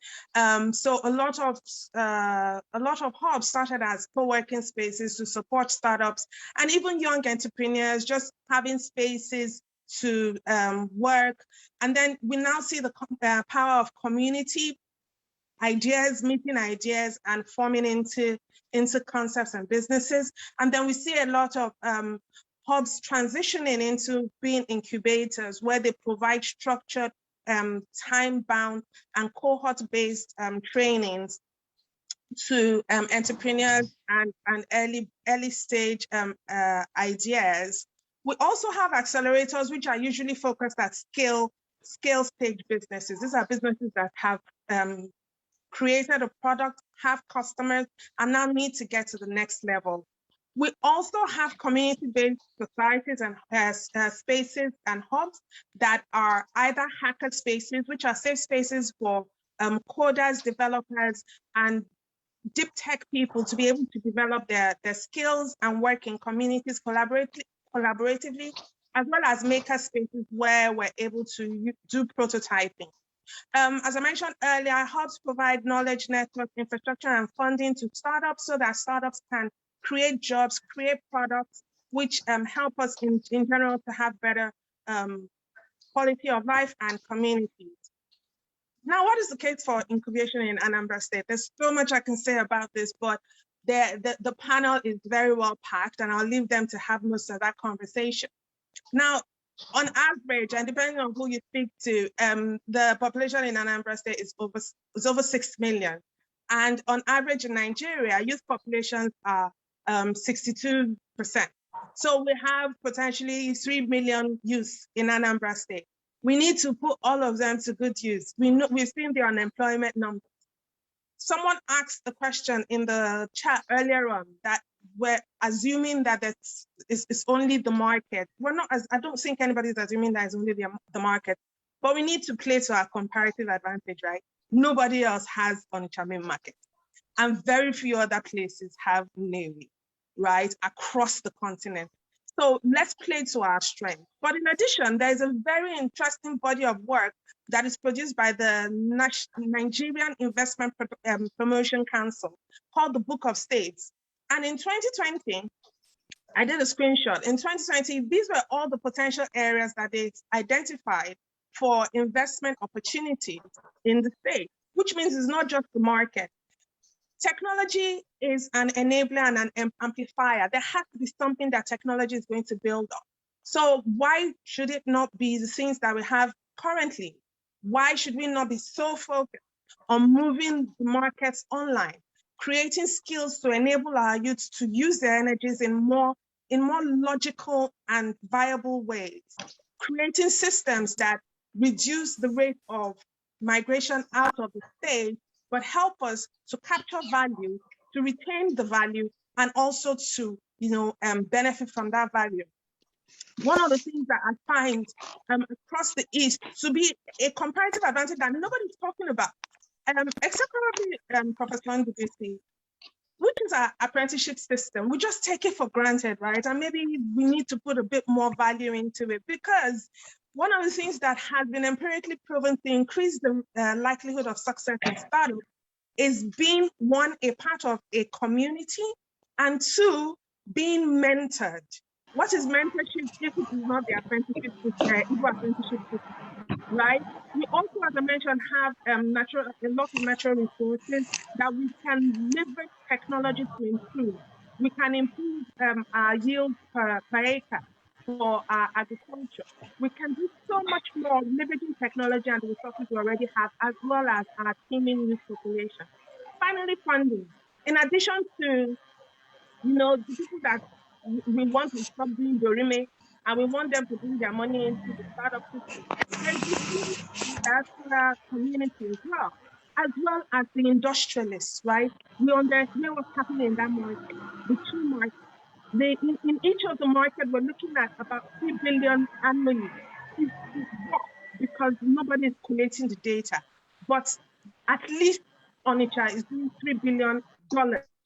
So a lot of hubs started as co-working spaces to support startups and even young entrepreneurs, just having spaces to work. And then we now see the power of community ideas, meeting ideas and forming into concepts and businesses. And then we see a lot of hubs transitioning into being incubators where they provide structured, time-bound and cohort-based trainings to entrepreneurs and early stage ideas. We also have accelerators, which are usually focused at scale stage businesses. These are businesses that have created a product, have customers, and now need to get to the next level. We also have community-based societies and spaces and hubs that are either hacker spaces, which are safe spaces for coders, developers, and deep tech people to be able to develop their skills and work in communities collaboratively, as well as maker spaces where we're able to do prototyping. As I mentioned earlier, hubs provide knowledge, network, infrastructure, and funding to startups so that startups can create jobs, create products, which help us in general to have better quality of life and communities. Now, what is the case for incubation in Anambra State? There's so much I can say about this, but the panel is very well packed, and I'll leave them to have most of that conversation. Now, on average, and depending on who you speak to, the population in Anambra State is over 6 million. And on average in Nigeria, youth populations are 62%. So we have potentially 3 million youth in Anambra State. We need to put all of them to good use. We've seen the unemployment numbers. Someone asked the question in the chat earlier on that we're assuming that it's only the market. We're not, I don't think anybody's assuming that it's only the market, but we need to play to our comparative advantage, right? Nobody else has Onitsha market, and very few other places have Navy, right, across the continent. So let's play to our strength. But in addition, there's a very interesting body of work that is produced by the Nigerian Investment Promotion Council called the Book of States. And in 2020, I did a screenshot. In 2020, these were all the potential areas that they identified for investment opportunities in the state, which means it's not just the market. Technology is an enabler and an amplifier. There has to be something that technology is going to build on. So why should it not be the things that we have currently? Why should we not be so focused on moving the markets online, creating skills to enable our youth to use their energies in more logical and viable ways, creating systems that reduce the rate of migration out of the state, but help us to capture value, to retain the value, and also to benefit from that value. One of the things that I find across the East to be a comparative advantage that nobody's talking about, except probably Professor Ndubisi, which is our apprenticeship system. We just take it for granted, right? And maybe we need to put a bit more value into it, because one of the things that has been empirically proven to increase the likelihood of success in startup is being, one, a part of a community, and two, being mentored. What is mentorship if it is not the apprenticeship system, right? We also, as I mentioned, have a lot of natural resources that we can leverage technology to improve. We can improve our yield per acre for our agriculture. We can do so much more leveraging technology and the resources we already have, as well as our teeming youth population. Finally, funding. In addition to, the people that we want to stop doing Dorime, and we want them to bring their money into the startup system, there's the diaspora community as well as the industrialists, right? We understand what's happening in that market, the two markets. In each of the markets, we're looking at about 3 billion annually. It's because nobody is collating the data. But at least Onitsha is doing $3 billion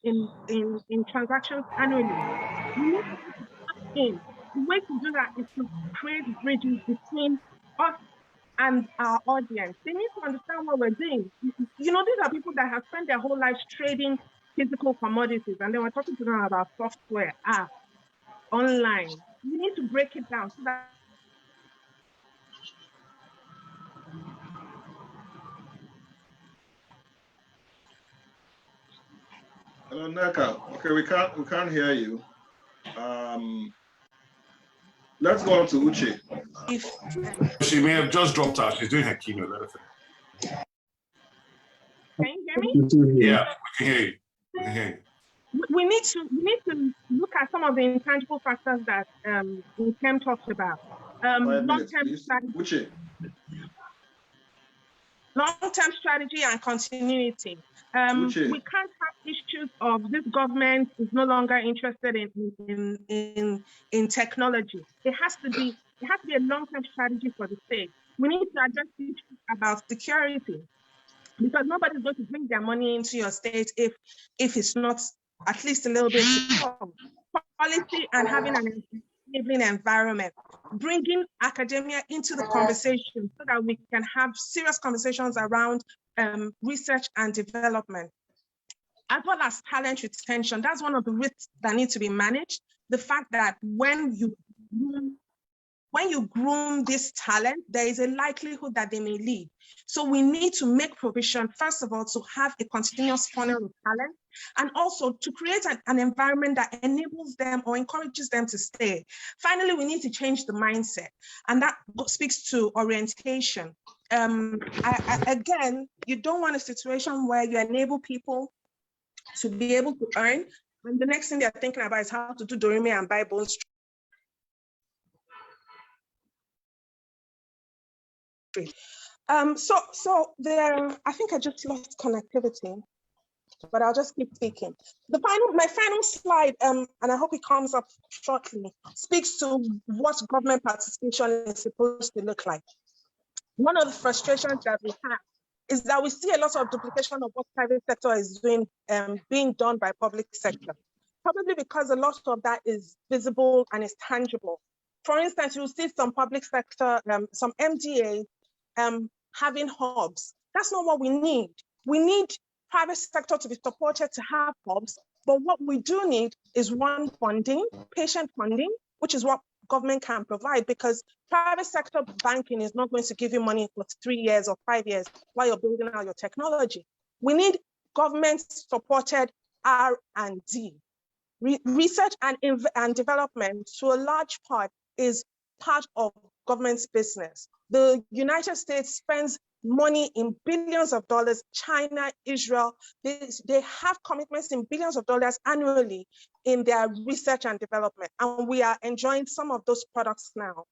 in transactions annually. We need to tap in. The way to do that is to create bridges between us and our audience. They need to understand what we're doing. These are people that have spent their whole lives trading physical commodities, and then we're talking to them about software, apps, online. We need to break it down so that Hello, Neka. Okay, we can't hear you. Let's go on to Uche. She may have just dropped out. She's doing her keynote. Can you hear me? Yeah, we can hear you. We can hear you. We need to look at some of the intangible factors that Kem talked about. Long-term strategy and continuity. We can't have issues of this government is no longer interested in technology. It has to be a long-term strategy for the state. We need to address issues about security, because nobody's going to bring their money into your state if it's not at least a little bit strong. Policy and having an enabling environment, bringing academia into the conversation so that we can have serious conversations around research and development, as well as talent retention. That's one of the risks that need to be managed. The fact that when you groom this talent, there is a likelihood that they may leave. So we need to make provision, first of all, to have a continuous funnel of talent, and also to create an environment that enables them or encourages them to stay. Finally, we need to change the mindset, and that speaks to orientation. Again, you don't want a situation where you enable people to be able to earn, and the next thing they're thinking about is how to do Dorime and buy bones. So there, I think I just lost connectivity, but I'll just keep speaking. My final slide, and I hope it comes up shortly, speaks to what government participation is supposed to look like. One of the frustrations that we have is that we see a lot of duplication of what private sector is doing, being done by public sector, probably because a lot of that is visible and is tangible. For instance, you'll see some public sector, some MDA having hubs. That's not what we need. We need private sector to be supported to have hubs, but what we do need is one, funding, patient funding, which is what government can provide, because private sector banking is not going to give you money for 3 years or 5 years while you're building out your technology. We need government-supported R&D. Research and development, to a large part, is part of government's business. The United States spends money in billions of dollars. China, Israel, they have commitments in billions of dollars annually in their research and development. And we are enjoying some of those products now.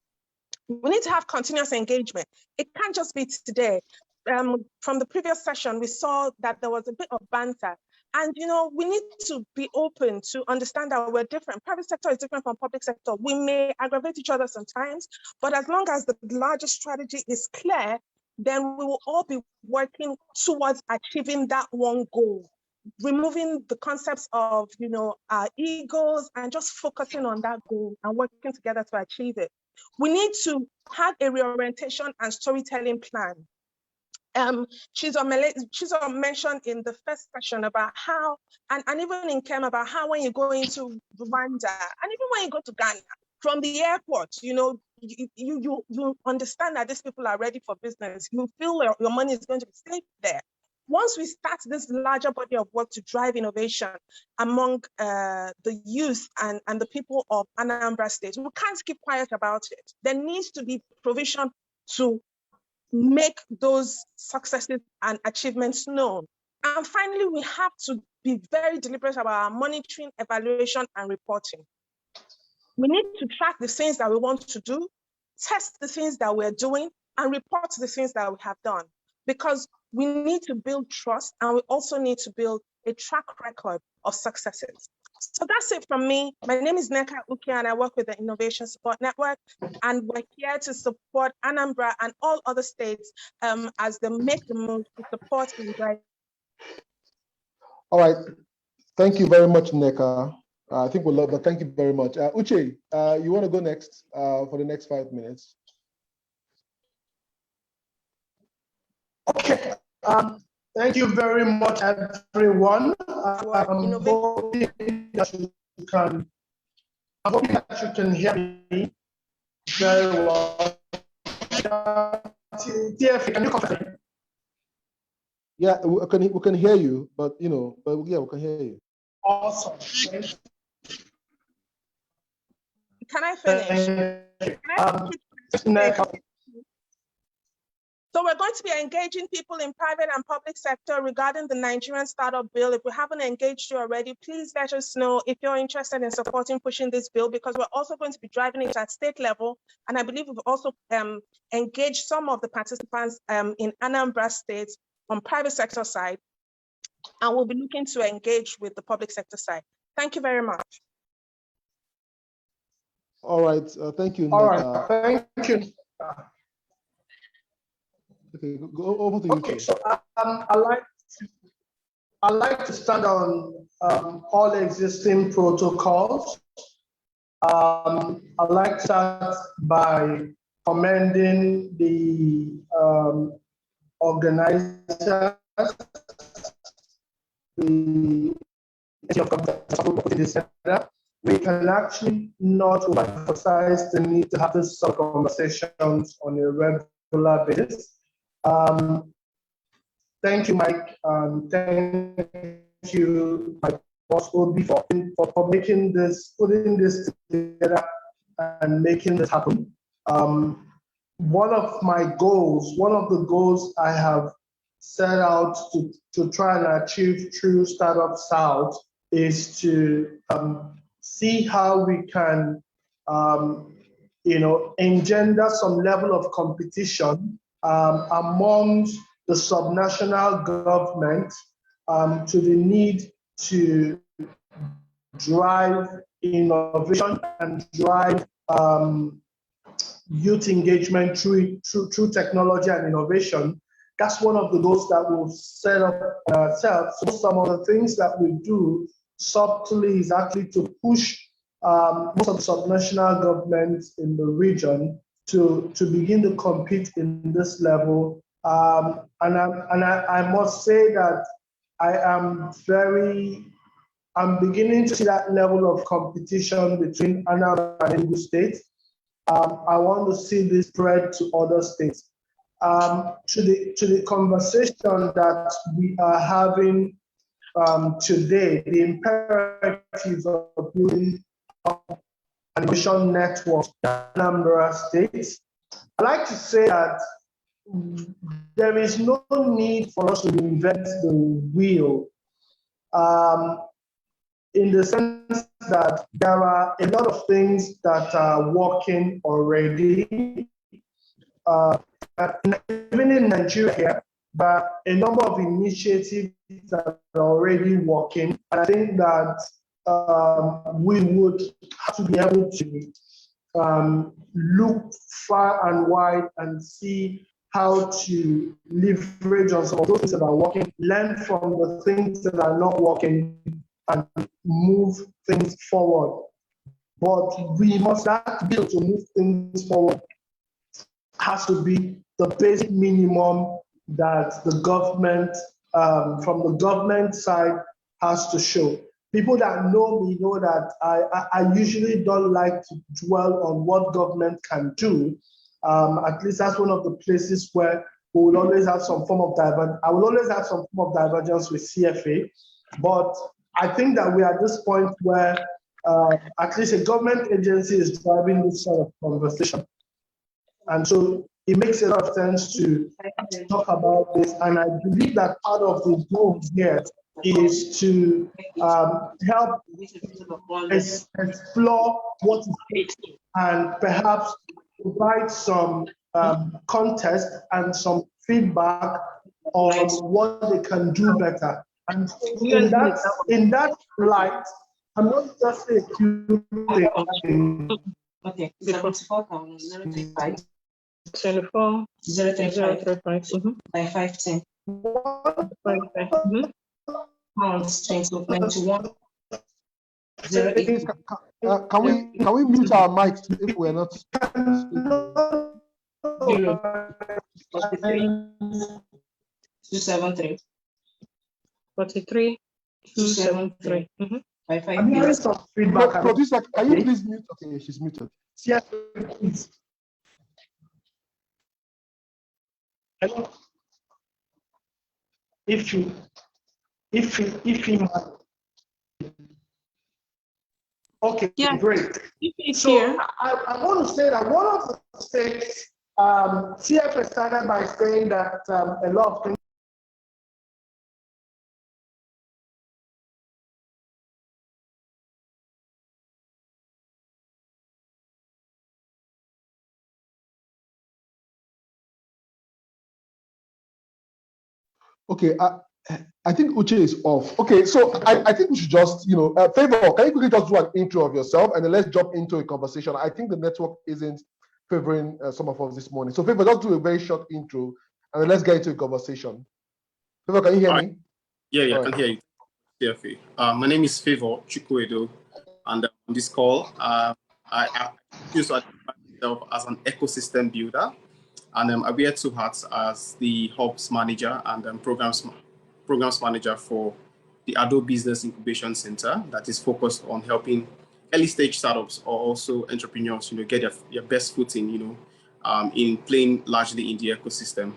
We need to have continuous engagement. It can't just be today. From the previous session, we saw that there was a bit of banter. And we need to be open to understand that we're different. Private sector is different from public sector. We may aggravate each other sometimes, but as long as the larger strategy is clear, then we will all be working towards achieving that one goal, removing the concepts of our egos and just focusing on that goal and working together to achieve it. We need to have a reorientation and storytelling plan. Chizo mentioned in the first session about how, and even in Kem, about how when you go into Rwanda, and even when you go to Ghana, from the airport, you understand that these people are ready for business. You feel your money is going to be safe there. Once we start this larger body of work to drive innovation among the youth and the people of Anambra State, we can't keep quiet about it. There needs to be provision to make those successes and achievements known. And finally, we have to be very deliberate about our monitoring, evaluation, and reporting. We need to track the things that we want to do, test the things that we're doing, and report the things that we have done. Because we need to build trust, and we also need to build a track record of successes. So that's it from me. My name is Nneka Uke, and I work with the Innovation Support Network, and we're here to support Anambra and all other states as they make the move to support and drive. All right, thank you very much, Nneka. I think we'll love that. Thank you very much. Uche, you want to go next for the next 5 minutes? Okay. Thank you very much, everyone. I'm hoping that you can hear me very well. TF, can you confirm? Yeah, we can hear you, but yeah, we can hear you. Awesome. Can I finish? So we're going to be engaging people in private and public sector regarding the Nigerian startup bill. If we haven't engaged you already, please let us know if you're interested in supporting pushing this bill, because we're also going to be driving it at state level. And I believe we've also engaged some of the participants in Anambra State on private sector side, and we'll be looking to engage with the public sector side. Thank you very much. All right, thank you, Nneka. All right, thank you. Okay, go over to you. Okay, so I like to stand on all existing protocols. I'd like to start by commending the organizers, we can actually not emphasize the need to have these sort of conversations on a regular basis. Thank you, Mike. Thank you, my boss, Obi, for making this, putting this together and making this happen. One of the goals I have set out to try and achieve through Startup South is to see how we can, engender some level of competition amongst the subnational government to the need to drive innovation and drive youth engagement through technology and innovation. That's one of the goals that we've set up ourselves. So some of the things that we do subtly is actually to push most of the subnational governments in the region to begin to compete in this level. And I must say that I'm beginning to see that level of competition between Anambra and Enugu State. I want to see this spread to other states. To the conversation that we are having today, the imperative of building an innovation network in Anambra State, I like to say that there is no need for us to invent the wheel, in the sense that there are a lot of things that are working already. Even in Nigeria here, but a number of initiatives that are already working. I think that we would have to be able to look far and wide and see how to leverage on some of those things that are working, learn from the things that are not working, and move things forward. But we must not be able to move things forward. Has to be the basic minimum that the government, from the government side, has to show. People that know me know that I usually don't like to dwell on what government can do. At least that's one of the places where we will always have some form of I will always have some form of divergence with CFA. But I think that we are at this point where at least a government agency is driving this sort of conversation. And so it makes a lot of sense to talk about this. And I believe that part of the goal here is to help explore what is and perhaps provide some context and some feedback on what they can do better. And in that light, I'm not just accusing. Okay, 74,095. 24 035 510 pounds 2021. Can we mute our mics if we're not? 273. 43 273. I'm hearing some feedback. Producer, can you please mute? Okay, she's muted. Yes, please. Hello. If you okay, yeah. Great. So I want to say that one of the states, CFA started by saying that a lot of things. Okay, I think Uche is off. Okay, so I think we should just, Favor, can you quickly just do an intro of yourself and then let's jump into a conversation. I think the network isn't favoring some of us this morning. So Favor, just do a very short intro and then let's get into a conversation. Favor, can you hear me? Yeah, I can hear you. CFA. My name is Favor Chukwedo, and on this call, I choose to identify myself as an ecosystem builder. And I wear two hats as the Hubs Manager and Programs Manager for the Ado Business Incubation Center that is focused on helping early stage startups or also entrepreneurs, get their best footing, in playing largely in the ecosystem.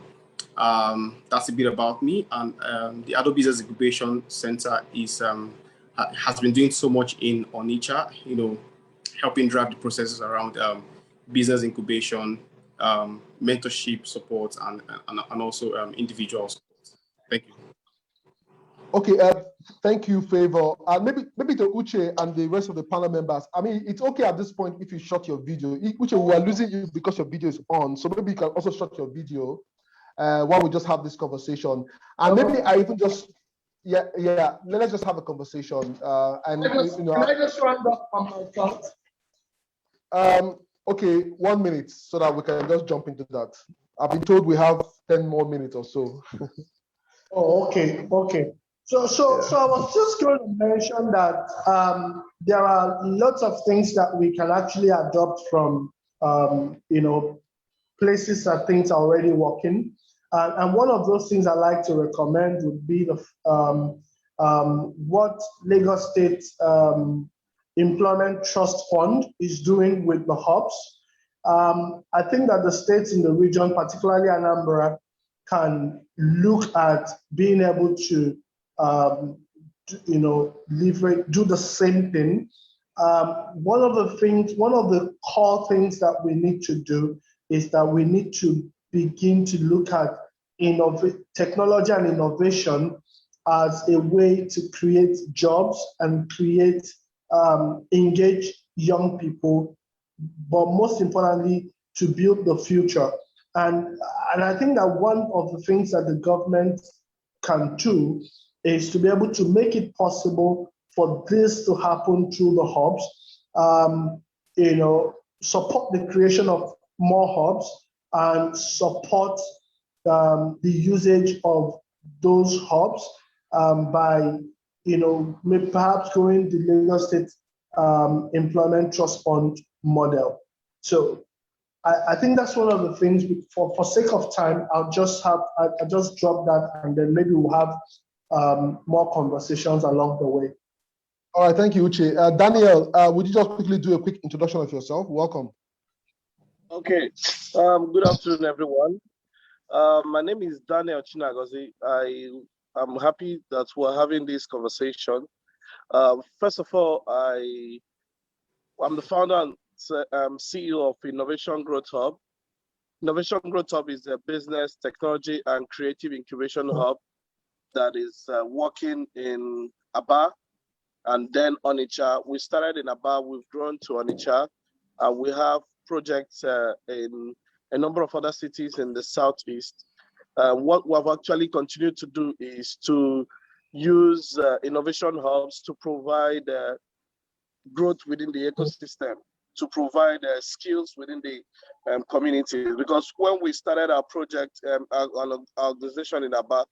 That's a bit about me. And the Ado Business Incubation Center has been doing so much in Onitsha, helping drive the processes around business incubation, mentorship support, and also individual support. Thank you. Okay, thank you, Favor. Maybe to Uche and the rest of the panel members. I mean, it's okay at this point if you shut your video. Uche, we are losing you because your video is on, so maybe you can also shut your video while we just have this conversation. And maybe I even just, let's just have a conversation. Can I just round up on my thoughts? Okay, 1 minute so that we can just jump into that. I've been told we have 10 more minutes or so. Oh, okay. So I was just going to mention that there are lots of things that we can actually adopt from, places that things are already working. And one of those things I like to recommend would be what Lagos State Employment Trust Fund is doing with the hubs. I think that the states in the region, particularly Anambra, can look at being able to, do the same thing. One of the core things that we need to do is that we need to begin to look at technology and innovation as a way to create jobs and create engage young people, but most importantly, to build the future. And I think that one of the things that the government can do is to be able to make it possible for this to happen through the hubs, support the creation of more hubs and support the usage of those hubs by, maybe perhaps going the Lagos State Employment Trust Fund model. So I think that's one of the things. For sake of time, I'll just drop that, and then maybe we'll have more conversations along the way. All right, thank you, Uche. Daniel, would you just quickly do a quick introduction of yourself? Welcome. Okay. Good afternoon, everyone. My name is Daniel Chinagozi. I'm happy that we're having this conversation. First of all, I'm the founder and CEO of Innovation Growth Hub. Innovation Growth Hub is a business, technology, and creative incubation hub that is working in Aba and then Onitsha. We started in Aba, we've grown to Onitsha, and we have projects in a number of other cities in the Southeast. What we've actually continued to do is to use innovation hubs to provide growth within the ecosystem, to provide skills within the community. Because when we started our project, our organization in Aba,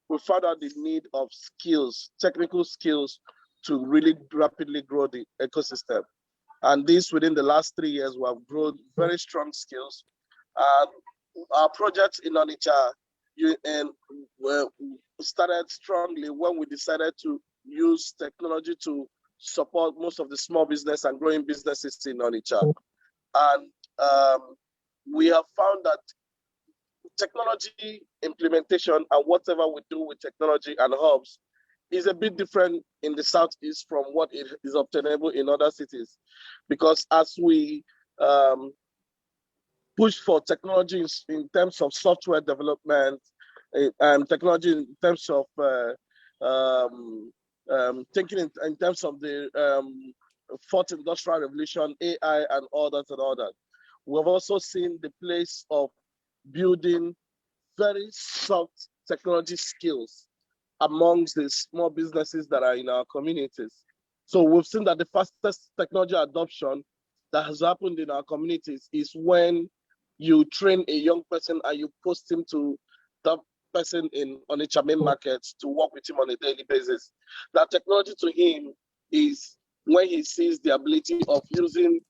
we found out the need of skills, technical skills, to really rapidly grow the ecosystem. And this, within the last 3 years, we have grown very strong skills. Our project in Onitsha started strongly when we decided to use technology to support most of the small business and growing businesses in Onitsha. And we have found that technology implementation and whatever we do with technology and hubs is a bit different in the Southeast from what it is obtainable in other cities. Because as we push for technology in terms of software development and technology in terms of thinking in terms of the fourth industrial revolution, AI and all that. We've also seen the place of building very soft technology skills amongst the small businesses that are in our communities. So we've seen that the fastest technology adoption that has happened in our communities is when you train a young person and you post him to that person in Onitsha main market to work with him on a daily basis. That technology to him is when he sees the ability of using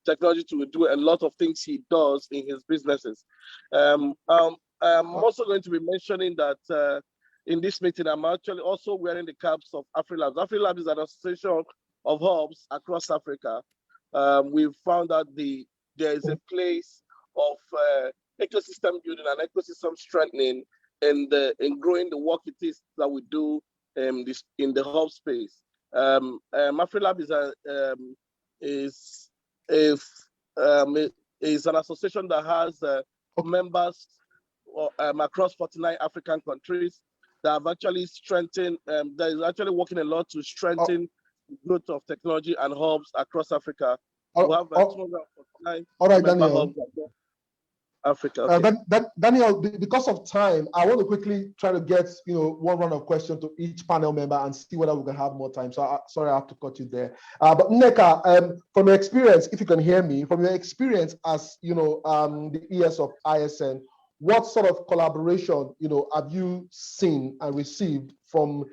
technology to do a lot of things he does in his businesses. I'm also going to be mentioning that in this meeting, I'm actually also wearing the caps of AfriLabs. AfriLabs is an association of hubs across Africa. We've found that there is a place of ecosystem building and ecosystem strengthening in growing the work it is that we do in the hub space. AfriLab is an association that has members across 49 African countries that have actually strengthened, that is actually working a lot to strengthen the growth of technology and hubs across Africa. We have 249 all right, member Daniel. hubs across Africa. Okay. Daniel, because of time, I want to quickly try to get one round of questions to each panel member and see whether we can have more time. So sorry, I have to cut you there. But Nneka, from your experience, if you can hear me, from your experience as the ES of ISN, what sort of collaboration have you seen and received from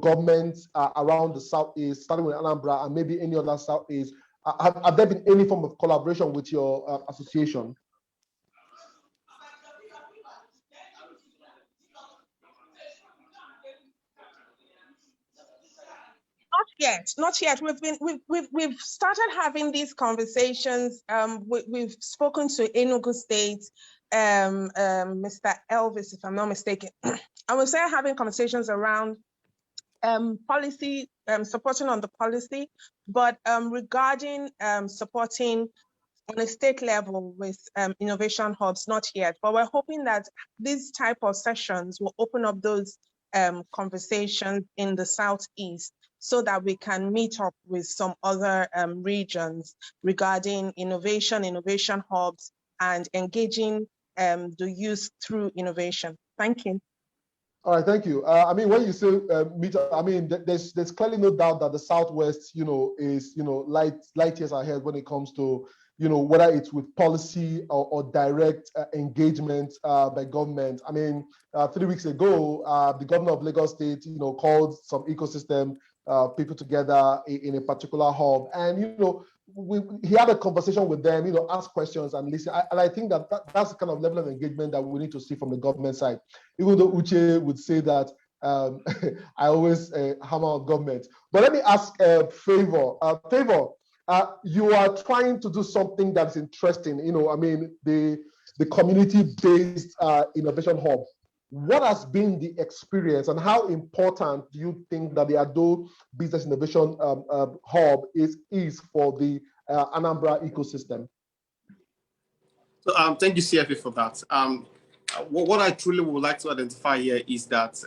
governments around the Southeast, starting with Anambra and maybe any other Southeast? Have there been any form of collaboration with your association? Not yet. We've started having these conversations. We've spoken to Enugu State, Mr. Elvis, if I'm not mistaken, and we're started having conversations around policy, supporting on the policy, but regarding supporting on a state level with innovation hubs, not yet, but we're hoping that these type of sessions will open up those conversations in the Southeast so that we can meet up with some other regions regarding innovation hubs, and engaging the youth through innovation. Thank you. All right, thank you. I mean, when you say meet, I mean, there's clearly no doubt that the Southwest, is, light years ahead when it comes to, whether it's with policy or direct engagement by government. I mean, 3 weeks ago, the governor of Lagos State, called some ecosystem people together in a particular hub, and he had a conversation with them, ask questions and listen. And I think that's the kind of level of engagement that we need to see from the government side. Even though Uche would say that I always hammer on government. But let me ask Favor. Favor, you are trying to do something that's interesting. I mean, the community-based innovation hub. What has been the experience, and how important do you think that the Ado Business Innovation Hub is for the Anambra ecosystem? So, thank you, CFA, for that. What I truly would like to identify here is that,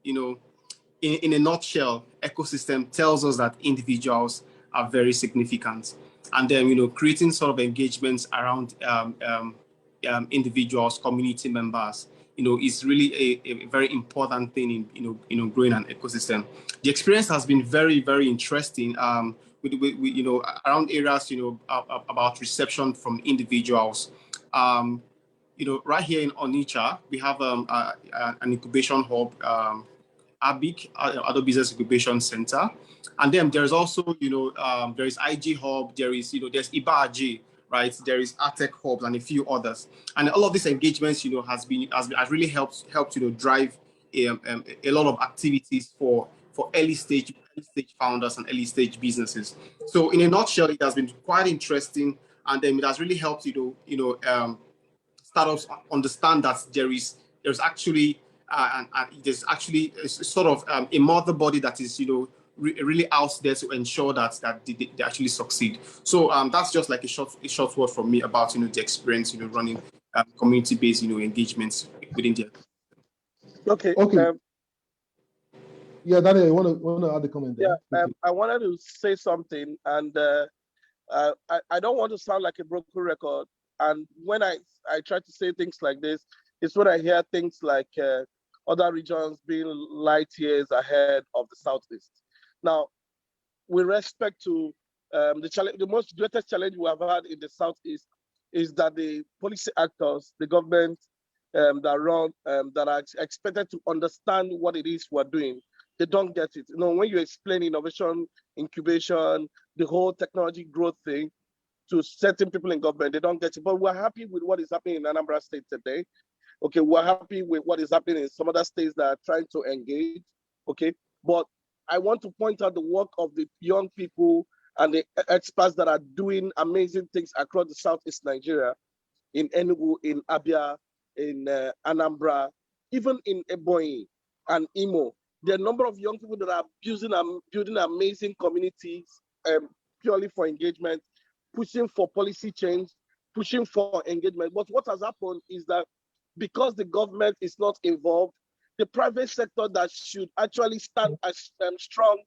in a nutshell, ecosystem tells us that individuals are very significant, and then creating sort of engagements around individuals, community members, is really a very important thing in growing an ecosystem. The experience has been very, very interesting. With around areas about reception from individuals. Right here in Onitsha, we have an incubation hub, ABIC, Ado Business Incubation Center, and then there's also there is IG Hub, there's IBAJ, right? There is ATEC hubs and a few others, and all of these engagements has really helped drive a lot of activities for early stage founders and early stage businesses. So in a nutshell, it has been quite interesting, and then it has really helped startups understand that there's actually a sort of a mother body that is really out there to ensure that they actually succeed. So that's just like a short word from me about the experience running community-based engagements within the. Okay. Yeah, Daniel, you want to add a comment there? Yeah, I wanted to say something, and I don't want to sound like a broken record. And when I try to say things like this, it's when I hear things like other regions being light years ahead of the Southeast. Now, with respect to the greatest challenge we have had in the Southeast is that the policy actors, the government that are expected to understand what it is we're doing, they don't get it. When you explain innovation, incubation, the whole technology growth thing to certain people in government, they don't get it. But we're happy with what is happening in Anambra State today. Okay, we're happy with what is happening in some other states that are trying to engage. Okay, but I want to point out the work of the young people and the experts that are doing amazing things across the Southeast Nigeria, in Enugu, in Abia, in Anambra, even in Ebonyi and Imo. There are a number of young people that are building amazing communities purely for engagement, pushing for policy change, pushing for engagement. But what has happened is that because the government is not involved, the private sector that should actually stand as strong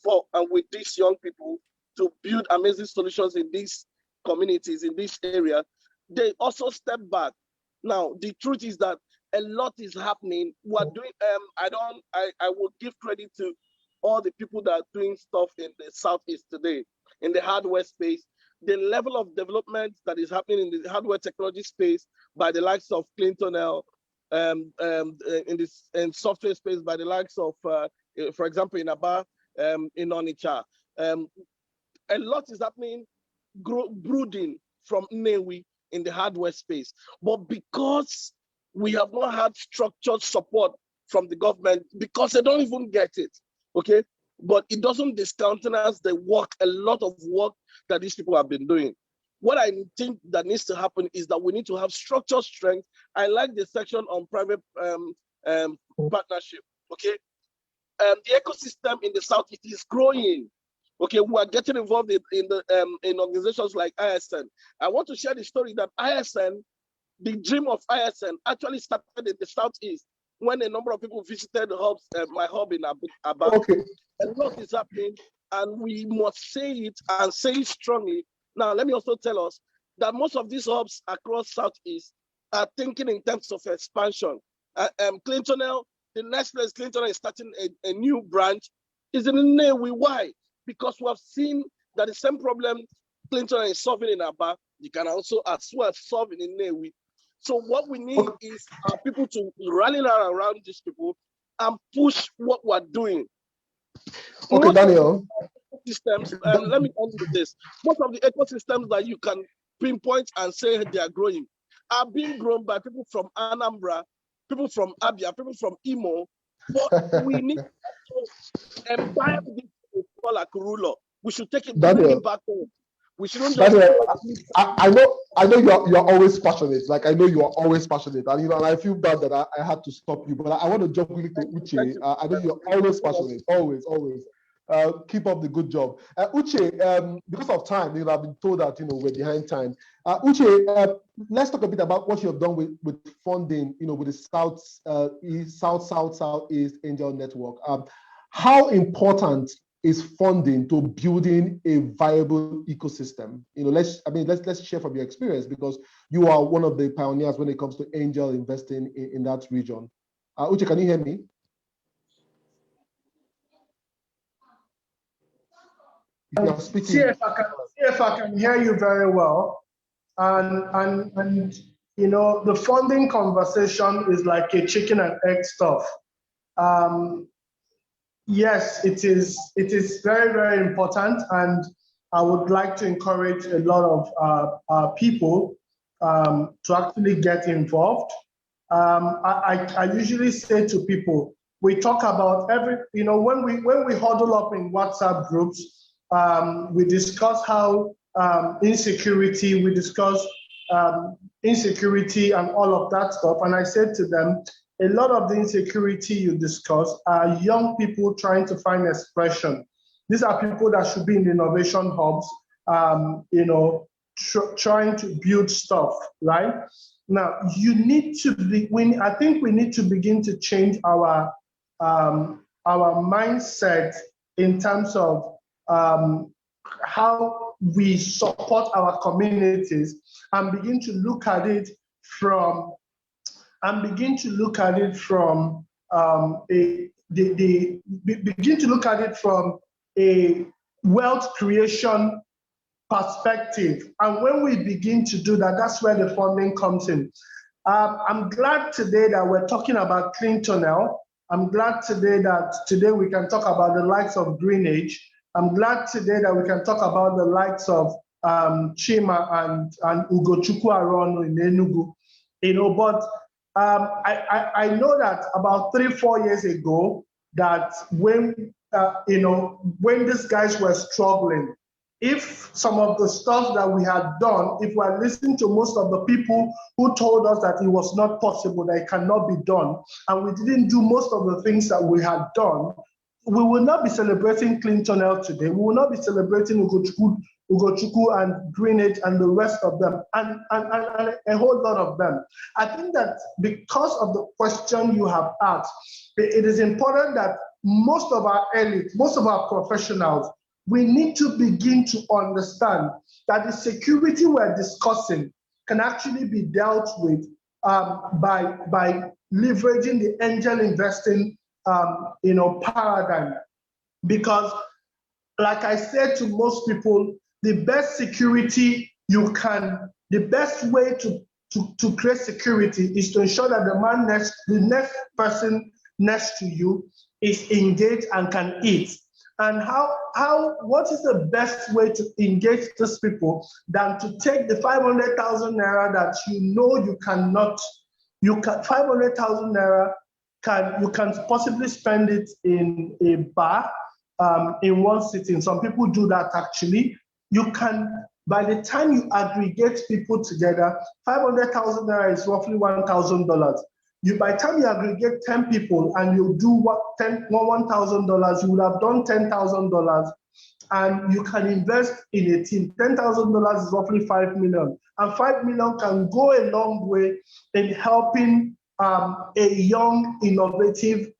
for and with these young people to build amazing solutions in these communities, in this area, they also step back. Now, the truth is that a lot is happening. We're doing, I will give credit to all the people that are doing stuff in the Southeast today, in the hardware space. The level of development that is happening in the hardware technology space by the likes of Clintonel, in software space by the likes of, for example, in Aba, in Onitsha. A lot is happening, brooding from Newi in the hardware space. But because we have not had structured support from the government, because they don't even get it, okay? But it doesn't discountenance the work, a lot of work that these people have been doing. What I think that needs to happen is that we need to have structural strength. I like the section on private partnership, okay? The ecosystem in the Southeast is growing. Okay, who are getting involved in organizations like ISN. I want to share the story that ISN, the dream of ISN actually started in the Southeast when a number of people visited the hubs, my hub in Aba. Okay. A lot is happening, and we must say it and say it strongly. Now, let me also tell us that most of these hubs across Southeast are thinking in terms of expansion. Clintonel, the next place Clintonel is starting a new branch is in Nnewi. Why? Because we have seen that the same problem Clintonel is solving in Aba, you can also as well solve in Nnewi. So what we need is people to rally around these people and push what we're doing. Okay, Daniel. Systems, let me end with this. Most of the ecosystems that you can pinpoint and say they are growing are being grown by people from Anambra, people from Abia, people from Imo. But we need to empower these people like ruler. We should take it, bring it back home. We shouldn't just. Daniel, I know you're always passionate. Like I know you are always passionate, and and I feel bad that I had to stop you. But I want to jump quickly to Uche. I know you're always passionate, always. Keep up the good job, Uche. Because of time, I've been told that we're behind time. Uche, let's talk a bit about what you have done with funding. With the Southeast Angel Network. How important is funding to building a viable ecosystem? Let's share from your experience, because you are one of the pioneers when it comes to angel investing in that region. Uche, can you hear me? See if I can hear you very well. And the funding conversation is like a chicken and egg stuff. Yes, it is very, very important, and I would like to encourage a lot of people to actually get involved. I usually say to people, we talk about when we huddle up in WhatsApp groups, we discuss how insecurity, insecurity and all of that stuff. And I said to them, a lot of the insecurity you discuss are young people trying to find expression. These are people that should be in the innovation hubs, trying to build stuff, right? Now, I think we need to begin to change our mindset in terms of how we support our communities, and begin to look at it from a wealth creation perspective. And when we begin to do that, that's where the funding comes in. I'm glad today that we're talking about Clintonel. I'm glad today we can talk about the likes of Greenage. I'm glad today that we can talk about the likes of Chima and Ugochukwu Arono in Enugu. But I know that about 3-4 years ago, that when these guys were struggling, if some of the stuff that we had done, if we are listening to most of the people who told us that it was not possible, that it cannot be done, and we didn't do most of the things that we had done, we will not be celebrating Clintonel today. We will not be celebrating Ugochukwu and Greenage and the rest of them, and a whole lot of them. I think that because of the question you have asked, it is important that most of our elite, most of our professionals, we need to begin to understand that the security we're discussing can actually be dealt with by leveraging the angel investing paradigm. Because, like I said to most people, the best security the best way to create security is to ensure that the next person next to you is engaged and can eat. And what is the best way to engage these people than to take the 500,000 naira that you cannot, 500,000 naira you can possibly spend it in a bar in one sitting. Some people do that actually. You can, by the time you aggregate people together, 500,000 naira is roughly $1,000. By the time you aggregate 10 people and you do $1,000, you would have done $10,000 and you can invest in a team. $10,000 is roughly $5 million, and $5 million can go a long way in helping a young, innovative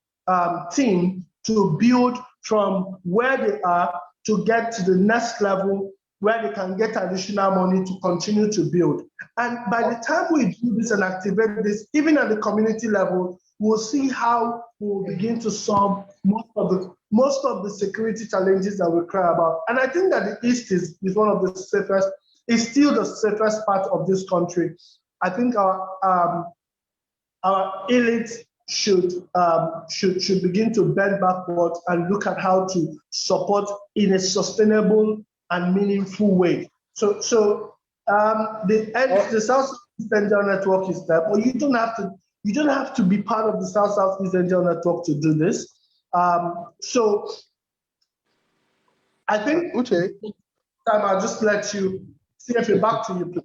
team to build from where they are to get to the next level where they can get additional money to continue to build. And by the time we do this and activate this, even at the community level, we'll see how we'll begin to solve most of the security challenges that we cry about. And I think that the East is one of the safest, is still the safest part of this country. I think our elite should begin to bend backwards and look at how to support in a sustainable and meaningful way. So the South-South Angel Network is there, but you don't have to be part of the South-South Angel Network to do this. So I think Uche, I'll just let you see if you're back to you, please.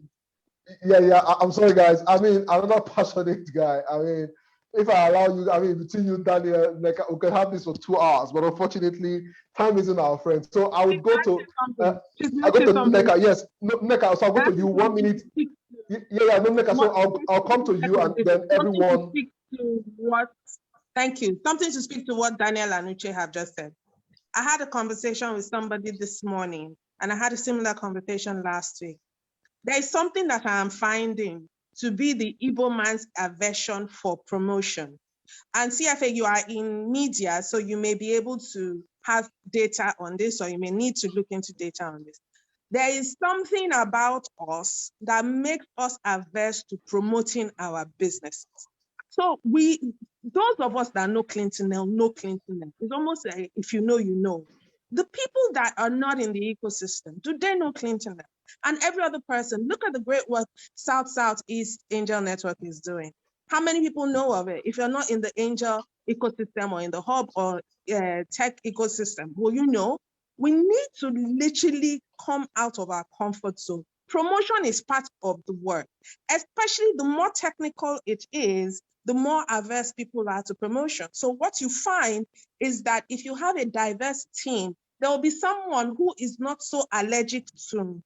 Yeah, I'm sorry, guys. I mean, I'm not a passionate guy. I mean, if I allow you, I mean, between you, Daniel, we can have this for 2 hours, but unfortunately, time isn't our friend. So I would go to, I go to Nneka. Yes, Nneka, so I'll go to you 1 minute. No, Nneka, so I'll come to you and then everyone. Thank you. Something to speak to what Daniel and Uche have just said. I had a conversation with somebody this morning, and I had a similar conversation last week. There is something that I am finding to be the Igbo man's aversion for promotion. And CFA, you are in media, so you may be able to have data on this, or you may need to look into data on this. There is something about us that makes us averse to promoting our businesses. So those of us that know Clinton know Clinton. It's almost like if you know, you know. The people that are not in the ecosystem, do they know Clinton? And every other person, look at the great work South-Southeast Angel Network is doing. How many people know of it? If you're not in the angel ecosystem or in the hub or tech ecosystem, well, you know, we need to literally come out of our comfort zone. Promotion is part of the work, especially the more technical it is, the more averse people are to promotion. So what you find is that if you have a diverse team, there will be someone who is not so allergic to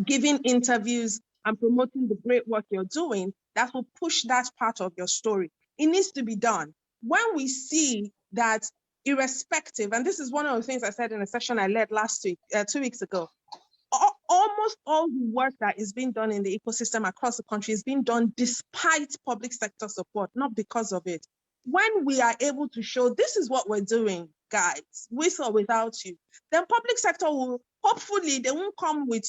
giving interviews and promoting the great work you're doing that will push that part of your story. It needs to be done. When we see that irrespective, and this is one of the things I said in a session I led last week, 2 weeks ago, almost all the work that is being done in the ecosystem across the country is being done despite public sector support, not because of it. When we are able to show this is what we're doing, guys, with or without you, then public sector will, hopefully, they won't come with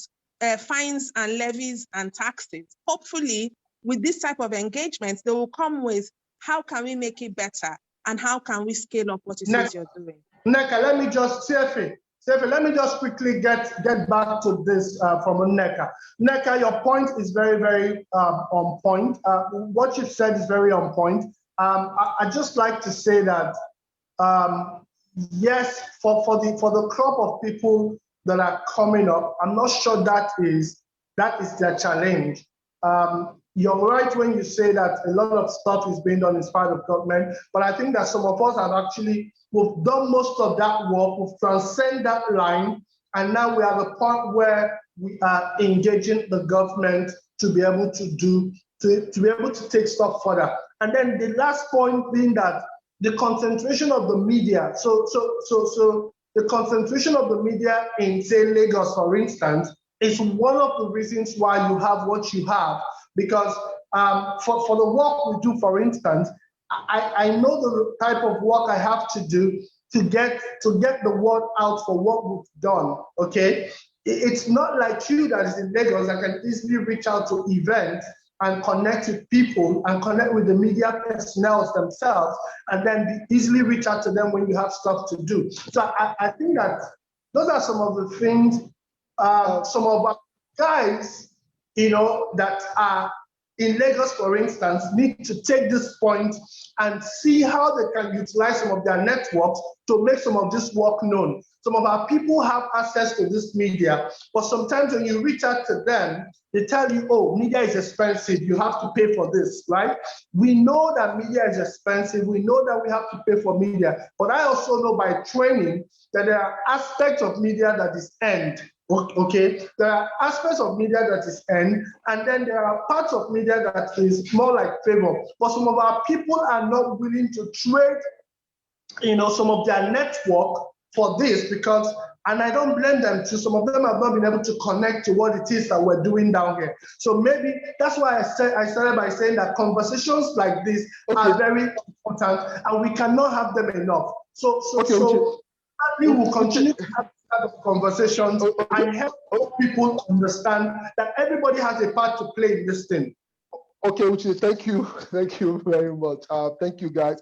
fines and levies and taxes. Hopefully, with this type of engagements, they will come with how can we make it better and how can we scale up what it is you're doing. Nneka, let me just, Sefe, let me just quickly get back to this from Nneka. Nneka, your point is very, very on point. What you said is very on point. I'd just like to say that, yes, for the crop of people that are coming up, I'm not sure that is their challenge. You're right when you say that a lot of stuff is being done in spite of government, but I think that some of us have actually, we've done most of that work, we've transcended that line, and now we are at the point where we are engaging the government to be able to take stuff further. And then the last point being that the concentration of the media, so the concentration of the media in, say, Lagos, for instance, is one of the reasons why you have what you have. Because for the work we do, for instance, I know the type of work I have to do to get the word out for what we've done, okay? It's not like you that is in Lagos that can easily reach out to events and connect with people and connect with the media personnel themselves and then easily reach out to them when you have stuff to do. So I think that those are some of the things, some of our guys, you know, that are in Lagos, for instance, need to take this point and see how they can utilize some of their networks to make some of this work known. Some of our people have access to this media, but sometimes when you reach out to them, they tell you, oh, media is expensive, you have to pay for this, right? We know that media is expensive, we know that we have to pay for media, but I also know by training that there are aspects of media that is earned. Okay, there are aspects of media that is earned, and then there are parts of media that is more like favor. But some of our people are not willing to trade, some of their network for this because, and I don't blame them too, some of them have not been able to connect to what it is that we're doing down here. So maybe that's why I started by saying that conversations like this are very important, and we cannot have them enough. So we will continue to have conversations and help people understand that everybody has a part to play in this thing. Okay, Uche, thank you very much. Thank you, guys.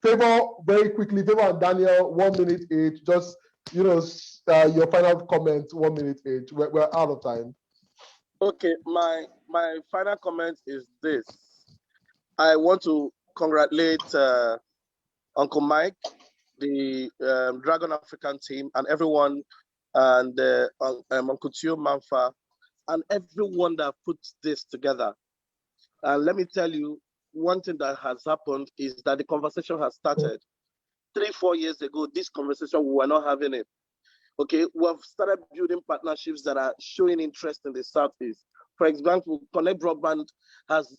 Favor, very quickly, Favor and Daniel, 1 minute each. Just your final comment, 1 minute each. We're out of time. Okay, my final comment is this. I want to congratulate Uncle Mike, the Dragon African team, and everyone, and Uncle Tio Manfa, and everyone that put this together. And let me tell you, one thing that has happened is that the conversation has started. 3-4 years ago, this conversation, we were not having it. Okay, we have started building partnerships that are showing interest in the Southeast. For example, Connect Broadband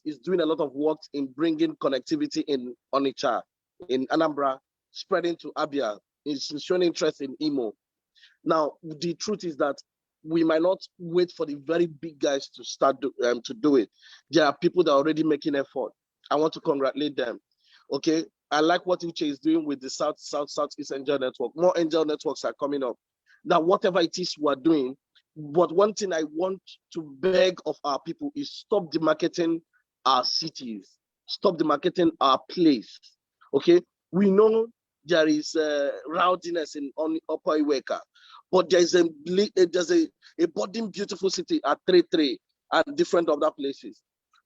is doing a lot of work in bringing connectivity in Onitsha, in Anambra, spreading to Abia. It's showing interest in Imo. Now, the truth is that we might not wait for the very big guys to start to do it. There are people that are already making effort. I want to congratulate them. Okay, I like what Uche is doing with the Southeast Angel Network. More angel networks are coming up. Now, whatever it is we are doing, but one thing I want to beg of our people is stop demarketing our cities, stop demarketing our place. Okay, we know there is rowdiness in Upper Iweka, but there's a budding beautiful city at 3-3 and different other places.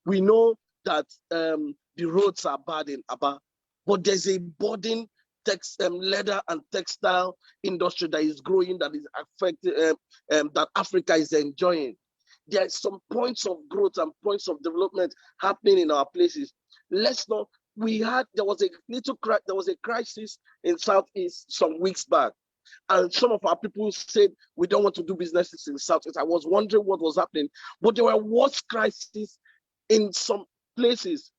We know that the roads are bad in Aba, but there's a budding leather and textile industry that is growing, that is affecting, that Africa is enjoying. There are some points of growth and points of development happening in our places. Let's not. There was a crisis in Southeast some weeks back, and some of our people said we don't want to do businesses in Southeast. I was wondering what was happening, but there were worse crises in some places.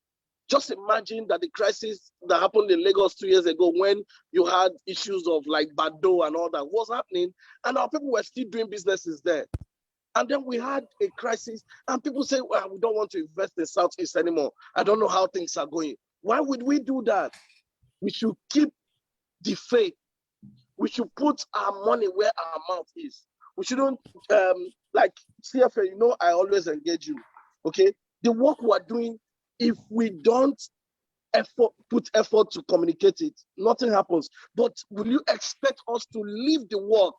Just imagine that the crisis that happened in Lagos 2 years ago, when you had issues of like Bado and all that was happening, and our people were still doing businesses there. And then we had a crisis, and people say, well, we don't want to invest in Southeast anymore. I don't know how things are going. Why would we do that? We should keep the faith. We should put our money where our mouth is. We shouldn't, like CFA, I always engage you, okay? The work we're doing, if we don't put effort to communicate it, nothing happens. But will you expect us to leave the work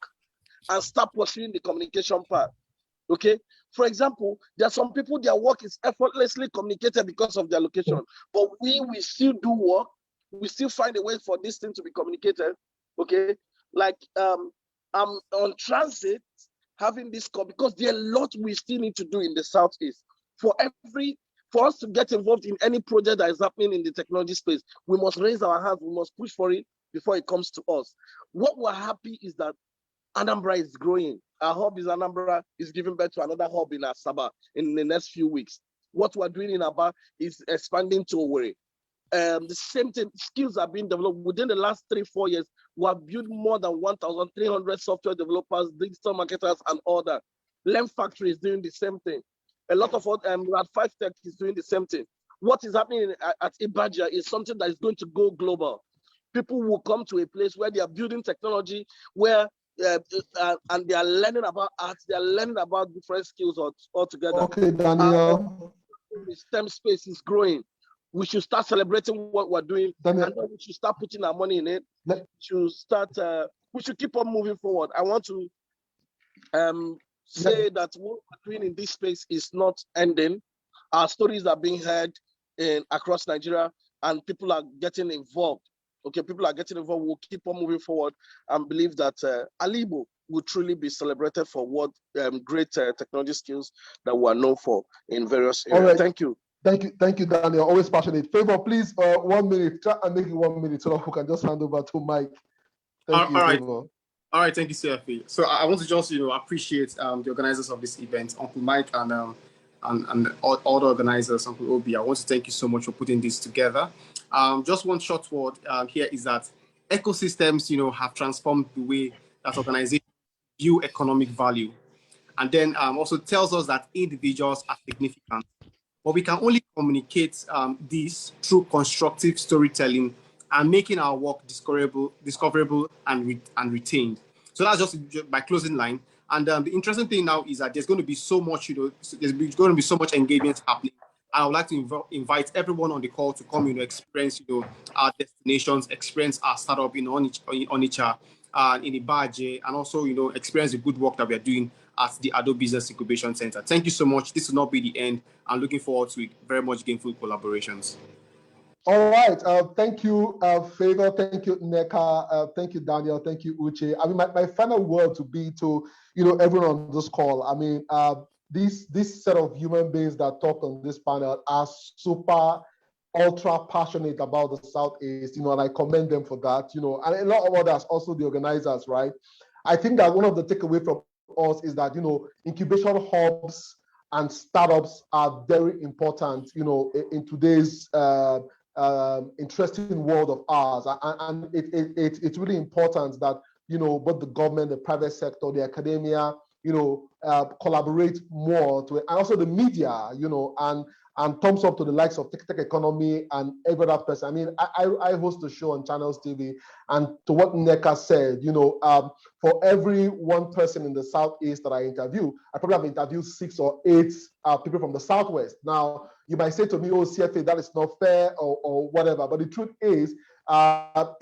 and start pursuing the communication part? Okay, for example, there are some people, their work is effortlessly communicated because of their location, but we still do work, we still find a way for this thing to be communicated. Okay, like I'm on transit having this call because there are a lot we still need to do in the Southeast. For us to get involved in any project that is happening in the technology space, we must raise our hands, we must push for it before it comes to us. What we're happy is that Anambra is growing. Our hub is Anambra, is giving birth to another hub in Asaba in the next few weeks. What we're doing in Aba is expanding to Owerri. The same thing, skills are being developed. Within the last 3-4 years, we have built more than 1,300 software developers, digital marketers, and all that. Lem Factory is doing the same thing. A lot of Rad 5 Tech is doing the same thing. What is happening at Ibaja is something that is going to go global. People will come to a place where they are building technology, where and they are learning about art, they are learning about different skills altogether. Okay, Daniel. The STEM space is growing. We should start celebrating what we're doing, Daniel, and then we should start putting our money in it. We should keep on moving forward. I want to say that what we're doing in this space is not ending. Our stories are being heard across Nigeria, and people are getting involved. Okay, people are getting involved. We'll keep on moving forward and believe that Alibo will truly be celebrated for what great technology skills that we are known for in various areas. Right. Thank you. Thank you, Daniel. Always passionate. Favor, please, 1 minute. Try and make it 1 minute so that we can just hand over to Mike. Thank you, right. Favor. All right, thank you, CFA. So I want to just, appreciate the organizers of this event, Uncle Mike and all the organizers, Uncle Obi. I want to thank you so much for putting this together. Just one short word here is that ecosystems, have transformed the way that organizations view economic value, and then also tells us that individuals are significant. But we can only communicate this through constructive storytelling and making our work discoverable and retained. So that's just my closing line. And the interesting thing now is that there's going to be so much, there's going to be so much engagement happening. And I would like to invite everyone on the call to come, experience, our destinations, experience our startup in Onitsha, in Ibaje, and also, experience the good work that we are doing at the Ado Business Incubation Center. Thank you so much. This will not be the end. I'm looking forward to very much gainful collaborations. All right. Thank you, Favor. Thank you, Neka. Thank you, Daniel. Thank you, Uche. I mean, my final word to be to, everyone on this call. I mean, this set of human beings that talk on this panel are super, ultra passionate about the Southeast, and I commend them for that, and a lot of others, also the organizers, right? I think that one of the takeaway from us is that, incubation hubs and startups are very important, in today's interesting world of ours, and it's really important that both the government, the private sector, the academia, collaborate more to it, and also the media, and thumbs up to the likes of Tech Economy and every other person. I mean, I host a show on Channels TV, and to what Neka said, for every one person in the Southeast that I interview, I probably have interviewed 6 or 8 people from the Southwest. Now, you might say to me, oh, CFA, that is not fair or whatever. But the truth is,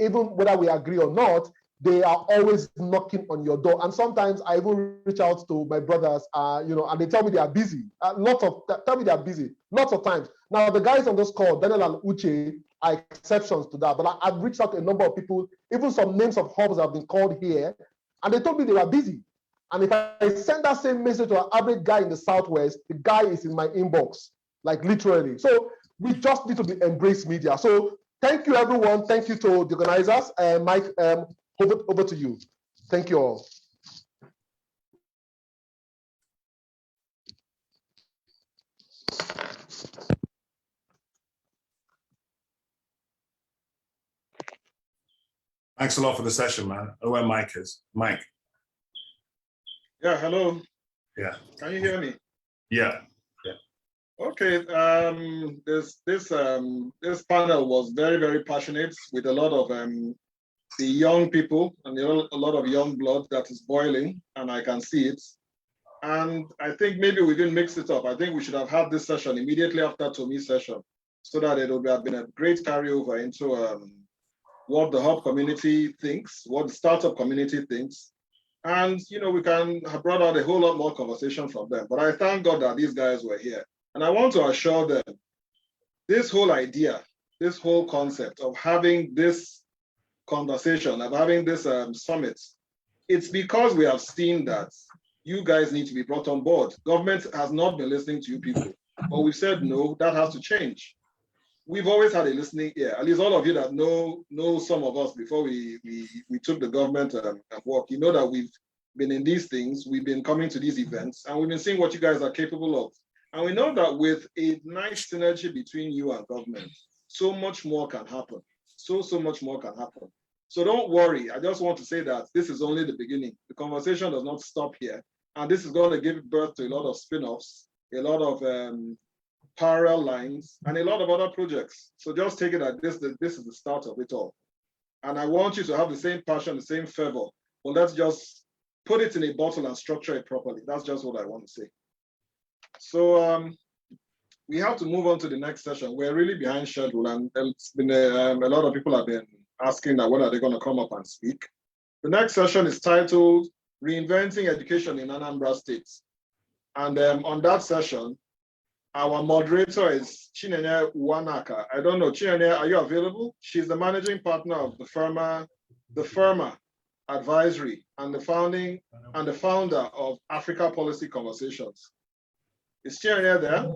even whether we agree or not, they are always knocking on your door. And sometimes I even reach out to my brothers, and they tell me they are busy. Tell me they are busy, lots of times. Now, the guys on this call, Daniel and Uche, are exceptions to that. But I've reached out to a number of people, even some names of hubs have been called here, and they told me they were busy. And if I send that same message to an average guy in the Southwest, the guy is in my inbox, like literally. So we just need to embrace media. So thank you, everyone. Thank you to the organizers. Mike, over to you. Thank you all. Thanks a lot for the session, man. Oh, where Mike is. Mike. Yeah, hello. Yeah. Can you hear me? Yeah. Okay. This panel was very, very passionate with a lot of the young people and a lot of young blood that is boiling, and I can see it. And I think maybe we didn't mix it up. I think we should have had this session immediately after Tomi's session, so that it would have been a great carryover into what the hub community thinks, what the startup community thinks. And, we can have brought out a whole lot more conversation from them. But I thank God that these guys were here. And I want to assure them, this whole idea, this whole concept of having this conversation, of having this summit, it's because we have seen that you guys need to be brought on board. Government has not been listening to you people, but we've said, no, that has to change. We've always had a listening ear. At least all of you that know some of us before we took the government at work, you know that we've been in these things, we've been coming to these events, and we've been seeing what you guys are capable of. And we know that with a nice synergy between you and government, so much more can happen. So much more can happen. So don't worry. I just want to say that this is only the beginning. The conversation does not stop here. And this is going to give birth to a lot of spin-offs, a lot of parallel lines, and a lot of other projects. So just take it that this is the start of it all. And I want you to have the same passion, the same fervor. Well, let's just put it in a bottle and structure it properly. That's just what I want to say. So we have to move on to the next session. We're really behind schedule, and it's been a lot of people have been asking that when are they going to come up and speak. The next session is titled Reinventing Education in Anambra State. And on that session, Our moderator is Chinenye Wanaka. I don't know, Chinenye, are you available? She's the managing partner of the firma Advisory and the founder of Africa Policy Conversations. Is Chinenye there?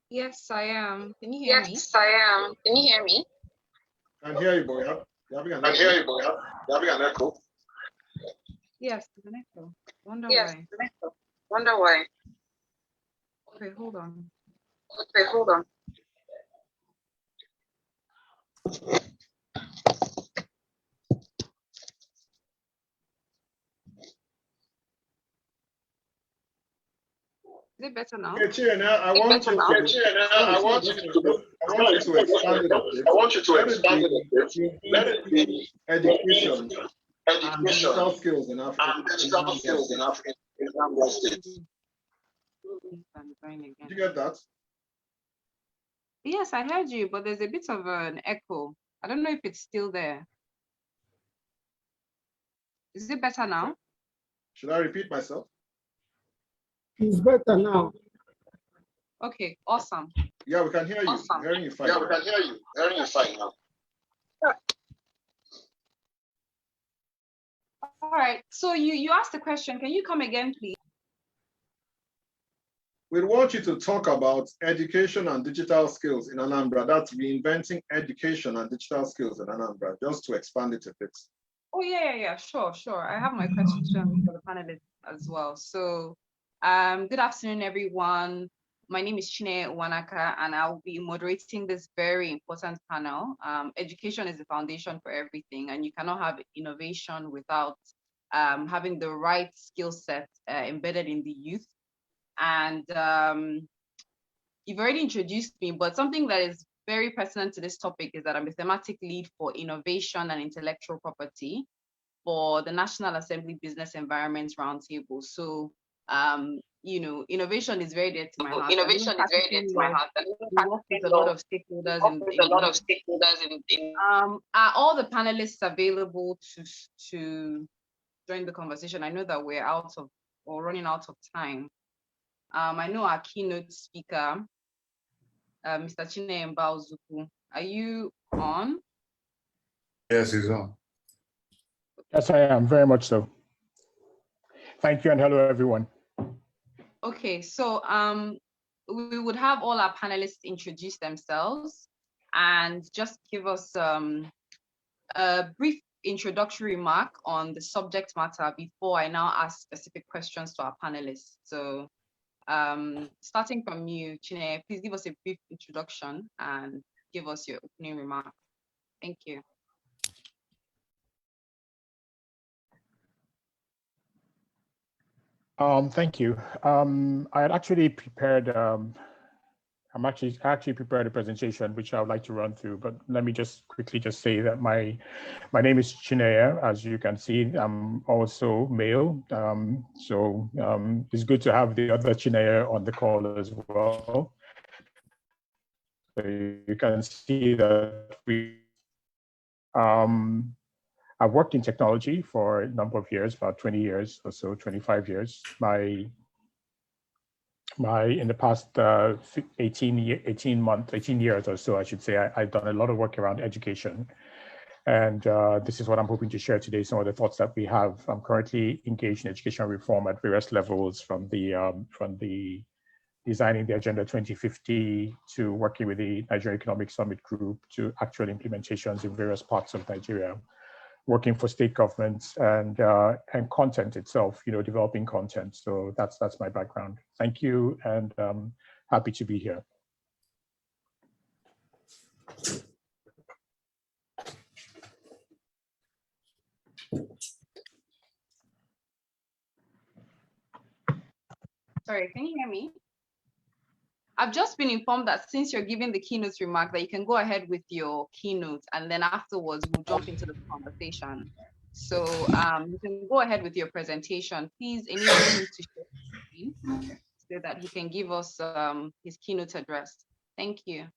Yes, I am. Can you hear me? Yes, I am. Can you hear me? I can hear you, boy. I hear you, boy. You having an echo? Yes, an echo. Wonder Yes, why. an echo. Wonder why. Okay, hold on. Okay, hold on. Is it better now? Okay, Chiene, I want you to expand it a bit. I want you to expand it a bit. Let it be education and digital skills in Africa. In Anambra State. Did you get that? Yes, I heard you, but there's a bit of an echo. I don't know if it's still there. Is it better now? Should I repeat myself? It's better now. Okay, awesome. Yeah, we can hear you. Awesome. Hearing you fine. Yeah, we can hear you. Hearing you fine now. All right. So you asked the question. Can you come again, please? We want you to talk about education and digital skills in Anambra. That's reinventing education and digital skills in Anambra, just to expand it a bit. Oh, yeah. Sure. I have my question for the panelists as well. So, good afternoon, everyone. My name is Chine Wanaka, and I'll be moderating this very important panel. Education is the foundation for everything, and you cannot have innovation without having the right skill set embedded in the youth. And you've already introduced me, but something that is very pertinent to this topic is that I'm a thematic lead for innovation and intellectual property for the National Assembly Business Environment Roundtable. So, innovation is very dear to my heart. Innovation is very dear to my heart. We work with a lot of stakeholders are all the panelists available to join the conversation? I know that we're running out of time. I know our keynote speaker, Mr. Chine Mbauzuku. Are you on? Yes, he's on. Yes, I am, very much so. Thank you, and hello, everyone. Okay, so we would have all our panelists introduce themselves and just give us a brief introductory remark on the subject matter before I now ask specific questions to our panelists. So starting from you, Chine, please give us a brief introduction and give us your opening remark. Thank you. Thank you. I had actually prepared, I actually prepared a presentation which I would like to run through, but let me just quickly say that my name is Chineye. As you can see, I'm also male. So it's good to have the other Chineye on the call as well. So you can see that I've worked in technology for a number of years, about 20 years or so, 25 years. In the past 18 years or so, I should say, I've done a lot of work around education. And this is what I'm hoping to share today, some of the thoughts that we have. I'm currently engaged in education reform at various levels, from the designing the Agenda 2050 to working with the Nigerian Economic Summit Group to actual implementations in various parts of Nigeria, working for state governments and content itself, developing content. So that's my background. Thank you, and happy to be here. Sorry, can you hear me? I've just been informed that since you're giving the keynote remark, that you can go ahead with your keynote, and then afterwards we'll jump into the conversation. So you can go ahead with your presentation. Please enable him to share his screen so that he can give us his keynote address. Thank you.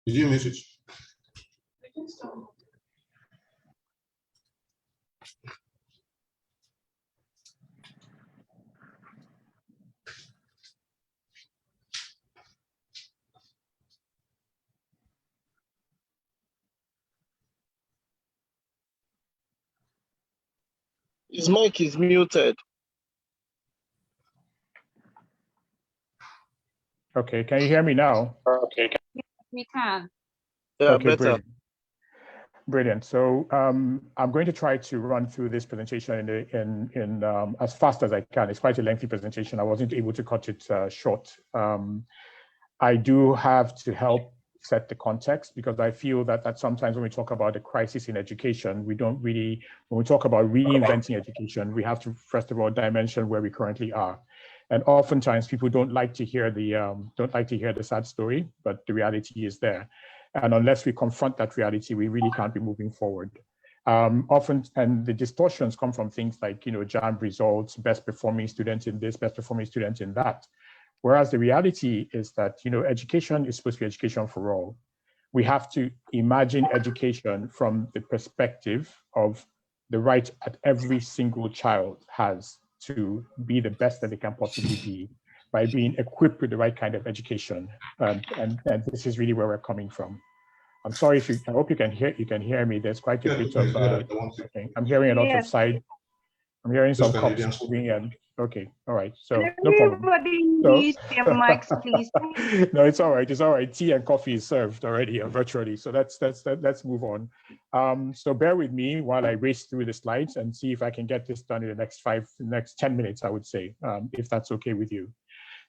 Did you miss it? His mic is muted. Okay, can you hear me now? Okay. We can. Yeah, Okay, better. brilliant. Brilliant. So I'm going to try to run through this presentation in as fast as I can. It's quite a lengthy presentation. I wasn't able to cut it short. I do have to help set the context because I feel that sometimes when we talk about the crisis in education, we don't really, when we talk about reinventing education, we have to first of all dimension where we currently are. And oftentimes people don't like to hear the sad story, but the reality is there. And unless we confront that reality, we really can't be moving forward. Often, and the distortions come from things like, JAM results, best performing students in this, best performing students in that. Whereas the reality is that, education is supposed to be education for all. We have to imagine education from the perspective of the right that every single child has to be the best that they can possibly be by being equipped with the right kind of education. And this is really where we're coming from. I'm sorry if I hope you can hear me. There's quite a bit of, I'm hearing a lot of side. I'm hearing some cups moving and okay, all right. So no problem. Everybody needs their mics, please. No, it's all right. It's all right. Tea and coffee is served already virtually. So let's move on. So bear with me while I race through the slides and see if I can get this done in the next 10 minutes, I would say, if that's okay with you.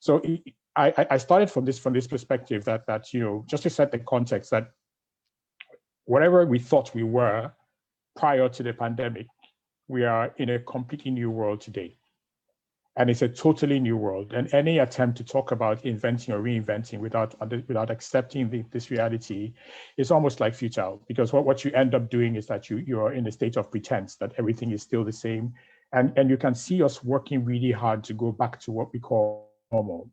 So I started from this perspective that just to set the context that whatever we thought we were prior to the pandemic, we are in a completely new world today. And it's a totally new world. And any attempt to talk about inventing or reinventing without accepting this reality is almost like futile, because what you end up doing is that you are in a state of pretense that everything is still the same. And you can see us working really hard to go back to what we call normal.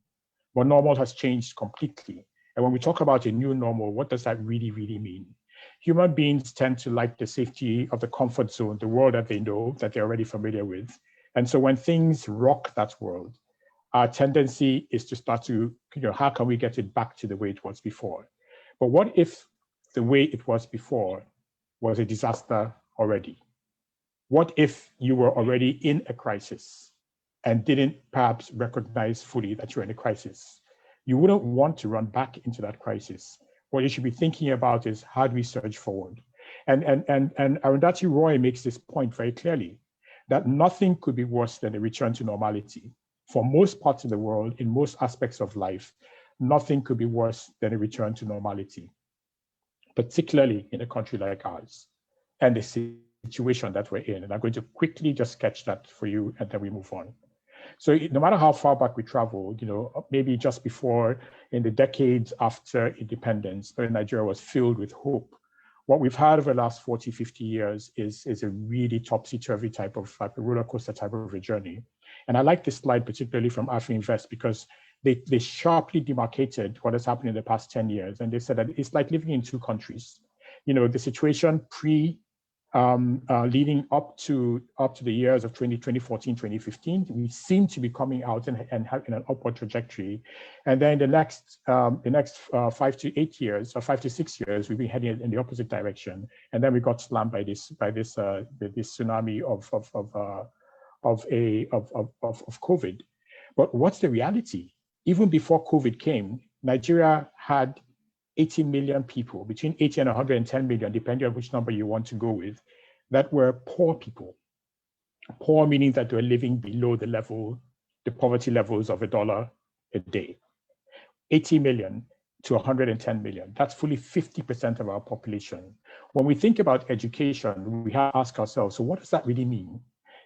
But normal has changed completely. And when we talk about a new normal, what does that really, really mean? Human beings tend to like the safety of the comfort zone, the world that they know, that they're already familiar with. And so when things rock that world, our tendency is to start to, how can we get it back to the way it was before? But what if the way it was before was a disaster already? What if you were already in a crisis and didn't perhaps recognize fully that you're in a crisis? You wouldn't want to run back into that crisis. What you should be thinking about is, how do we surge forward? And Arundhati Roy makes this point very clearly, that nothing could be worse than a return to normality. For most parts of the world, in most aspects of life, nothing could be worse than a return to normality, particularly in a country like ours and the situation that we're in. And I'm going to quickly just sketch that for you, and then we move on. So no matter how far back we travel, maybe just before, in the decades after independence, Nigeria was filled with hope. What we've had over the last 40, 50 years is a really topsy-turvy type of roller coaster type of a journey. And I like this slide, particularly from AfriInvest, because they sharply demarcated what has happened in the past 10 years. And they said that it's like living in two countries. The situation leading up to the years of 2014, 2015, we seem to be coming out and having an upward trajectory. And then the next 5 to 8 years, or 5 to 6 years, we've been heading in the opposite direction. And then we got slammed by this tsunami of COVID. But what's the reality? Even before COVID came, Nigeria had 80 million people, between 80 and 110 million, depending on which number you want to go with, that were poor people. Poor meaning that they were living below the poverty levels of $1 a day. 80 million to 110 million, that's fully 50% of our population. When we think about education, we have to ask ourselves, so what does that really mean?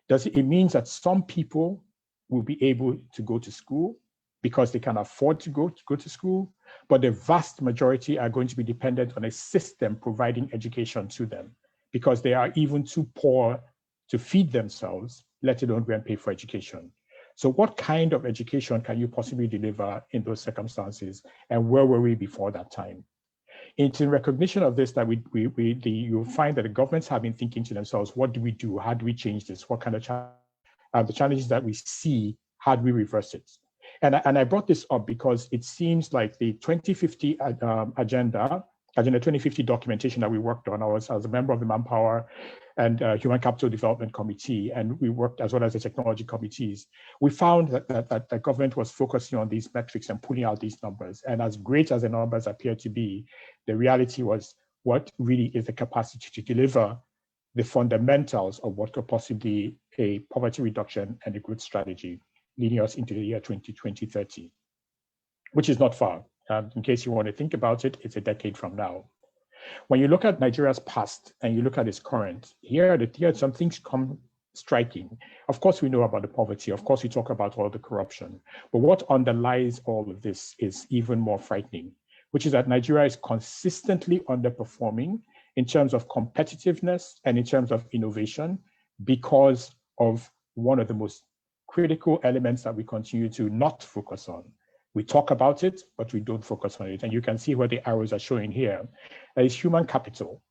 It means that some people will be able to go to school because they can afford to go to school, but the vast majority are going to be dependent on a system providing education to them because they are even too poor to feed themselves, let alone go and pay for education. So what kind of education can you possibly deliver in those circumstances? And where were we before that time? It's in recognition of this that you'll find that the governments have been thinking to themselves, what do we do? How do we change this? What kind of the challenges that we see, how do we reverse it? And I brought this up because it seems like the 2050 Agenda 2050 documentation that we worked on. I was a member of the Manpower and Human Capital Development Committee, and we worked as well as the technology committees. We found that the government was focusing on these metrics and pulling out these numbers. And as great as the numbers appear to be, the reality was what really is the capacity to deliver the fundamentals of what could possibly a poverty reduction and a growth strategy leading us into the year 2030, which is not far. In case you want to think about it, it's a decade from now. When you look at Nigeria's past and you look at its current, here some things come striking. Of course, we know about the poverty. Of course, we talk about all the corruption. But what underlies all of this is even more frightening, which is that Nigeria is consistently underperforming in terms of competitiveness and in terms of innovation because of one of the most critical elements that we continue to not focus on. We talk about it, but we don't focus on it. And you can see where the arrows are showing here. There is human capital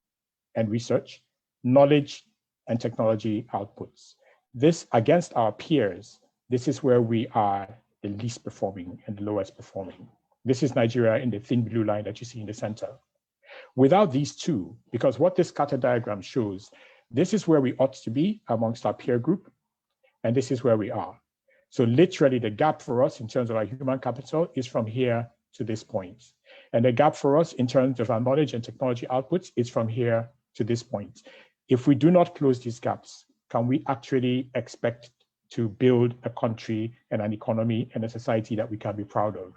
and research, knowledge and technology outputs. This, against our peers, this is where we are the least performing and the lowest performing. This is Nigeria in the thin blue line that you see in the center. Without these two, because what this scatter diagram shows, this is where we ought to be amongst our peer group, and this is where we are. So literally the gap for us in terms of our human capital is from here to this point. And the gap for us in terms of our knowledge and technology outputs is from here to this point. If we do not close these gaps, can we actually expect to build a country and an economy and a society that we can be proud of?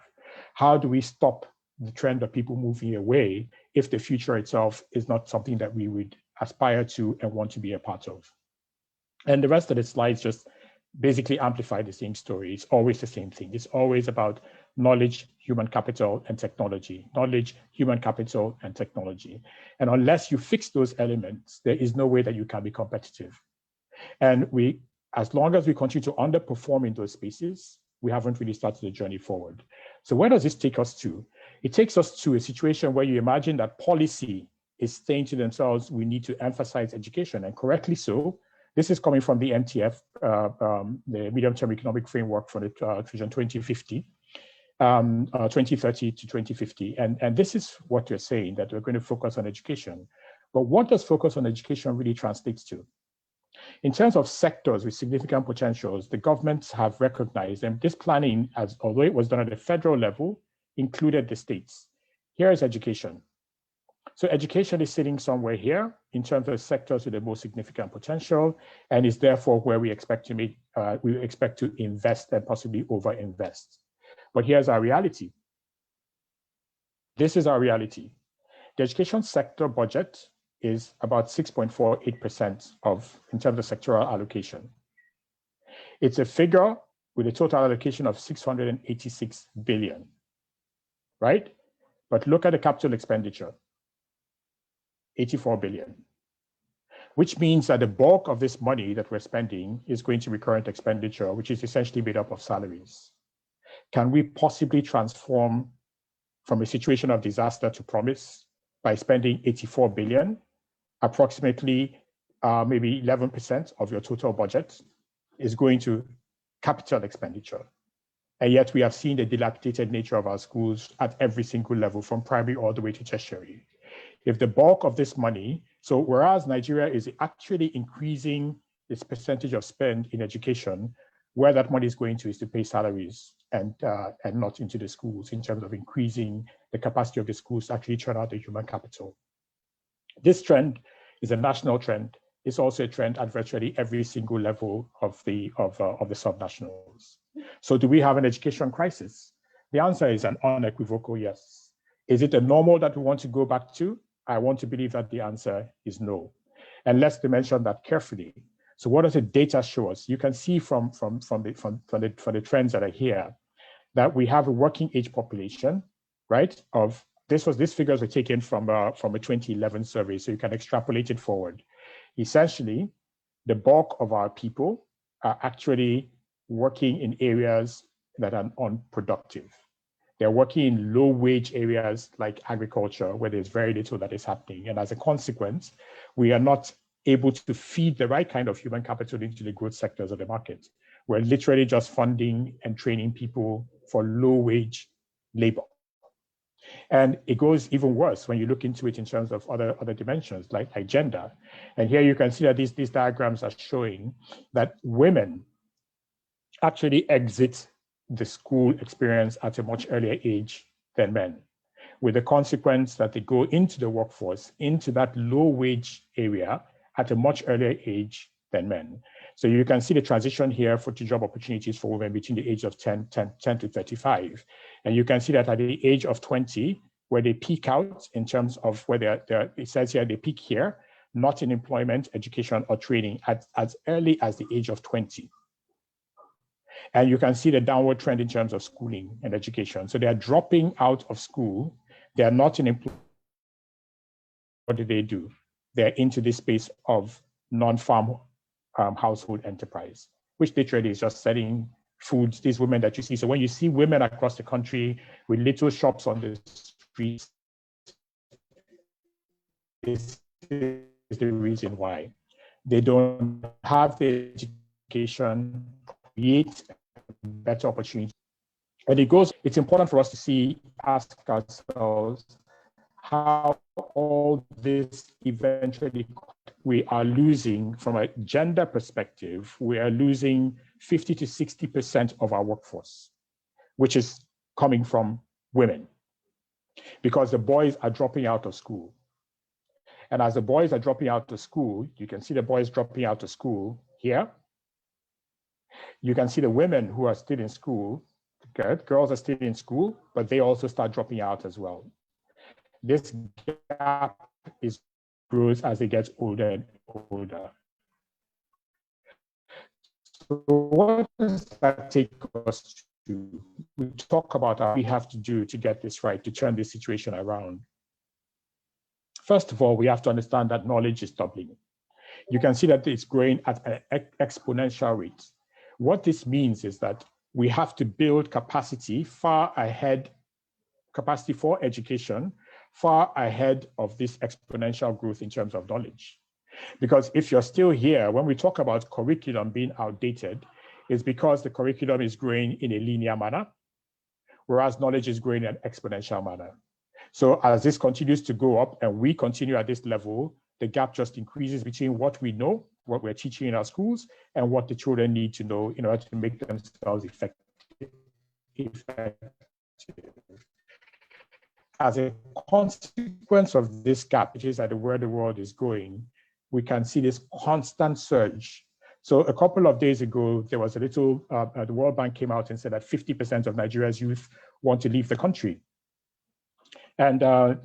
How do we stop the trend of people moving away if the future itself is not something that we would aspire to and want to be a part of? And the rest of the slides just basically amplify the same story. It's always the same thing. It's always about knowledge, human capital, and technology. Knowledge, human capital, and technology. And unless you fix those elements, there is no way that you can be competitive. And as long as we continue to underperform in those spaces, we haven't really started the journey forward. So where does this take us to? It takes us to a situation where you imagine that policy is saying to themselves, we need to emphasize education, and correctly so. This is coming from the MTF, the Medium-Term Economic Framework for the Vision 2030 to 2050. And this is what you're saying, that we're going to focus on education. But what does focus on education really translate to? In terms of sectors with significant potentials, the governments have recognized, and this planning, although it was done at the federal level, included the states. Here is education. So education is sitting somewhere here in terms of sectors with the most significant potential, and is therefore where we expect to invest and possibly over-invest. But here's our reality. This is our reality. The education sector budget is about 6.48% in terms of sectoral allocation. It's a figure with a total allocation of 686 billion, right? But look at the capital expenditure. 84 billion, which means that the bulk of this money that we're spending is going to be current expenditure, which is essentially made up of salaries. Can we possibly transform from a situation of disaster to promise by spending 84 billion, approximately maybe 11% of your total budget is going to capital expenditure? And yet we have seen the dilapidated nature of our schools at every single level, from primary all the way to tertiary. If the bulk of this money, so whereas Nigeria is actually increasing its percentage of spend in education, where that money is going to is to pay salaries and not into the schools in terms of increasing the capacity of the schools to actually turn out the human capital. This trend is a national trend. It's also a trend at virtually every single level of the subnationals. So do we have an education crisis? The answer is an unequivocal yes. Is it a normal that we want to go back to? I want to believe that the answer is no. And let's dimension that carefully. So what does the data show us? You can see from the trends that are here that we have a working age population, right? These figures were taken from a 2011 survey, so you can extrapolate it forward. Essentially, the bulk of our people are actually working in areas that are unproductive. They're working in low wage areas like agriculture, where there's very little that is happening. And as a consequence, we are not able to feed the right kind of human capital into the growth sectors of the market. We're literally just funding and training people for low wage labor. And it goes even worse when you look into it in terms of other dimensions like gender. And here you can see that these diagrams are showing that women actually exit the school experience at a much earlier age than men, with the consequence that they go into the workforce, into that low wage area at a much earlier age than men. So you can see the transition here to job opportunities for women between the age of 10 to 35. And you can see that at the age of 20, where they peak out in terms of where it says here, they peak here, not in employment, education, or training as early as the age of 20. And you can see the downward trend in terms of schooling and education. So they are dropping out of school. They are not in employment. What do? They're into this space of non-farm household enterprise, which literally is just selling foods, these women that you see. So when you see women across the country with little shops on the streets, this is the reason why. They don't have the education, create better opportunities. And it's important for us to ask ourselves how all this eventually, we are losing from a gender perspective, we are losing 50 to 60% of our workforce, which is coming from women, because the boys are dropping out of school. And as the boys are dropping out of school, you can see the boys dropping out of school here. You can see the women who are still in school, girls are still in school, but they also start dropping out as well. This gap grows as they get older and older. So what does that take us to? We talk about what we have to do to get this right, to turn this situation around. First of all, we have to understand that knowledge is doubling. You can see that it's growing at an exponential rate. What this means is that we have to build capacity for education, far ahead of this exponential growth in terms of knowledge. Because if you're still here, when we talk about curriculum being outdated, it's because the curriculum is growing in a linear manner, whereas knowledge is growing in an exponential manner. So as this continues to go up and we continue at this level, the gap just increases between what we know, what we're teaching in our schools, and what the children need to know in order to make themselves effective. As a consequence of this gap, which is at where the world is going, we can see this constant surge. So a couple of days ago, there was a little, the World Bank came out and said that 50% of Nigeria's youth want to leave the country. And I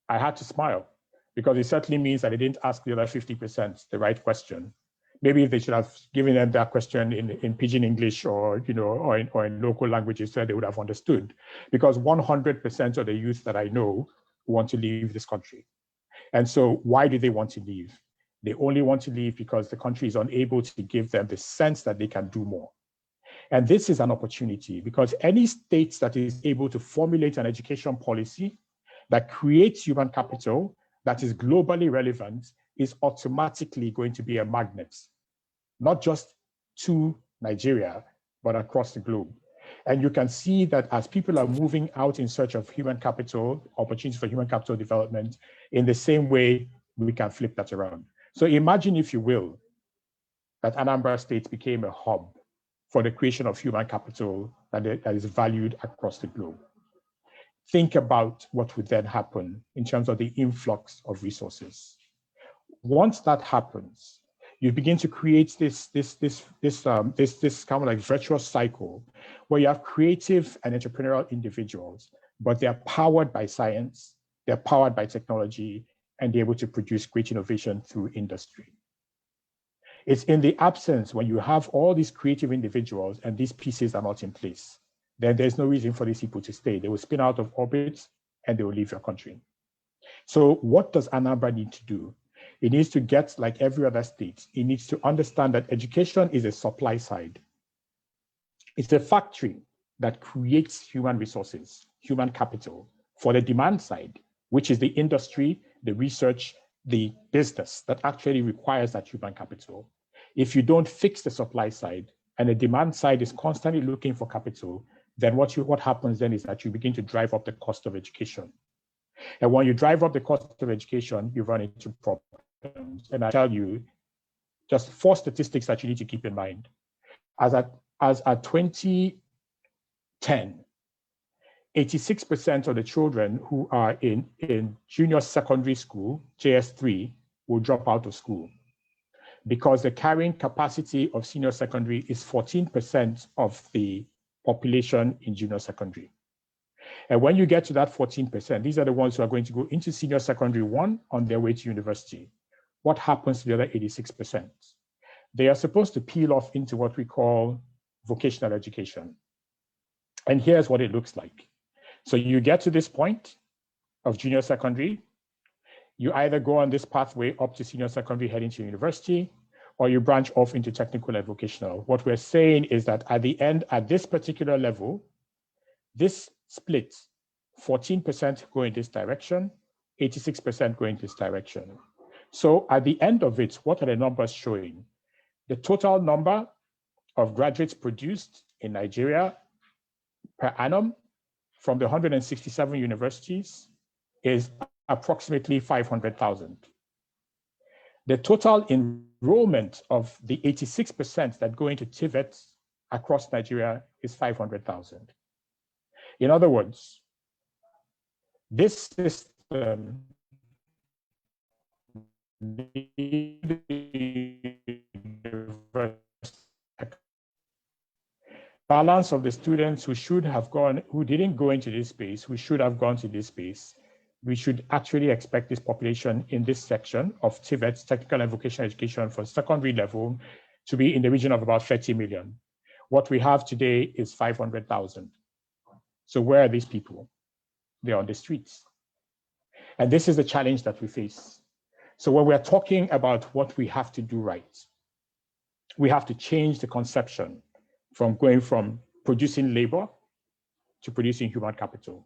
had to smile, because it certainly means that they didn't ask the other 50% the right question. Maybe if they should have given them that question in Pidgin English or in local languages, so they would have understood. Because 100% of the youth that I know want to leave this country. And so why do they want to leave? They only want to leave because the country is unable to give them the sense that they can do more. And this is an opportunity, because any state that is able to formulate an education policy that creates human capital that is globally relevant is automatically going to be a magnet, not just to Nigeria, but across the globe. And you can see that as people are moving out in search of human capital, opportunities for human capital development, in the same way, we can flip that around. So imagine, if you will, that Anambra State became a hub for the creation of human capital that is valued across the globe. Think about what would then happen in terms of the influx of resources. Once that happens, you begin to create this kind of like virtuous cycle where you have creative and entrepreneurial individuals, but they're powered by science, they're powered by technology, and they're able to produce great innovation through industry. It's in the absence when you have all these creative individuals and these pieces are not in place, then there's no reason for these people to stay. They will spin out of orbit and they will leave your country. So what does Anambra need to do? It needs to get, like every other state, it needs to understand that education is a supply side. It's a factory that creates human resources, human capital for the demand side, which is the industry, the research, the business that actually requires that human capital. If you don't fix the supply side and the demand side is constantly looking for capital, then what happens then is that you begin to drive up the cost of education. And when you drive up the cost of education, you run into problems. And I tell you, just 4 statistics that you need to keep in mind. As at 2010, 86% of the children who are in junior secondary school, JS3, will drop out of school because the carrying capacity of senior secondary is 14% of the population in junior secondary. And when you get to that 14%, these are the ones who are going to go into senior secondary 1 on their way to university. What happens to the other 86%? They are supposed to peel off into what we call vocational education. And here's what it looks like. So you get to this point of junior secondary, you either go on this pathway up to senior secondary heading to university, or you branch off into technical and vocational. What we're saying is that at the end, at this particular level, this split, 14% go in this direction, 86% go in this direction. So at the end of it, what are the numbers showing? The total number of graduates produced in Nigeria per annum from the 167 universities is approximately 500,000. The total enrollment of the 86% that go into TVET across Nigeria is 500,000. In other words, this system balance of the students who should have gone, who didn't go into this space, who should have gone to this space, we should actually expect this population in this section of TVET, technical and vocational education for secondary level, to be in the region of about 30 million. What we have today is 500,000. So where are these people? They're on the streets. And this is the challenge that we face. So when we're talking about what we have to do right, we have to change the conception from going from producing labor to producing human capital.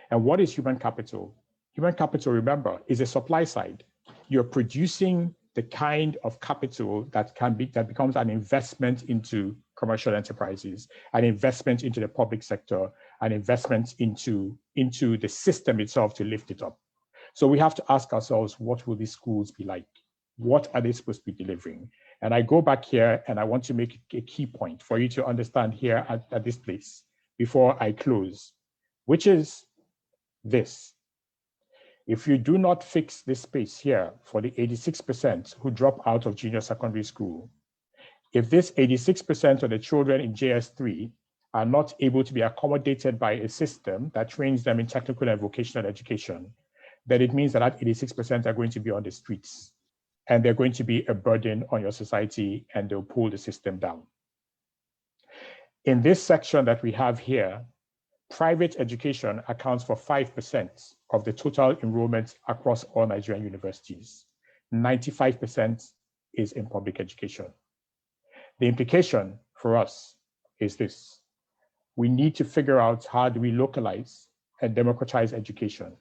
And what is human capital? Human capital, remember, is a supply side. You're producing the kind of capital that becomes an investment into commercial enterprises, an investment into the public sector, an investment into the system itself to lift it up. So we have to ask ourselves, what will these schools be like? What are they supposed to be delivering? And I go back here and I want to make a key point for you to understand here at this place before I close, which is this. If you do not fix this space here for the 86% who drop out of junior secondary school, if this 86% of the children in JS3 are not able to be accommodated by a system that trains them in technical and vocational education, then it means that 86% are going to be on the streets and they're going to be a burden on your society and they'll pull the system down. In this section that we have here, private education accounts for 5% of the total enrollment across all Nigerian universities. 95% is in public education. The implication for us is this. We need to figure out how do we localize and democratize education,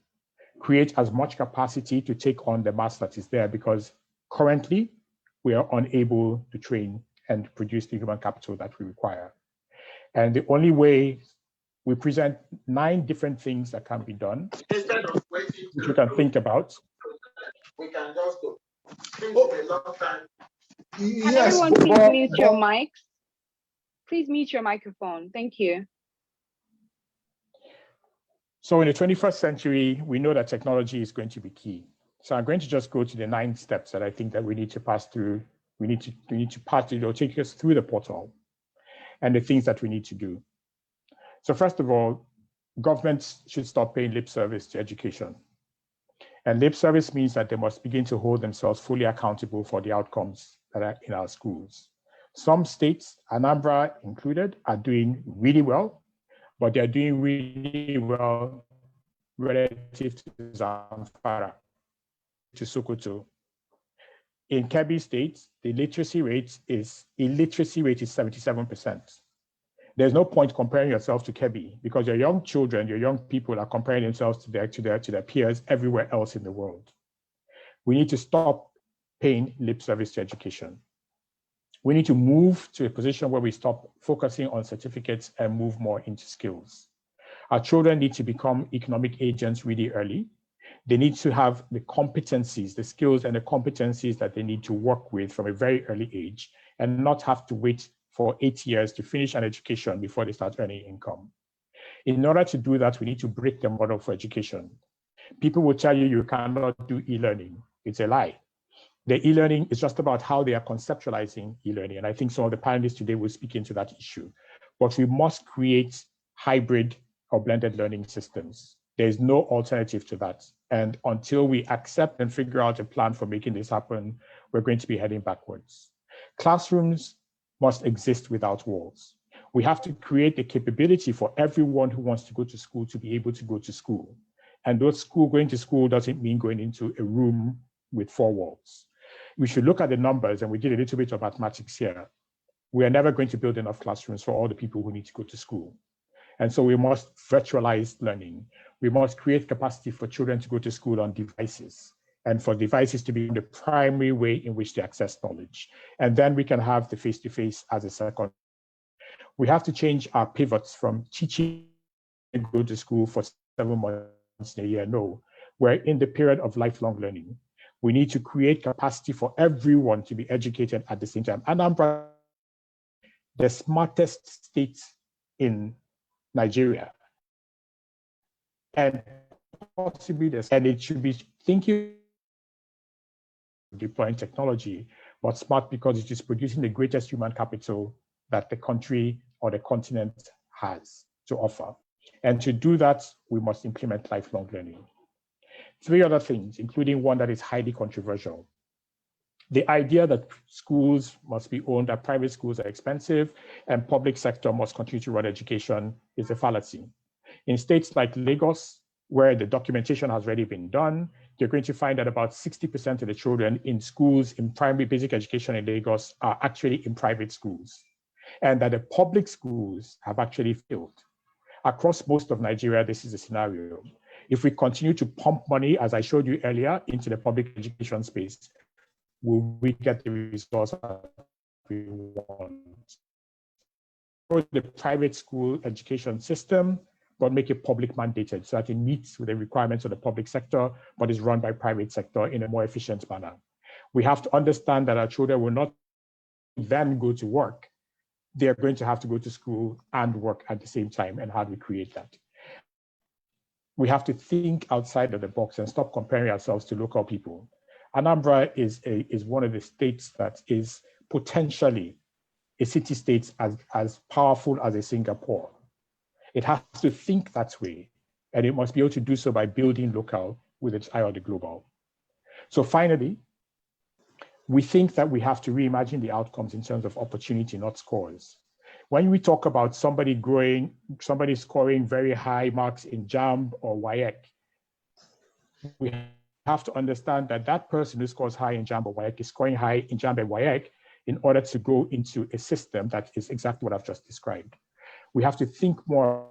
create as much capacity to take on the mass that is there, because currently we are unable to train and produce the human capital that we require. And the only way we present 9 different things that can be done, which you can think about. We can just go. Can everyone please mute your mics? Please mute your microphone. Thank you. So in the 21st century, we know that technology is going to be key. So I'm going to just go to the 9 steps that I think that we need to pass through. We need to pass through, they'll take us through the portal and the things that we need to do. So first of all, governments should stop paying lip service to education. And lip service means that they must begin to hold themselves fully accountable for the outcomes that are in our schools. Some states, Anambra included, are doing really well, but they're doing really well relative to Zamfara, to Sokoto. In Kebbi State, the illiteracy rate is 77%. There's no point comparing yourself to Kebbi because your young children, your young people are comparing themselves to their peers everywhere else in the world. We need to stop paying lip service to education. We need to move to a position where we stop focusing on certificates and move more into skills. Our children need to become economic agents really early. They need to have the competencies, the skills and the competencies that they need to work with from a very early age and not have to wait for 8 years to finish an education before they start earning income. In order to do that, we need to break the model for education. People will tell you cannot do e-learning. It's a lie. The e-learning is just about how they are conceptualizing e-learning. And I think some of the panelists today will speak into that issue. But we must create hybrid or blended learning systems. There is no alternative to that. And until we accept and figure out a plan for making this happen, we're going to be heading backwards. Classrooms must exist without walls. We have to create the capability for everyone who wants to go to school to be able to go to school. And going to school doesn't mean going into a room with 4 walls. We should look at the numbers, and we did a little bit of mathematics here. We are never going to build enough classrooms for all the people who need to go to school. And so we must virtualize learning. We must create capacity for children to go to school on devices and for devices to be the primary way in which they access knowledge. And then we can have the face-to-face as a second. We have to change our pivots from teaching and go to school for 7 months in a year. No, we're in the period of lifelong learning. We need to create capacity for everyone to be educated at the same time. Anambra, the smartest state in Nigeria, and possibly and it should be thinking deploying technology, but smart because it is producing the greatest human capital that the country or the continent has to offer. And to do that, we must implement lifelong learning. 3 other things, including one that is highly controversial. The idea that schools must be owned, that private schools are expensive, and public sector must continue to run education is a fallacy. In states like Lagos, where the documentation has already been done, you're going to find that about 60% of the children in schools in primary basic education in Lagos are actually in private schools, and that the public schools have actually failed. Across most of Nigeria, this is a scenario. If we continue to pump money, as I showed you earlier, into the public education space, will we get the results that we want? For the private school education system, but make it public mandated so that it meets with the requirements of the public sector, but is run by private sector in a more efficient manner. We have to understand that our children will not then go to work. They're going to have to go to school and work at the same time. And how do we create that? We have to think outside of the box and stop comparing ourselves to local people. Anambra is one of the states that is potentially a city-state as powerful as a Singapore. It has to think that way, and it must be able to do so by building local with its eye on the global. So finally, we think that we have to reimagine the outcomes in terms of opportunity, not scores. When we talk about somebody scoring very high marks in JAMB or WAEC, we have to understand that that person who scores high in JAMB or WAEC is scoring high in JAMB and WAEC in order to go into a system that is exactly what I've just described. We have to think more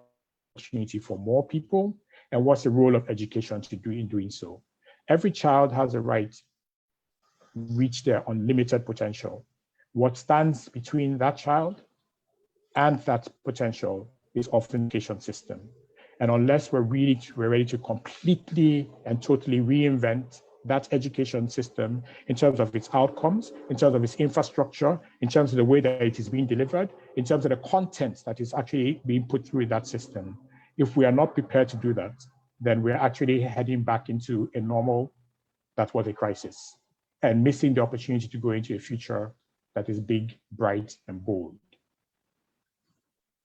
opportunity for more people and what's the role of education to do in doing so. Every child has a right to reach their unlimited potential. What stands between that child and that potential is often the education system. And unless we're ready to completely and totally reinvent that education system in terms of its outcomes, in terms of its infrastructure, in terms of the way that it is being delivered, in terms of the content that is actually being put through that system, if we are not prepared to do that, then we're actually heading back into a normal that was a crisis and missing the opportunity to go into a future that is big, bright, and bold.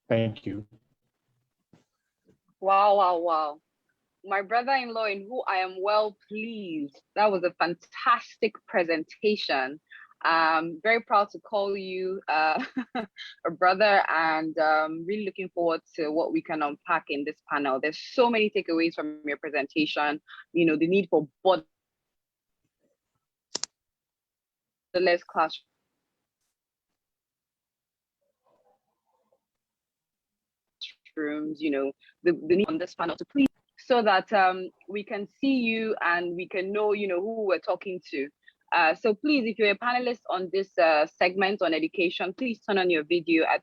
Thank you. Wow, wow, wow. My brother-in-law, in who I am well pleased. That was a fantastic presentation. Very proud to call you a brother, and really looking forward to what we can unpack in this panel. There's so many takeaways from your presentation. You know, the need for borderless classroom. classrooms, the need on this panel to please, so that we can see you and we can know, who we're talking to. So please, if you're a panelist on this segment on education, please turn on your video at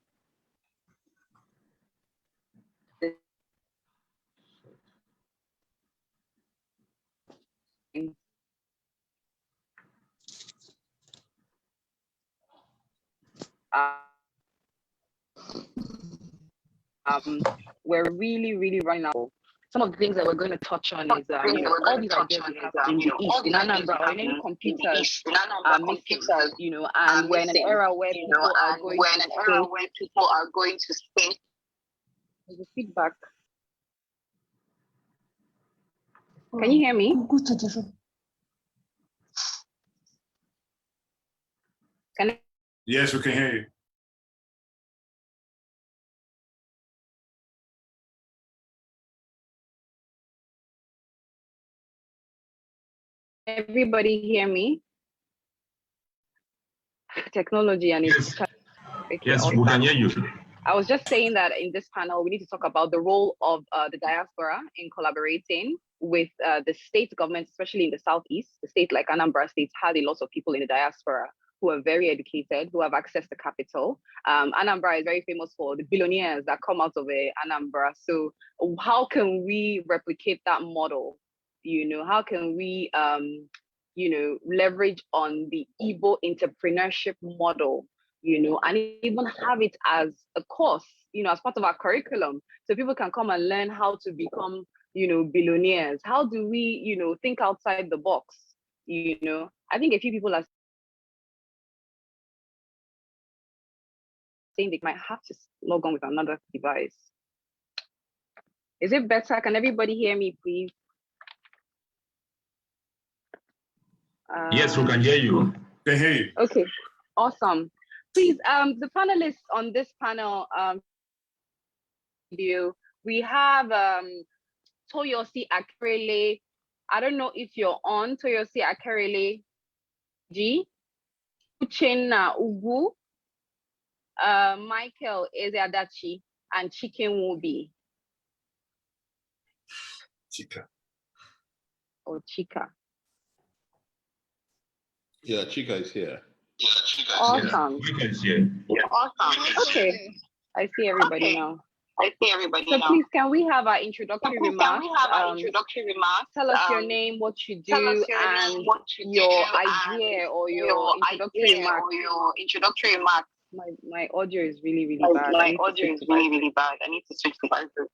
we're really running out. Some of the things that we're going to touch on is, all these ideas we have in the East, in Anambra, or in any computers are missing, and we're in an era where people are going to space. There's a feedback. Can you hear me? Yes, we can hear you. Everybody hear me? Technology and it's yes, we can hear you. I was just saying that in this panel, we need to talk about the role of the diaspora in collaborating with the state government, especially in the Southeast. The state like Anambra State had a lot of people in the diaspora who are very educated, who have access to capital. Anambra is very famous for the billionaires that come out of Anambra. So how can we replicate that model? How can we, leverage on the Igbo entrepreneurship model, and even have it as a course, as part of our curriculum, so people can come and learn how to become, billionaires. How do we, think outside the box? I think a few people are saying they might have to log on with another device. Is it better? Can everybody hear me, please? Yes, we can hear you. Can hear you. Okay, awesome. Please, the panelists on this panel video, we have Toyosi Akerele. I don't know if you're on, Toyosi Akerele G. Uchenna Ugu, Michael Ezeadachi, and Chicken Wobi. Chika. Or Chika. Yeah, Chika is here. Awesome. Chika is here. Awesome. Okay. I see everybody now. So please, can we have our introductory remarks? Tell us your name, what you do, and your idea or your introductory remarks. My audio is really bad. I need to switch devices.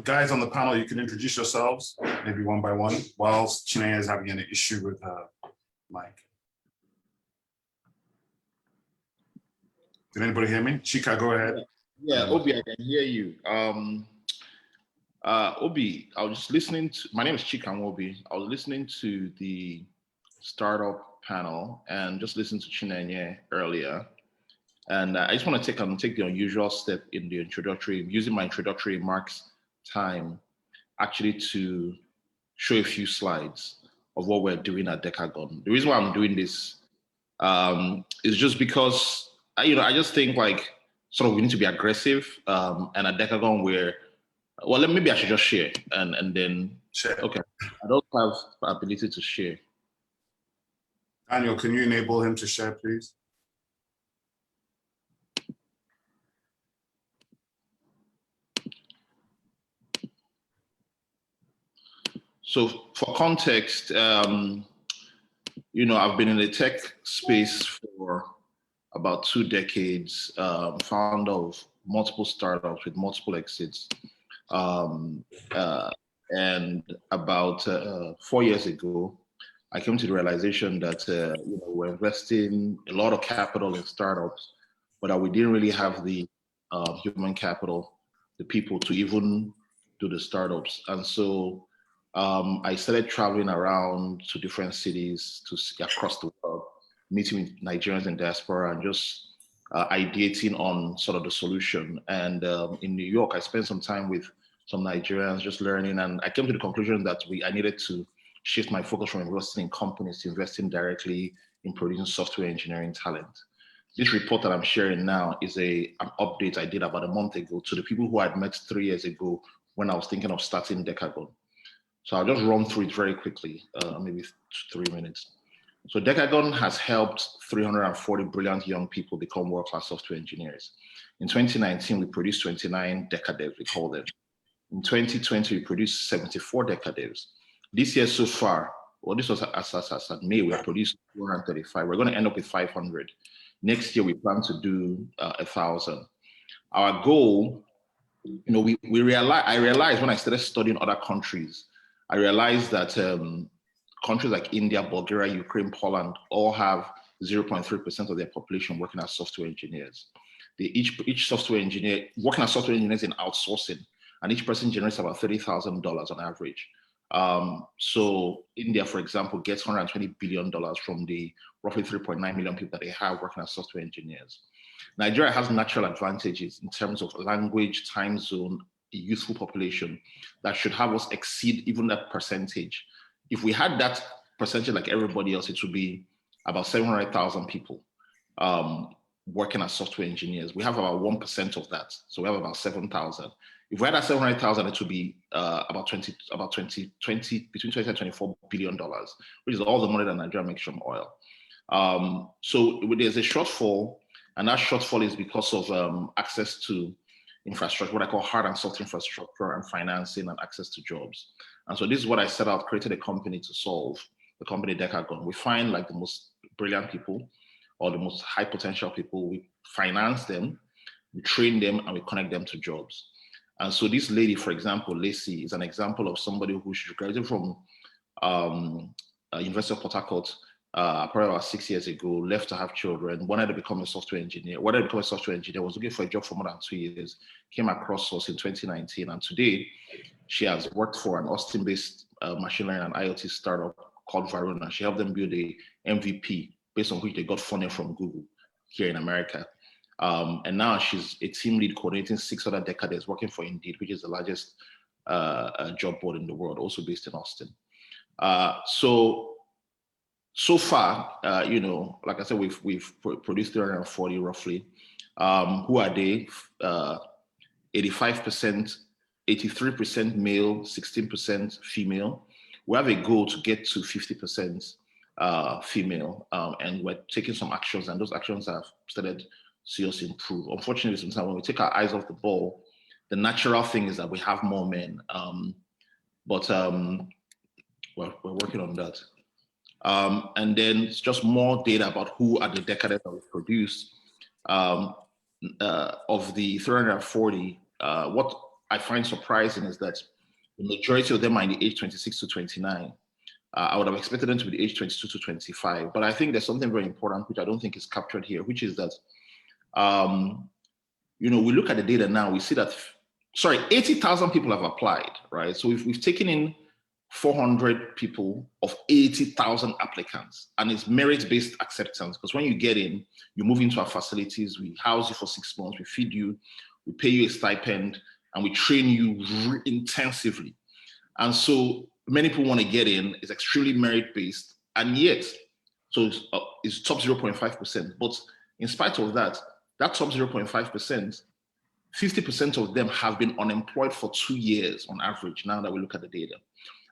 Guys on the panel, you can introduce yourselves, maybe one by one, whilst Chineye is having an issue with her mic. Did anybody hear me? Chika, go ahead. Yeah, Obi, I can hear you. Obi, I was just listening to, my name is Chika Obi. I was listening to the startup panel and just listened to Chineye earlier. And I just want to take the unusual step in the introductory, using my introductory remarks time, actually to show a few slides of what we're doing at Decagon. The reason why I'm doing this is just because, I just think like, sort of we need to be aggressive. And at Decagon well, maybe I should just share and then share. Okay, I don't have the ability to share. Daniel, can you enable him to share, please? So for context, I've been in the tech space for about 2 decades, founder of multiple startups with multiple exits. And about 4 years ago, I came to the realization that we're investing a lot of capital in startups, but that we didn't really have the human capital, the people to even do the startups. And so I started traveling around to different cities across the world, meeting with Nigerians in diaspora and just ideating on sort of the solution. And in New York, I spent some time with some Nigerians just learning, and I came to the conclusion that I needed to shift my focus from investing in companies to investing directly in producing software engineering talent. This report that I'm sharing now is an update I did about a month ago to the people who I'd met 3 years ago when I was thinking of starting Decagon. So I'll just run through it very quickly, maybe 3 minutes. So Decagon has helped 340 brilliant young people become world-class software engineers. In 2019, we produced 29 Decadevs, we call them. In 2020, we produced 74 Decadevs. This year so far, well, this was as at May, we have produced 235. We're going to end up with 500. Next year, we plan to do 1,000. Our goal, you know, I realized when I started studying other countries, I realized that countries like India, Bulgaria, Ukraine, Poland all have 0.3% of their population working as software engineers. Each software engineer, working as software engineers in outsourcing, and each person generates about $30,000 on average. So India, for example, gets $120 billion from the roughly 3.9 million people that they have working as software engineers. Nigeria has natural advantages in terms of language, time zone, a youthful population that should have us exceed even that percentage. If we had that percentage like everybody else, it would be about 700,000 people working as software engineers. We have about 1% of that. So we have about 7,000. If we had that 700,000, it would be between 20 and $24 billion, which is all the money that Nigeria makes from oil. So there's a shortfall, and that shortfall is because of access to infrastructure, what I call hard and soft infrastructure and financing and access to jobs. And so this is what I set out, created a company to solve, the company Decagon. We find like the most brilliant people or the most high potential people, we finance them, we train them, and we connect them to jobs. And so this lady, for example, Lacey, is an example of somebody who she graduated from University of Port Harcourt probably about 6 years ago, left to have children, wanted to become a software engineer. Wanted to become a software engineer, was looking for a job for more than 2 years, came across us in 2019. And today, she has worked for an Austin-based machine learning and IoT startup called Varuna. She helped them build a MVP based on which they got funding from Google here in America. And now she's a team lead coordinating 6 other Decadevs working for Indeed, which is the largest job board in the world, also based in Austin. So far, you know, like I said, we've produced 340 roughly. Who are they? 85%, 83% male, 16% female. We have a goal to get to 50% female, and we're taking some actions, and those actions have started to see us improve. Unfortunately, sometimes when we take our eyes off the ball, the natural thing is that we have more men, but we're working on that. And then it's just more data about who are the Decadevs that we've produced. Of the 340, what I find surprising is that the majority of them are in the age 26 to 29. I would have expected them to be the age 22 to 25, but I think there's something very important which I don't think is captured here, which is that, you know, we look at the data now, we see that, 80,000 people have applied, right? So we've taken in 400 people of 80,000 applicants, and it's merit-based acceptance, because when you get in, you move into our facilities, we house you for 6 months, we feed you, we pay you a stipend, and we train you intensively. And so many people want to get in, it's extremely merit-based, and yet, so it's top 0.5%, but in spite of that, that top 0.5%, 50% of them have been unemployed for 2 years on average, now that we look at the data.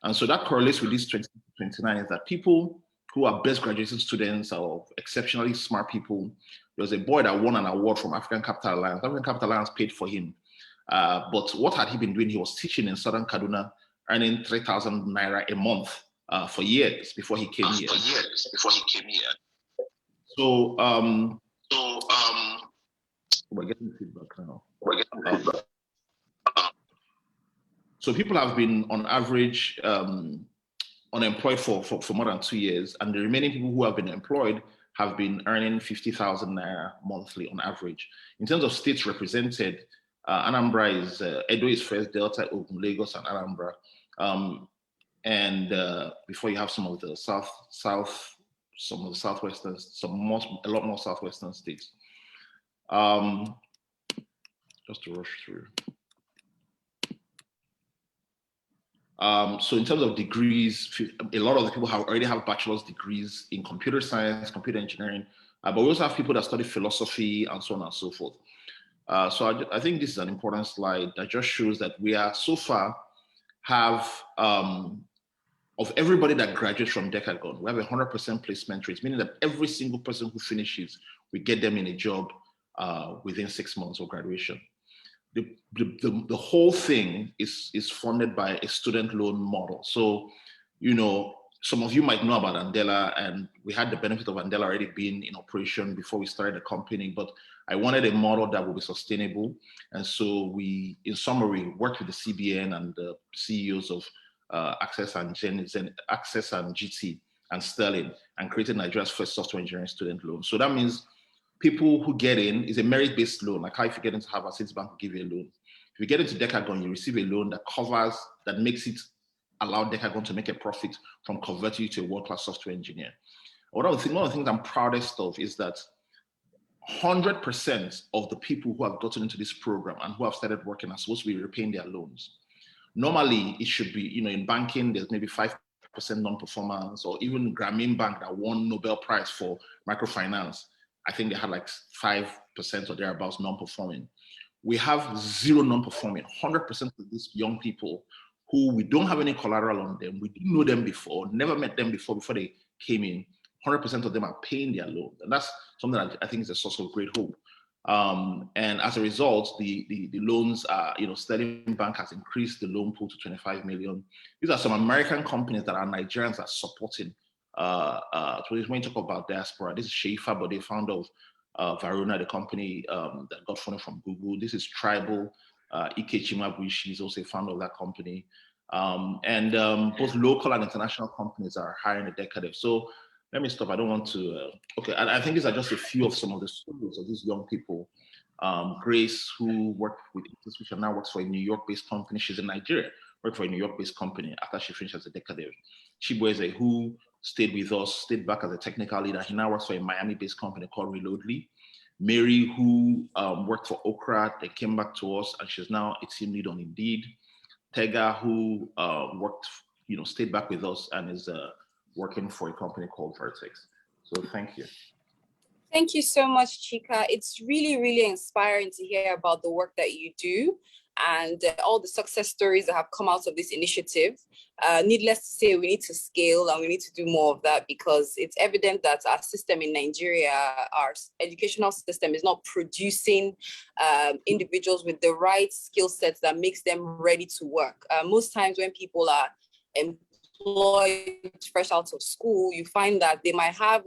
And so that correlates with these 29 is that people who are best graduating students or exceptionally smart people, there was a boy that won an award from African Capital Alliance. African Capital Alliance paid for him. But what had he been doing? He was teaching in Southern Kaduna, earning 3,000 Naira a month for years before he came here. So, we're getting feedback now. So people have been on average unemployed for more than 2 years, and the remaining people who have been employed have been earning 50,000 Naira monthly on average. In terms of states represented, Anambra is, Edo is first, Delta, Ogun, Lagos, and Anambra. Before you have some of the some of the southwestern, a lot more southwestern states. Just to rush through. So in terms of degrees, a lot of the people already have bachelor's degrees in computer science, computer engineering, but we also have people that study philosophy and so on and so forth. So I think this is an important slide that just shows that we are so far have, of everybody that graduates from Decagon, we have 100% placement rate, meaning that every single person who finishes, we get them in a job within 6 months of graduation. The whole thing is funded by a student loan model. So, you know, some of you might know about Andela, and we had the benefit of Andela already being in operation before we started the company, but I wanted a model that would be sustainable. And so we, in summary, worked with the CBN and the CEOs of AXIS and AXIS and GT and Sterling, and created Nigeria's first software engineering student loan. So that means people who get in is a merit-based loan, like how if you get into Harvard, Citibank will give you a loan. If you get into Decagon, you receive a loan that covers, that makes it allow Decagon to make a profit from converting you to a world-class software engineer. One of the things I'm proudest of is that 100% of the people who have gotten into this program and who have started working are supposed to be repaying their loans. Normally, it should be, you know, in banking, there's maybe 5% non-performance, or even Grameen Bank that won Nobel Prize for microfinance. I think they had like 5% or thereabouts non-performing. We have zero non-performing. 100% of these young people who we don't have any collateral on them, we didn't know them before, never met them before they came in, 100% of them are paying their loan. And that's something that I think is a source of great hope. And as a result, the loans are, you know, Sterling Bank has increased the loan pool to 25 million. These are some American companies that our Nigerians are supporting. When you talk about Diaspora, this is Sheifa, but the founder of Varuna, the company that got funded from Google. This is Tribal. Ike Chimabuishi is also a founder of that company. Both local and international companies are hiring a decade. So let me stop. I don't want to. Okay, and I think these are just a few of some of the stories of these young people. Grace, who worked with which now works for a New York-based company. She's in Nigeria, worked for a New York-based company after she finished as a decade. Chibueze, who stayed with us, stayed back as a technical leader. He now works for a Miami-based company called Reloadly. Mary, who worked for Okra, they came back to us, and she's now a team lead on Indeed. Tega, who worked, you know, stayed back with us and is working for a company called Vertex. So thank you. Thank you so much, Chika. It's really, really inspiring to hear about the work that you do and all the success stories that have come out of this initiative. Needless to say, we need to scale and we need to do more of that, because it's evident that our system in Nigeria, our educational system, is not producing individuals with the right skill sets that makes them ready to work. Most times when people are employed fresh out of school, you find that they might have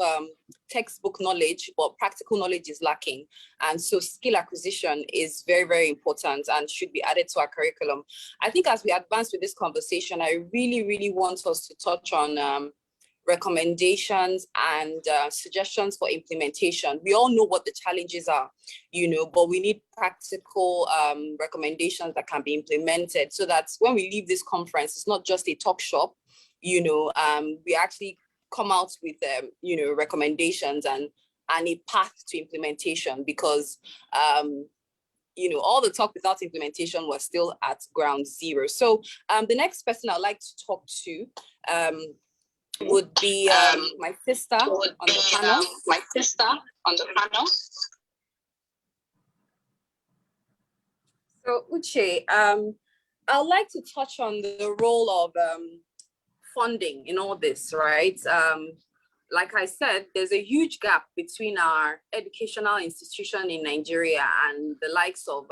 textbook knowledge, but practical knowledge is lacking. And so skill acquisition is very, very important and should be added to our curriculum. I think as we advance with this conversation, I really, really want us to touch on recommendations and suggestions for implementation. We all know what the challenges are, you know, but we need practical recommendations that can be implemented, so that when we leave this conference, it's not just a talk shop, you know, we actually come out with, you know, recommendations and a path to implementation, because, you know, all the talk without implementation was still at ground zero. So the next person I'd like to talk to would be my sister on the panel. So Uche, I'd like to touch on the role of funding in all this, right? Like I said, there's a huge gap between our educational institution in Nigeria and the likes of,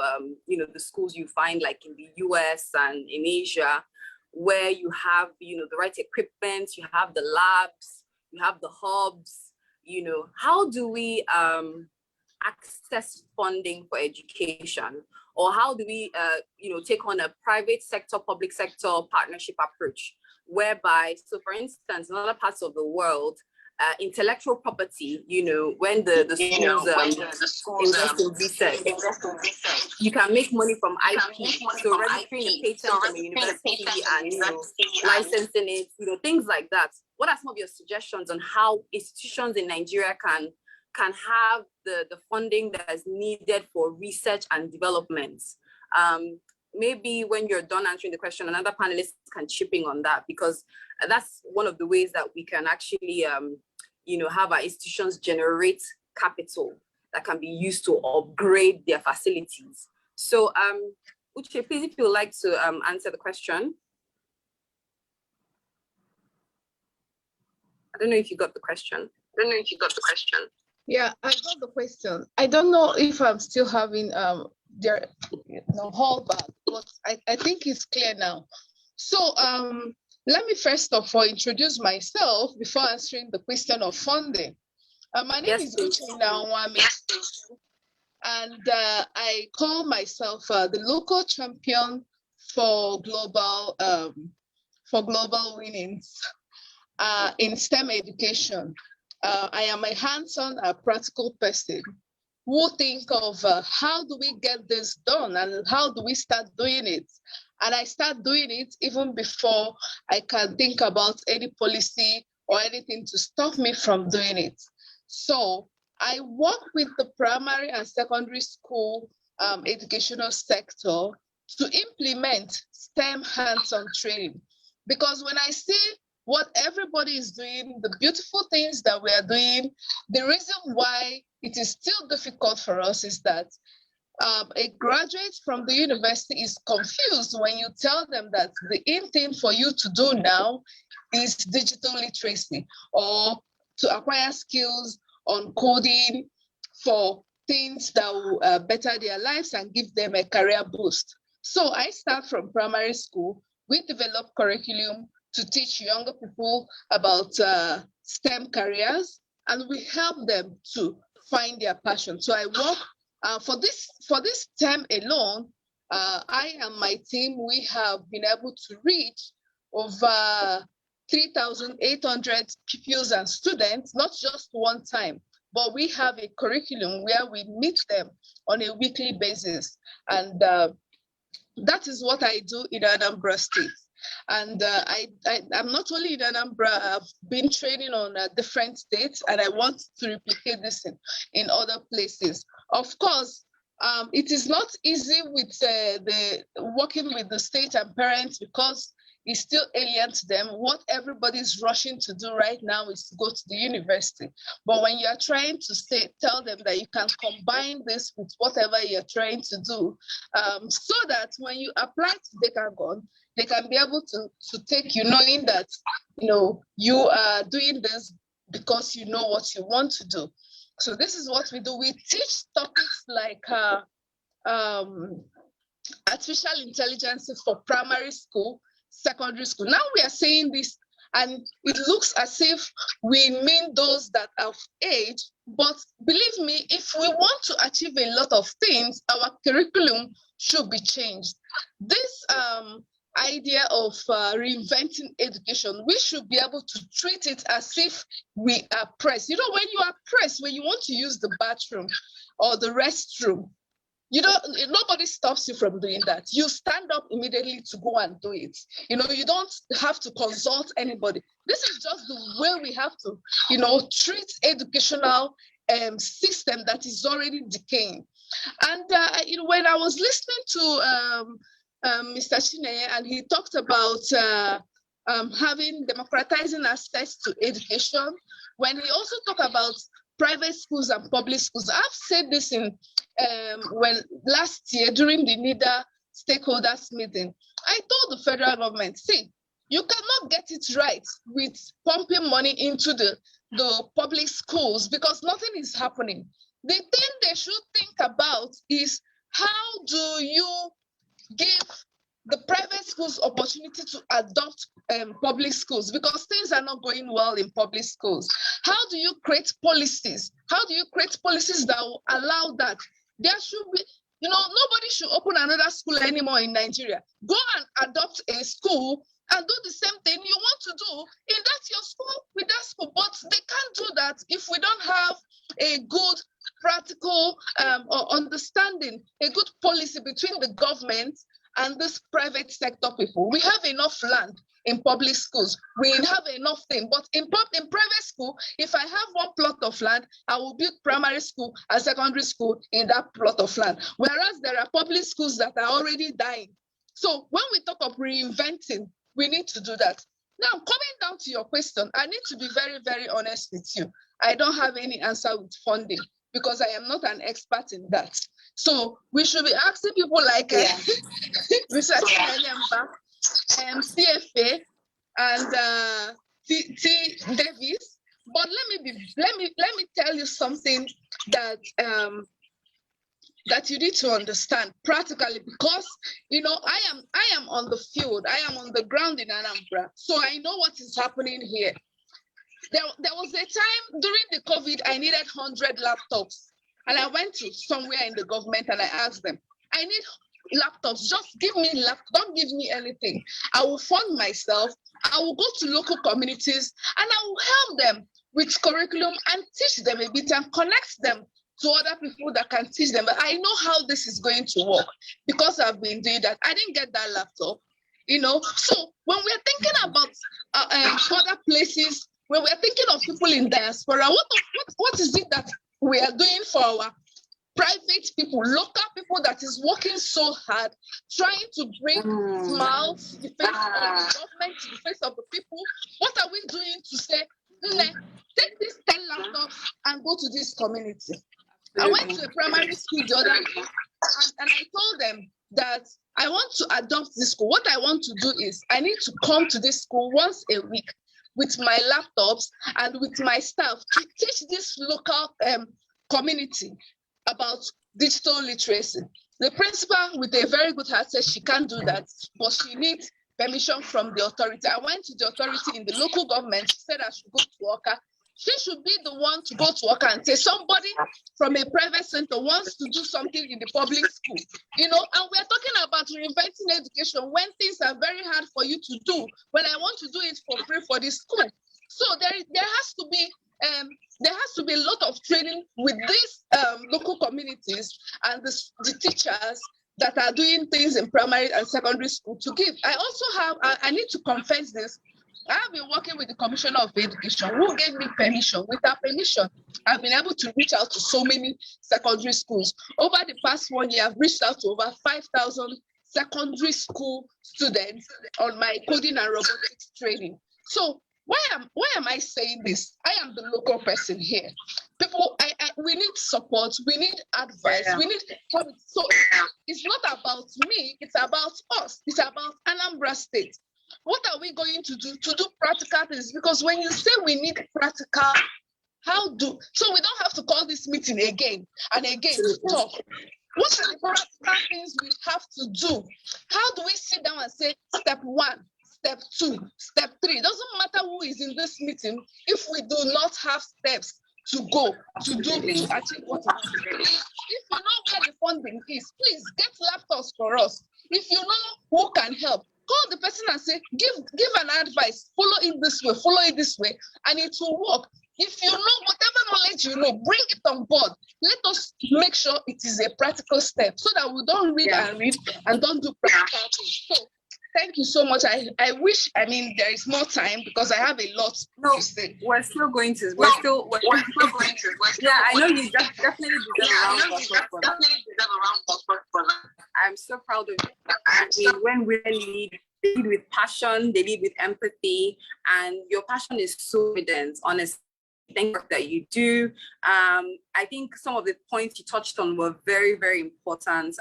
you know, the schools you find like in the US and in Asia, where you have, you know, the right equipment, you have the labs, you have the hubs, you know. How do we access funding for education? Or how do we, you know, take on a private sector, public sector partnership approach, whereby, so for instance, in other parts of the world, intellectual property, you know, when the schools invest in research, you can make money from IP. So registering a patent from a university and, you know, licensing it, you know, things like that. What are some of your suggestions on how institutions in Nigeria can have the funding that is needed for research and development? maybe when you're done answering the question, another panelist can chip in on that, because that's one of the ways that we can actually, have our institutions generate capital that can be used to upgrade their facilities. So, Uche, please, if you would like to answer the question. I don't know if you got the question. Yeah, I got the question. I don't know if I'm still having their hall back, but I think it's clear now. So let me first of all introduce myself before answering the question of funding. My name is Uche Nawami, and I call myself the local champion for global winnings in STEM education. I am a hands-on practical person who think of how do we get this done and how do we start doing it. And I start doing it even before I can think about any policy or anything to stop me from doing it. So I work with the primary and secondary school educational sector to implement STEM hands-on training. Because when I see what everybody is doing, the beautiful things that we are doing, the reason why it is still difficult for us is that a graduate from the university is confused when you tell them that the in thing for you to do now is digital literacy or to acquire skills on coding for things that will better their lives and give them a career boost. So I start from primary school. We develop curriculum to teach younger people about STEM careers, and we help them to find their passion. So I work for this term alone. I and my team, we have been able to reach over 3,800 pupils and students, not just one time, but we have a curriculum where we meet them on a weekly basis. And that is what I do in Anambra State. And I'm not only in Anambra, I've been training on different states, and I want to replicate this in other places. Of course, it is not easy with the working with the state and parents because it's still alien to them. What everybody's rushing to do right now is to go to the university. But when you are trying to tell them that you can combine this with whatever you're trying to do, so that when you apply to Decagon, they can be able to take you knowing that you are doing this because you know what you want to do. So this is what we do. We teach topics like artificial intelligence for primary school, secondary school. Now we are saying this, and it looks as if we mean those that are of age, but believe me, if we want to achieve a lot of things, our curriculum should be changed. This idea of reinventing education, we should be able to treat it as if we are pressed. When you are pressed, when you want to use the bathroom or the restroom, nobody stops you from doing that. You stand up immediately to go and do it. You don't have to consult anybody. This is just the way we have to, treat educational system that is already decaying. And when I was listening to Mr. Chineye, and he talked about democratizing access to education, when he also talked about private schools and public schools. I've said this when last year during the NIDA stakeholders meeting. I told the federal government, see, you cannot get it right with pumping money into the public schools because nothing is happening. The thing they should think about is how do you give the private schools opportunity to adopt public schools because things are not going well in public schools. How do you create policies? How do you create policies that will allow that? There should be, nobody should open another school anymore in Nigeria. Go and adopt a school and do the same thing you want to do in your school with that school. But they can't do that if we don't have a good practical understanding, a good policy between the government and this private sector people. We have enough land in public schools. We have enough thing. But in private school, if I have one plot of land, I will build primary school and secondary school in that plot of land. Whereas there are public schools that are already dying. So when we talk of reinventing, we need to do that. Now, coming down to your question, I need to be very, very honest with you. I don't have any answer with funding because I am not an expert in that. So we should be asking people like Research Anambra, CFA, and T. Davis. But let me tell you something that that you need to understand practically, because I am on the field, I am on the ground in Anambra, so I know what is happening here. There was a time during the COVID I needed 100 laptops, and I went to somewhere in the government and I asked them, I need laptops, just give me laptops, don't give me anything. I will fund myself, I will go to local communities and I will help them with curriculum and teach them a bit and connect them to other people that can teach them. But I know how this is going to work because I've been doing that. I didn't get that laptop, So when we're thinking about other places, when we're thinking of people in diaspora, what is it that we are doing for our private people, local people that is working so hard, trying to bring smiles to the face of the government, to the face of the people? What are we doing to say, take these 10 laptops and go to this community? I went to a primary school the other day and I told them that I want to adopt this school. What I want to do is I need to come to this school once a week with my laptops and with my staff to teach this local community about digital literacy. The principal with a very good heart said she can't do that, but she needs permission from the authority. I went to the authority in the local government, she said I should go to Oka. She should be the one to go to work and say somebody from a private center wants to do something in the public school, and we're talking about reinventing education when things are very hard for you to do, when I want to do it for free for the school. So there has to be a lot of training with these local communities and the teachers that are doing things in primary and secondary school to give. I also I need to confess this, I have been working with the Commissioner of Education who gave me permission. With her permission, I've been able to reach out to so many secondary schools. Over the past 1 year, I've reached out to over 5,000 secondary school students on my coding and robotics training. So why am I saying this? I am the local person here. People, we need support, we need advice, we need help. So it's not about me, it's about us, it's about Anambra State. What are we going to do practical things? Because when you say we need practical, so we don't have to call this meeting again and again to talk. What are the practical things we have to do? How do we sit down and say step 1, step 2, step 3? It doesn't matter who is in this meeting if we do not have steps to go to achieve what we want to do. If you know where the funding is, please get laptops for us. If you know who can help, call the person and say, give an advice, follow it this way, and it will work. If you know whatever knowledge you know, bring it on board. Let us make sure it is a practical step so that we don't read and don't do practical things. So thank you so much. I wish, there is more time because I have a lot to say. We're still going to. We're still going to. Yeah, I know you definitely deserve a round of applause for that. I'm so proud of you. When we lead with passion, they lead with empathy, and your passion is so evident, honestly. Thank you that you do. I think some of the points you touched on were very, very important.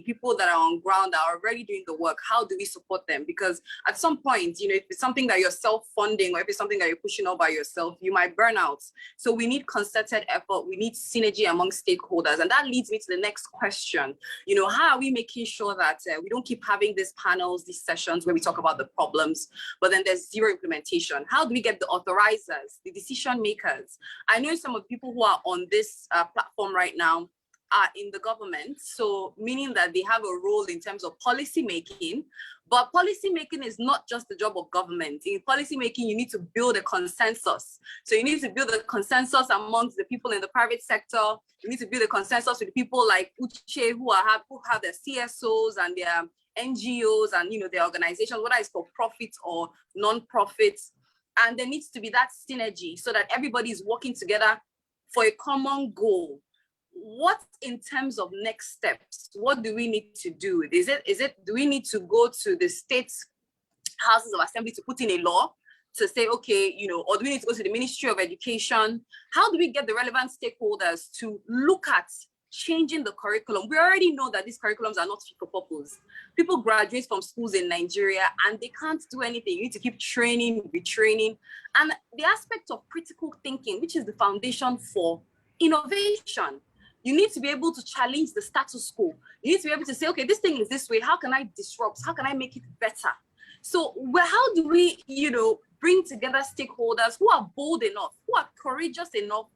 People that are on ground are already doing the work. How do we support them? Because at some point, if it's something that you're self-funding or if it's something that you're pushing all by yourself, you might burn out. So we need concerted effort. We need synergy among stakeholders. And that leads me to the next question. How are we making sure that we don't keep having these panels, these sessions where we talk about the problems, but then there's zero implementation? How do we get the authorizers, the decision makers? I know some of the people who are on this platform right now are in the government, so meaning that they have a role in terms of policy making, but policy making is not just the job of government. In policy making, you need to build a consensus. So you need to build a consensus amongst the people in the private sector. You need to build a consensus with people like Uche who have their CSOs and their NGOs and their organizations, whether it's for profit or non-profit. And there needs to be that synergy so that everybody is working together for a common goal. what in terms of next steps, what do we need to do? Do we need to go to the state houses of assembly to put in a law to say, okay, you know, or do we need to go to the Ministry of Education? How do we get the relevant stakeholders to look at changing the curriculum? We already know that these curriculums are not fit for purpose. People graduate from schools in Nigeria and they can't do anything. You need to keep training, retraining. And the aspect of critical thinking, which is the foundation for innovation. You need to be able to challenge the status quo. You need to be able to say, okay, this thing is this way. How can I disrupt? How can I make it better? So how do we, you know, bring together stakeholders who are bold enough, who are courageous enough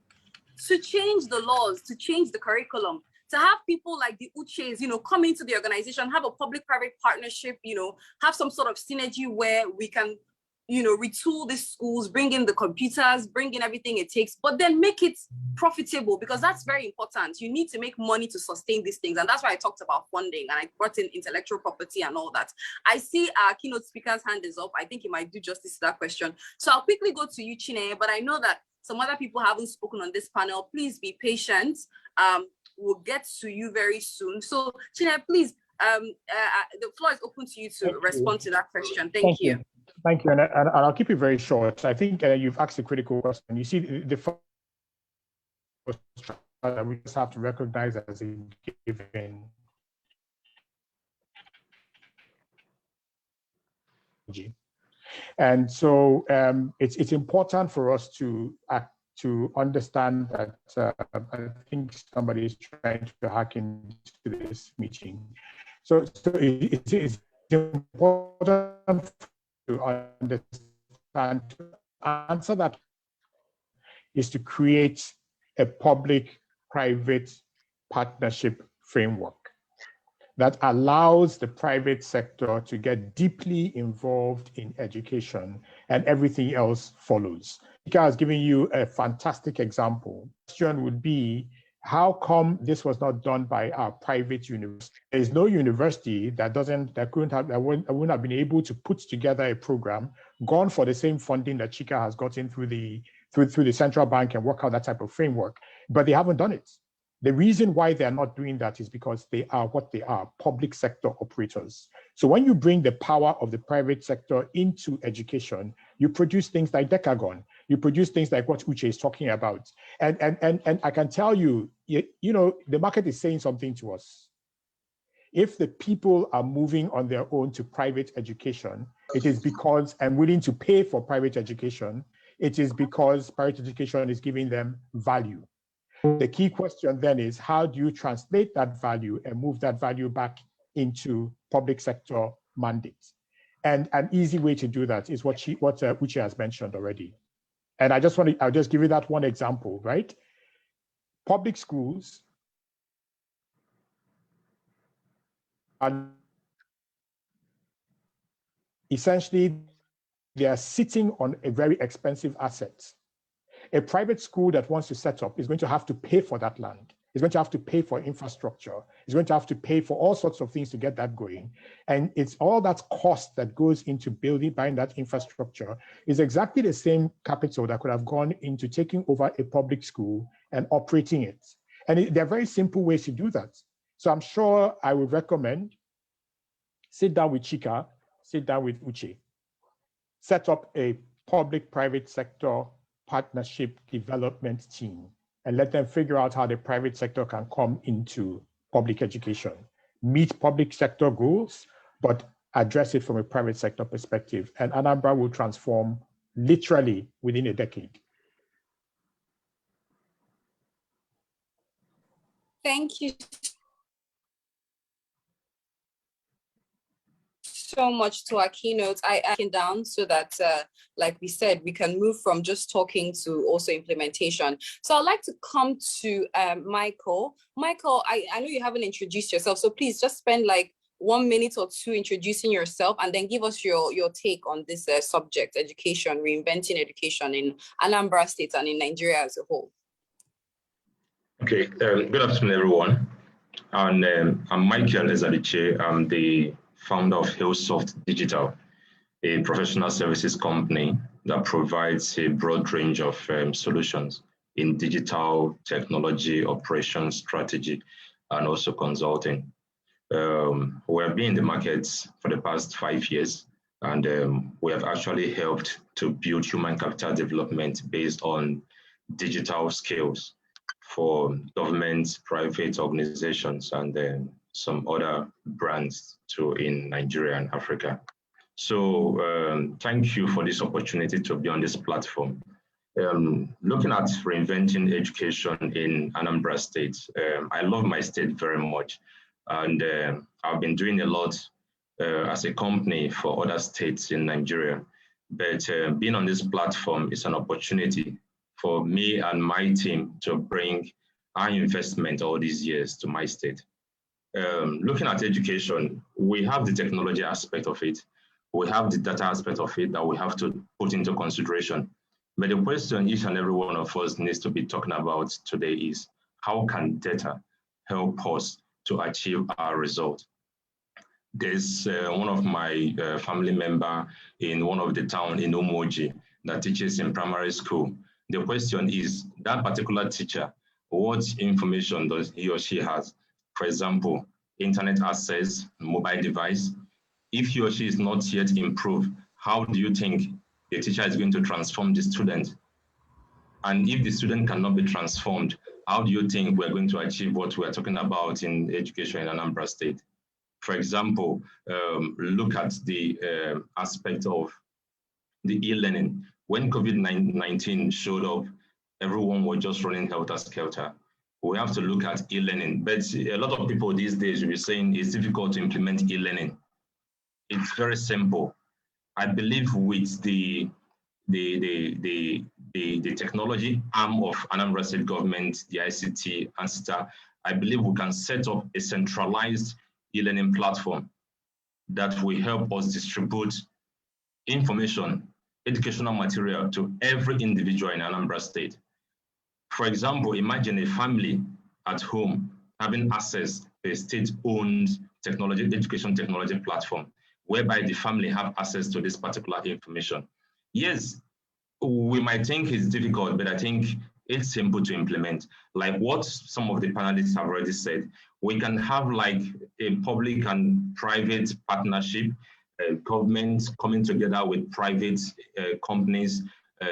to change the laws, to change the curriculum, to have people like the Uches, you know, come into the organization, have a public-private partnership, you know, have some sort of synergy where we can, you know, retool these schools, bring in the computers, bring in everything it takes, but then make it profitable, because that's very important. You need to make money to sustain these things. And that's why I talked about funding and I brought in intellectual property and all that. I see our keynote speaker's hand is up. I think he might do justice to that question. So I'll quickly go to you, Chine, but I know that some other people haven't spoken on this panel. Please be patient. We'll get to you very soon. So Chine, please, the floor is open to you to respond to that question. Thank you. Thank you, and I'll keep it very short. I think you've asked a critical question. You see, the first that we just have to recognize as a given. And so it's important for us to understand that I think somebody is trying to hack into this meeting. So it's important to understand, to answer that is to create a public-private partnership framework that allows the private sector to get deeply involved in education, and everything else follows. Ika has given you a fantastic example. The question would be, how come this was not done by our private university? There is no university that wouldn't have been able to put together a program, gone for the same funding that Chika has gotten through the central bank and work out that type of framework, but they haven't done it. The reason why they're not doing that is because they are what they are, public sector operators. So when you bring the power of the private sector into education, you produce things like Decagon, you produce things like what Uche is talking about. And I can tell you, you know, the market is saying something to us. If the people are moving on their own to private education, it is because I'm willing to pay for private education. It is because private education is giving them value. The key question then is, how do you translate that value and move that value back into public sector mandates? And an easy way to do that is what Uche has mentioned already. And I'll just give you that one example, right? Public schools are essentially, they are sitting on a very expensive asset. A private school that wants to set up is going to have to pay for that land. It's going to have to pay for infrastructure. It's going to have to pay for all sorts of things to get that going. And it's all that cost that goes into buying that infrastructure is exactly the same capital that could have gone into taking over a public school and operating it. And there are very simple ways to do that. So I'm sure I would recommend, sit down with Chika, sit down with Uche, set up a public-private sector partnership development team and let them figure out how the private sector can come into public education, meet public sector goals, but address it from a private sector perspective. And Anambra will transform literally within a decade. Thank you so much to our keynote. I came down so that, like we said, we can move from just talking to also implementation. So I'd like to come to Michael. Michael, I know you haven't introduced yourself, so please just spend like 1 minute or two introducing yourself and then give us your take on this subject, education, reinventing education in Anambra State and in Nigeria as a whole. Okay, good afternoon, everyone. And I'm Michael Ezadiche. I'm the founder of Hillsoft Digital, a professional services company that provides a broad range of solutions in digital technology, operations, strategy, and also consulting. We have been in the markets for the past 5 years, and we have actually helped to build human capital development based on digital skills for government, private organizations, and some other brands too in Nigeria and Africa. So thank you for this opportunity to be on this platform. Looking at reinventing education in Anambra State, I love my state very much. And I've been doing a lot as a company for other states in Nigeria. But being on this platform is an opportunity for me and my team to bring our investment all these years to my state. Looking at education, we have the technology aspect of it. We have the data aspect of it that we have to put into consideration. But the question each and every one of us needs to be talking about today is, how can data help us to achieve our result? There's one of my family member in one of the town in Umoji that teaches in primary school. The question is, that particular teacher, what information does he or she has? For example, internet access, mobile device. If he or she is not yet improved, how do you think the teacher is going to transform the student? And if the student cannot be transformed, how do you think we're going to achieve what we're talking about in education in Anambra State? For example, look at the aspect of the e-learning. When COVID-19 showed up, everyone was just running helter-skelter. We have to look at e-learning, but a lot of people these days will be saying it's difficult to implement e-learning. It's very simple. I believe with the technology arm of Anambra State government, the ICT, ANSICTA, I believe we can set up a centralized e-learning platform that will help us distribute information, educational material to every individual in Anambra State. For example, imagine a family at home having access to a state-owned technology, education technology platform, whereby the family have access to this particular information. Yes, we might think it's difficult, but I think it's simple to implement. Like what some of the panelists have already said, we can have like a public and private partnership, government coming together with private companies,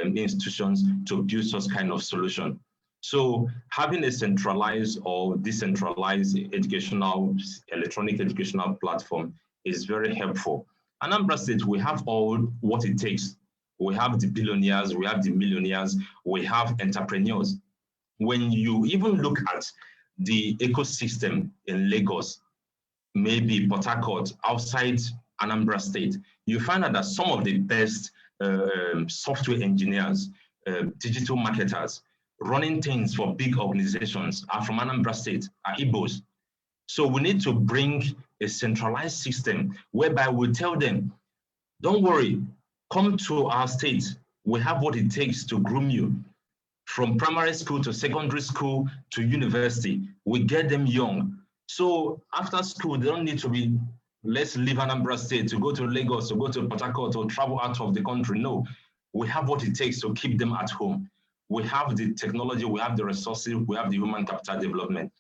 institutions to build such kind of solution. So having a centralized or decentralized electronic educational platform is very helpful. Anambra State, we have all what it takes. We have the billionaires, we have the millionaires, we have entrepreneurs. When you even look at the ecosystem in Lagos, maybe Port Harcourt, outside Anambra State, you find out that some of the best software engineers, digital marketers, running things for big organizations are from Anambra State, are Igbos. So we need to bring a centralized system whereby we tell them, don't worry, come to our state. We have what it takes to groom you. From primary school to secondary school to university, we get them young. So after school, they don't need to be, let's leave Anambra State to go to Lagos, to go to Port Harcourt, or travel out of the country. No, we have what it takes to keep them at home. We have the technology, we have the resources, we have the human capital development.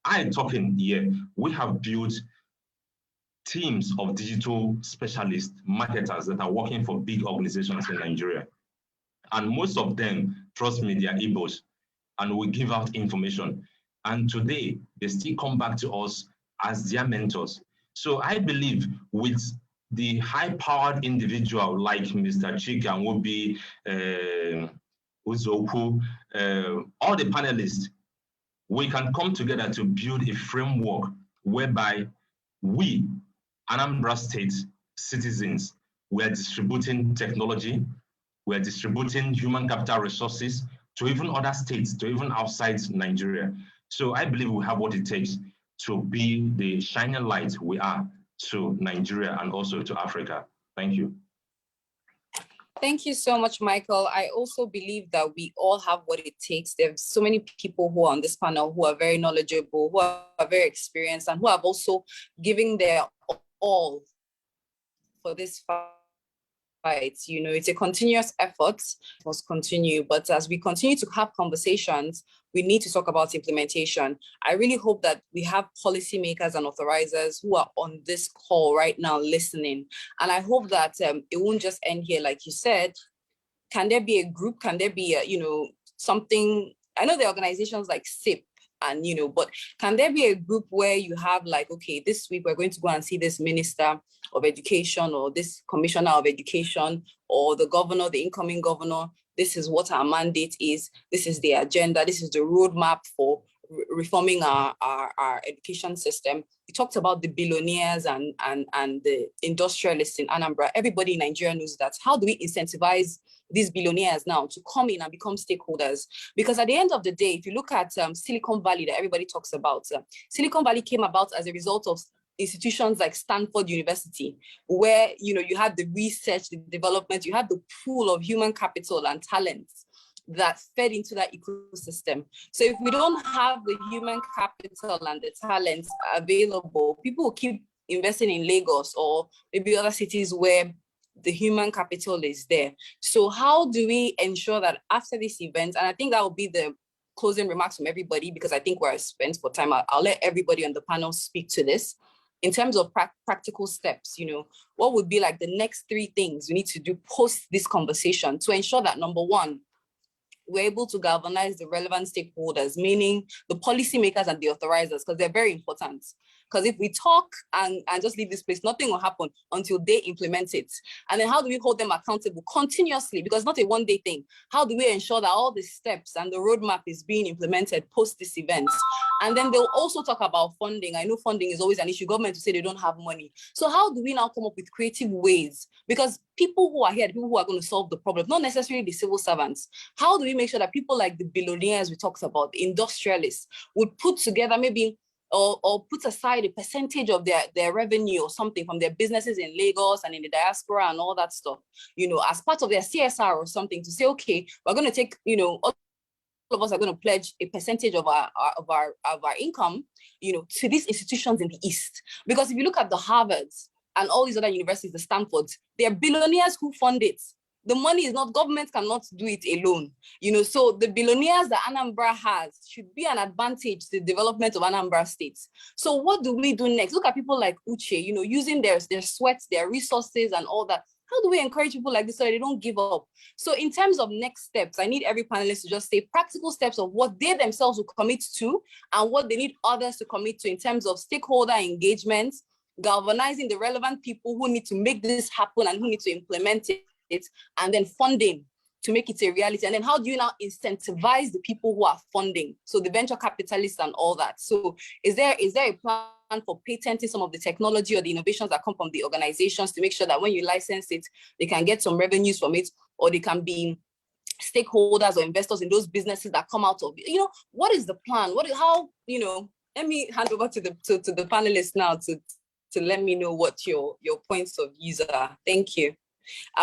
I'm talking here, we have built teams of digital specialists, marketers that are working for big organizations in Nigeria. And most of them, trust me, they are Igbos, and we give out information. And today, they still come back to us as their mentors. So I believe with the high-powered individual like Mr. Chika and Obi, Uzoku, all the panelists, we can come together to build a framework whereby we, Anambra State citizens, we are distributing technology, we are distributing human capital resources to even other states, to even outside Nigeria. So I believe we have what it takes to be the shining light we are to Nigeria and also to Africa. Thank you. Thank you so much, Michael. I also believe that we all have what it takes. There's so many people who are on this panel who are very knowledgeable, who are very experienced, and who have also given their all for this fight. You know, it's a continuous effort. It must continue, but as we continue to have conversations, we need to talk about implementation. I really hope that we have policymakers and authorizers who are on this call right now listening. And I hope that it won't just end here, like you said. Can there be a group? Can there be a, you know, something? I know there are organizations like SIP, and, you know, but can there be a group where you have like, okay, this week we're going to go and see this minister of education or this commissioner of education or the governor, the incoming governor. This is what our mandate is. This is the agenda. This is the roadmap for reforming our education system. We talked about the billionaires and the industrialists in Anambra. Everybody in Nigeria knows that. How do we incentivize these billionaires now to come in and become stakeholders? Because at the end of the day, if you look at Silicon Valley that everybody talks about, Silicon Valley came about as a result of institutions like Stanford University, where, you know, you had the research, the development, you had the pool of human capital and talents that fed into that ecosystem. So if we don't have the human capital and the talents available, people will keep investing in Lagos or maybe other cities where the human capital is there. So how do we ensure that after this event, and I think that will be the closing remarks from everybody, because I think we're spent for time. I'll let everybody on the panel speak to this. In terms of practical steps, you know, what would be like the next 3 things we need to do post this conversation to ensure that, number one, we're able to galvanize the relevant stakeholders, meaning the policymakers and the authorizers, because they're very important. Because if we talk and just leave this place, nothing will happen until they implement it. And then how do we hold them accountable continuously? Because it's not a one-day thing. How do we ensure that all the steps and the roadmap is being implemented post this event? And then they'll also talk about funding. I know funding is always an issue. Government will say they don't have money. So how do we now come up with creative ways? Because people who are here, people who are going to solve the problem, not necessarily the civil servants. How do we make sure that people like the billionaires we talked about, the industrialists, would put together maybe or put aside a percentage of their revenue or something from their businesses in Lagos and in the diaspora and all that stuff, you know, as part of their CSR or something, to say, okay, we're going to take, you know, all of us are going to pledge a percentage of our income, you know, to these institutions in the East. Because if you look at the Harvards and all these other universities, the Stanfords, they are billionaires who fund it. The money is not, government cannot do it alone, you know, so the billionaires that Anambra has should be an advantage to the development of Anambra State. So what do we do next? Look at people like Uche, you know, using their sweat, their resources and all that. How do we encourage people like this so they don't give up? So in terms of next steps, I need every panelist to just say practical steps of what they themselves will commit to and what they need others to commit to in terms of stakeholder engagement, galvanizing the relevant people who need to make this happen and who need to implement it, and then funding to make it a reality. And then how do you now incentivize the people who are funding? So the venture capitalists and all that. So is there a plan for patenting some of the technology or the innovations that come from the organizations to make sure that when you license it, they can get some revenues from it, or they can be stakeholders or investors in those businesses that come out of it? You know, what is the plan? How, you know, let me hand over to the panelists now to let me know what your points of views are. Thank you.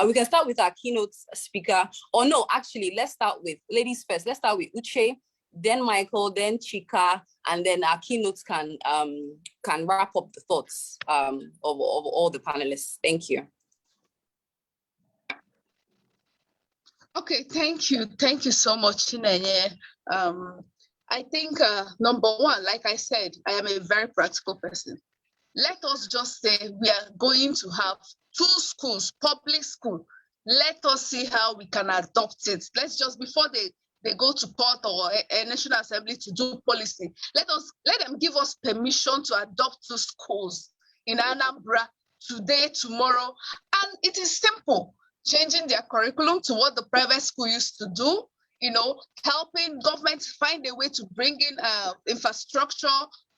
We can start with our keynote speaker, or no, actually, let's start with ladies first. Let's start with Uche, then Michael, then Chika, and then our keynotes can wrap up the thoughts of all the panelists. Thank you. Okay, thank you. Thank you so much, Chinenye. I think number one, like I said, I am a very practical person. Let us just say we are going to have 2 schools, public school. Let us see how we can adopt it. Let's just, before they go to court or a National Assembly to do policy, let them give us permission to adopt 2 schools in Anambra today, tomorrow. And it is simple, changing their curriculum to what the private school used to do, you know, helping government find a way to bring in infrastructure,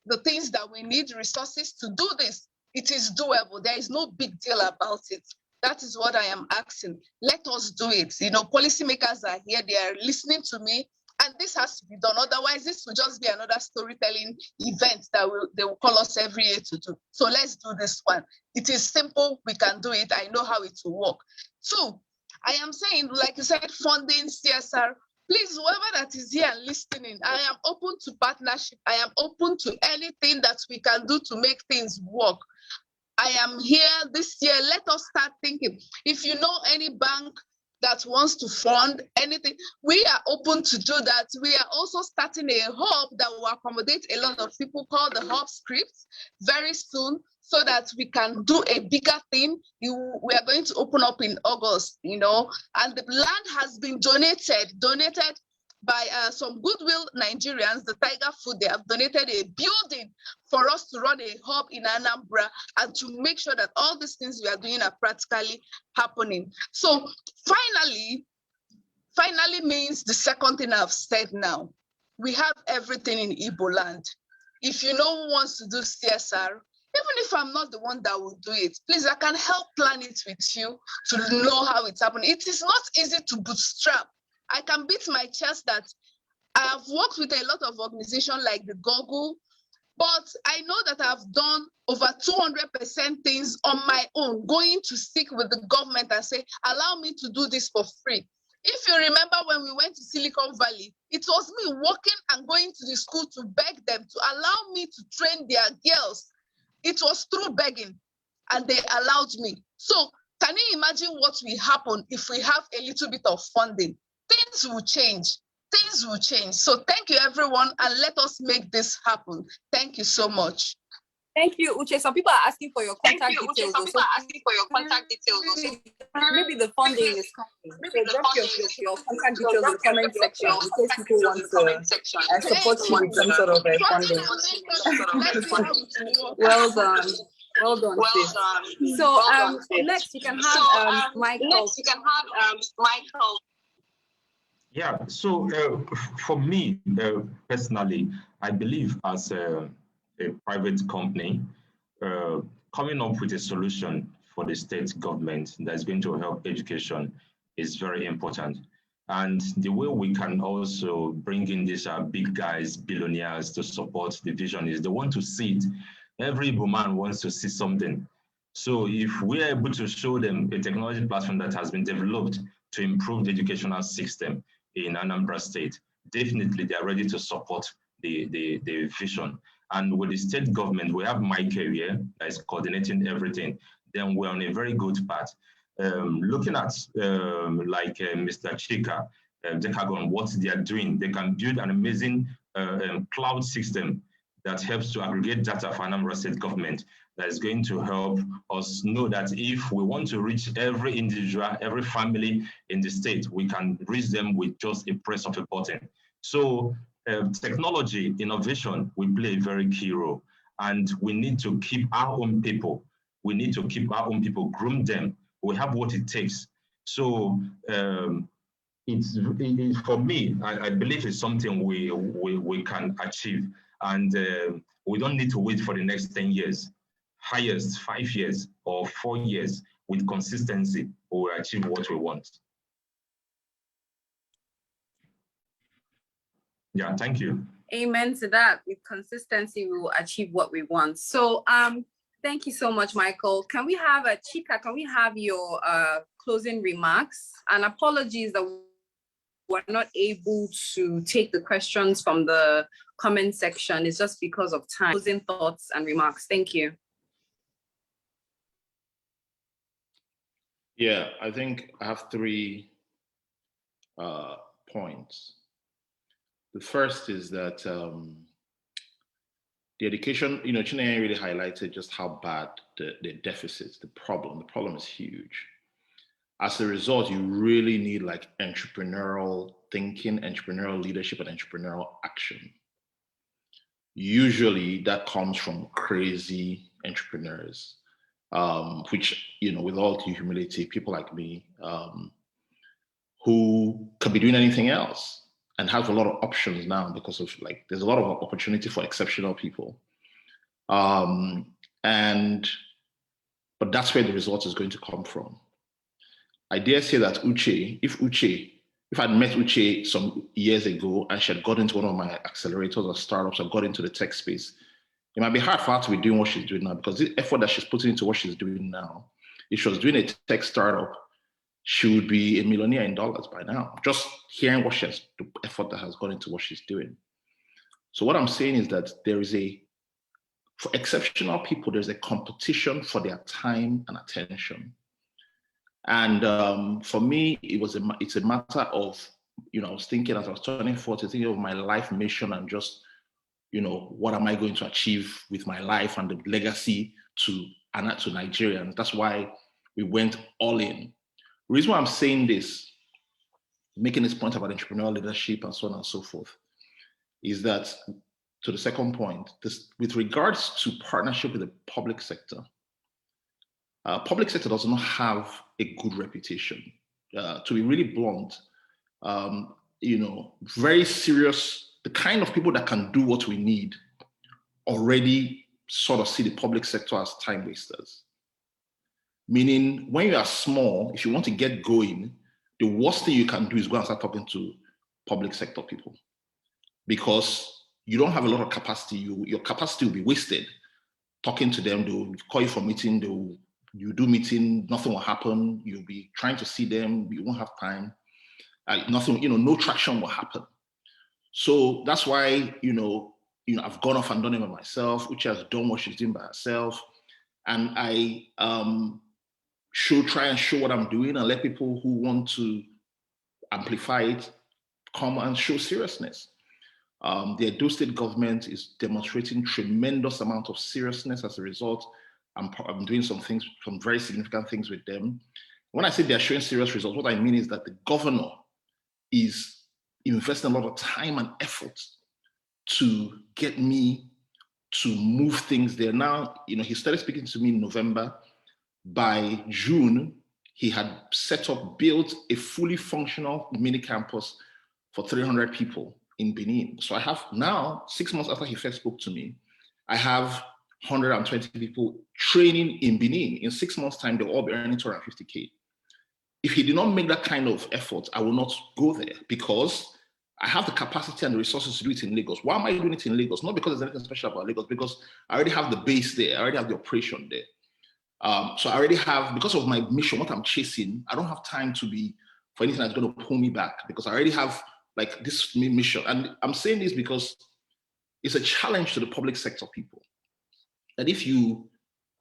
the things that we need, resources to do this. It is doable. There is no big deal about it. That is what I am asking. Let us do it. You know, policymakers are here. They are listening to me. And this has to be done. Otherwise, this will just be another storytelling event that they will call us every year to do. So let's do this one. It is simple. We can do it. I know how it will work. 2, I am saying, like you said, funding, CSR. Please, whoever that is here listening, I am open to partnership. I am open to anything that we can do to make things work. I am here this year. Let us start thinking. If you know any bank that wants to fund anything, we are open to do that. We are also starting a hub that will accommodate a lot of people called the Hub Scripts very soon, so that we can do a bigger thing. We are going to open up in August, you know, and the land has been donated by some goodwill Nigerians, the Tiger Food. They have donated a building for us to run a hub in Anambra and to make sure that all these things we are doing are practically happening. So finally means the second thing I've said now. We have everything in Igbo land. If you know who wants to do CSR, even if I'm not the one that will do it, please, I can help plan it with you to know how it's happening. It is not easy to bootstrap. I can beat my chest that I have worked with a lot of organizations like the Google, but I know that I've done over 200% things on my own, going to speak with the government and say, allow me to do this for free. If you remember when we went to Silicon Valley, it was me walking and going to the school to beg them to allow me to train their girls. It was through begging, and they allowed me. So can you imagine what will happen if we have a little bit of funding? Things will change. Things will change. So thank you, everyone, and let us make this happen. Thank you so much. Thank you, Uche. Some people are asking for your contact details. Maybe the funding is coming. So drop your contact details in the comment section in case people want to support you with some sort of funding. Well done. Well done, sis. So next you can have Michael. Yeah, so for me, personally, I believe as a private company, coming up with a solution for the state government that's going to help education is very important. And the way we can also bring in these big guys, billionaires to support the vision is they want to see it. Every woman wants to see something. So if we're able to show them a technology platform that has been developed to improve the educational system in Anambra State, definitely they are ready to support the vision. And with the state government, we have Michael here that is coordinating everything. Then we're on a very good path. Looking at like Mr. Chika, Dekagon, what they are doing, they can build an amazing cloud system that helps to aggregate data for Anambra State government that is going to help us know that if we want to reach every individual, every family in the state, we can reach them with just a press of a button. So technology, innovation will play a very key role. And we need to keep our own people. We need to keep our own people, groom them. We have what it takes. So it's for me, I believe it's something we can achieve. And we don't need to wait for the next 10 years. Highest 5 years or 4 years with consistency, we will achieve what we want. Yeah, thank you. Amen to that. With consistency, we will achieve what we want. So thank you so much, Michael. Can we have a Chika? Can we have your closing remarks? And apologies that we're not able to take the questions from the comment section. It's just because of time. Closing thoughts and remarks. Thank you. Yeah, I think I have 3 points. The first is that the education, Chinenye really highlighted just how bad the deficits, the problem is huge. As a result, you really need like entrepreneurial thinking, entrepreneurial leadership, and entrepreneurial action. Usually that comes from crazy entrepreneurs, which, with all due humility, people like me, who could be doing anything else and have a lot of options now because of there's a lot of opportunity for exceptional people. But that's where the result is going to come from. I dare say that if I'd met Uche some years ago and she had got into one of my accelerators or startups or got into the tech space, it might be hard for her to be doing what she's doing now, because the effort that she's putting into what she's doing now, if she was doing a tech startup, she would be a millionaire in dollars by now, just hearing the effort that has gone into what she's doing. So what I'm saying is that there is a For exceptional people, there's a competition for their time and attention. And for me, it's a matter of, I was thinking as I was turning 40, thinking of my life mission and just, what am I going to achieve with my life and the legacy to Nigeria. And that's why we went all in. The reason why I'm saying this, making this point about entrepreneurial leadership and so on and so forth, is that, to the second point, with regards to partnership with the public sector does not have a good reputation. To be really blunt, very serious, the kind of people that can do what we need already sort of see the public sector as time wasters. Meaning, when you are small, if you want to get going, the worst thing you can do is go and start talking to public sector people, because you don't have a lot of capacity. Your capacity will be wasted talking to them. They'll call you for meeting, you do meeting, nothing will happen. You'll be trying to see them, you won't have time. Nothing, no traction will happen. So that's why, I've gone off and done it by myself, which has done what she's doing by herself. And I try and show what I'm doing and let people who want to amplify it come and show seriousness. The Edo State government is demonstrating tremendous amount of seriousness as a result. I'm doing some very significant things with them. When I say they're showing serious results, what I mean is that the governor is investing a lot of time and effort to get me to move things there. Now, he started speaking to me in November. By June, he had built a fully functional mini campus for 300 people in Benin. So I have now, 6 months after he first spoke to me, I have 120 people training in Benin. In 6 months' time, they'll all be earning 250K. If he did not make that kind of effort, I will not go there, because I have the capacity and the resources to do it in Lagos. Why am I doing it in Lagos? Not because there's anything special about Lagos, because I already have the base there. I already have the operation there. So I already have, because of my mission, what I'm chasing, I don't have time for anything that's going to pull me back, because I already have this mission. And I'm saying this because it's a challenge to the public sector people. That if we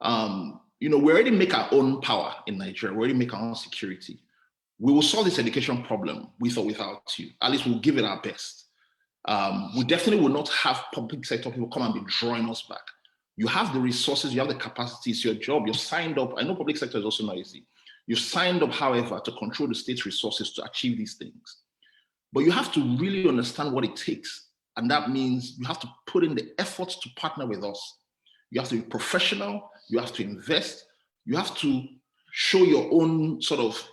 already make our own power in Nigeria, we already make our own security. We will solve this education problem with or without you. At least we'll give it our best. We definitely will not have public sector people come and be drawing us back. You have the resources, you have the capacity, it's your job, you're signed up. I know public sector is also not easy. You've signed up, however, to control the state's resources to achieve these things. But you have to really understand what it takes. And that means you have to put in the efforts to partner with us. You have to be professional, you have to invest, you have to show your own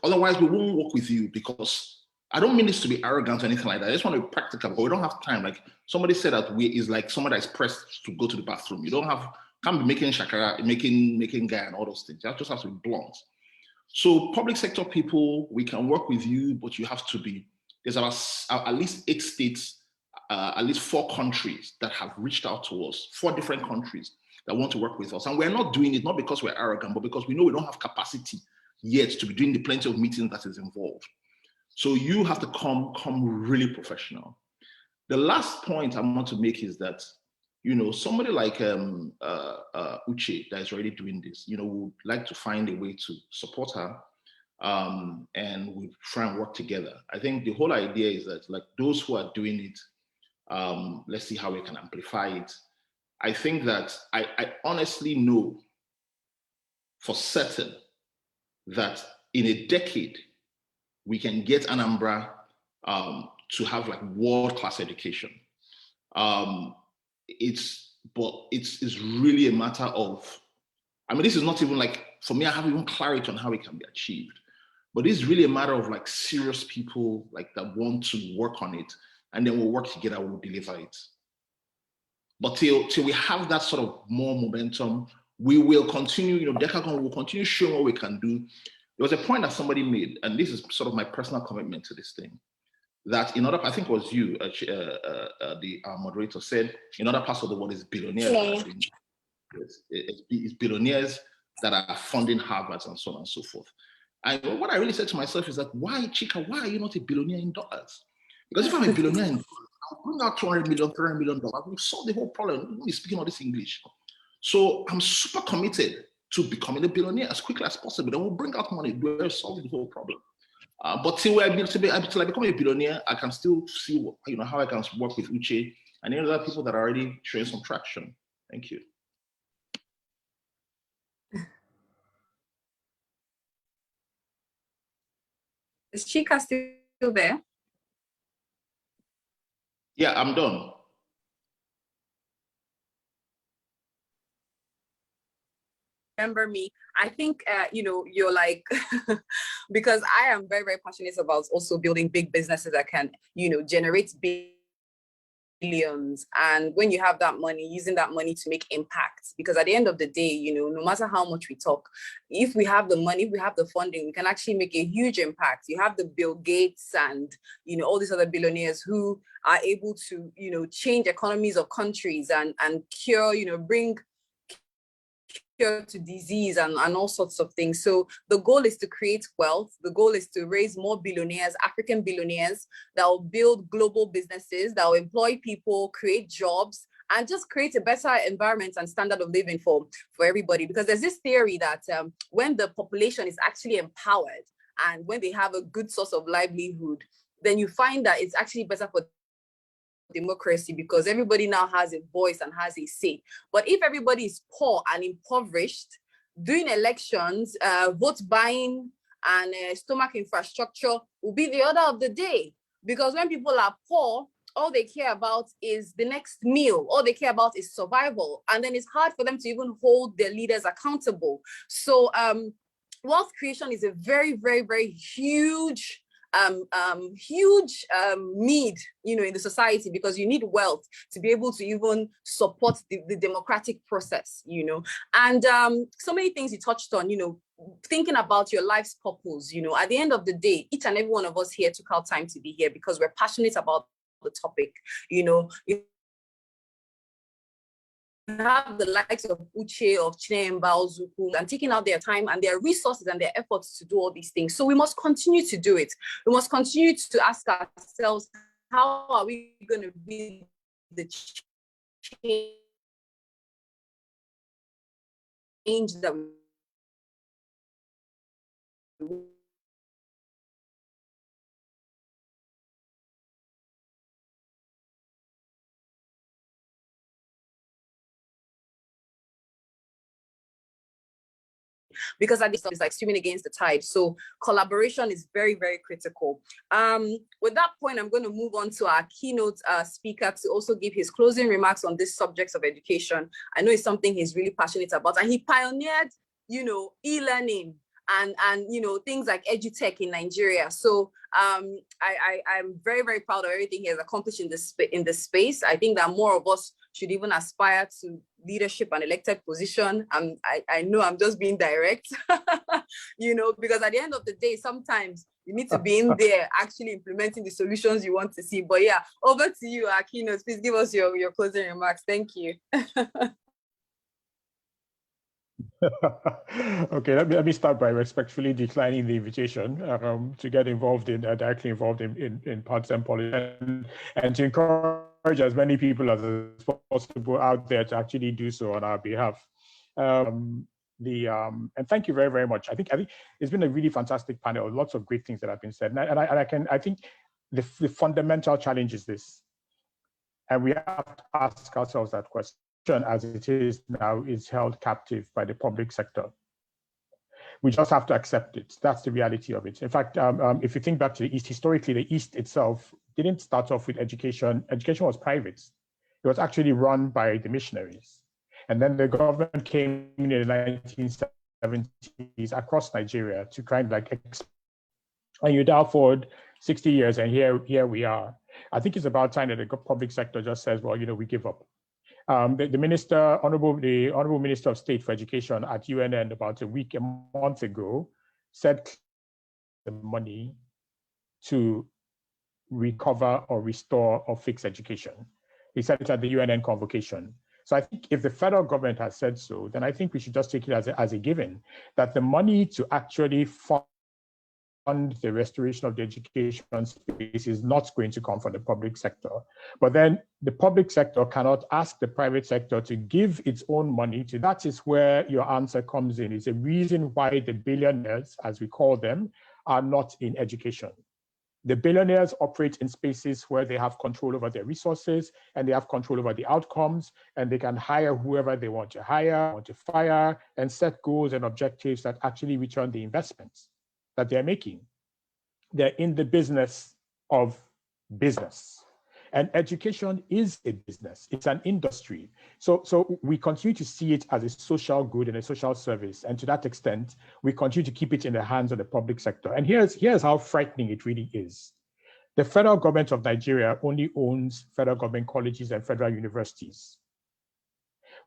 otherwise we won't work with you, because I don't mean this to be arrogant or anything like that. I just want to be practical, but we don't have time. Like somebody said that is like somebody that's pressed to go to the bathroom. You can't be making shakara, making guy and all those things. You just have to be blunt. So public sector people, we can work with you, but you have to be, there's at least 8 states, at least 4 countries that have reached out to us, 4 different countries that want to work with us. And we're not doing it, not because we're arrogant, but because we know we don't have capacity yet to be doing the plenty of meetings that is involved. So you have to come really professional. The last point I want to make is that, somebody like Uche that is already doing this, would like to find a way to support her, and we try and work together. I think the whole idea is that, like, those who are doing it, let's see how we can amplify it. I think that I honestly know for certain that in a decade, we can get Anambra to have world-class education. It's really a matter of, this is not even for me, I have even clarity on how it can be achieved, but it's really a matter of serious people that want to work on it, and then we'll work together, we'll deliver it. But till we have that sort of more momentum, we will continue, Decagon will continue showing what we can do. There was a point that somebody made, and this is sort of my personal commitment to this thing, that in other, I think it was you, the moderator said, in other parts of the world, it's billionaires. It's billionaires that are funding Harvard and so on and so forth. And what I really said to myself is that, why are you not a billionaire in dollars? Because if I'm a billionaire in dollars, I'll bring out $200 million, $300 million. We'll solve the whole problem. We'll be speaking all this English. So I'm super committed to becoming a billionaire as quickly as possible. Then we'll bring out money, we'll solve the whole problem. But till I become a billionaire, I can still see what, how I can work with Uche and any other people that are already showing some traction. Thank you. Is Chika still there? Yeah, I'm done. Remember me, I think you're like because I am very, very passionate about also building big businesses that can generate billions, and when you have that money, using that money to make impact, because at the end of the day, no matter how much we talk, if we have the money, if we have the funding, we can actually make a huge impact. You have the Bill Gates and all these other billionaires who are able to change economies of countries and cure, bring cure to disease and all sorts of things. So the goal is to create wealth. The goal is to raise more billionaires, African billionaires, that will build global businesses, that will employ people, create jobs, and just create a better environment and standard of living for everybody. Because there's this theory that when the population is actually empowered and when they have a good source of livelihood, then you find that it's actually better for democracy, because everybody now has a voice and has a say. But if everybody is poor and impoverished, doing elections, vote buying, and stomach infrastructure will be the order of the day. Because when people are poor, all they care about is the next meal. All they care about is survival. And then it's hard for them to even hold their leaders accountable. So wealth creation is a very, very, very huge need, in the society, because you need wealth to be able to even support the democratic process, and so many things you touched on, thinking about your life's purpose. At the end of the day, each and every one of us here took out time to be here because we're passionate about the topic. You have the likes of Uche, of Chine Zuku, and taking out their time and their resources and their efforts to do all these things. So we must continue to do it. We must continue to ask ourselves, how are we going to be the change that we because at this time it's like swimming against the tide. So collaboration is very, very critical. With that point, I'm going to move on to our keynote speaker to also give his closing remarks on this subject of education. I know it's something he's really passionate about, and he pioneered, e-learning and things like edutech in Nigeria. So I'm very, very proud of everything he has accomplished in this space. I think that more of us should even aspire to leadership and elected position. I know I'm just being direct, because at the end of the day, sometimes you need to be in there actually implementing the solutions you want to see. But yeah, over to you, our keynote. Please give us your closing remarks. Thank you. Okay, let me start by respectfully declining the invitation to get involved in directly involved in partisan politics and to encourage as many people as possible out there to actually do so on our behalf. And thank you very, very much. I think it's been a really fantastic panel. Lots of great things that have been said, and I think the fundamental challenge is this, and we have to ask ourselves that question. As it is now is held captive by the public sector. We just have to accept it. That's the reality of it. In fact, if you think back to the East, historically, the East itself didn't start off with education. Education was private. It was actually run by the missionaries. And then the government came in the 1970s across Nigeria to kind of like, and you down forward 60 years, and here we are. I think it's about time that the public sector just says, well, we give up. The Honorable Minister of State for Education at UNN about a month ago said the money to recover or restore or fix education. He said it at the UNN convocation. So I think if the federal government has said so, then I think we should just take it as a given that the money to actually fund the restoration of the education space is not going to come from the public sector. But then the public sector cannot ask the private sector to give its own money to. That is where your answer comes in. It's a reason why the billionaires, as we call them, are not in education. The billionaires operate in spaces where they have control over their resources and they have control over the outcomes, and they can hire whoever they want to hire, want to fire, and set goals and objectives that actually return the investments that they're making. They're in the business of business. And education is a business, it's an industry. So we continue to see it as a social good and a social service. And to that extent, we continue to keep it in the hands of the public sector. And here's how frightening it really is. The federal government of Nigeria only owns federal government colleges and federal universities,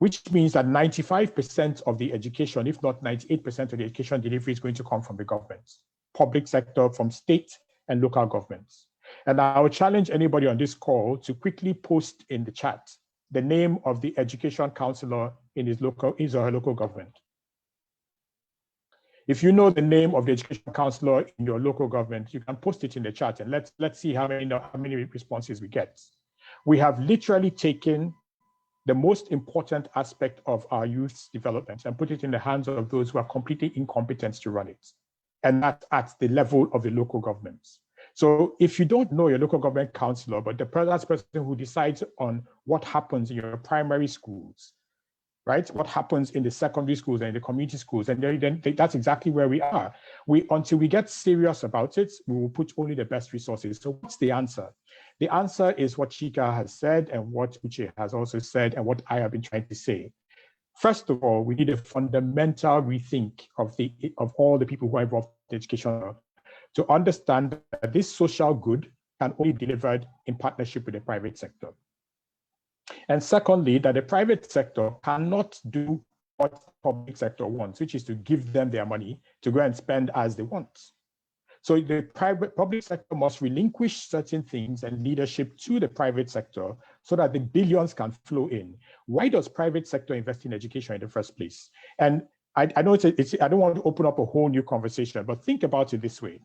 which means that 95% of the education, if not 98% of the education delivery, is going to come from the government, public sector, from state and local governments. And I would challenge anybody on this call to quickly post in the chat the name of the education counselor in his or her local government. If you know the name of the education counselor in your local government, you can post it in the chat, and let's see how many responses we get. We have literally taken the most important aspect of our youth's development and put it in the hands of those who are completely incompetent to run it. And that's at the level of the local governments. So if you don't know your local government councillor, but the person who decides on what happens in your primary schools, right? What happens in the secondary schools and in the community schools, and then that's exactly where we are. Until we get serious about it, we will put only the best resources. So what's the answer? The answer is what Chika has said and what Uche has also said and what I have been trying to say. First of all, we need a fundamental rethink of all the people who are involved in education, to understand that this social good can only be delivered in partnership with the private sector. And secondly, that the private sector cannot do what the public sector wants, which is to give them their money to go and spend as they want. So the public sector must relinquish certain things and leadership to the private sector so that the billions can flow in. Why does private sector invest in education in the first place? And I know I don't want to open up a whole new conversation, but think about it this way.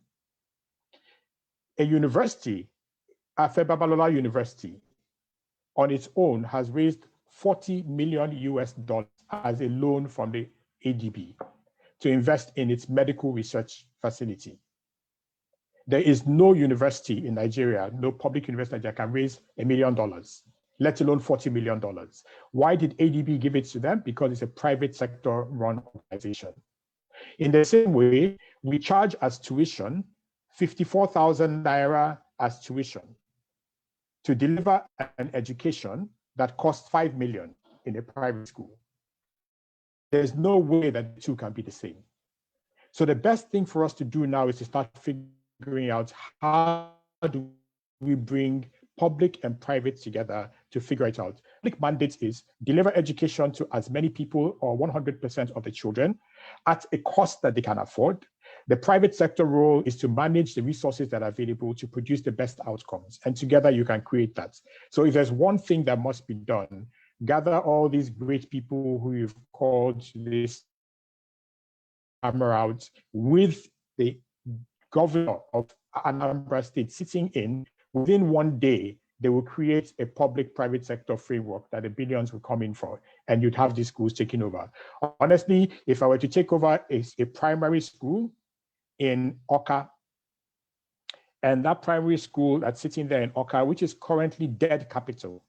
A university, Afe Babalola University, on its own has raised $40 million as a loan from the ADB to invest in its medical research facility. There is no university in Nigeria, no public university that can raise $1 million, let alone $40 million. Why did ADB give it to them? Because it's a private sector run organization. In the same way, we charge as tuition 54,000 naira as tuition to deliver an education that costs 5 million in a private school. There's no way that the two can be the same. So the best thing for us to do now is to start figuring out how do we bring public and private together to figure it out. Public mandate is deliver education to as many people or 100% of the children at a cost that they can afford. The private sector role is to manage the resources that are available to produce the best outcomes. And together you can create that. So if there's one thing that must be done, gather all these great people who you've called this hammer out with the governor of Anambra State sitting in. Within one day, they will create a public-private sector framework that the billions will come in for, and you'd have these schools taking over. Honestly, if I were to take over a primary school in Oka, and that primary school that's sitting there in Oka, which is currently dead capital,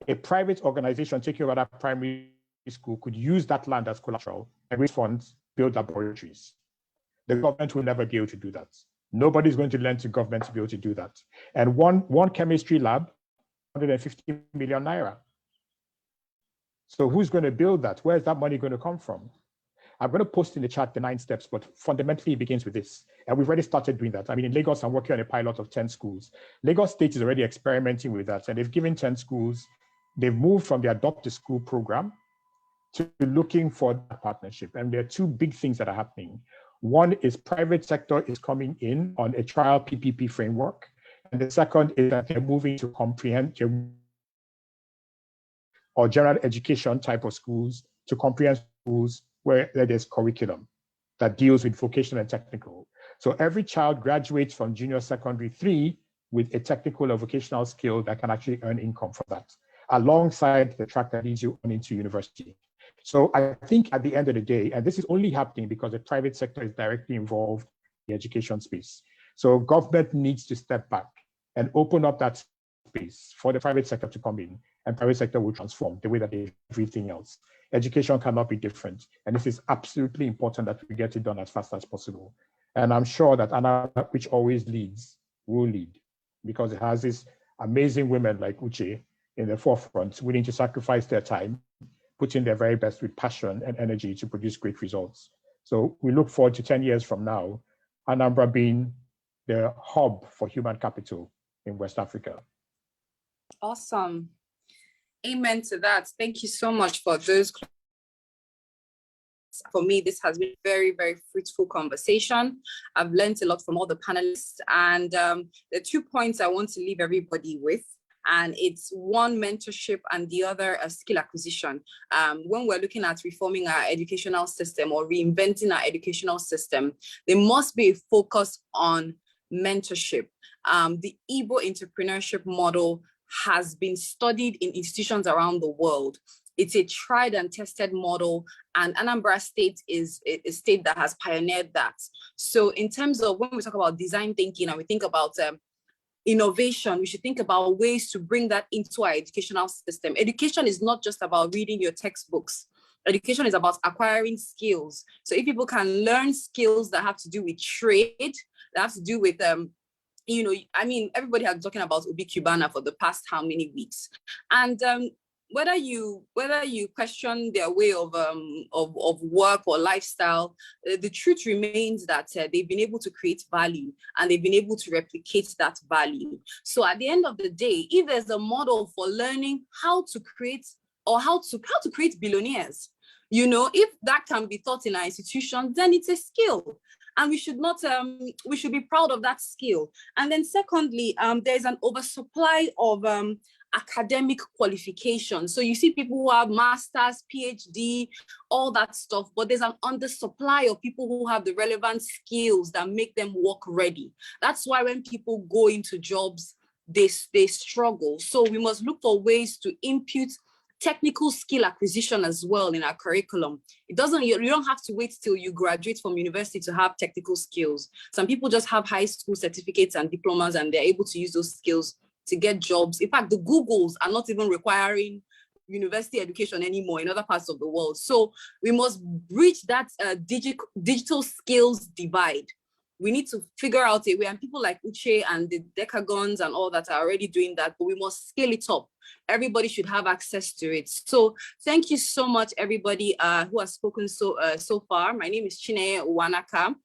a private organization taking over that primary school could use that land as collateral and raise funds, build laboratories. The government will never be able to do that. Nobody's going to lend to government to be able to do that. And one chemistry lab, 150 million naira. So who's going to build that? Where's that money going to come from? I'm going to post in the chat the 9 steps, but fundamentally it begins with this. And we've already started doing that. I mean, in Lagos, I'm working on a pilot of 10 schools. Lagos State is already experimenting with that. And they've given 10 schools, they've moved from the Adopt a School program to looking for that partnership. And there are 2 big things that are happening. One is private sector is coming in on a trial PPP framework. And the second is that they're moving to comprehensive or general education type of schools to comprehensive schools where there's curriculum that deals with vocational and technical. So every child graduates from junior secondary 3 with a technical or vocational skill that can actually earn income for that, alongside the track that leads you on into university. So I think at the end of the day, and this is only happening because the private sector is directly involved in the education space. So government needs to step back and open up that space for the private sector to come in, and private sector will transform the way that they do everything else. Education cannot be different. And this is absolutely important that we get it done as fast as possible. And I'm sure that Anambra, which always leads, will lead, because it has these amazing women like Uche in the forefront, willing to sacrifice their time, put in their very best with passion and energy to produce great results. So we look forward to 10 years from now, Anambra being the hub for human capital in West Africa. Awesome. Amen to that. Thank you so much for those. For me, this has been a very, very fruitful conversation. I've learned a lot from all the panelists, and the 2 points I want to leave everybody with, and it's one, mentorship, and the other, skill acquisition. When we're looking at reforming our educational system or reinventing our educational system, there must be a focus on mentorship. The Igbo entrepreneurship model has been studied in institutions around the world. It's a tried and tested model, and Anambra State is a state that has pioneered that. So in terms of when we talk about design thinking and we think about innovation, we should think about ways to bring that into our educational system. Education is not just about reading your textbooks. Education is about acquiring skills. So if people can learn skills that have to do with trade, that have to do with you know, I mean, everybody has been talking about Obi Cubana for the past how many weeks, and whether you question their way of work or lifestyle, the truth remains that they've been able to create value and they've been able to replicate that value. So at the end of the day, if there's a model for learning how to create or how to create billionaires, you know, if that can be taught in our institutions, then it's a skill. And we should not, we should be proud of that skill. And then secondly, there's an oversupply of academic qualifications. So you see people who have masters, PhD, all that stuff, but there's an undersupply of people who have the relevant skills that make them work ready. That's why when people go into jobs, they struggle. So we must look for ways to impute technical skill acquisition as well in our curriculum. It doesn't, you don't have to wait till you graduate from university to have technical skills. Some people just have high school certificates and diplomas and they're able to use those skills to get jobs. In fact, the Googles are not even requiring university education anymore in other parts of the world. So we must bridge that digital skills divide. We need to figure out a way, and people like Uche and the Decagons and all that are already doing that, but we must scale it up. Everybody should have access to it. So thank you so much, everybody who has spoken so far. My name is Chine Wanaka,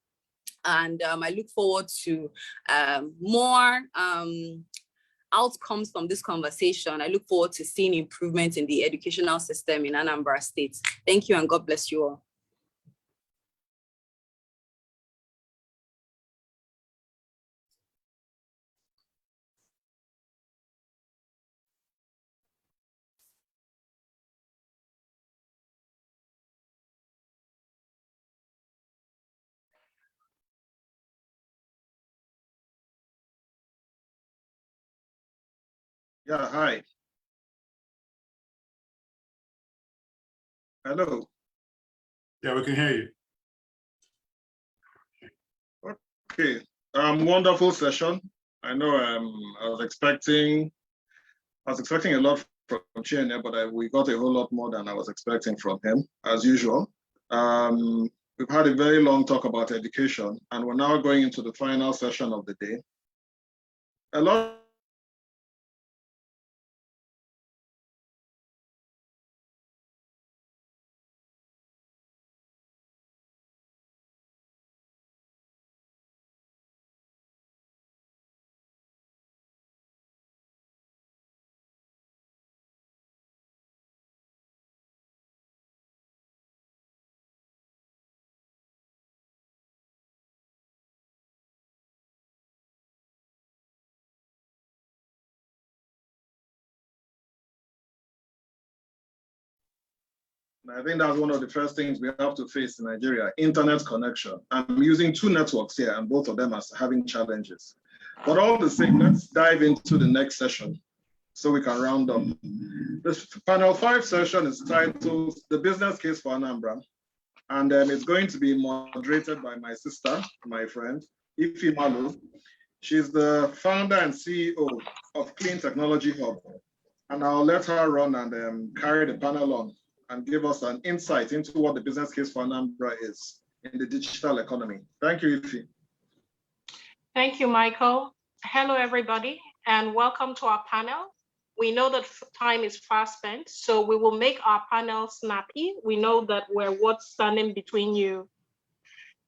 and I look forward to more outcomes from this conversation. I look forward to seeing improvements in the educational system in Anambra State. Thank you, and God bless you all. Yeah, hi. Hello. Yeah, we can hear you. Okay, wonderful session. I know I was expecting a lot from Chiene, but we got a whole lot more than I was expecting from him, as usual. We've had a very long talk about education, and we're now going into the final session of the day. A lot And I think that's one of the first things we have to face in Nigeria, internet connection. I'm using two networks here and both of them are having challenges. But all the same, let's dive into the next session so we can round up. This panel 5 session is titled The Business Case for Anambra. And it's going to be moderated by my sister, my friend, Ifi Malu. She's the founder and CEO of Clean Technology Hub. And I'll let her run and carry the panel on and give us an insight into what the business case for Anambra is in the digital economy. Thank you, Ifi. Thank you, Michael. Hello, everybody, and welcome to our panel. We know that time is fast spent, so we will make our panel snappy. We know that we're what's standing between you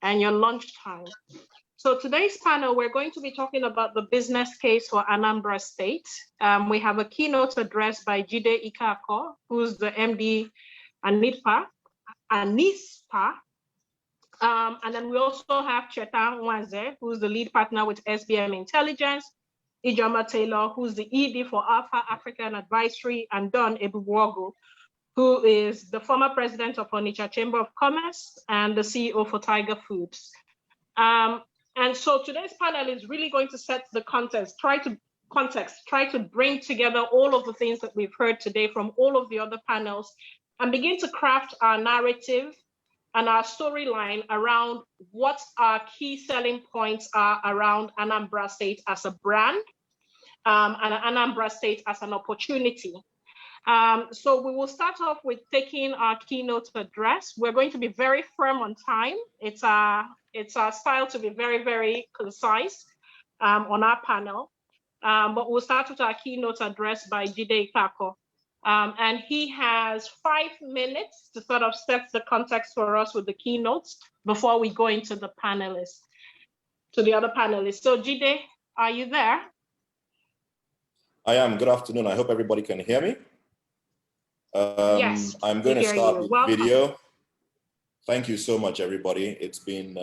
and your lunchtime. So today's panel, we're going to be talking about the business case for Anambra State. We have a keynote address by Jide Ikako, who's the MD ANISPA. And then we also have Cheta Nwanze, who's the lead partner with SBM Intelligence, Ijoma Taylor, who's the ED for Alpha African Advisory, and Don Ebuwogu, who is the former president of Onitsha Chamber of Commerce and the CEO for Tiger Foods. And so today's panel is really going to set the context, try to bring together all of the things that we've heard today from all of the other panels and begin to craft our narrative and our storyline around what our key selling points are around Anambra State as a brand and Anambra State as an opportunity. So we will start off with taking our keynote address. We're going to be very firm on time. It's our style to be very, very concise on our panel. But we'll start with our keynote address by Jide Ikako. And he has 5 minutes to sort of set the context for us with the keynotes before we go into the panelists, to the other panelists. So Jide, are you there? I am. Good afternoon. I hope everybody can hear me. Yes, I'm going to start with video. Thank you so much, everybody. It's been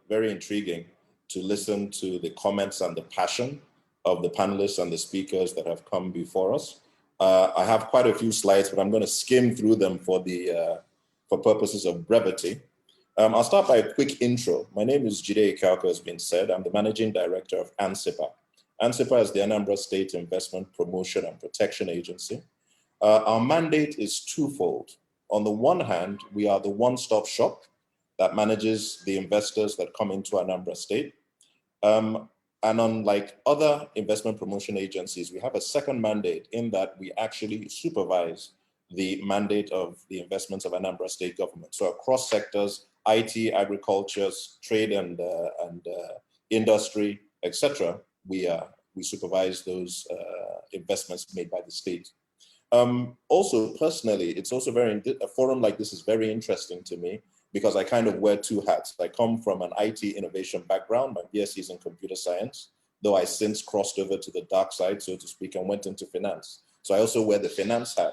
very intriguing to listen to the comments and the passion of the panelists and the speakers that have come before us. I have quite a few slides, but I'm going to skim through them for purposes of brevity. I'll start by a quick intro. My name is Jide Ikako, has been said. I'm the managing director of ANSICTA. ANSICTA is the Anambra State Investment Promotion and Protection Agency. Our mandate is twofold. On the one hand, we are the one-stop shop that manages the investors that come into Anambra State. And unlike other investment promotion agencies, we have a second mandate in that we actually supervise the mandate of the investments of Anambra State government. So across sectors, IT, agriculture, trade and industry, etc., we supervise those investments made by the state. Also, personally, it's also a forum like this is very interesting to me because I kind of wear two hats. I come from an IT innovation background. My BSc is in computer science, though I since crossed over to the dark side, so to speak, and went into finance. So I also wear the finance hat.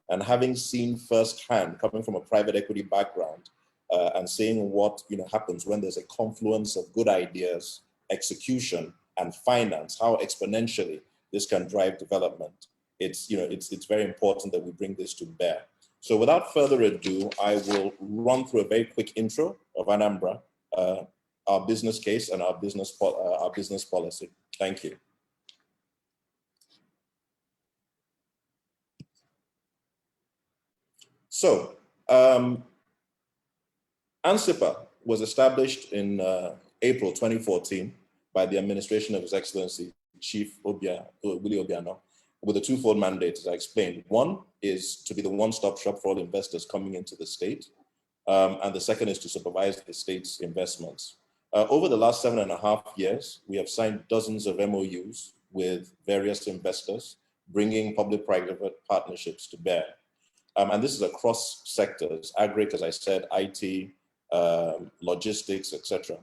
And having seen firsthand, coming from a private equity background, and seeing what happens when there's a confluence of good ideas, execution, and finance, how exponentially this can drive development. It's very important that we bring this to bear. So without further ado, I will run through a very quick intro of Anambra, our business case, and our business policy. Thank you. So, ANSICTA was established in April 2014 by the administration of His Excellency Chief Willie Obiano, with a twofold mandate, as I explained. One is to be the one-stop shop for all investors coming into the state, and the second is to supervise the state's investments. Over the last 7.5 years, we have signed dozens of MOUs with various investors, bringing public-private partnerships to bear. And this is across sectors, agric, as I said, IT, logistics, etc.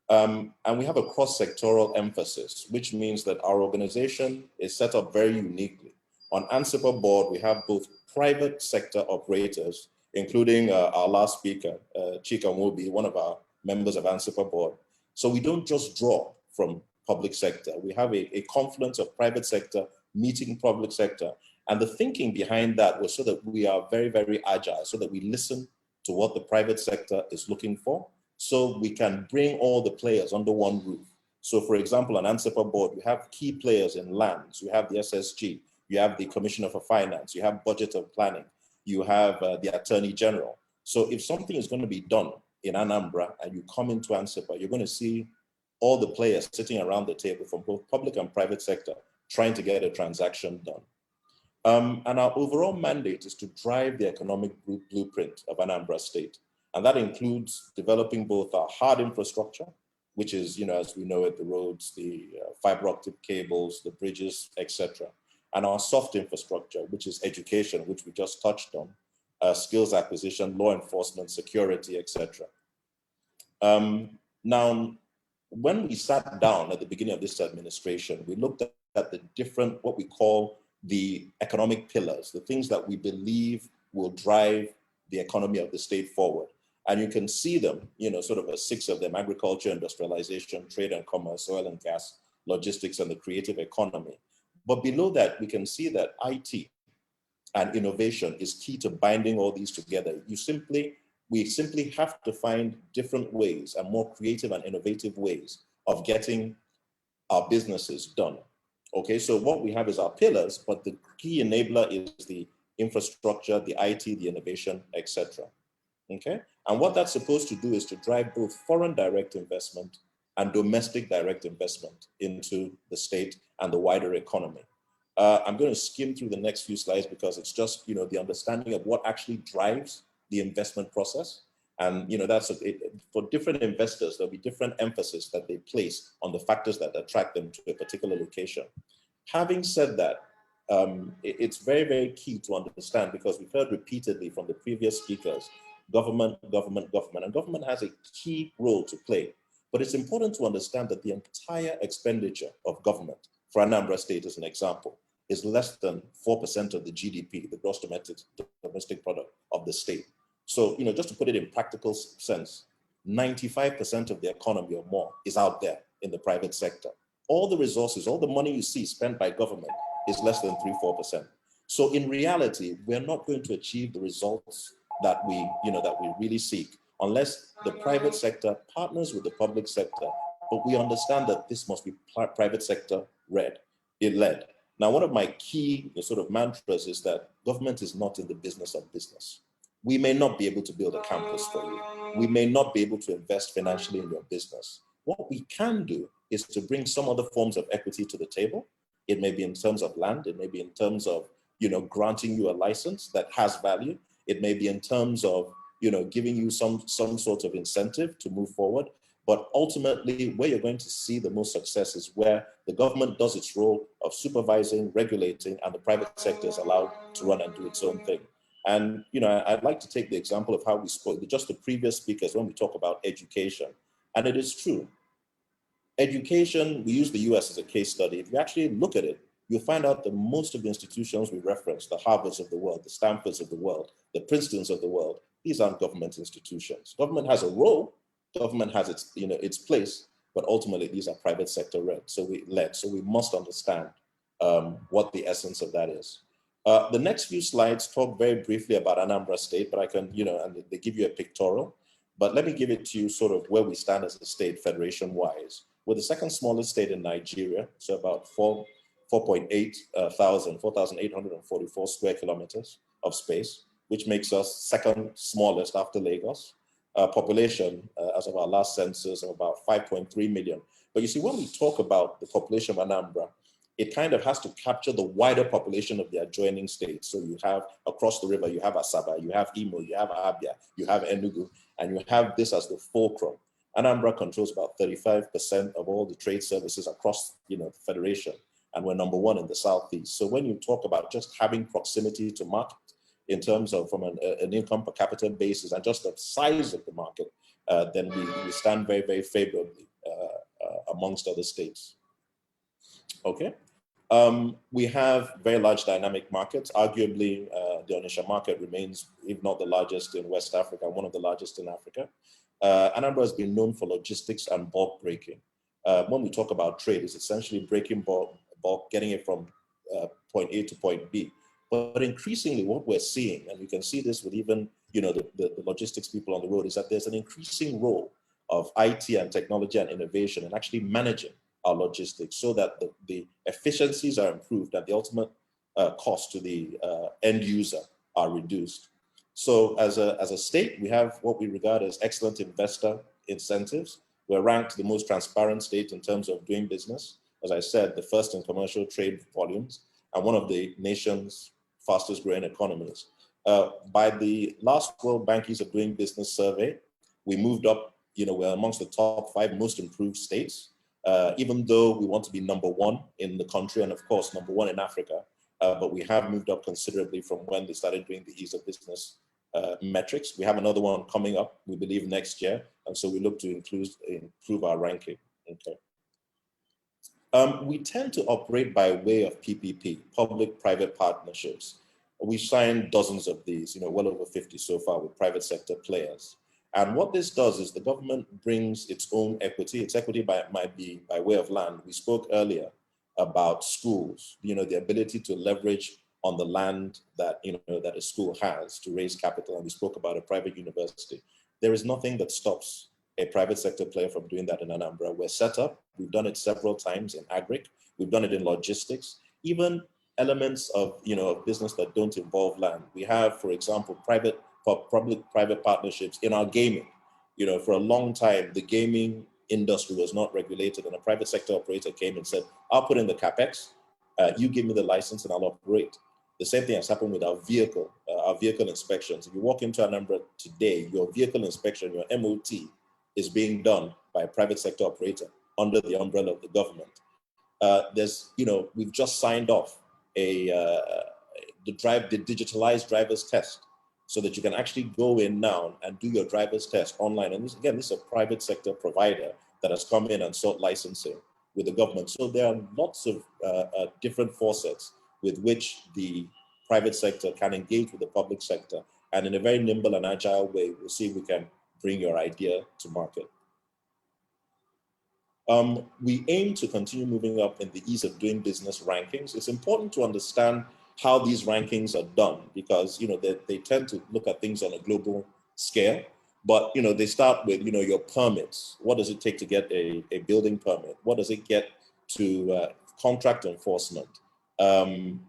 And we have a cross-sectoral emphasis, which means that our organization is set up very uniquely. On ANSICTA board, we have both private sector operators, including our last speaker, Chika Nwobi, one of our members of ANSICTA board. So we don't just draw from public sector. We have a confluence of private sector meeting public sector And the thinking behind that was so that we are very, very agile, so that we listen to what the private sector is looking for, so we can bring all the players under one roof. So for example, on ANSICTA board, you have key players in lands, you have the SSG, you have the Commissioner for Finance, you have budget and planning, you have the Attorney General. So if something is going to be done in Anambra and you come into ANSICTA, you're going to see all the players sitting around the table from both public and private sector trying to get a transaction done. And our overall mandate is to drive the economic blueprint of Anambra State. And that includes developing both our hard infrastructure, which is, as we know it, the roads, the fiber optic cables, the bridges, etc., and our soft infrastructure, which is education, which we just touched on, skills acquisition, law enforcement, security, etc. Now, when we sat down at the beginning of this administration, we looked at the different, what we call the economic pillars, the things that we believe will drive the economy of the state forward. And you can see them, sort of 6 of them: agriculture, industrialization, trade and commerce, oil and gas, logistics, and the creative economy. But below that, we can see that IT and innovation is key to binding all these together. We simply have to find different ways and more creative and innovative ways of getting our businesses done. Okay, so what we have is our pillars, but the key enabler is the infrastructure, the IT, the innovation, etc. Okay, and what that's supposed to do is to drive both foreign direct investment and domestic direct investment into the state and the wider economy. I'm going to skim through the next few slides because it's just, the understanding of what actually drives the investment process. And, that's for different investors, there'll be different emphasis that they place on the factors that attract them to a particular location. Having said that, it's very, very key to understand, because we've heard repeatedly from the previous speakers, government, government, government, and government has a key role to play. But it's important to understand that the entire expenditure of government, for Anambra State as an example, is less than 4% of the GDP, the gross domestic product of the state. So, just to put it in practical sense, 95% of the economy or more is out there in the private sector. All the resources, all the money you see spent by government is less than 3-4%. So in reality, we're not going to achieve the results that we really seek unless the private sector partners with the public sector. But we understand that this must be private sector led. Now, one of my key sort of mantras is that government is not in the business of business. We may not be able to build a campus for you. We may not be able to invest financially in your business. What we can do is to bring some other forms of equity to the table. It may be in terms of land. It may be in terms of, granting you a license that has value. It may be in terms of, giving you some sort of incentive to move forward. But ultimately, where you're going to see the most success is where the government does its role of supervising, regulating, and the private sector is allowed to run and do its own thing. And, I'd like to take the example of how we spoke, just the previous speakers, when we talk about education. And it is true. Education, we use the US as a case study. If you actually look at it, you'll find out that most of the institutions we reference, the Harvards of the world, the Stanfords of the world, the Princetons of the world, these aren't government institutions. Government has a role, government has its, its place, but ultimately these are private sector led. So we must understand what the essence of that is. The next few slides talk very briefly about Anambra State, but I can, and they give you a pictorial, but let me give it to you sort of where we stand as a state federation-wise. We're the second smallest state in Nigeria, so about 4,844 square kilometers of space, which makes us second smallest after Lagos. Population, as of our last census, of about 5.3 million. But you see, when we talk about the population of Anambra, it kind of has to capture the wider population of the adjoining states. So you have across the river, you have Asaba, you have Imo, you have Abia, you have Enugu, and you have this as the fulcrum. Anambra controls about 35% of all the trade services across, the federation, and we're number 1 in the Southeast. So when you talk about just having proximity to market in terms of from an income per capita basis and just the size of the market, then we stand very, very favorably amongst other states. Okay. We have very large dynamic markets. Arguably, the Onitsha market remains, if not the largest in West Africa, one of the largest in Africa. Anambra has been known for logistics and bulk breaking. When we talk about trade, it's essentially breaking bulk, getting it from point A to point B. But increasingly what we're seeing, and you can see this with even the logistics people on the road, is that there's an increasing role of IT and technology and innovation and actually managing our logistics so that the efficiencies are improved and the ultimate cost to the end user are reduced. So as a state, we have what we regard as excellent investor incentives. We're ranked the most transparent state in terms of doing business. As I said, the first in commercial trade volumes and one of the nation's fastest growing economies. By the last World Bank Ease of Doing Business survey, we moved up, we're amongst the top 5 most improved states, even though we want to be #1 in the country and of course #1 in Africa, but we have moved up considerably from when they started doing the ease of business metrics. We have another one coming up, we believe next year, and so we look to improve our ranking. Okay. We tend to operate by way of PPP, public-private partnerships. We've signed dozens of these, well over 50 so far with private sector players. And what this does is the government brings its own equity. Its equity might be by way of land. We spoke earlier about schools, the ability to leverage on the land that, that a school has to raise capital. And we spoke about a private university. There is nothing that stops a private sector player from doing that in Anambra. We're set up. We've done it several times in agric. We've done it in logistics, even elements of, business that don't involve land. We have, for example, public-private partnerships in our gaming. For a long time, the gaming industry was not regulated, and a private sector operator came and said, I'll put in the CapEx, you give me the license and I'll operate. The same thing has happened with our vehicle inspections. If you walk into Anambra today, your vehicle inspection, your MOT, is being done by a private sector operator under the umbrella of the government. We've just signed off the digitalized driver's test so that you can actually go in now and do your driver's test online. And this is a private sector provider that has come in and sought licensing with the government. So there are lots of different faucets with which the private sector can engage with the public sector. And in a very nimble and agile way, we'll see if we can bring your idea to market. We aim to continue moving up in the ease of doing business rankings. It's important to understand how these rankings are done because they tend to look at things on a global scale, but they start with your permits. What does it take to get a building permit? What does it get to contract enforcement?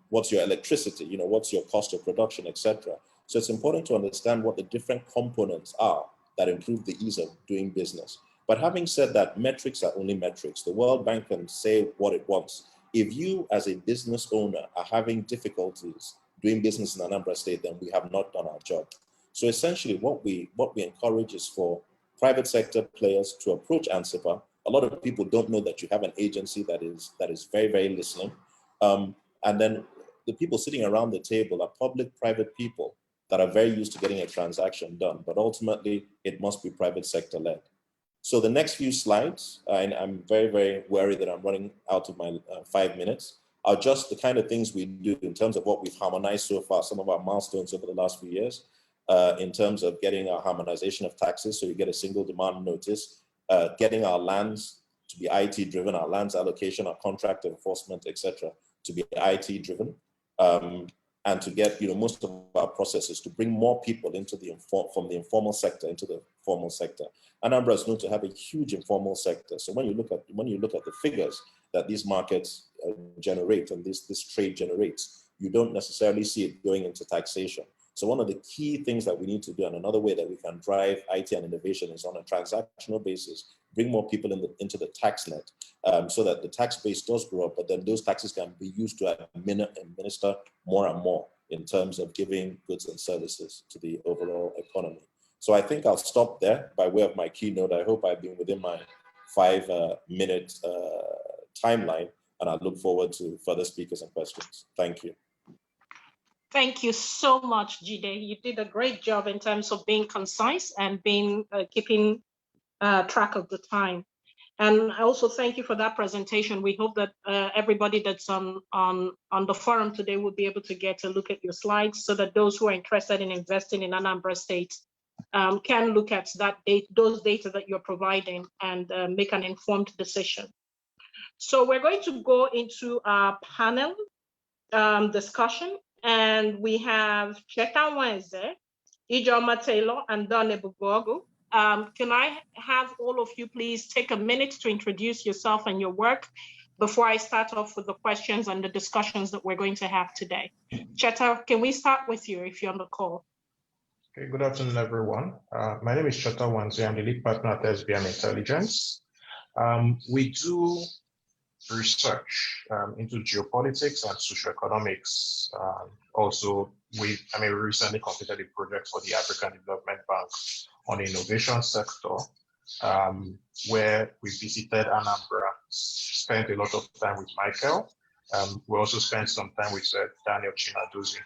What's your electricity? What's your cost of production, etc. So it's important to understand what the different components are that improve the ease of doing business. But having said that, metrics are only metrics. The World Bank can say what it wants. If you as a business owner are having difficulties doing business in Anambra State, then we have not done our job. So essentially what we encourage is for private sector players to approach ANSIPA. A lot of people don't know that you have an agency that is very, very listening. And then the people sitting around the table are public-private people that are very used to getting a transaction done, but ultimately it must be private sector led. So the next few slides, and I'm very, very worried that I'm running out of my 5 minutes, are just the kind of things we do in terms of what we've harmonized so far, some of our milestones over the last few years, in terms of getting our harmonization of taxes, so you get a single demand notice, getting our lands to be IT driven, our lands allocation, our contract enforcement, etc., to be IT driven. And to get most of our processes to bring more people into from the informal sector into the formal sector. Anambra is known to have a huge informal sector. So when you look at the figures that these markets generate and this trade generates, you don't necessarily see it going into taxation. So one of the key things that we need to do, and another way that we can drive IT and innovation, is on a transactional basis, bring more people into the tax net, so that the tax base does grow up, but then those taxes can be used to administer more and more in terms of giving goods and services to the overall economy. So I think I'll stop there by way of my keynote. I hope I've been within my 5-minute timeline, and I look forward to further speakers and questions. Thank you. Thank you so much, Jide. You did a great job in terms of being concise and keeping track of the time. And I also thank you for that presentation. We hope that everybody that's on the forum today will be able to get a look at your slides so that those who are interested in investing in Anambra State can look at those data that you're providing and make an informed decision. So we're going to go into our panel discussion. And we have Cheta Wenze, Ijoma Taylor, and Don Ebubogu. Can I have all of you please take a minute to introduce yourself and your work before I start off with the questions and the discussions that we're going to have today? Cheta, can we start with you if you're on the call? Okay, good afternoon, everyone. My name is Cheta Wanze. I'm the lead partner at SBM Intelligence. We do research into geopolitics and socioeconomics. Also, we recently completed a project for the African Development Bank on the innovation sector, where we visited Anambra, spent a lot of time with Michael. We also spent some time with Daniel Chinadozie.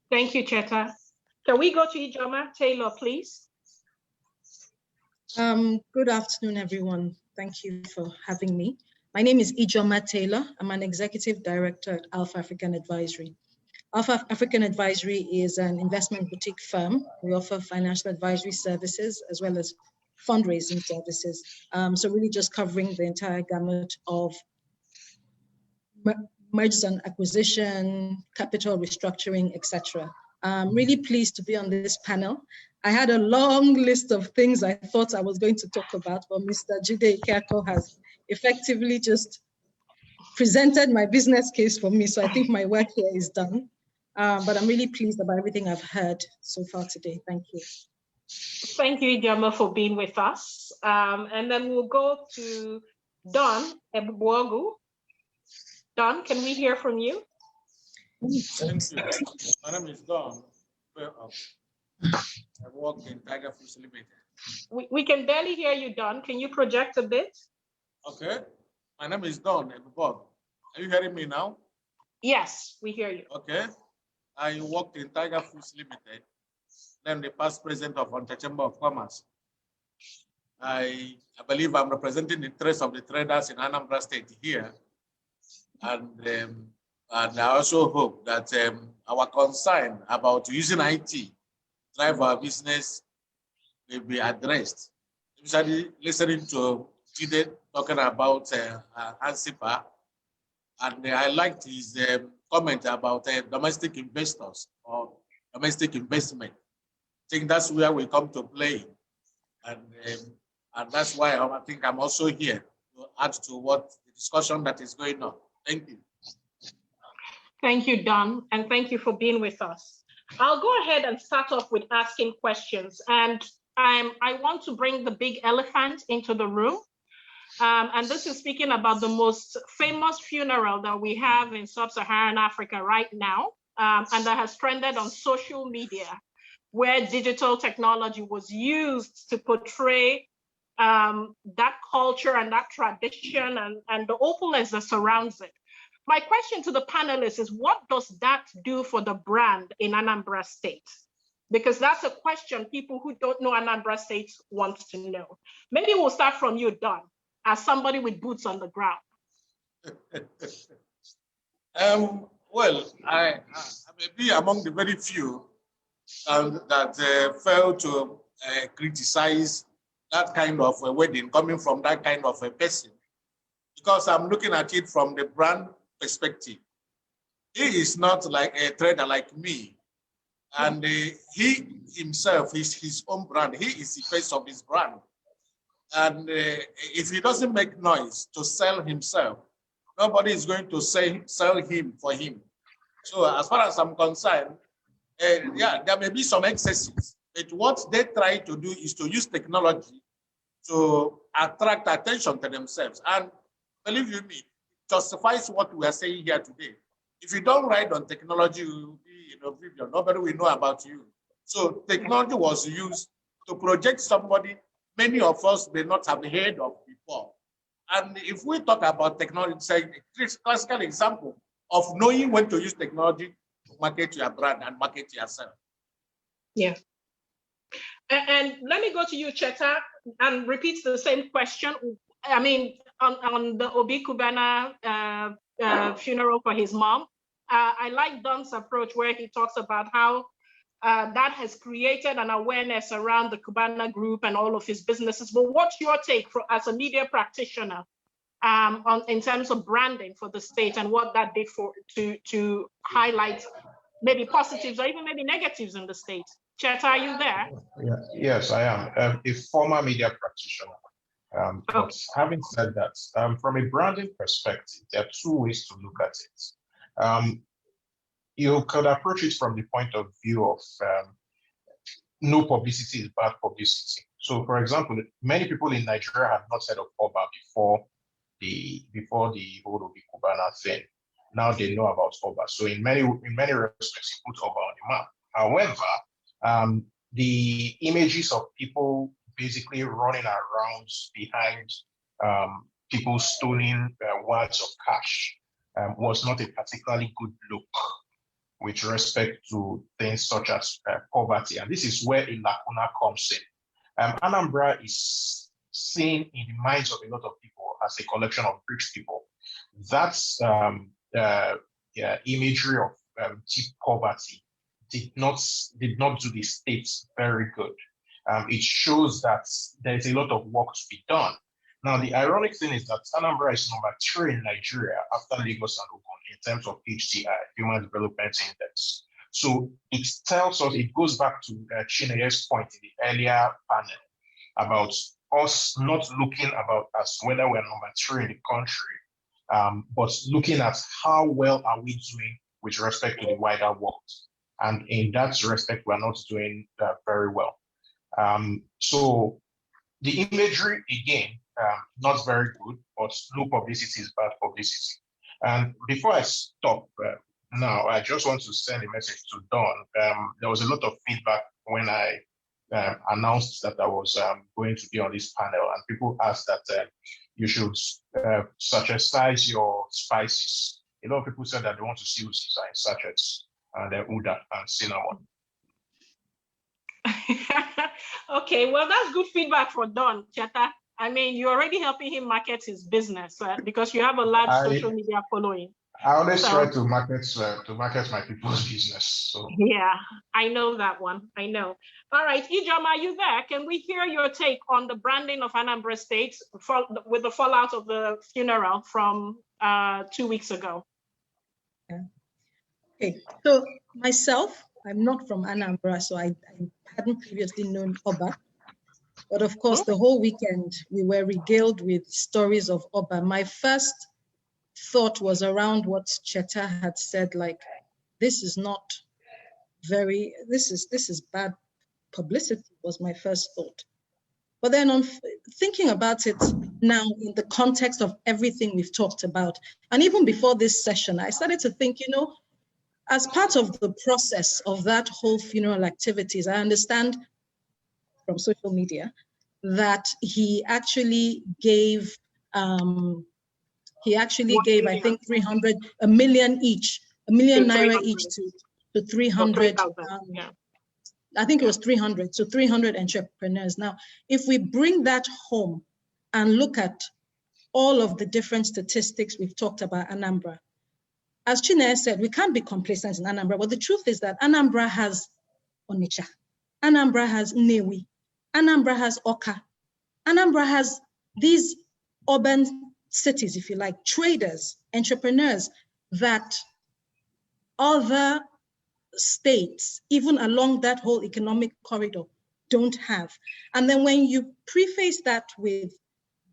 Thank you, Cheta. Can we go to Ijoma Taylor, please? Good afternoon, everyone. Thank you for having me. My name is Ijoma Taylor. I'm an executive director at Alpha African Advisory. Alpha African Advisory is an investment boutique firm. We offer financial advisory services as well as fundraising services. So really just covering the entire gamut of mergers and acquisition, capital restructuring, etc. I'm really pleased to be on this panel. I had a long list of things I thought I was going to talk about, but Mr. Jide Ikeako has effectively just presented my business case for me. So I think my work here is done. But I'm really pleased about everything I've heard so far today. Thank you. Thank you, Ijoma, for being with us. And then we'll go to Don Ebubogu. Don, can we hear from you? Thank you. My name is Don. I work in Tiger Foods Limited. We can barely hear you, Don. Can you project a bit? Okay. My name is Don Ebubogu. Are you hearing me now? Yes, we hear you. Okay. I worked in Tiger Foods Limited. Then the past president of Onitsha Chamber of Commerce. I believe I'm representing the interests of the traders in Anambra State here. And I also hope that our concern about using IT to drive our business will be addressed. Especially listening to Jide talking about ANSICTA, and I liked his comment about domestic investors or domestic investment. I think that's where we come to play, and that's why I think I'm also here to add to what the discussion that is going on. Thank you. Thank you, Don, and thank you for being with us. I'll go ahead and start off with asking questions, and I want to bring the big elephant into the room. And this is speaking about the most famous funeral that we have in sub-Saharan Africa right now, and that has trended on social media, where digital technology was used to portray that culture and that tradition and the opulence that surrounds it. My question to the panelists is, what does that do for the brand in Anambra State? Because that's a question people who don't know Anambra State want to know. Maybe we'll start from you, Don, as somebody with boots on the ground. Well, I may be among the very few that failed to criticize that kind of a wedding coming from that kind of a person, because I'm looking at it from the brand perspective. He is not like a trader like me, and he himself is his own brand. He is the face of his brand, and if he doesn't make noise to sell himself, nobody is going to sell him for him. So as far as I'm concerned, yeah, there may be some excesses, but what they try to do is to use technology to attract attention to themselves. And believe you me, justifies what we are saying here today. If you don't ride on technology, you will be in oblivion. Nobody will know about you. So technology was used to project somebody many of us may not have heard of before. And if we talk about technology, say a classical example of knowing when to use technology to market your brand and market yourself. Yeah. And let me go to you, Cheta, and repeat the same question. I mean, on the Obi Cubana funeral for his mom, I like Don's approach where he talks about how that has created an awareness around the Cubana group and all of his businesses. But what's your take as a media practitioner in terms of branding for the state and what that did to highlight maybe positives or even maybe negatives in the state. Cheta, are you there? Yeah, yes, I am a former media practitioner. But having said that, from a branding perspective, there are two ways to look at it. You could approach it from the point of view of no publicity is bad publicity. So, for example, many people in Nigeria have not heard of Oba before the whole Obi Kubana thing. Now they know about Oba. So in many respects, you put Oba on the map. However, the images of people basically running around behind people stealing wads of cash was not a particularly good look with respect to things such as poverty. And this is where a lacuna comes in. Anambra is seen in the minds of a lot of people as a collection of rich people. That's imagery of deep poverty did not do the state very good. It shows that there's a lot of work to be done. Now, the ironic thing is that Anambra is number 3 in Nigeria after Lagos and Ogun in terms of HDI, Human Development Index. So it tells us, it goes back to Chineye's point in the earlier panel about us not looking about as whether we're number 3 in the country, but looking at how well are we doing with respect to the wider world. And in that respect, we're not doing very well. So the imagery, again, not very good, but no publicity is bad publicity. And before I stop now, I just want to send a message to Dawn. There was a lot of feedback when I announced that I was going to be on this panel, and people asked that you should sachetize your spices. A lot of people said that they want to see uziza in sachets and uda and cinnamon. Okay, well, that's good feedback for Don, Cheta. I mean, you're already helping him market his business because you have a large social media following. I always try to market my people's business. So. Yeah, I know that one. I know. All right, Ijoma, are you there? Can we hear your take on the branding of Anambra State with the fallout of the funeral from 2 weeks ago? Yeah. Okay, so myself, I'm not from Anambra, so I hadn't previously known Oba. But of course, the whole weekend, we were regaled with stories of Oba. My first thought was around what Cheta had said, like, this is bad publicity, was my first thought. But then on thinking about it now in the context of everything we've talked about, and even before this session, I started to think, as part of the process of that whole funeral activities, I understand from social media that he actually gave, I think, 1 million naira each to 300. I think it was 300, so 300 entrepreneurs. Now, if we bring that home and look at all of the different statistics we've talked about Anambra, as Chineye said, we can't be complacent in Anambra, but the truth is that Anambra has Onitsha, Anambra has Nnewi, Anambra has Oka, Anambra has these urban cities, if you like, traders, entrepreneurs that other states, even along that whole economic corridor, don't have. And then when you preface that with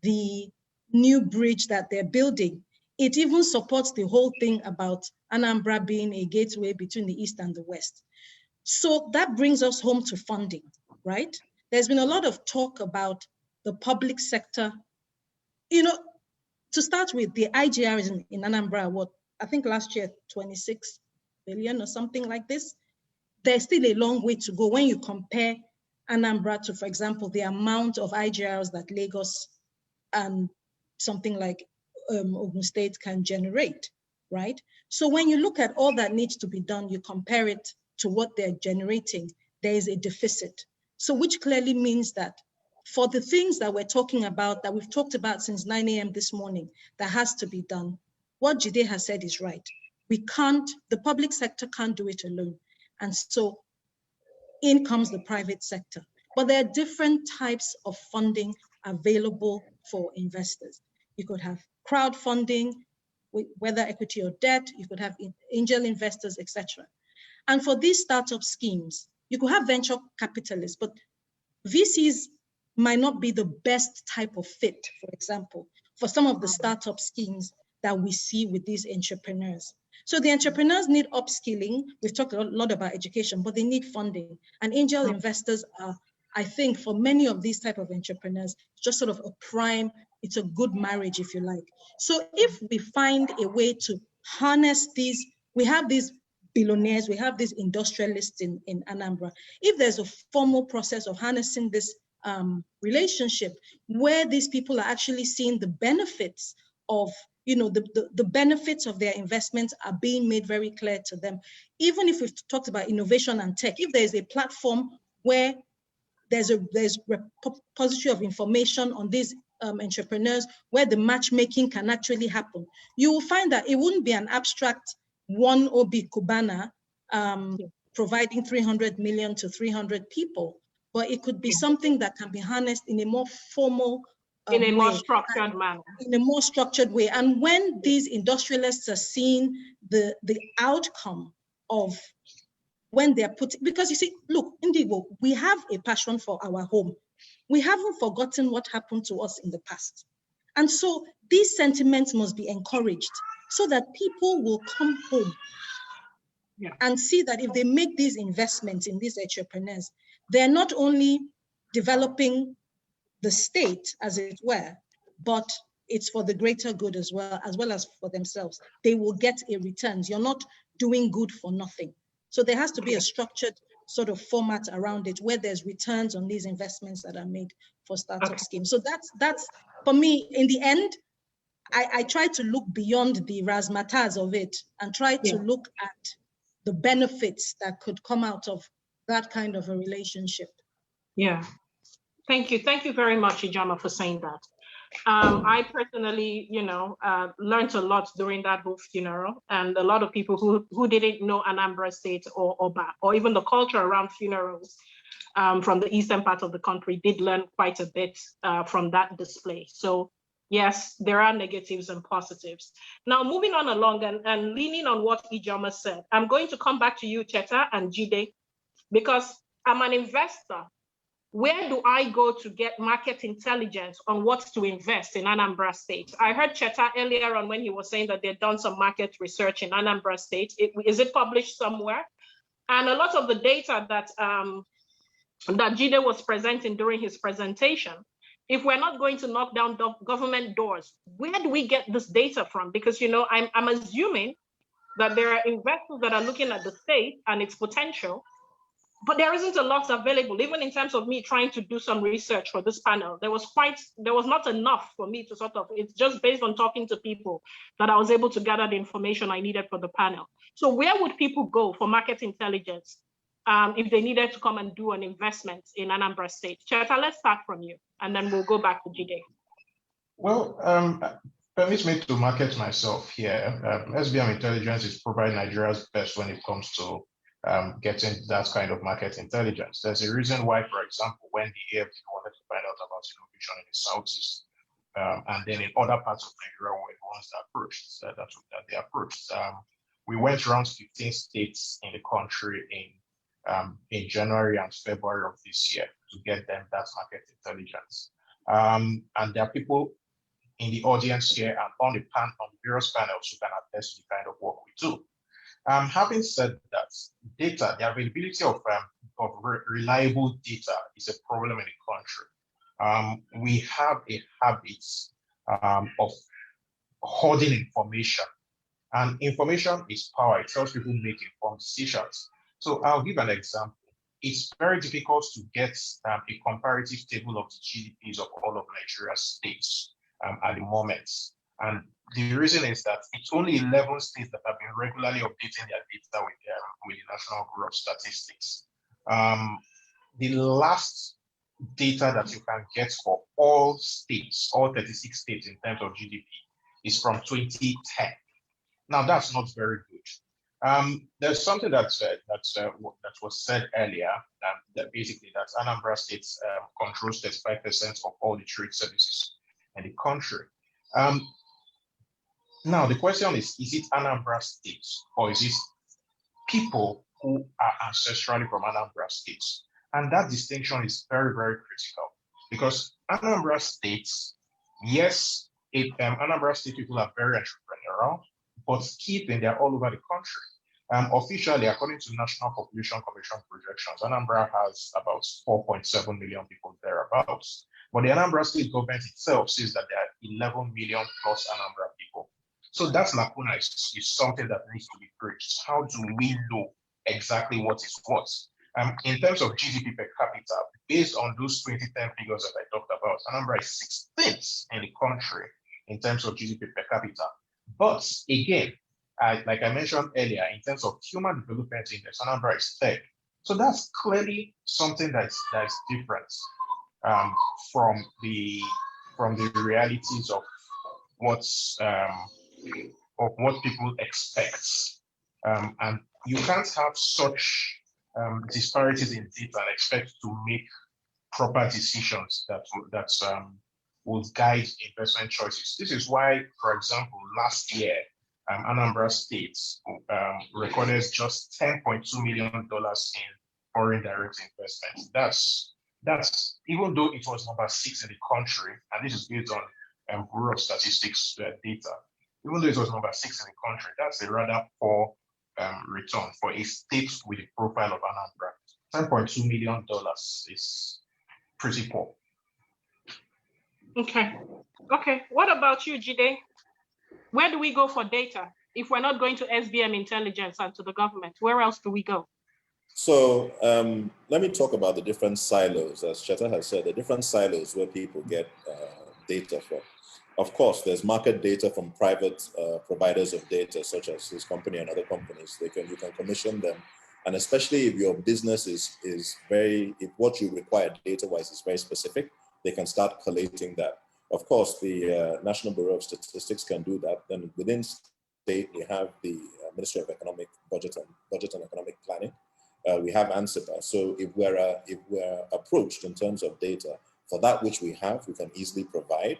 the new bridge that they're building, it even supports the whole thing about Anambra being a gateway between the East and the West. So that brings us home to funding, right? There's been a lot of talk about the public sector. To start with, the IGR in Anambra, I think last year, 26 billion or something like this. There's still a long way to go when you compare Anambra to, for example, the amount of IGRs that Lagos and something like Ogun State can generate, right? So when you look at all that needs to be done, you compare it to what they're generating, there is a deficit. So which clearly means that for the things that we're talking about, that we've talked about since 9 a.m. this morning, that has to be done, what Jide has said is right. The public sector can't do it alone. And so in comes the private sector. But there are different types of funding available for investors. you could have crowdfunding, whether equity or debt, you could have angel investors, etc. And for these startup schemes, you could have venture capitalists, but VCs might not be the best type of fit, for example, for some of the startup schemes that we see with these entrepreneurs. So the entrepreneurs need upskilling. We've talked a lot about education, but they need funding. And angel investors are, I think, for many of these type of entrepreneurs, just sort of a prime, it's a good marriage, if you like. So if we find a way to harness these, we have these billionaires, we have these industrialists in Anambra. If there's a formal process of harnessing this relationship where these people are actually seeing the benefits of, the benefits of their investments are being made very clear to them. Even if we've talked about innovation and tech, if there's a platform where there's repository of information on these entrepreneurs, where the matchmaking can actually happen, you will find that it wouldn't be an abstract one Obi Cubana providing 300 million to 300 people, but it could be something that can be harnessed in a more formal in a more structured manner. In a more structured way. And when these industrialists are seeing the outcome of when they're put, because you see, look, Indigo, we have a passion for our home. We haven't forgotten what happened to us in the past. And so these sentiments must be encouraged so that people will come home and see that if they make these investments in these entrepreneurs, they're not only developing the state, as it were, but it's for the greater good as well as for themselves. They will get a return. You're not doing good for nothing. So there has to be a structured sort of format around it where there's returns on these investments that are made for startup schemes. So that's for me, in the end, I try to look beyond the razzmatazz of it and try to look at the benefits that could come out of that kind of a relationship. Yeah. Thank you. Thank you very much, Ijama, for saying that. I personally, learned a lot during that whole funeral, and a lot of people who didn't know Anambra State or even the culture around funerals from the eastern part of the country did learn quite a bit from that display. So yes, there are negatives and positives. Now, moving on along and leaning on what Ijama said, I'm going to come back to you, Cheta and Jide, because I'm an investor. Where do I go to get market intelligence on what to invest in Anambra State? I heard Cheta earlier on when he was saying that they've done some market research in Anambra State. Is it published somewhere? And a lot of the data that Jide was presenting during his presentation, if we're not going to knock down government doors, where do we get this data from? Because I'm assuming that there are investors that are looking at the state and its potential, but there isn't a lot available. Even in terms of me trying to do some research for this panel, there was not enough for me to it's just based on talking to people that I was able to gather the information I needed for the panel. So where would people go for market intelligence if they needed to come and do an investment in Anambra State? Cheta, let's start from you, and then we'll go back to Jide. Well, permit me to market myself here. SBM Intelligence is probably Nigeria's best when it comes to getting that kind of market intelligence. There's a reason why, for example, when the AFD wanted to find out about innovation in the Southeast, and then in other parts of Nigeria were the ones that they approached. We went around 15 states in the country in January and February of this year to get them that market intelligence. And there are people in the audience here and on the various panels who can attest to the kind of work we do. Having said that, data, the availability of reliable data is a problem in the country. We have a habit of hoarding information, and information is power. It helps people make informed decisions. So I'll give an example. It's very difficult to get a comparative table of the GDPs of all of Nigeria's states at the moment. And the reason is that it's only 11 states that have been regularly updating their data with the National Bureau of Statistics. The last data that you can get for all states, all 36 states in terms of GDP, is from 2010. Now, that's not very good. There's something that was said earlier, that basically that Anambra State controls 35% of all the trade services in the country. Now, the question is it Anambra State or is it people who are ancestrally from Anambra State? And that distinction is very, very critical because Anambra State, yes, Anambra State people are very entrepreneurial, but keeping they're all over the country. Officially, according to National Population Commission projections, Anambra has about 4.7 million people thereabouts. But the Anambra State government itself says that there are 11 million plus Anambra people. So that lacuna is something that needs to be bridged. How do we know exactly what is what? In terms of GDP per capita, based on those 2010 figures that I talked about, Anambra is 16th in the country in terms of GDP per capita. But again, like I mentioned earlier, in terms of Human Development Index, Anambra is third. So that's clearly something that's different from the realities of what's of what people expect. And you can't have such disparities in data and expect to make proper decisions that will guide investment choices. This is why, for example, last year, Anambra State recorded just $10.2 million in foreign direct investment. That's even though it was number 6 in the country, and this is based on Bureau of Statistics data. Even though it was number 6 in the country, that's a rather poor return for a state with the profile of Anambra. $10.2 million is pretty poor. Okay. What about you, Jide? Where do we go for data? If we're not going to SBM Intelligence and to the government, where else do we go? So let me talk about the different silos, as Cheta has said, the different silos where people get data from. Of course, there's market data from private providers of data, such as this company and other companies. You can commission them. And especially if your business is very, if what you require data-wise is very specific, they can start collating that. Of course, the National Bureau of Statistics can do that. Then within state, we have the Ministry of Economic Budget and Economic Planning. We have ANSICTA. So if we're approached in terms of data, for that which we have, we can easily provide.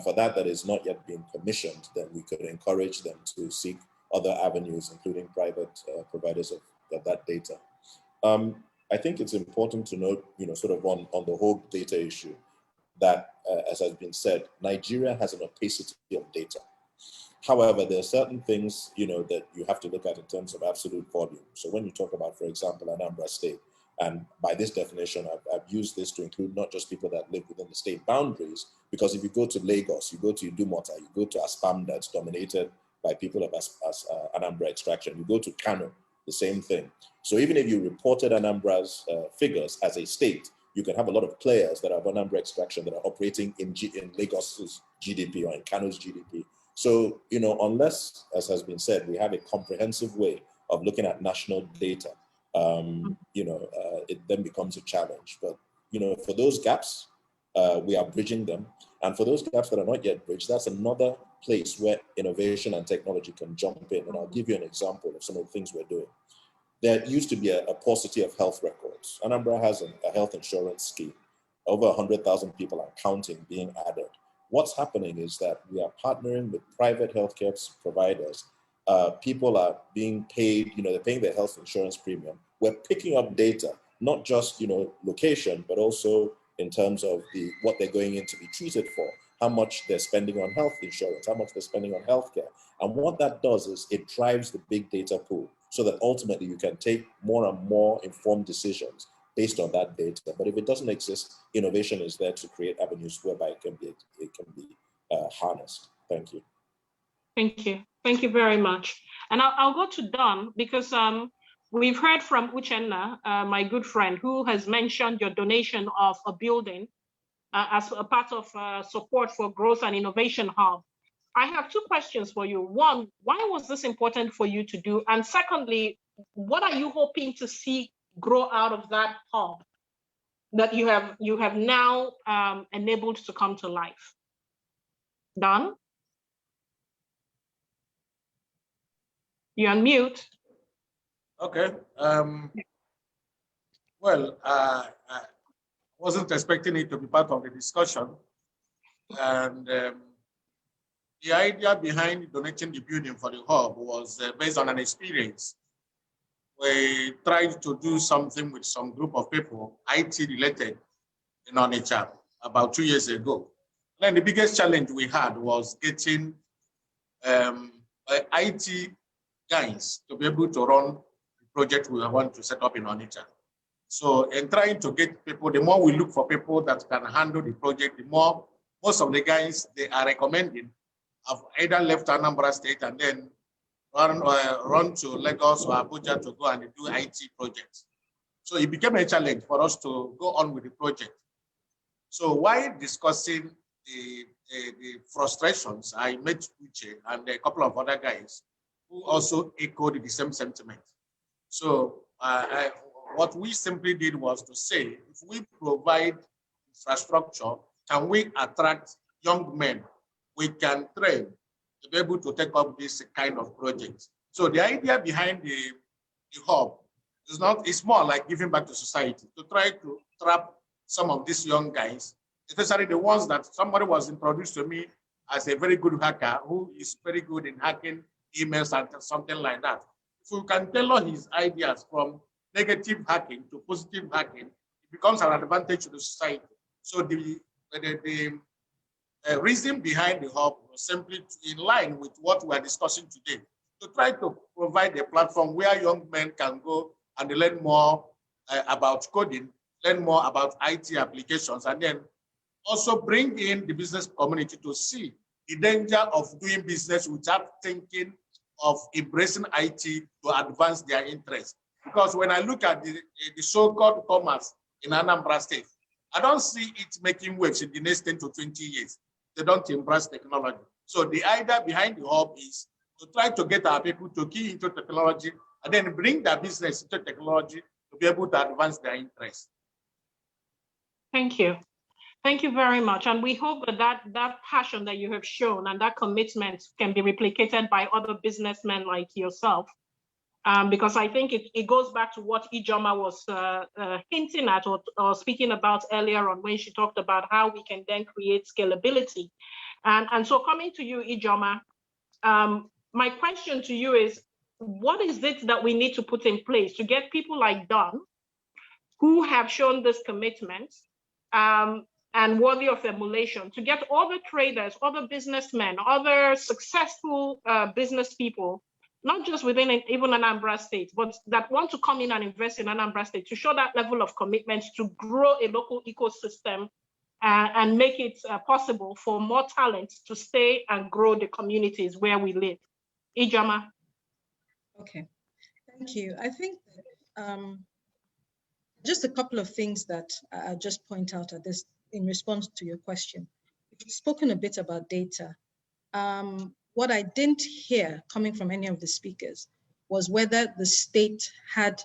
For that is not yet being commissioned, then we could encourage them to seek other avenues, including private providers of that data. I think it's important to note, sort of on the whole data issue, that as has been said, Nigeria has an opacity of data. However, there are certain things, that you have to look at in terms of absolute volume. So when you talk about, for example, Anambra State, and by this definition, I've used this to include not just people that live within the state boundaries, because if you go to Lagos, you go to Idumota, you go to Aspam, that's dominated by people of Anambra extraction, you go to Kano, the same thing. So even if you reported Anambra's figures as a state, you can have a lot of players that have Anambra extraction that are operating in Lagos's GDP or in Kano's GDP. So, unless, as has been said, we have a comprehensive way of looking at national data, it then becomes a challenge. But, for those gaps, we are bridging them. And for those gaps that are not yet bridged, that's another place where innovation and technology can jump in. And I'll give you an example of some of the things we're doing. There used to be a paucity of health records. Anambra has a health insurance scheme. Over 100,000 people are counting being added. What's happening is that we are partnering with private healthcare providers. People are being paid, they're paying their health insurance premium. We're picking up data, not just, location, but also in terms of what they're going in to be treated for, how much they're spending on health insurance, how much they're spending on healthcare. And what that does is it drives the big data pool so that ultimately you can take more and more informed decisions based on that data. But if it doesn't exist, innovation is there to create avenues whereby it can be harnessed. Thank you. Thank you. Thank you very much. And I'll go to Don because we've heard from Uchenna, my good friend, who has mentioned your donation of a building as a part of support for Growth and Innovation Hub. I have two questions for you. One, why was this important for you to do? And secondly, what are you hoping to see grow out of that hub that you have now enabled to come to life? Don? You're on mute. Okay. Well, I wasn't expecting it to be part of the discussion. And The idea behind donating the building for the hub was based on an experience. We tried to do something with some group of people, IT related, in Onitsha about 2 years ago. Then the biggest challenge we had was getting IT guys to be able to run the project we want to set up in Onitsha. So in trying to get people, the more we look for people that can handle the project, the more most of the guys they are recommending have either left Anambra State and then run to Lagos or Abuja to go and do IT projects. So it became a challenge for us to go on with the project. So while discussing the frustrations, I met Uche and a couple of other guys who also echoed the same sentiment. So what we simply did was to say, if we provide infrastructure, can we attract young men we can train to be able to take up this kind of project? So the idea behind the hub is it's more like giving back to society, to try to trap some of these young guys, especially the ones that somebody was introduced to me as a very good hacker who is very good in hacking emails and something like that. If we can tailor his ideas from negative hacking to positive hacking, it becomes an advantage to the society. So the reason behind the hub was simply in line with what we are discussing today, to try to provide a platform where young men can go and learn more about coding, learn more about IT applications, and then also bring in the business community to see the danger of doing business without thinking of embracing IT to advance their interests. Because when I look at the so-called commerce in Anambra State, I don't see it making waves in the next 10 to 20 years. They don't embrace technology. So the idea behind the hub is to try to get our people to key into technology and then bring their business into technology to be able to advance their interests. Thank you. Thank you very much. And we hope that passion that you have shown and that commitment can be replicated by other businessmen like yourself. Because I think it goes back to what Ijoma was hinting at or speaking about earlier on when she talked about how we can then create scalability. And so coming to you, Ijoma, my question to you is, what is it that we need to put in place to get people like Don, who have shown this commitment, and worthy of emulation, to get other traders, other businessmen, other successful business people, not just within even Anambra State, but that want to come in and invest in Anambra State, to show that level of commitment to grow a local ecosystem and make it possible for more talent to stay and grow the communities where we live. Ijoma. Okay, thank you. I think just a couple of things that I'll just point out at this in response to your question. You've spoken a bit about data. What I didn't hear coming from any of the speakers was whether the state had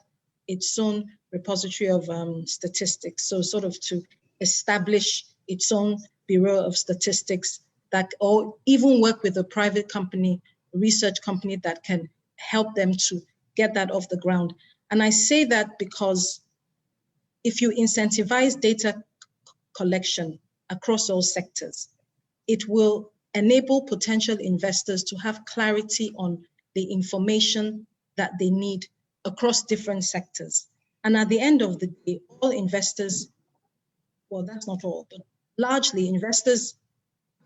its own repository of statistics. So sort of to establish its own Bureau of Statistics that, or even work with a private company, a research company that can help them to get that off the ground. And I say that because if you incentivize data collection across all sectors, it will enable potential investors to have clarity on the information that they need across different sectors. And at the end of the day, all investors, well, that's not all, but largely investors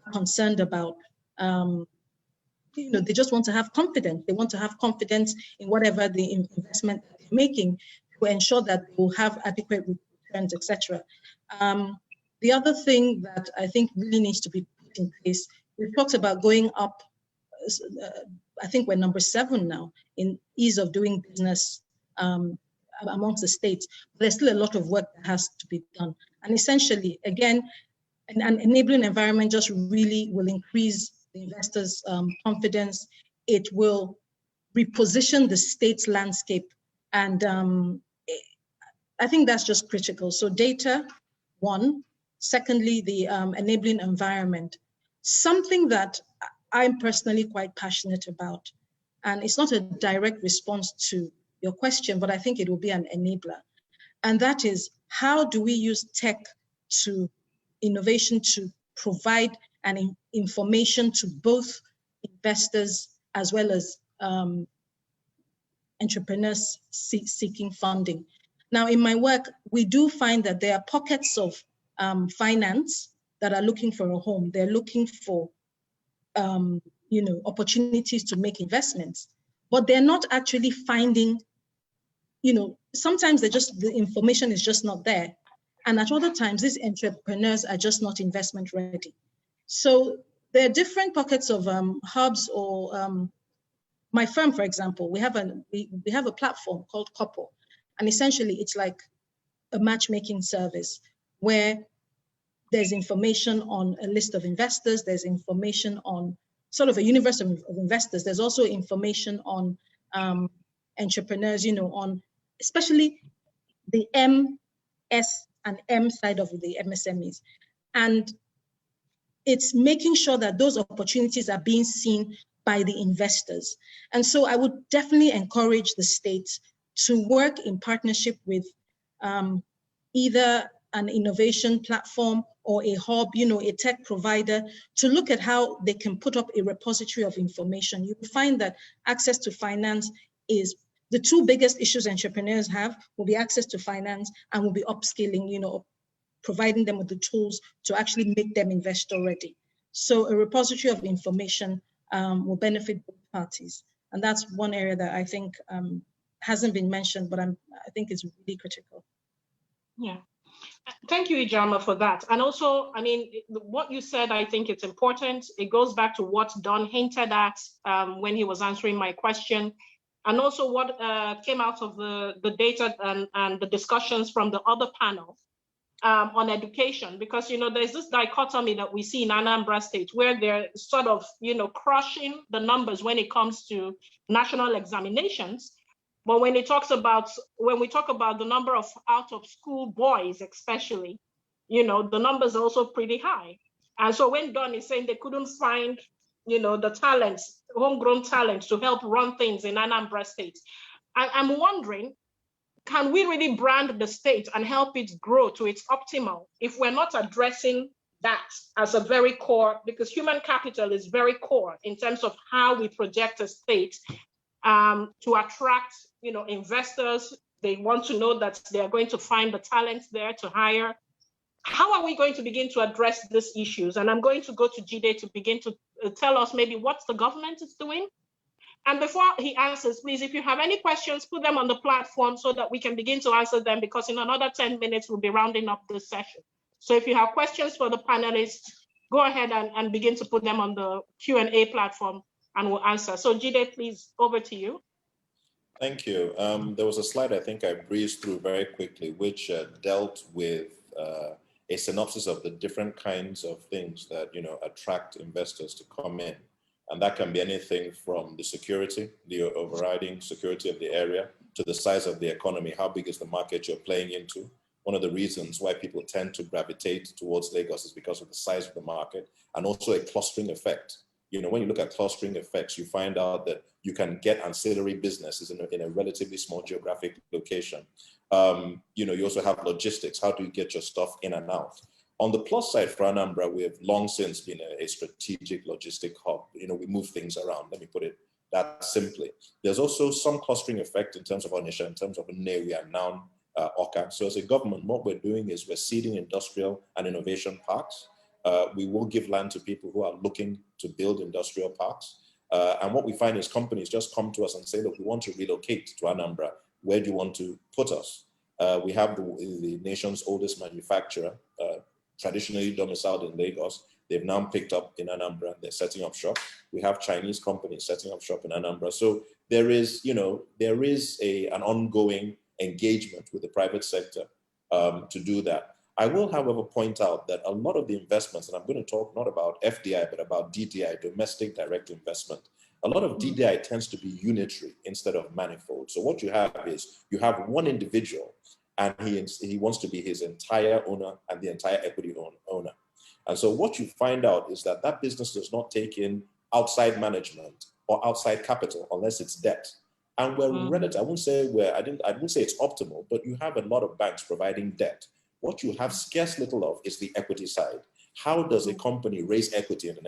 are concerned about, they just want to have confidence. They want to have confidence in whatever the investment that they're making to ensure that they will have adequate returns, etc. The other thing that I think really needs to be put in place, we've talked about going up, I think we're number 7 now in ease of doing business amongst the states. But there's still a lot of work that has to be done. And essentially, again, an enabling environment just really will increase the investors' confidence. It will reposition the state's landscape. And I think that's just critical. So data, one. Secondly, the enabling environment. Something that I'm personally quite passionate about, and it's not a direct response to your question, but I think it will be an enabler. And that is, how do we use tech to innovation to provide and information to both investors as well as entrepreneurs seeking funding. Now, in my work, we do find that there are pockets of finance that are looking for a home. They're looking for opportunities to make investments, but they're not actually finding, sometimes the information is just not there. And at other times, these entrepreneurs are just not investment ready. So there are different pockets of hubs or my firm, for example, we have a platform called Couple, and essentially it's like a matchmaking service where there's information on a list of investors, there's information on sort of a universe of investors, there's also information on entrepreneurs, on especially the M, S, and M side of the MSMEs. And it's making sure that those opportunities are being seen by the investors. And so I would definitely encourage the state to work in partnership with either an innovation platform or a hub, a tech provider, to look at how they can put up a repository of information. You will find that access to finance is the two biggest issues entrepreneurs have will be access to finance and will be upskilling, providing them with the tools to actually make them investor ready. So a repository of information will benefit both parties. And that's one area that I think hasn't been mentioned, but I think is really critical. Yeah. Thank you, Ijama, for that. And also, what you said, I think it's important. It goes back to what Don hinted at when he was answering my question. And also what came out of the data and the discussions from the other panel on education, because there's this dichotomy that we see in Anambra State where they're sort of crushing the numbers when it comes to national examinations, but when we talk about the number of out of school boys, especially, the numbers are also pretty high. And so when Don is saying they couldn't find the talents, homegrown talents to help run things in Anambra State, I'm wondering, can we really brand the state and help it grow to its optimal if we're not addressing that as a very core, because human capital is very core in terms of how we project a state to attract investors. They want to know that they are going to find the talent there to hire. How are we going to begin to address these issues? And I'm going to go to Jide to begin to tell us maybe what the government is doing. And before he answers, please, if you have any questions, put them on the platform so that we can begin to answer them, because in another 10 minutes, we'll be rounding up this session. So if you have questions for the panelists, go ahead and begin to put them on the Q&A platform and we'll answer. So Jide, please, over to you. Thank you. There was a slide I think I breezed through very quickly, which dealt with a synopsis of the different kinds of things that attract investors to come in. And that can be anything from the security, the overriding security of the area, to the size of the economy. How big is the market you're playing into? One of the reasons why people tend to gravitate towards Lagos is because of the size of the market, and also a clustering effect. When you look at clustering effects, you find out that you can get ancillary businesses in a relatively small geographic location. You also have logistics. How do you get your stuff in and out? On the plus side for Anambra, we have long since been a strategic logistic hub. We move things around, let me put it that simply. There's also some clustering effect in terms of Onisha, in terms of Nnewi and now Oka. So as a government, what we're doing is we're seeding industrial and innovation parks. We will give land to people who are looking to build industrial parks. And what we find is companies just come to us and say, look, we want to relocate to Anambra. Where do you want to put us? We have the nation's oldest manufacturer, traditionally domiciled in Lagos. They've now picked up in Anambra. They're setting up shop. We have Chinese companies setting up shop in Anambra. So there is an ongoing engagement with the private sector to do that. I will, however, point out that a lot of the investments, and I'm going to talk not about FDI, but about DDI, domestic direct investment. A lot of DDI tends to be unitary instead of manifold. So what you have is you have one individual and he wants to be his entire owner and the entire equity owner. And so what you find out is that that business does not take in outside management or outside capital unless it's debt. And we're relative, I wouldn't say it's optimal, but you have a lot of banks providing debt. What you have scarce little of is the equity side. How does a company raise equity in an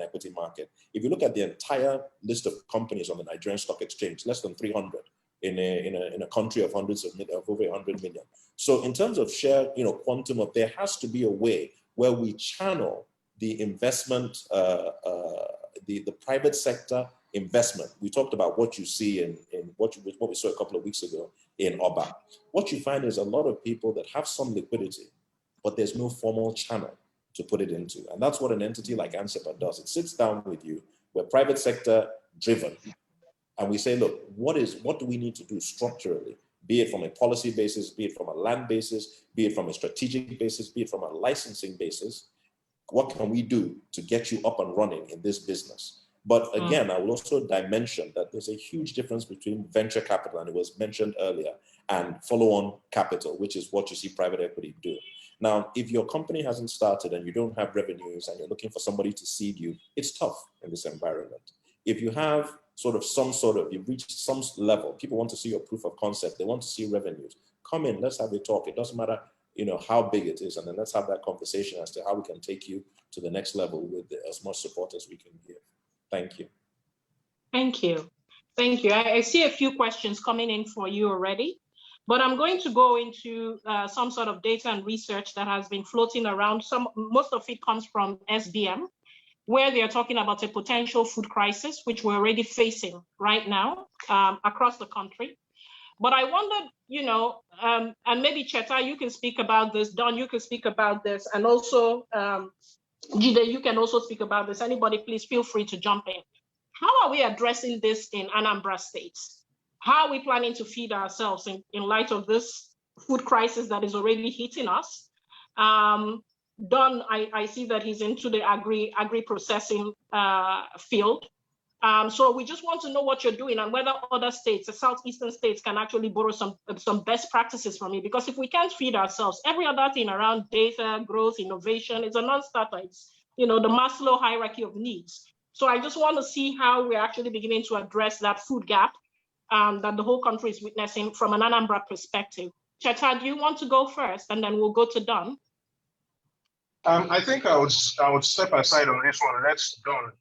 equity market? If you look at the entire list of companies on the Nigerian Stock Exchange, less than 300 in a country of hundreds of over 100 million. So in terms of share, quantum of, there has to be a way where we channel the investment, the private sector investment. We talked about what you see in what we saw a couple of weeks ago in Oba. What you find is a lot of people that have some liquidity, but there's no formal channel to put it into. And that's what an entity like ANSICTA does. It sits down with you, we're private sector driven. And we say, look, what do we need to do structurally, be it from a policy basis, be it from a land basis, be it from a strategic basis, be it from a licensing basis? What can we do to get you up and running in this business? But again, I will also dimension that there's a huge difference between venture capital, and it was mentioned earlier, and follow-on capital, which is what you see private equity do. Now, if your company hasn't started and you don't have revenues and you're looking for somebody to seed you, it's tough in this environment. If you have you've reached some level, people want to see your proof of concept, they want to see revenues. Come in, let's have a talk. It doesn't matter, how big it is, and then let's have that conversation as to how we can take you to the next level with as much support as we can give. Thank you. Thank you. Thank you. I see a few questions coming in for you already, but I'm going to go into some sort of data and research that has been floating around. Most of it comes from SBM, where they are talking about a potential food crisis, which we're already facing right now across the country. But I wondered, and maybe Cheta, you can speak about this, Don, you can speak about this, and also Jide, you can also speak about this. Anybody, please feel free to jump in. How are we addressing this in Anambra State? How are we planning to feed ourselves in light of this food crisis that is already hitting us? Don, I see that he's into the agri-processing field. So we just want to know what you're doing and whether other states, the southeastern states, can actually borrow some best practices from you. Because if we can't feed ourselves, every other thing around data, growth, innovation, it's a non-starter. It's the Maslow hierarchy of needs. So I just want to see how we're actually beginning to address that food gap that the whole country is witnessing from an Anambra perspective. Cheta, do you want to go first, and then we'll go to Don? I think I would step aside on this one. Let's Don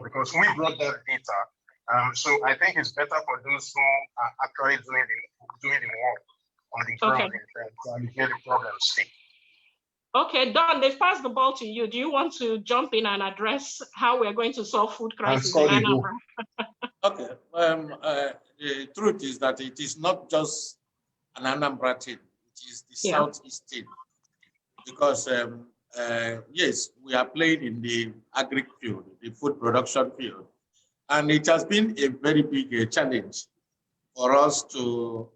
because we brought that data. So I think it's better for those who are actually doing the work on the ground and hear the problem state. Okay, Don, they've passed the ball to you. Do you want to jump in and address how we're going to solve food crisis in Anambra? Okay. The truth is that it is not just an Anambra thing. It is the Southeast thing. Because yes, we are playing in the agri field, the food production field, and it has been a very big challenge for us to,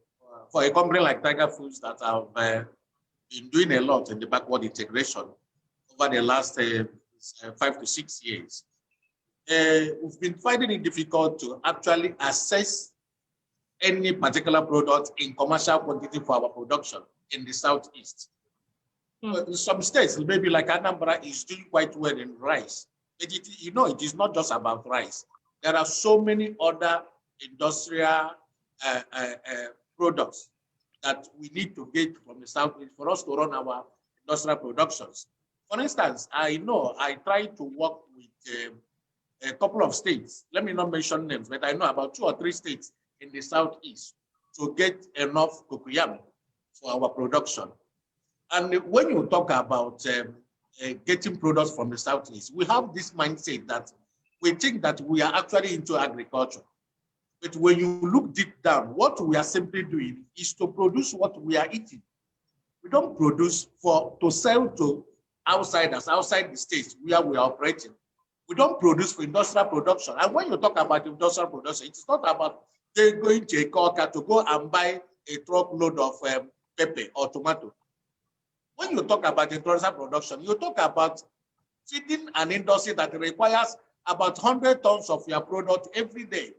for a company like Tiger Foods that have been doing a lot in the backward integration over the last 5 to 6 years. We've been finding it difficult to actually assess any particular product in commercial quantity for our production in the Southeast. In some states, maybe like Anambra, is doing quite well in rice. But it is not just about rice. There are so many other industrial products that we need to get from the Southeast for us to run our industrial productions. For instance, I try to work with a couple of states. Let me not mention names, but I know about 2 or 3 states in the Southeast to get enough cocoyam for our production. And when you talk about getting products from the Southeast, we have this mindset that we think that we are actually into agriculture. But when you look deep down, what we are simply doing is to produce what we are eating. We don't produce to sell to outsiders, outside the states where we are operating. We don't produce for industrial production. And when you talk about industrial production, it's not about going to a corker to go and buy a truckload of pepper or tomato. When you talk about industrial production, you talk about feeding an industry that requires about 100 tons of your product every day.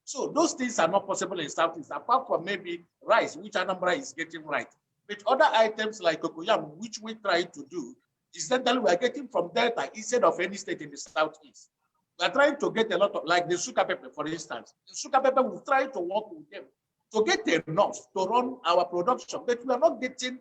So those things are not possible in Southeast, apart from maybe rice, which Anambra is getting right. But other items like cocoyam, which we try to do, incidentally we are getting from Delta instead of any state in the Southeast. We are trying to get a lot of, like the sugar pepper, for instance. The sugar pepper, we try to work with them to get enough to run our production, but we are not getting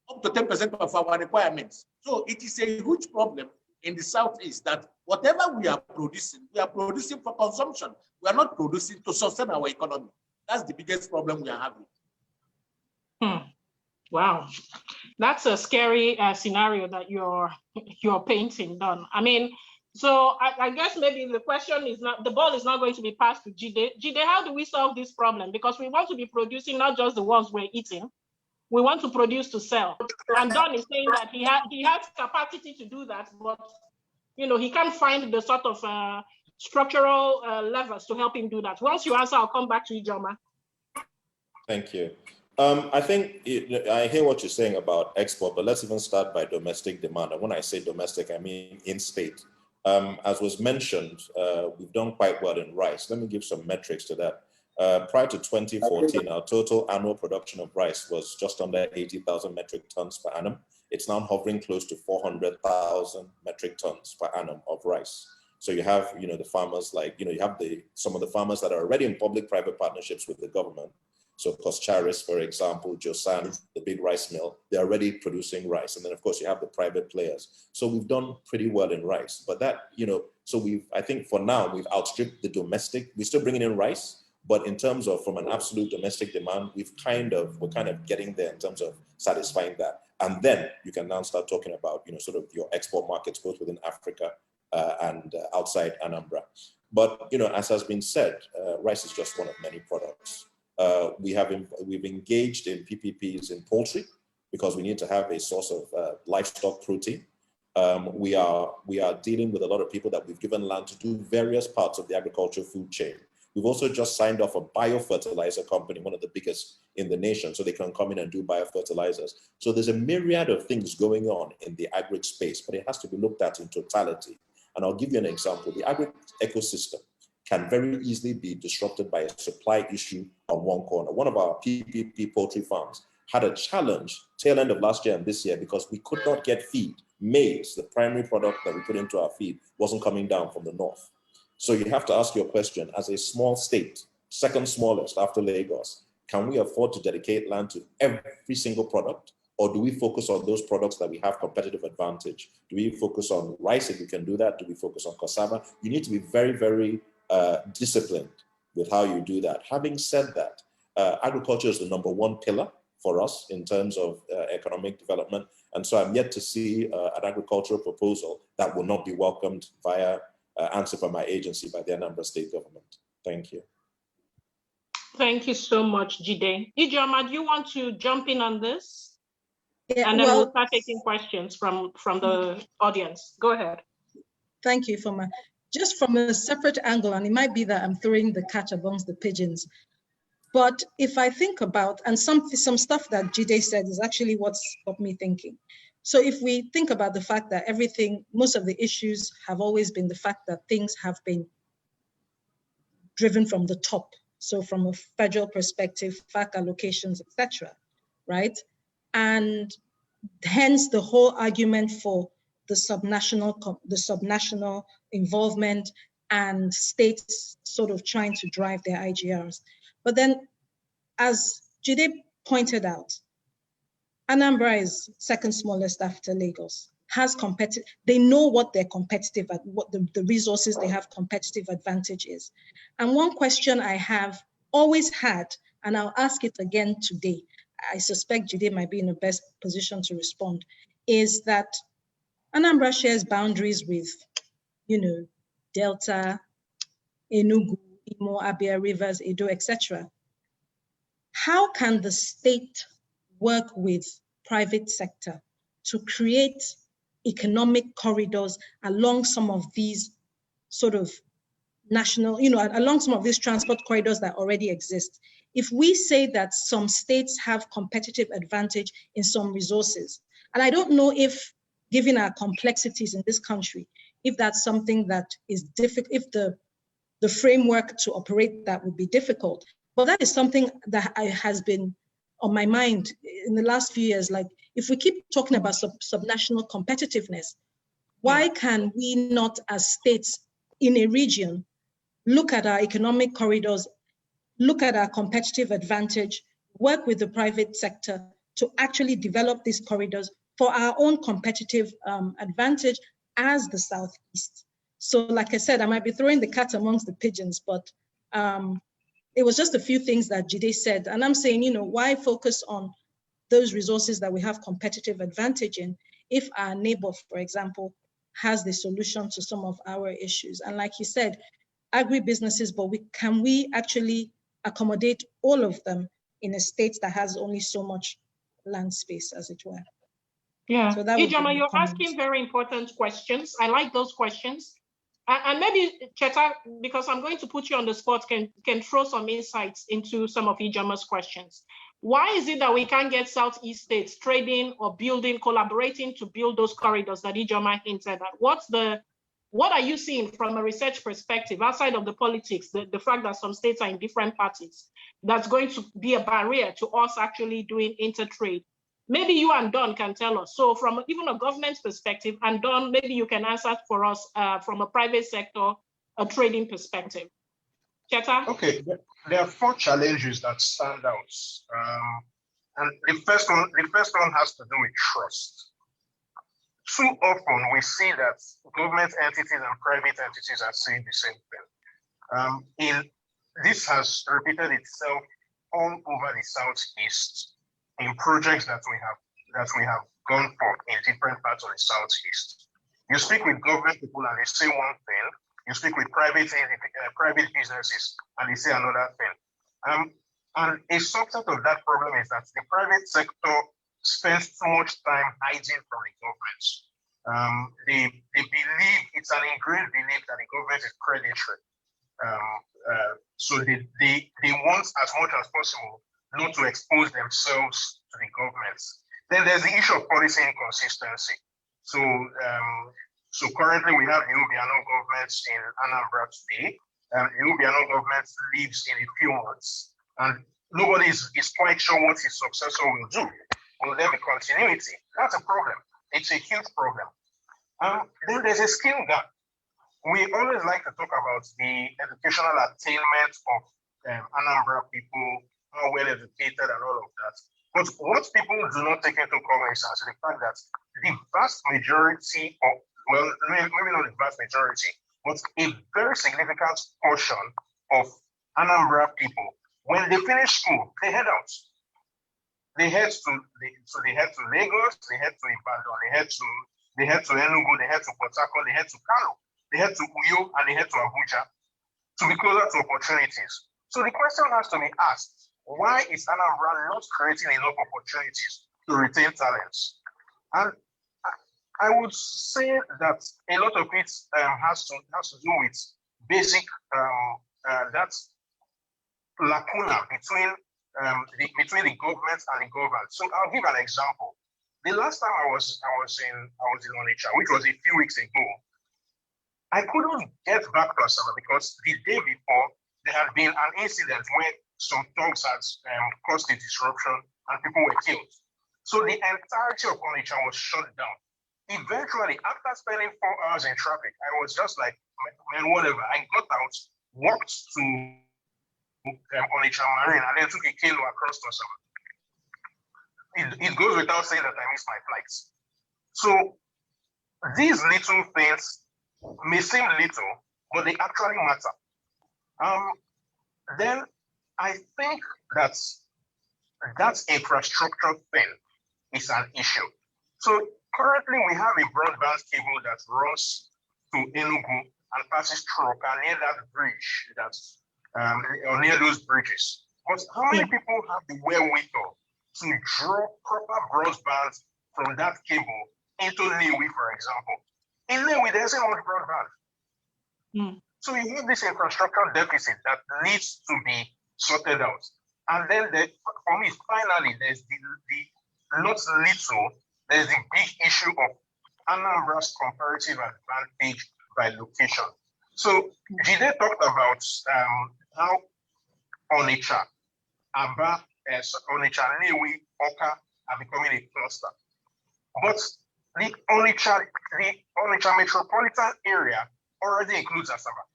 up to 10% of our requirements. So it is a huge problem in the Southeast that whatever we are producing for consumption. We are not producing to sustain our economy. That's the biggest problem we are having. Wow, that's a scary scenario that you're painting, Don. I mean, so I guess maybe the question is not, the ball is not going to be passed to Jide. Jide, how do we solve this problem? Because we want to be producing not just the ones we're eating, we want to produce to sell. And Don is saying that he has capacity to do that, but he can't find the sort of structural levers to help him do that. Once you answer, I'll come back to you, Joma. Thank you. I think I hear what you're saying about export, but let's even start by domestic demand. And when I say domestic, I mean in-state. As was mentioned, we've done quite well in rice. Let me give some metrics to that. Prior to 2014, our total annual production of rice was just under 80,000 metric tons per annum. It's now hovering close to 400,000 metric tons per annum of rice. So you have, the farmers you have some of the farmers that are already in public-private partnerships with the government. So Coscharis, for example, Josan, the big rice mill, they're already producing rice. And then of course you have the private players. So we've done pretty well in rice, but that, so I think for now we've outstripped the domestic. We're still bringing in rice, but in terms of from an absolute domestic demand, we're kind of getting there in terms of satisfying that. And then you can now start talking about, sort of your export markets, both within Africa and outside Anambra. But, as has been said, rice is just one of many products. We've engaged in PPPs in poultry because we need to have a source of livestock protein. We are dealing with a lot of people that we've given land to do various parts of the agricultural food chain. We've also just signed off a biofertilizer company, one of the biggest in the nation, so they can come in and do biofertilizers. So there's a myriad of things going on in the agri space, but it has to be looked at in totality. And I'll give you an example. The agri ecosystem can very easily be disrupted by a supply issue on one corner. One of our PPP poultry farms had a challenge tail end of last year and this year because we could not get feed. Maize, the primary product that we put into our feed, wasn't coming down from the north. So you have to ask your question, as a small state, second smallest after Lagos, can we afford to dedicate land to every single product? Or do we focus on those products that we have competitive advantage? Do we focus on rice if we can do that? Do we focus on cassava? You need to be very, very disciplined with how you do that. Having said that, agriculture is the _1 pillar for us in terms of economic development. And so I'm yet to see an agricultural proposal that will not be welcomed via answer from my agency by the Anambra State government. Thank you. Thank you so much, Jide. Ijoma, do you want to jump in on this? Yeah, and then we'll start taking questions from the audience. Go ahead. Thank you, Foma. Just from a separate angle, and it might be that I'm throwing the cat amongst the pigeons, but if I think about, and some stuff that Jide said is actually what's got me thinking. So if we think about the fact that most of the issues have always been the fact that things have been driven from the top. So from a federal perspective, FAC allocations, etc., right? And hence the whole argument for the subnational involvement and states sort of trying to drive their IGRs. But then, as Jide pointed out, Anambra is second smallest after Lagos, they know what they're competitive at, what the resources they have competitive advantage is. And one question I have always had, and I'll ask it again today, I suspect Jide might be in the best position to respond, is that Anambra shares boundaries with, Delta, Enugu, Imo, Abia Rivers, Edo, etc. How can the state work with private sector to create economic corridors along some of these sort of national, along some of these transport corridors that already exist? If we say that some states have competitive advantage in some resources, and I don't know if, given our complexities in this country, if that's something that is difficult, if the framework to operate that would be difficult, but that is something that has been on my mind in the last few years. Like, if we keep talking about subnational competitiveness, why can we not, as states in a region, look at our economic corridors, look at our competitive advantage, work with the private sector to actually develop these corridors for our own competitive advantage as the Southeast. So like I said, I might be throwing the cat amongst the pigeons, but it was just a few things that Jide said. And I'm saying, you know, why focus on those resources that we have competitive advantage in if our neighbor, for example, has the solution to some of our issues? And like you said, agribusinesses, but can we actually accommodate all of them in a state that has only so much land space, as it were? Yeah, so that would Ijoma, be you're comment. asking very important questions. I like those questions. And maybe Cheta, because I'm going to put you on the spot, can throw some insights into some of Ijoma's questions. Why is it that we can't get Southeast states trading or building, collaborating to build those corridors that Ijoma hinted at? What are you seeing from a research perspective outside of the politics, the fact that some states are in different parties, that's going to be a barrier to us actually doing intertrade? Maybe you and Don can tell us. So from even a government perspective, and Don, maybe you can answer for us from a private sector, a trading perspective. Cheta? Okay, there are 4 challenges that stand out. And the first one has to do with trust. Too often we see that government entities and private entities are saying the same thing. This has repeated itself all over the Southeast in projects that we have gone for in different parts of the Southeast. You speak with government people and they say one thing. You speak with private businesses and they say another thing. And a subset of that problem is that the private sector spends too much time hiding from the government. They believe, it's an ingrained belief that the government is predatory. So they want as much as possible not to expose themselves to the governments. Then there's the issue of policy inconsistency. So currently we have the Obiano government in Anambra today. The Obiano government leaves in a few months, and nobody is quite sure what his successor will do. Will there be continuity? That's a problem. It's a huge problem. Then there's a skill gap. We always like to talk about the educational attainment of Anambra people, how well educated and all of that. But what people do not take into cognizance is the fact that the vast majority of, well, maybe not the vast majority, but a very significant portion of Anambra people, when they finish school, they head out. They head to Lagos, they head to Ibadan, they head to Enugu, they head to Port Harcourt, they head to Kano, they head to Uyo, and they head to Abuja to be closer to opportunities. So the question has to be asked, why is Anambra not creating enough opportunities to retain talents? And I would say that a lot of it has to do with basic that lacuna between the government and the government. So I'll give an example. The last time I was in Onitsha, which was a few weeks ago, I couldn't get back to Asaba because the day before there had been an incident where some thugs had caused a disruption and people were killed. So the entirety of Onitsha was shut down. Eventually, after spending 4 hours in traffic, I was just like, man, whatever. I got out, walked to Onitsha Marine, and then took a canoe across to Asaba. It goes without saying that I missed my flights. So these little things may seem little, but they actually matter. Then I think that infrastructure thing is an issue. So currently we have a broadband cable that runs to Enugu and passes through near that bridge, or near those bridges. But how many people have the wherewithal to draw proper broadband from that cable into Niue, for example? In Niue, there isn't much broadband. So you have this infrastructural deficit that needs to be sorted out. And then for me, finally, there's the not little, there's the big issue of Anambra's comparative advantage by location. So Jide talked about how Onitsha, Aba, Onitsha, Niue, Oka are becoming a cluster. But the Onitsha metropolitan area already includes Asaba.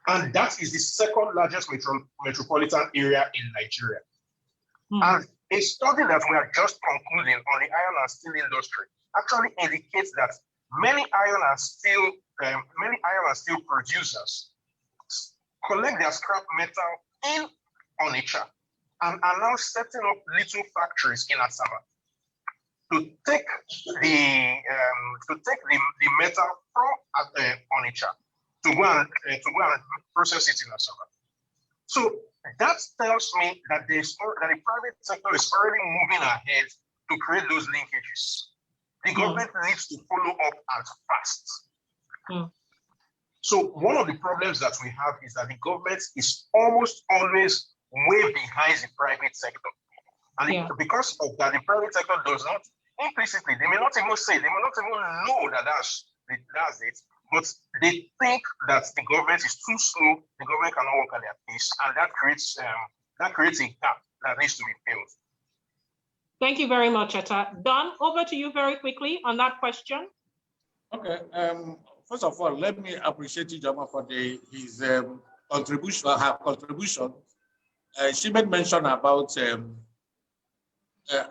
And that is the second largest metropolitan area in Nigeria. And A study that we are just concluding on the iron and steel industry actually indicates that many iron and steel producers collect their scrap metal in Onitsha and are now setting up little factories in Asaba to take the metal from Onitsha to go and process it in Asaba. So that tells me that the private sector is already moving ahead to create those linkages. The government needs to follow up and fast. So one of the problems that we have is that the government is almost always way behind the private sector. And because of that, the private sector does not, implicitly, they may not even say, they may not even know that that's it, but they think that the government is too slow, the government cannot work at their pace, and that creates a gap that needs to be filled. Thank you very much, Etta. Don, over to you very quickly on that question. Okay. First of all, let me appreciate Ijoma for his contribution, her contribution. She made mention about,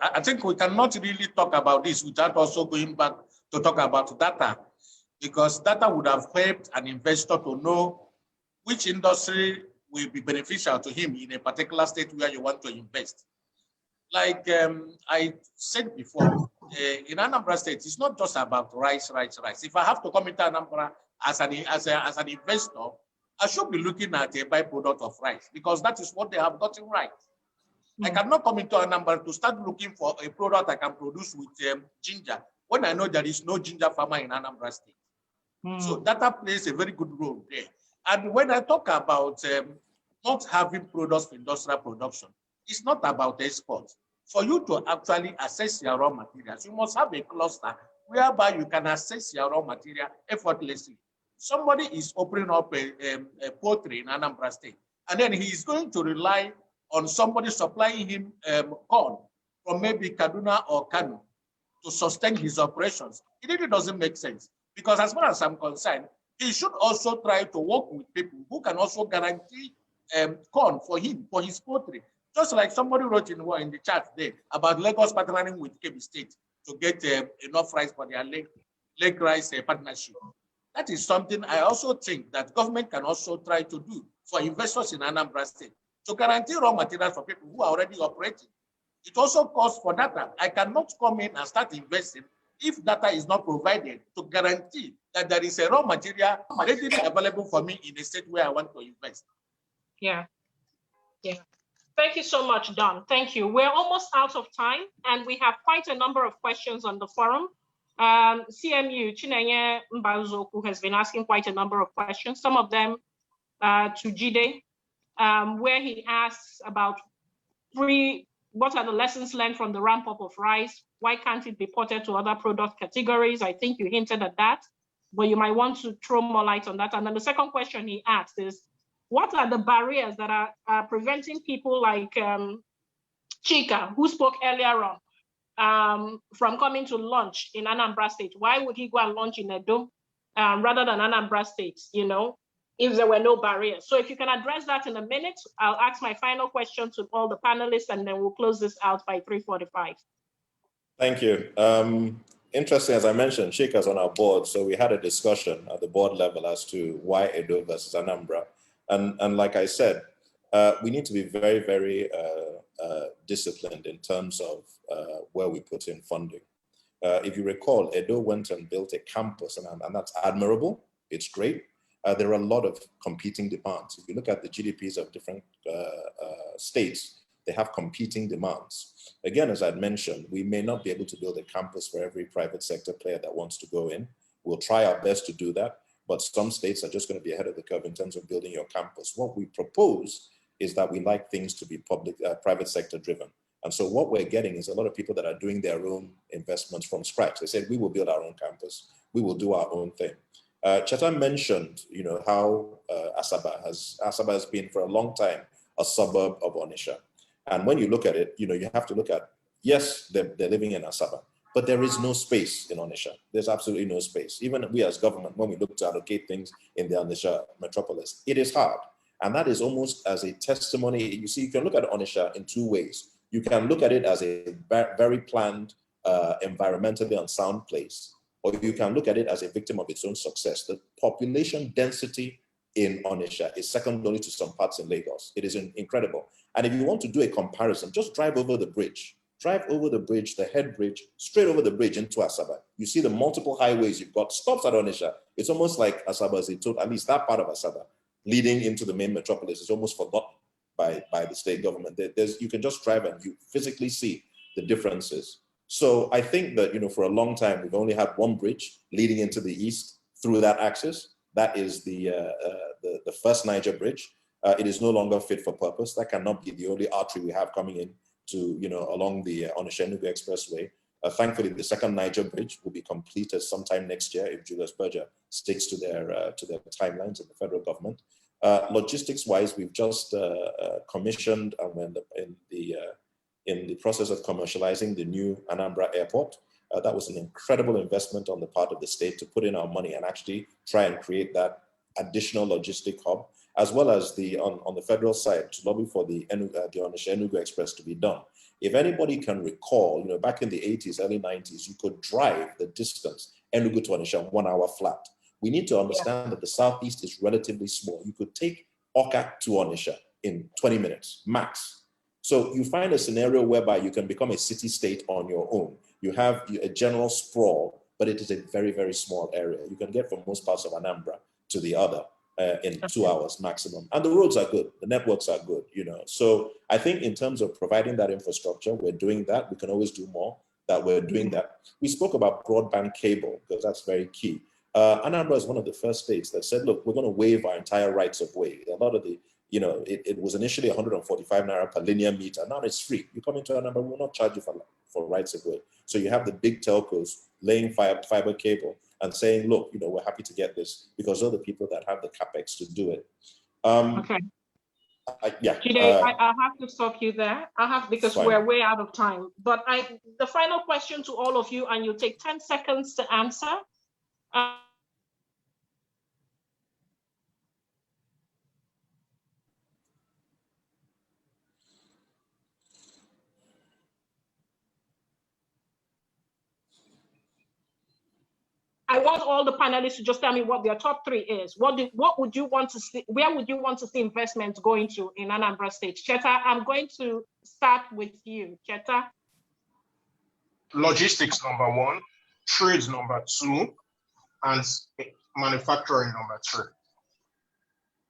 I think we cannot really talk about this without also going back to talk about data, because data would have helped an investor to know which industry will be beneficial to him in a particular state where you want to invest. Like I said before, in Anambra State, it's not just about rice. If I have to come into Anambra as an investor, I should be looking at a byproduct of rice, because that is what they have gotten right. I cannot come into Anambra to start looking for a product I can produce with ginger when I know there is no ginger farmer in Anambra State. So data plays a very good role there. And when I talk about not having products for industrial production, it's not about export. For you to actually assess your raw materials, you must have a cluster whereby you can assess your raw material effortlessly. Somebody is opening up a poultry in Anambra State, and then he is going to rely on somebody supplying him corn from maybe Kaduna or Kano to sustain his operations. It really doesn't make sense, because as far as I'm concerned, he should also try to work with people who can also guarantee corn for him, for his poultry. Just like somebody wrote in the chat today about Lagos partnering with Kebbi State to get enough rice for their leg rice partnership. That is something I also think that government can also try to do for investors in Anambra State, to guarantee raw materials for people who are already operating. It also calls for data. I cannot come in and start investing if data is not provided to guarantee that there is a raw material readily available for me in a state where I want to invest. Yeah. Thank you so much, Don. Thank you. We're almost out of time, and we have quite a number of questions on the forum. CMU, Chinenye Mbazoku, has been asking quite a number of questions, some of them to Jide, where he asks about what are the lessons learned from the ramp up of rice? Why can't it be ported to other product categories? I think you hinted at that, but you might want to throw more light on that. And then the second question he asked is, what are the barriers that are preventing people like Chika, who spoke earlier on, from coming to launch in Anambra State? Why would he go and launch in Edo rather than Anambra State, if there were no barriers? So if you can address that in a minute, I'll ask my final question to all the panelists, and then we'll close this out by 3:45. Thank you. Interesting, as I mentioned, Chika's on our board, so we had a discussion at the board level as to why Edo versus Anambra. And like I said, we need to be very, very disciplined in terms of where we put in funding. If you recall, Edo went and built a campus, and that's admirable. It's great. There are a lot of competing demands. If you look at the GDPs of different states, they have competing demands. Again, as I'd mentioned, we may not be able to build a campus for every private sector player that wants to go in. We'll try our best to do that, but some states are just going to be ahead of the curve in terms of building your campus. What we propose is that we like things to be private sector driven. And so what we're getting is a lot of people that are doing their own investments from scratch. They said, we will build our own campus. We will do our own thing. Cheta mentioned, how Asaba has been for a long time a suburb of Onitsha. And when you look at it, you have to look at, yes, they're living in Asaba, but there is no space in Onitsha. There's absolutely no space. Even we as government, when we look to allocate things in the Onitsha metropolis, it is hard. And that is almost as a testimony. You see, you can look at Onitsha in two ways. You can look at it as a very planned, environmentally unsound place, or you can look at it as a victim of its own success. The population density in Onitsha is second only to some parts in Lagos. It is incredible. And if you want to do a comparison, just drive over the bridge. Drive over the bridge, the head bridge, straight over the bridge into Asaba. You see the multiple highways you've got, stops at Onitsha. It's almost like Asaba is a total, at least that part of Asaba, leading into the main metropolis is almost forgotten by the state government. You can just drive and you physically see the differences. So I think that, you know, for a long time, we've only had one bridge leading into the east through that axis. That is the first Niger bridge. It is no longer fit for purpose. That cannot be the only artery we have coming in to, you know, along the Onitsha-Enugu Expressway. Thankfully, the second Niger bridge will be completed sometime next year if Julius Berger sticks to their timelines of the federal government. Logistics-wise, we've just commissioned and in the process of commercializing the new Anambra airport. That was an incredible investment on the part of the state to put in our money and actually try and create that additional logistic hub, as well as on the federal side to lobby for the Onitsha-Enugu Express to be done. If anybody can recall, you know, back in the 80s, early 90s, you could drive the distance Enugu to Onitsha in 1 hour flat. We need to understand that the Southeast is relatively small. You could take Oka to Onitsha in 20 minutes, max. So you find a scenario whereby you can become a city-state on your own. You have a general sprawl, but it is a very, very small area. You can get from most parts of Anambra to the other in 2 hours maximum. And the roads are good, the networks are good, you know. So I think in terms of providing that infrastructure, we're doing that. We can always do more, that we're doing that. We spoke about broadband cable, because that's very key. Anambra is one of the first states that said, look, we're going to waive our entire rights of way. A lot of the, you know, it was initially 145 naira per linear meter. Now it's free. You come into Anambra, we will not charge you for rights of way. So you have the big telcos laying fiber cable and saying, look, you know, we're happy to get this because they're the people that have the capex to do it. Okay. Jide, I have to stop you there. Because we're way out of time. But the final question to all of you, and you take 10 seconds to answer. I want all the panelists to just tell me what their top 3 is. What would you want to see? Where would you want to see investments going to in Anambra State? Cheta, I'm going to start with you. Cheta. Logistics number 1, trades number 2, and manufacturing number 3.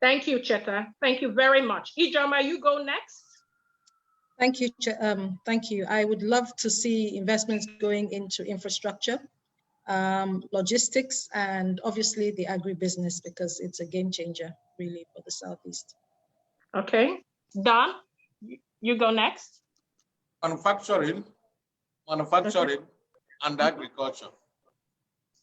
Thank you, Cheta. Thank you very much. Ijoma, you go next. Thank you. Thank you. I would love to see investments going into infrastructure, logistics, and obviously the agribusiness, because it's a game changer really for the Southeast. Okay, Don, you go next. Manufacturing, and agriculture.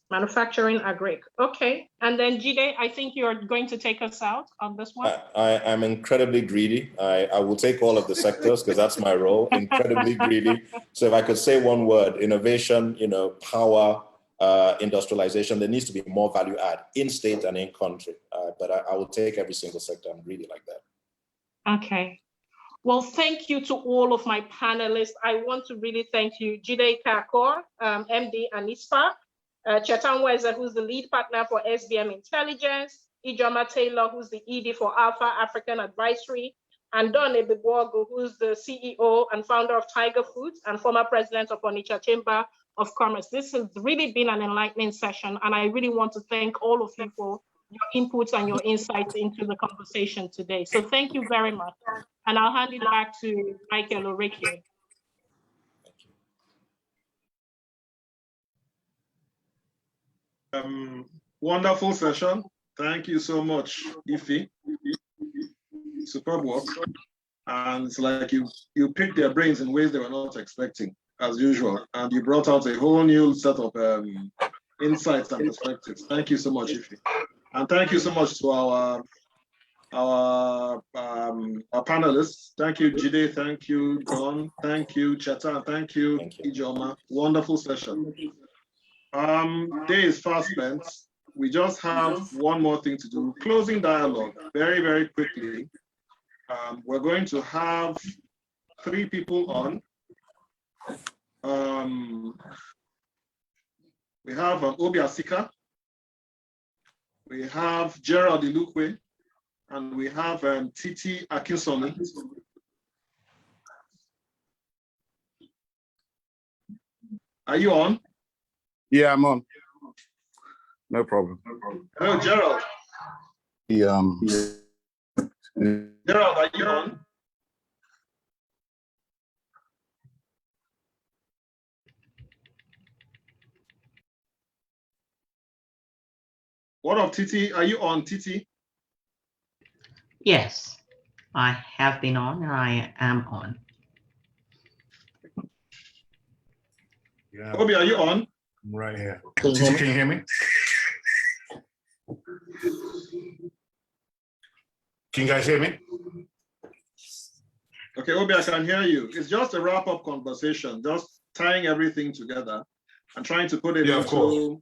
Manufacturing, agri. Okay, and then Jide, I think you're going to take us out on this one. I'm incredibly greedy. I will take all of the sectors because that's my role, incredibly greedy. So if I could say one word, innovation, you know, power, industrialization, there needs to be more value add in state and in country. But I will take every single sector. I'm greedy like that. Okay. Well, thank you to all of my panelists. I want to really thank you, Jide Kakor, MD and ISPA, Chetan Weza, who's the lead partner for SBM Intelligence, Ijoma Taylor, who's the ED for Alpha African Advisory, and Don Ebigwogu, who's the CEO and founder of Tiger Foods and former president of Onitsha Chamber of Commerce. This has really been an enlightening session, and I really want to thank all of you for your inputs and your insights into the conversation today. So thank you very much. And I'll hand it back to Michael Oreke. Wonderful session. Thank you so much, Ife. Superb work. And it's like you picked their brains in ways they were not expecting, as usual. And you brought out a whole new set of insights and perspectives. Thank you so much, Ife. And thank you so much to our panelists. Thank you, Jide. Thank you, Don. Thank you, Cheta. Thank you, Ijoma. Wonderful session. Day is fast spent. We just have one more thing to do. Closing dialogue, very, very quickly. We're going to have 3 people on. We have Obi Asika, we have Gerald Ilukwe, and we have Titi Akinsanmi. Are you on? Yeah, I'm on. No problem. Hello, Gerald. Gerald, are you on? What of Titi? Are you on, Titi? Yes, I have been on and I am on. Yeah. Obi, are you on? I'm right here. Can you Titi, hear me? can you hear me? Can you guys hear me? Okay, Obi, I can hear you. It's just a wrap-up conversation, just tying everything together and trying to put it into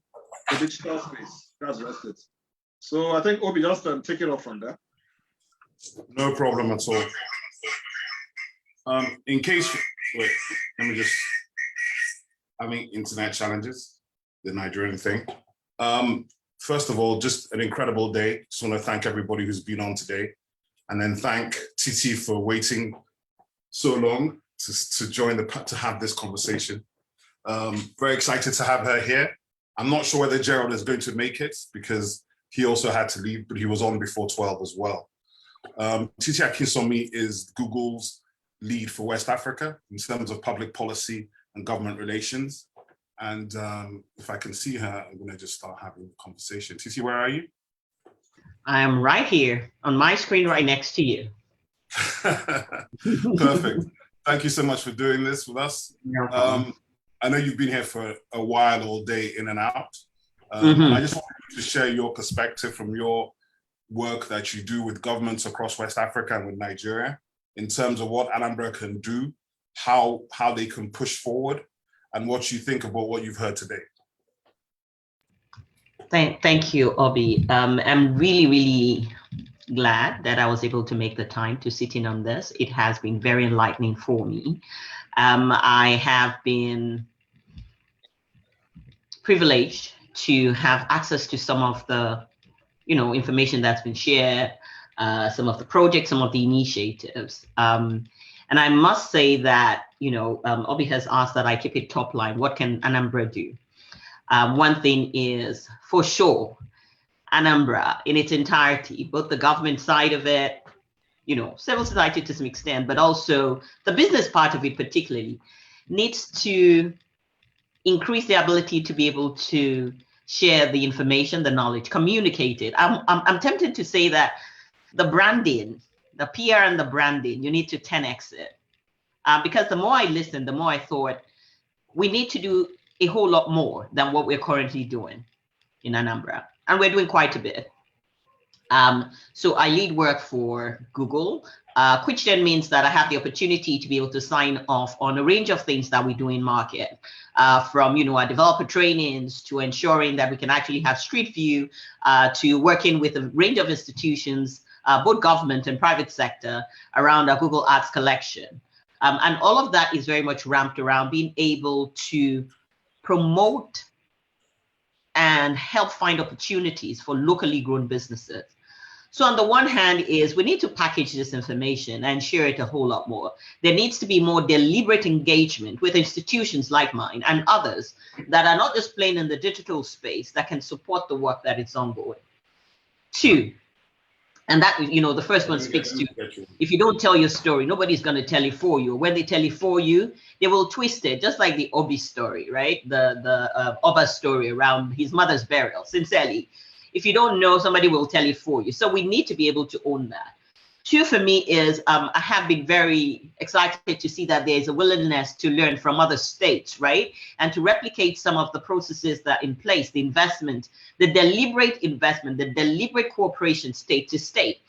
the digital space. That's just it. So I think Obi, just take it off from there. No problem at all. In case, wait, let me just, having internet challenges, the Nigerian thing. First of all, just an incredible day. Just want to thank everybody who's been on today. And then thank Titi for waiting so long to join to have this conversation. Very excited to have her here. I'm not sure whether Gerald is going to make it because he also had to leave, but he was on before 12 as well. Titi Akinsanmi is Google's lead for West Africa in terms of public policy and government relations. And if I can see her, I'm gonna just start having a conversation. Titi, where are you? I am right here on my screen right next to you. Perfect. Thank you so much for doing this with us. No problem. I know you've been here for a while, all day in and out. And I just wanted you to share your perspective from your work that you do with governments across West Africa and with Nigeria in terms of what Anambra can do, how they can push forward, and what you think about what you've heard today. Thank you, Obi. I'm really, really glad that I was able to make the time to sit in on this. It has been very enlightening for me. I have been privileged to have access to some of the, information that's been shared, some of the projects, some of the initiatives. And I must say that, Obi has asked that I keep it top line. What can Anambra do? One thing is for sure, Anambra in its entirety, both the government side of it, civil society to some extent, but also the business part of it particularly, needs to increase the ability to be able to share the information, the knowledge, communicate it. I'm tempted to say that the branding, the PR and the branding, you need to 10x it. Because the more I listened, the more I thought we need to do a whole lot more than what we're currently doing in Anambra. And we're doing quite a bit. So I lead work for Google, which then means that I have the opportunity to be able to sign off on a range of things that we do in market, from our developer trainings to ensuring that we can actually have street view, to working with a range of institutions, both government and private sector, around our Google Ads collection. And all of that is very much ramped around being able to promote and help find opportunities for locally grown businesses. So on the one hand is we need to package this information and share it a whole lot more. There needs to be more deliberate engagement with institutions like mine and others that are not just playing in the digital space that can support the work that is ongoing. Two, and that, the first one speaks to, if you don't tell your story, nobody's going to tell it for you. When they tell it for you, they will twist it, just like the Obi story, right? The Oba story around his mother's burial, sincerely. If you don't know, somebody will tell it for you. So we need to be able to own that. Two, for me, is I have been very excited to see that there's a willingness to learn from other states, right? And to replicate some of the processes that are in place, the investment, the deliberate investment, the deliberate cooperation state to state.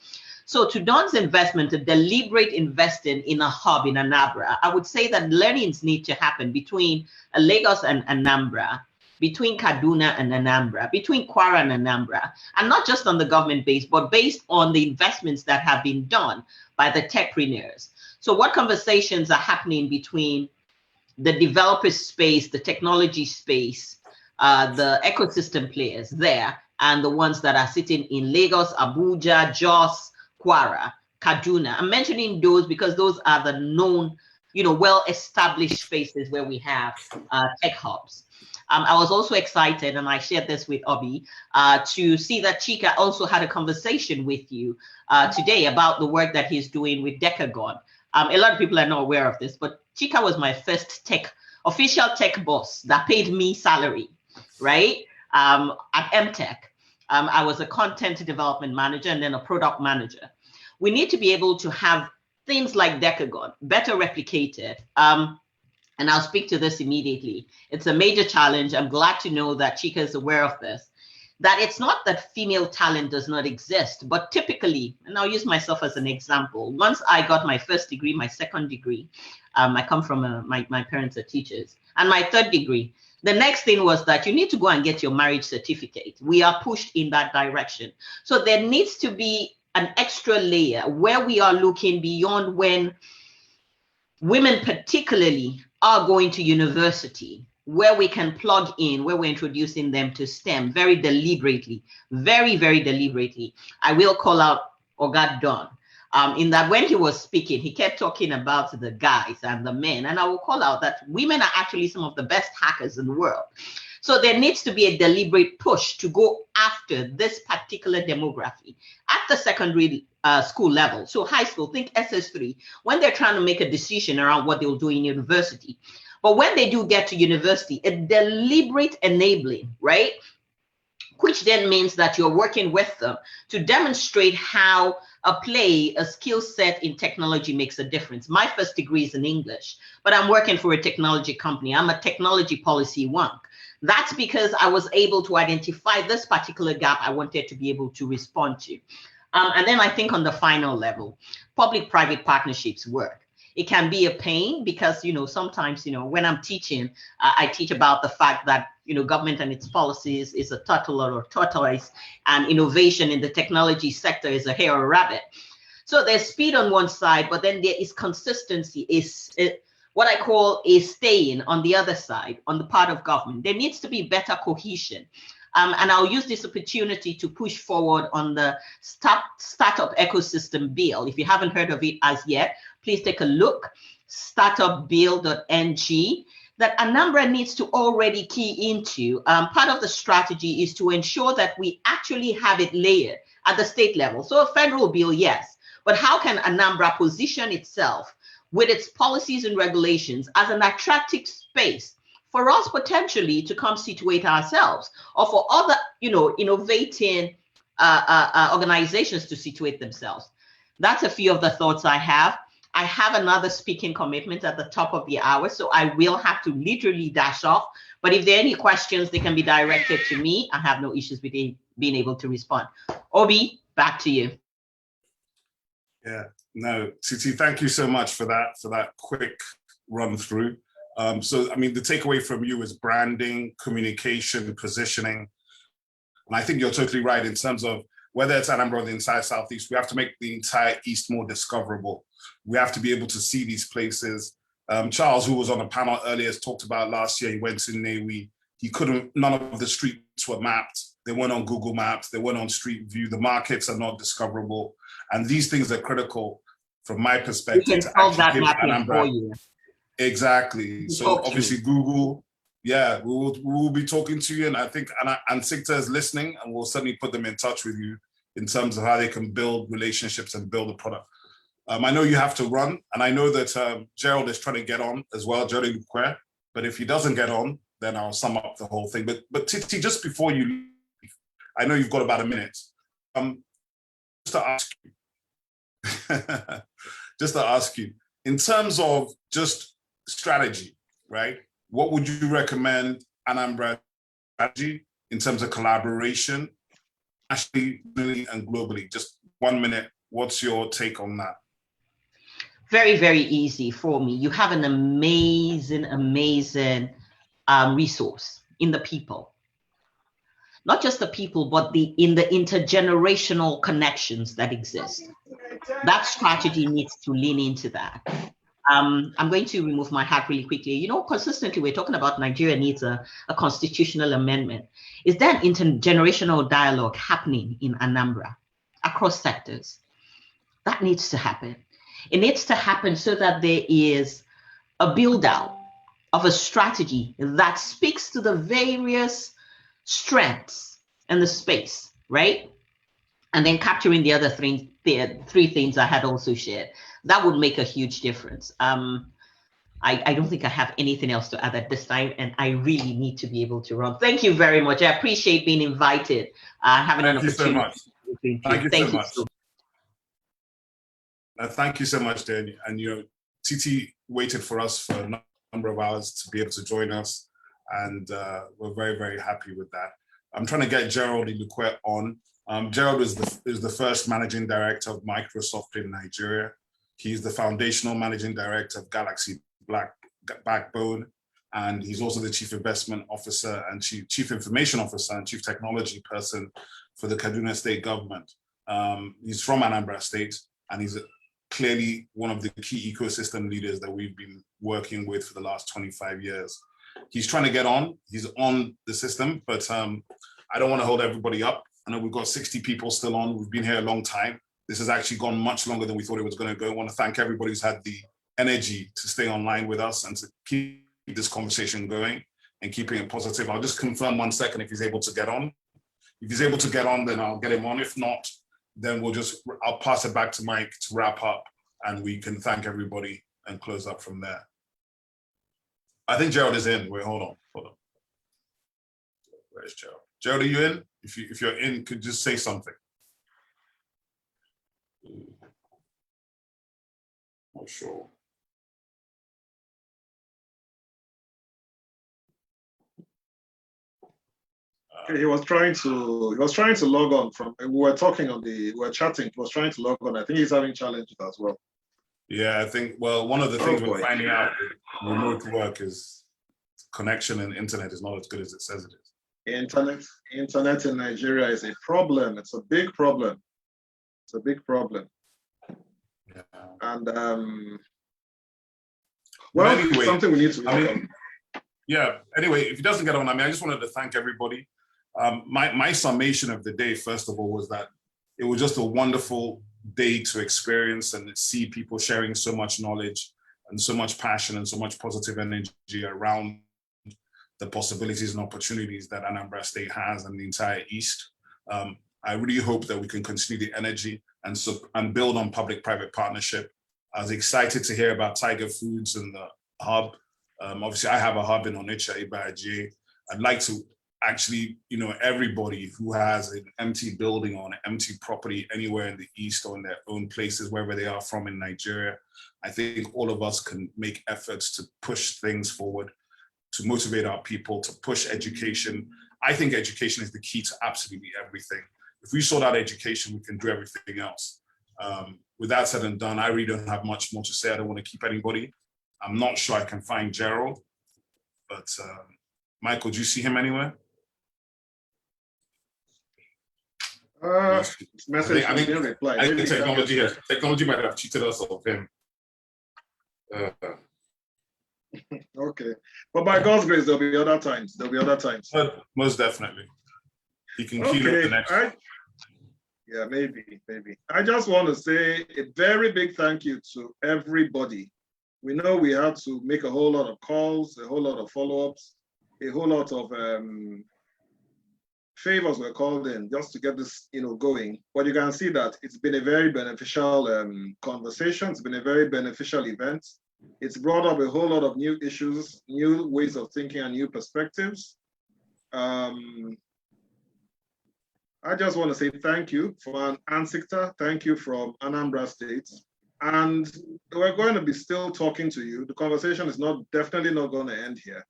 So to Don's investment, a deliberate investing in a hub in Anambra, I would say that learnings need to happen between Lagos and Anambra, between Kaduna and Anambra, between Kwara and Anambra, and not just on the government base, but based on the investments that have been done by the techpreneurs. So what conversations are happening between the developer space, the technology space, the ecosystem players there, and the ones that are sitting in Lagos, Abuja, Jos, Kwara, Kaduna? I'm mentioning those because those are the known, well-established spaces where we have tech hubs. I was also excited, and I shared this with Obi, to see that Chika also had a conversation with you today about the work that he's doing with Decagon. A lot of people are not aware of this, but Chika was my first official tech boss that paid me salary, right? At MTech. I was a content development manager and then a product manager. We need to be able to have things like Decagon better replicated. And I'll speak to this immediately. It's a major challenge. I'm glad to know that Chika is aware of this, that it's not that female talent does not exist, but typically, and I'll use myself as an example, once I got my first degree, my second degree, I come from, my parents are teachers, and my third degree, the next thing was that you need to go and get your marriage certificate. We are pushed in that direction. So there needs to be an extra layer where we are looking beyond when women particularly are going to university, where we can plug in, where we're introducing them to STEM very deliberately, very, very deliberately. I will call out Oga Don, in that when he was speaking, he kept talking about the guys and the men, and I will call out that women are actually some of the best hackers in the world. So there needs to be a deliberate push to go after this particular demography at the secondary school level. So high school, think SS3, when they're trying to make a decision around what they'll do in university. But when they do get to university, a deliberate enabling, right? Which then means that you're working with them to demonstrate how a skill set in technology makes a difference. My first degree is in English, but I'm working for a technology company. I'm a technology policy wonk. That's because I was able to identify this particular gap I wanted to be able to respond to. And then I think on the final level, public-private partnerships work. It can be a pain because, sometimes, when I'm teaching, I teach about the fact that, government and its policies is a turtle or a tortoise, and innovation in the technology sector is a hare or a rabbit. So there's speed on one side, but then there is consistency, what I call a staying on the other side, on the part of government. There needs to be better cohesion. And I'll use this opportunity to push forward on the startup ecosystem bill. If you haven't heard of it as yet, please take a look, startupbill.ng, that Anambra needs to already key into. Part of the strategy is to ensure that we actually have it layered at the state level. So a federal bill, yes, but how can Anambra position itself with its policies and regulations as an attractive space for us potentially to come situate ourselves, or for other, innovating organizations to situate themselves? That's a few of the thoughts I have. I have another speaking commitment at the top of the hour, so I will have to literally dash off. But if there are any questions, they can be directed to me. I have no issues with being able to respond. Obi, back to you. Yeah, no, Titi, thank you so much for that quick run through. So, I mean, the takeaway from you is branding, communication, positioning. And I think you're totally right in terms of whether it's Anambra or the entire Southeast, we have to make the entire East more discoverable. We have to be able to see these places. Charles, who was on a panel earlier, has talked about last year, he went to Newi. None of the streets were mapped. They weren't on Google Maps. They weren't on Street View. The markets are not discoverable. And these things are critical from my perspective. We can solve that mapping for you. Exactly. So obviously Google, yeah, we will be talking to you, and I think ANSICTA is listening, and we'll certainly put them in touch with you in terms of how they can build relationships and build a product. I know you have to run, and I know that Gerald is trying to get on as well, Gerald Ukwe, but if he doesn't get on, then I'll sum up the whole thing. But Titi, just before you leave, I know you've got about a minute. Just to ask you, in terms of just strategy, right? What would you recommend Anambra strategy in terms of collaboration, nationally and globally? Just 1 minute. What's your take on that? Very, very easy for me. You have an amazing, amazing resource in the people. Not just the people, but in the intergenerational connections that exist. That strategy needs to lean into that. I'm going to remove my hat really quickly. You know, consistently, we're talking about Nigeria needs a constitutional amendment. Is there an intergenerational dialogue happening in Anambra across sectors? That needs to happen. It needs to happen so that there is a build out of a strategy that speaks to the various strengths in the space, right? And then capturing the other three things I had also shared. That would make a huge difference. I don't think I have anything else to add at this time, and I really need to be able to run. Thank you very much. I appreciate being invited, having an opportunity. Thank you so much. Thank you so much, Dan. And you know, Titi waited for us for a number of hours to be able to join us, and we're very, very happy with that. I'm trying to get Gerald Iluque on. Gerald is the first managing director of Microsoft in Nigeria. He's the foundational managing director of Galaxy Backbone, and he's also the chief investment officer and chief information officer and chief technology person for the Kaduna State government. He's from Anambra State, and he's clearly one of the key ecosystem leaders that we've been working with for the last 25 years. He's trying to get on. He's on the system, but I don't want to hold everybody up. I know we've got 60 people still on. We've been here a long time. This has actually gone much longer than we thought it was going to go. I want to thank everybody who's had the energy to stay online with us and to keep this conversation going and keeping it positive. I'll just confirm 1 second if he's able to get on. If he's able to get on, then I'll get him on. If not, then I'll pass it back to Mike to wrap up, and we can thank everybody and close up from there. I think Gerald is in. Wait, hold on. Where's Gerald? Gerald, are you in? If you're in, could you just say something? Not sure. Okay, he was trying to log on from. We were chatting. He was trying to log on. I think he's having challenges as well. Yeah, I think. Well, one of the things we're finding out with remote work is connection and internet is not as good as it says it is. Internet in Nigeria is a problem. It's a big problem. It's a big problem. Yeah. And well, anyway, something we need to work on. Yeah. Anyway, if he doesn't get on, I just wanted to thank everybody. My summation of the day, first of all, was that it was just a wonderful day to experience and see people sharing so much knowledge and so much passion and so much positive energy around the possibilities and opportunities that Anambra State has and the entire East. I really hope that we can continue the energy and build on public-private partnership. I was excited to hear about Tiger Foods and the hub. Obviously, I have a hub in Onitsha, Ibaji. I'd like to actually, everybody who has an empty building or an empty property anywhere in the East or in their own places, wherever they are from in Nigeria, I think all of us can make efforts to push things forward, to motivate our people, to push education. I think education is the key to absolutely everything. If we sort out education, we can do everything else. With that said and done, I really don't have much more to say. I don't want to keep anybody. I'm not sure I can find Gerald, but Michael, do you see him anywhere? Message I think technology might have cheated us of him. Okay, but by God's grace, there'll be other times. Most definitely. He can key up the next. Yeah, maybe. I just want to say a very big thank you to everybody. We know we had to make a whole lot of calls, a whole lot of follow-ups, a whole lot of favors were called in just to get this, going. But you can see that it's been a very beneficial conversation. It's been a very beneficial event. It's brought up a whole lot of new issues, new ways of thinking, and new perspectives. I just want to say thank you from ANSICTA. Thank you from Anambra State. And we're going to be still talking to you. The conversation is definitely not going to end here,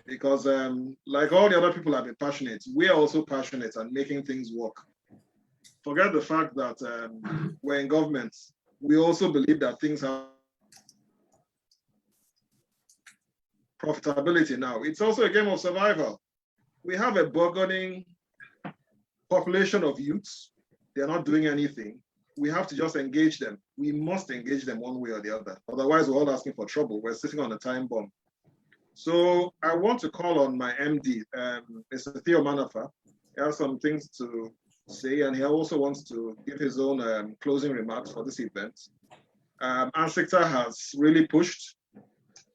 because like all the other people have been passionate, we are also passionate at making things work. Forget the fact that we're in government. We also believe that things have profitability now. It's also a game of survival. We have a burgeoning population of youths. They're not doing anything. we have to just engage them. We must engage them one way or the other. Otherwise, we're all asking for trouble. We're sitting on a time bomb. So I want to call on my MD, Mr. Theo Manafa. He has some things to say, and he also wants to give his own closing remarks for this event. ANSICTA has really pushed,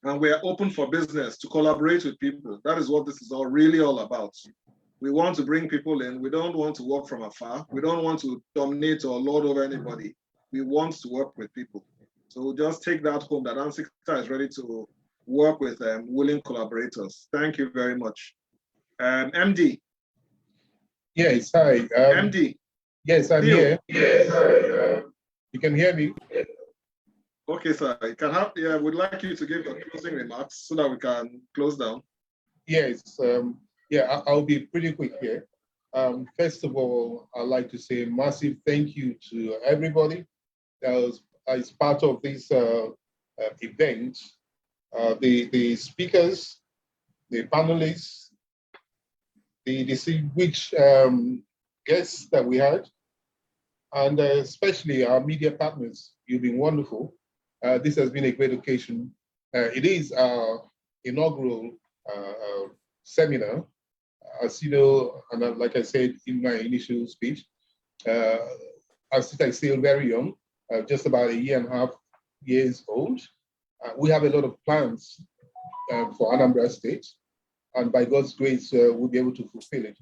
and we are open for business to collaborate with people. That is what this is really all about. We want to bring people in. We don't want to work from afar. We don't want to dominate or lord over anybody. We want to work with people. So just take that home, that ANSICTA is ready to work with willing collaborators. Thank you very much. MD. Yes, hi. MD. Yes, I'm Theo. here. You can hear me? Okay, sir. You can have, yeah, we'd like you to give your closing remarks so that we can close down. Yes, yeah, I'll be pretty quick here. First of all, I'd like to say a massive thank you to everybody that is part of this event. The speakers, the panelists, the distinguished guests that we had, and especially our media partners. You've been wonderful. This has been a great occasion. It is our inaugural seminar. As you know, and like I said in my initial speech, ANSICTA is still very young, just about 1.5 years old. We have a lot of plans for Anambra State, and by God's grace, we'll be able to fulfill it.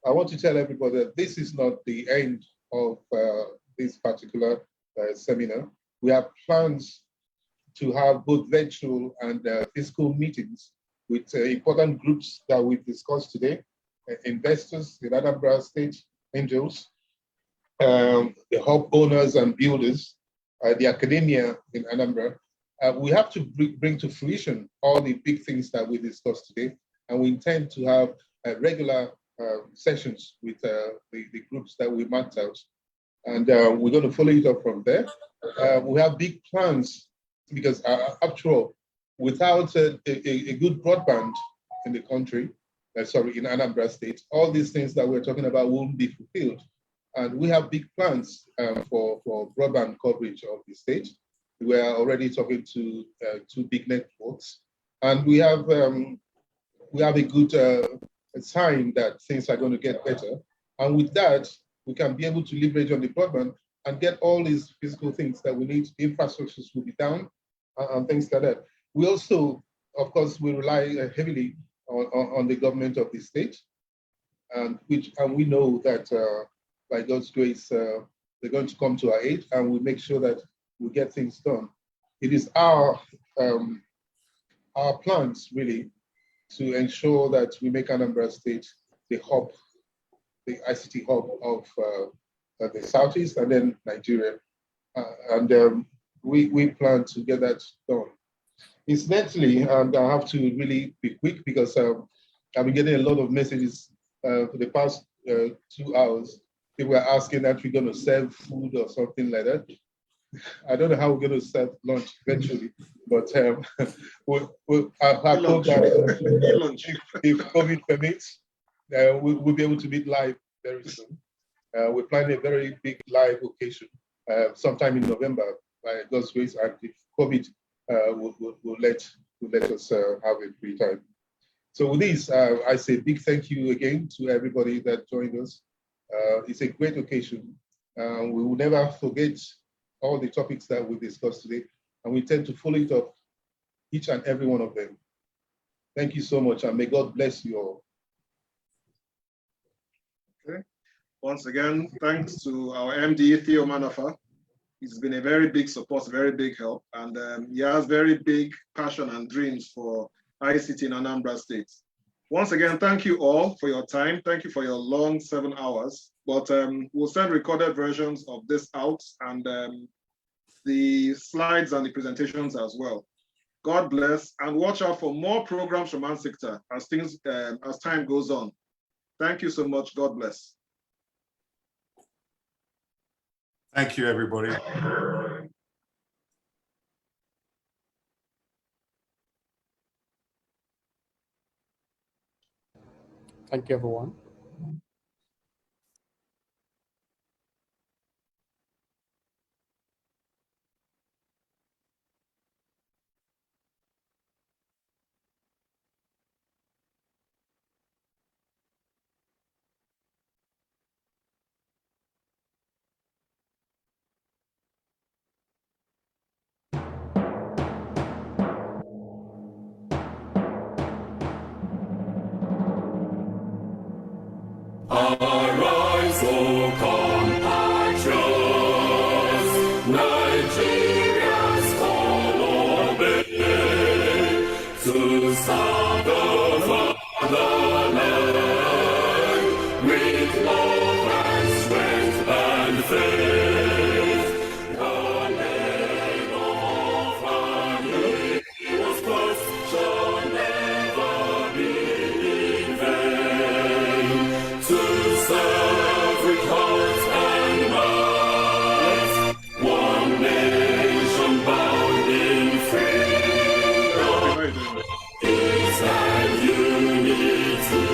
I want to tell everybody that this is not the end of this particular seminar. We have plans to have both virtual and physical meetings with important groups that we've discussed today, investors in Anambra State, angels, the hub owners and builders, the academia in Anambra. We have to bring to fruition all the big things that we discussed today, and we intend to have regular sessions with the groups that we marked out. And we're going to follow it up from there. We have big plans because after all, without a good broadband in the country, in Anambra State, all these things that we're talking about won't be fulfilled. And we have big plans for broadband coverage of the state. We are already talking to 2 big networks, and we have a good sign that things are going to get better. And with that, we can be able to leverage on the broadband and get all these physical things that we need. Infrastructures will be down and things like that. We also, of course, we rely heavily on the government of the state, and we know that by God's grace, they're going to come to our aid, and we make sure that we get things done. It is our plans really to ensure that we make Anambra State the hub, the ICT hub of the Southeast and then Nigeria. We plan to get that done. Incidentally, and I have to really be quick because I've been getting a lot of messages for the past 2 hours. People are asking that we're going to serve food or something like that. I don't know how we're going to serve lunch eventually, but I hope that if COVID permits, we'll be able to meet live very soon. We're planning a very big live occasion sometime in November by God's grace, and if COVID will let us have a free time. So with this, I say big thank you again to everybody that joined us. It's a great occasion. We will never forget all the topics that we discussed today, and we intend to follow it up, each and every one of them. Thank you so much, and may God bless you all. Okay. Once again, thanks to our MD, Theo Manafa. He's been a very big support, very big help, and he has very big passion and dreams for ICT in Anambra State. Once again, thank you all for your time. Thank you for your long 7 hours. But we'll send recorded versions of this out and the slides and the presentations as well. God bless, and watch out for more programs from ANSICTA as time goes on. Thank you so much. God bless. Thank you, everybody. Thank you, everyone. Arise, O compatriots, Nigeria's call obey, to serve the fatherland with love and strength and faith. The name of our heroes past shall never be in vain. To serve with heart and might, one nation bound in freedom, peace and unity.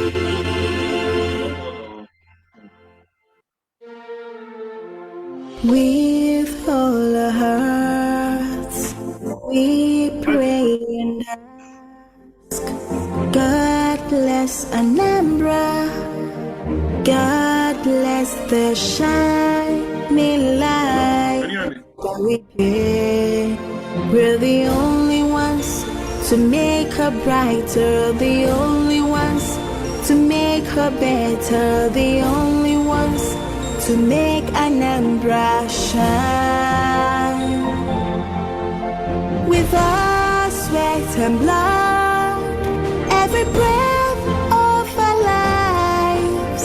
With all our hearts, we pray and ask, God bless Anambra, God bless the shining light that we get. We're the only ones to make her brighter, the only ones to make her better, the only ones to make Anambra shine. With our sweat and blood, every breath of our lives,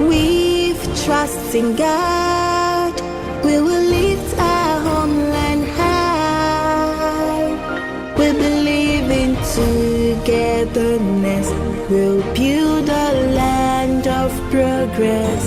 with trust in God, we will lift our homeland high. We believe in togetherness, we'll build a land of progress.